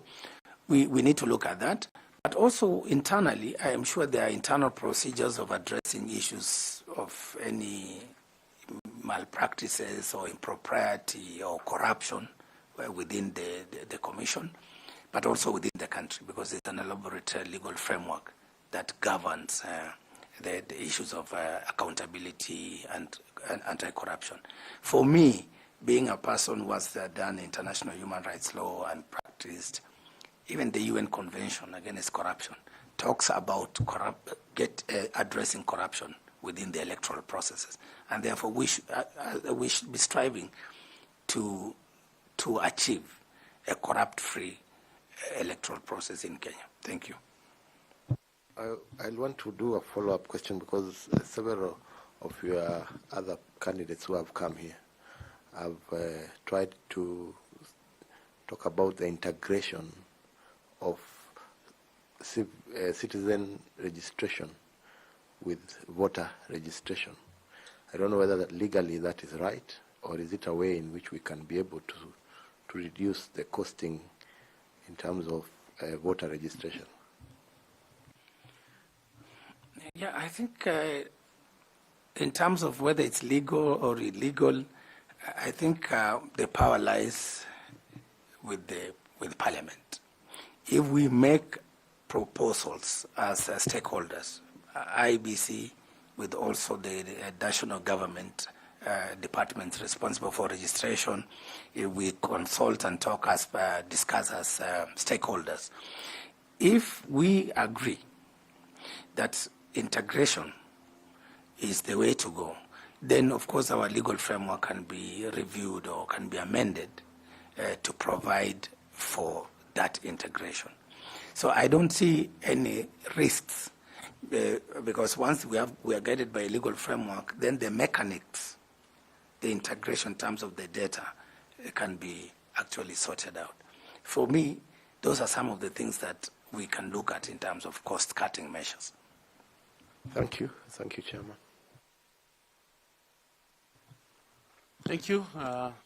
we need to look at that. But also internally, I am sure there are internal procedures of addressing issues of any malpractices or impropriety or corruption within the commission, but also within the country, because there's an elaborate legal framework that governs the issues of accountability and anti-corruption. For me, being a person who has done international human rights law and practiced, even the UN Convention Against Corruption talks about addressing corruption within the electoral processes, and therefore we should be striving to achieve a corrupt-free electoral process in Kenya. Thank you. I want to do a follow-up question because several of your other candidates who have come here have tried to talk about the integration of citizen registration with voter registration. I don't know whether that legally that is right, or is it a way in which we can be able to reduce the costing in terms of voter registration? Yeah, I think in terms of whether it's legal or illegal, I think the power lies with Parliament. If we make proposals as stakeholders, IEBC with also the national government departments responsible for registration, if we consult and talk discuss as stakeholders, if we agree that integration is the way to go, then of course our legal framework can be reviewed or can be amended to provide for that integration. So I don't see any risks because once we are guided by a legal framework, then the mechanics, the integration in terms of the data can be actually sorted out. For me, those are some of the things that we can look at in terms of cost-cutting measures. Thank you. Thank you, Chairman. Thank you,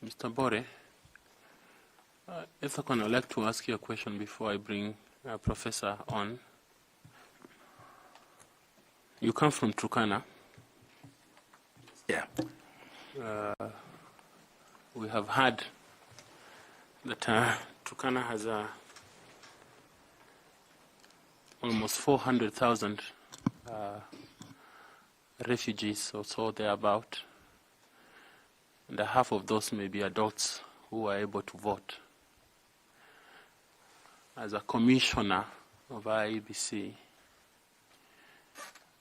Mr. Bore. Ethekon, I'd like to ask you a question before I bring Professor on. You come from Turkana. Yeah. We have heard that Turkana has almost 400,000 refugees or so thereabout. And half of those may be adults who are able to vote. As a commissioner of IEBC,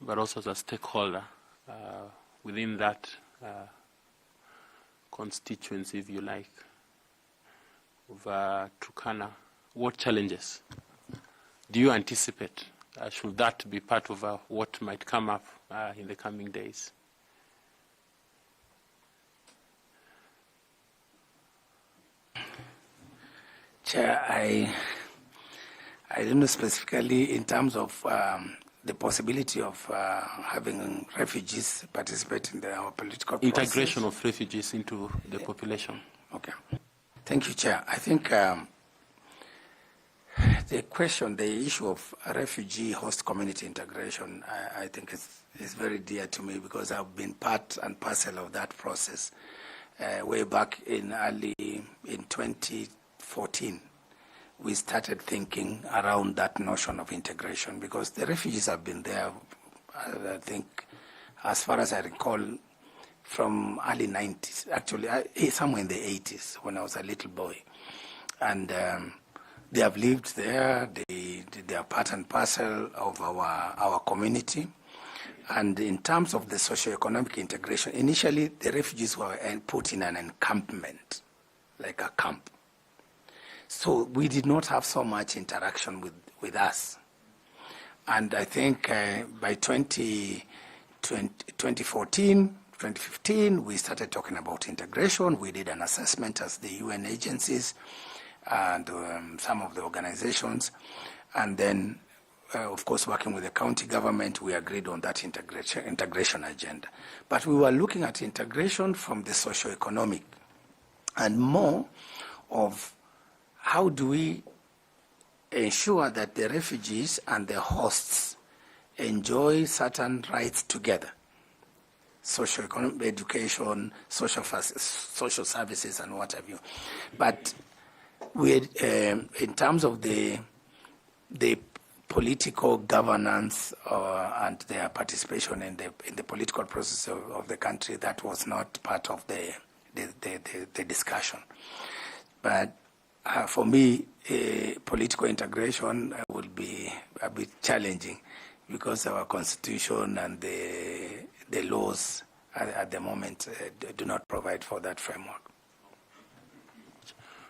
but also as a stakeholder within that constituency, if you like, of Turkana, what challenges do you anticipate? Should that be part of what might come up in the coming days? Chair, I don't know specifically in terms of the possibility of having refugees participate in our political process. Integration of refugees into the population. Okay. Thank you, Chair. I think the issue of refugee host community integration, I think is very dear to me because I've been part and parcel of that process way back in 2014. We started thinking around that notion of integration because the refugees have been there, I think, as far as I recall, from early 90s, actually, somewhere in the 80s when I was a little boy. And they have lived there, they are part and parcel of our community. And in terms of the socio-economic integration, initially the refugees were put in an encampment, like a camp. So we did not have so much interaction with us. And I think by 2014, 2015, we started talking about integration. We did an assessment as the UN agencies and some of the organizations. And then of course, working with the county government, we agreed on that integration agenda. But we were looking at integration from the socio-economic and more of how do we ensure that the refugees and the hosts enjoy certain rights together, socio-economic, education, social services, and what have you. But we, in terms of the political governance and their participation in the political process of the country, that was not part of the discussion. But for me, political integration will be a bit challenging because our constitution and the laws at the moment do not provide for that framework.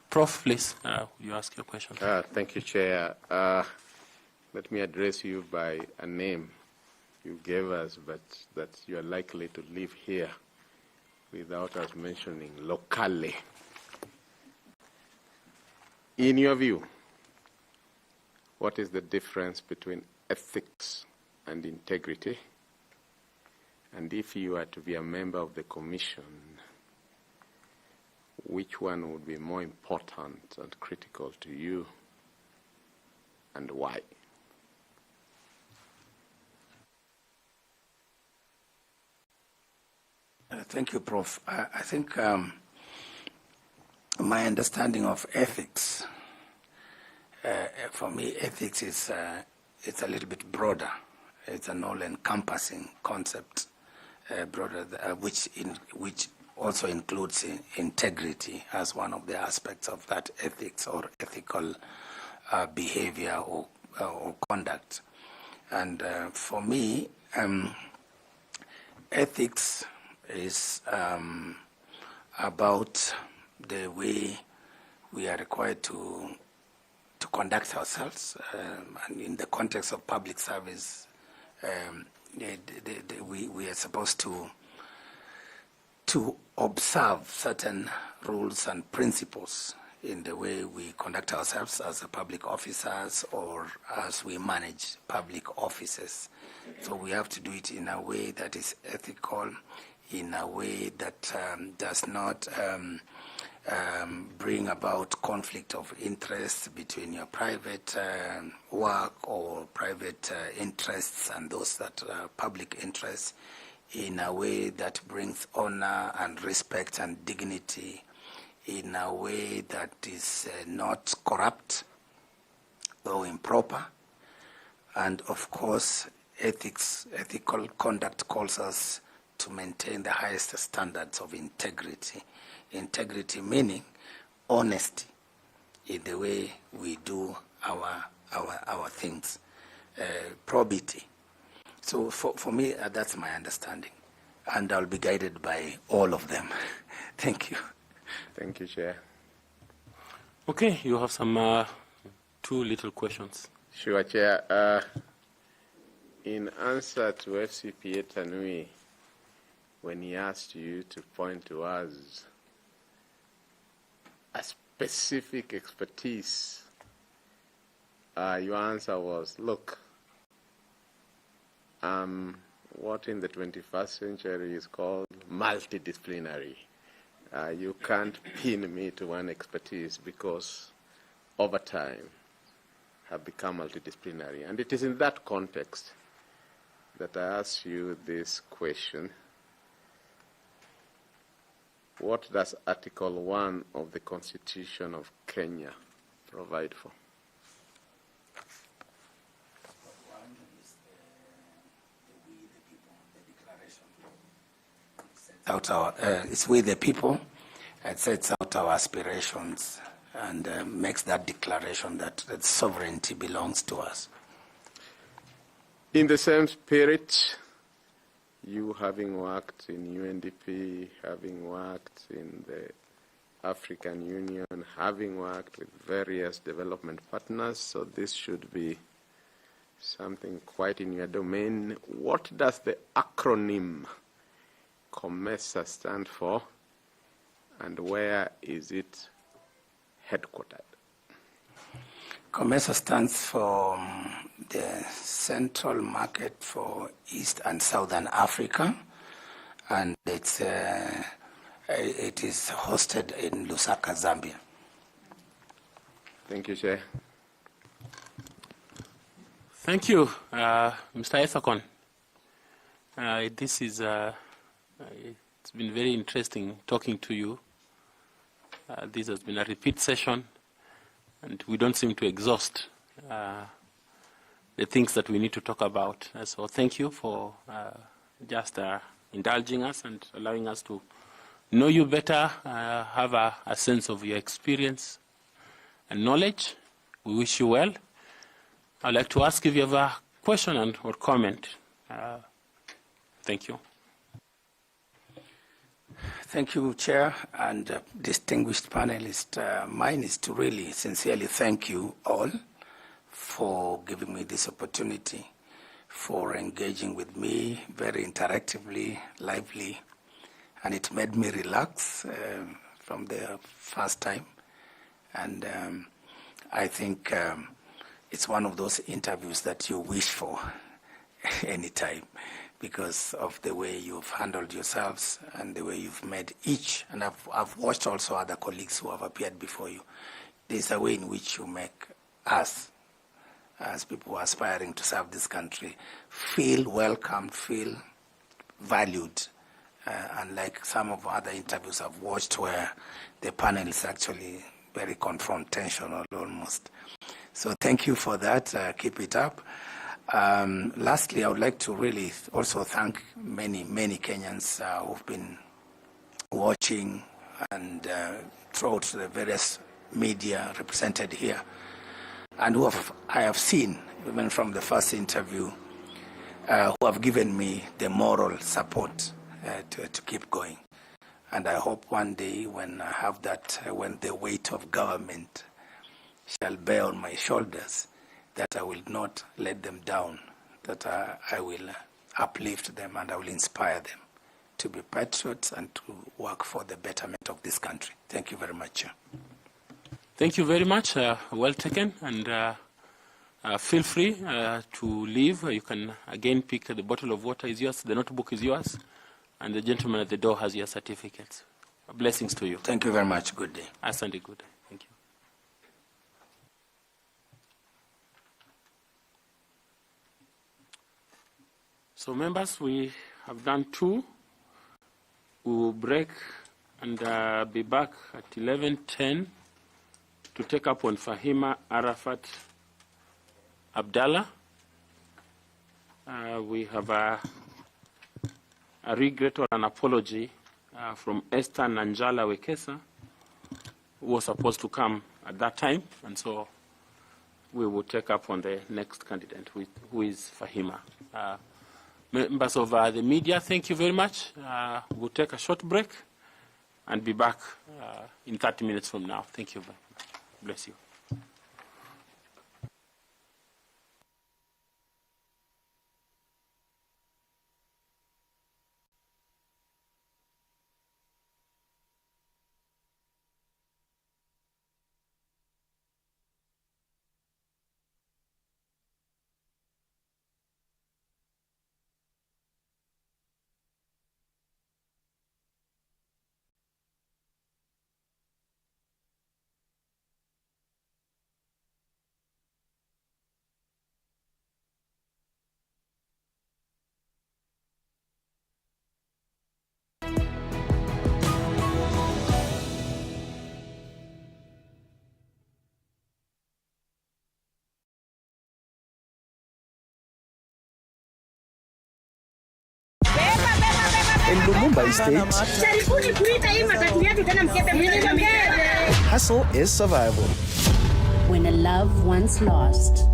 Prof, please, you ask your question. Thank you, Chair. Let me address you by a name you gave us, but that you are likely to live here without us mentioning locally. In your view, what is the difference between ethics and integrity? And if you are to be a member of the Commission, which one would be more important and critical to you, and why? Thank you, Prof. I think my understanding of ethics, for me, ethics is it's a little bit broader. It's an all-encompassing concept, broader, which also includes integrity as one of the aspects of that ethics or ethical behavior or conduct. And for me, ethics is about the way we are required to conduct ourselves, and in the context of public service, we are supposed to observe certain rules and principles in the way we conduct ourselves as public officers or as we manage public offices. So we have to do it in a way that is ethical, in a way that does not bring about conflict of interest between your private work or private interests and those that are public interests, in a way that brings honor and respect and dignity, in a way that is not corrupt or improper. And of course, ethical conduct calls us to maintain the highest standards of integrity. Integrity meaning honesty in the way we do our things, probity. So for me, that's my understanding, and I'll be guided by all of them. Thank you. Thank you, Chair. Okay, you have some two little questions. Sure, Chair. In answer to FCPA Tanui, when he asked you to point to us a specific expertise, your answer was, look, what in the 21st century is called multidisciplinary. You can't pin me to one expertise because over time have become multidisciplinary. And it is in that context that I ask you this question. What does Article 1 of the Constitution of Kenya provide for? It's with the people. It sets out our aspirations and makes that declaration that sovereignty belongs to us. In the same spirit, you having worked in UNDP, having worked in the African Union, having worked with various development partners, so this should be something quite in your domain. What does the acronym COMESA stand for, and where is it headquartered? COMESA stands for the Central Market for East and Southern Africa, and it is hosted in Lusaka, Zambia. Thank you, Chair. Thank you, Mr. Ethekon. This is, it's been very interesting talking to you. This has been a repeat session, and we don't seem to exhaust the things that we need to talk about. So thank you for just indulging us and allowing us to know you better, have a sense of your experience and knowledge. We wish you well. I'd like to ask if you have a question or comment. Thank you. Thank you, Chair and distinguished panelists. Mine is to really sincerely thank you all for giving me this opportunity, for engaging with me very interactively, lively, and it made me relax from the first time. And I think it's one of those interviews that you wish for anytime, because of the way you've handled yourselves and the way you've made each, and I've watched also other colleagues who have appeared before you. There's a way in which you make us, as people who are aspiring to serve this country, feel welcomed, feel valued, unlike some of other interviews I've watched where the panel is actually very confrontational almost. So thank you for that. Keep it up. Lastly, I would like to really also thank many Kenyans who've been watching and throughout the various media represented here, and who I have seen, even from the first interview, who have given me the moral support to keep going. And I hope one day when I have that, when the weight of government shall bear on my shoulders, that I will not let them down, that I will uplift them and I will inspire them to be patriots and to work for the betterment of this country. Thank you very much. Thank you very much. Well taken. And feel free to leave. You can again pick the bottle of water is yours, the notebook is yours, and the gentleman at the door has your certificates. Blessings to you. Thank you very much. Good day. Asante, good day. Thank you. So members, we have done 2. We will break and be back at 11:10 to take up on Fahima Arafat Abdallah. We have a regret or an apology from Esther Nanjala Wekesa, who was supposed to come at that time, and so we will take up on the next candidate, who is Fahima. Members of the media, thank you very much. We'll take a short break and be back in 30 minutes from now. Thank you very much. Bless you. In Lumumba State, hustle is survival. When a loved one's lost,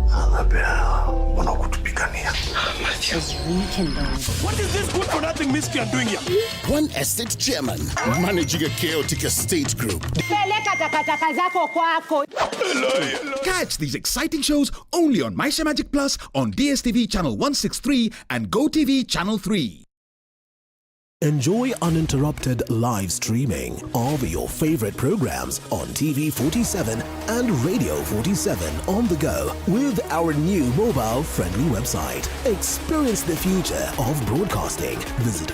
is rekindled. What is this good for nothing mystery I'm doing here? One estate chairman managing a chaotic estate group. Catch these exciting shows only on Maisha Magic Plus on DStv channel 163 and GOtv channel 3. Enjoy uninterrupted live streaming of your favorite programs on TV 47 and Radio 47 on the go with our new mobile-friendly website. Experience the future of broadcasting. Visit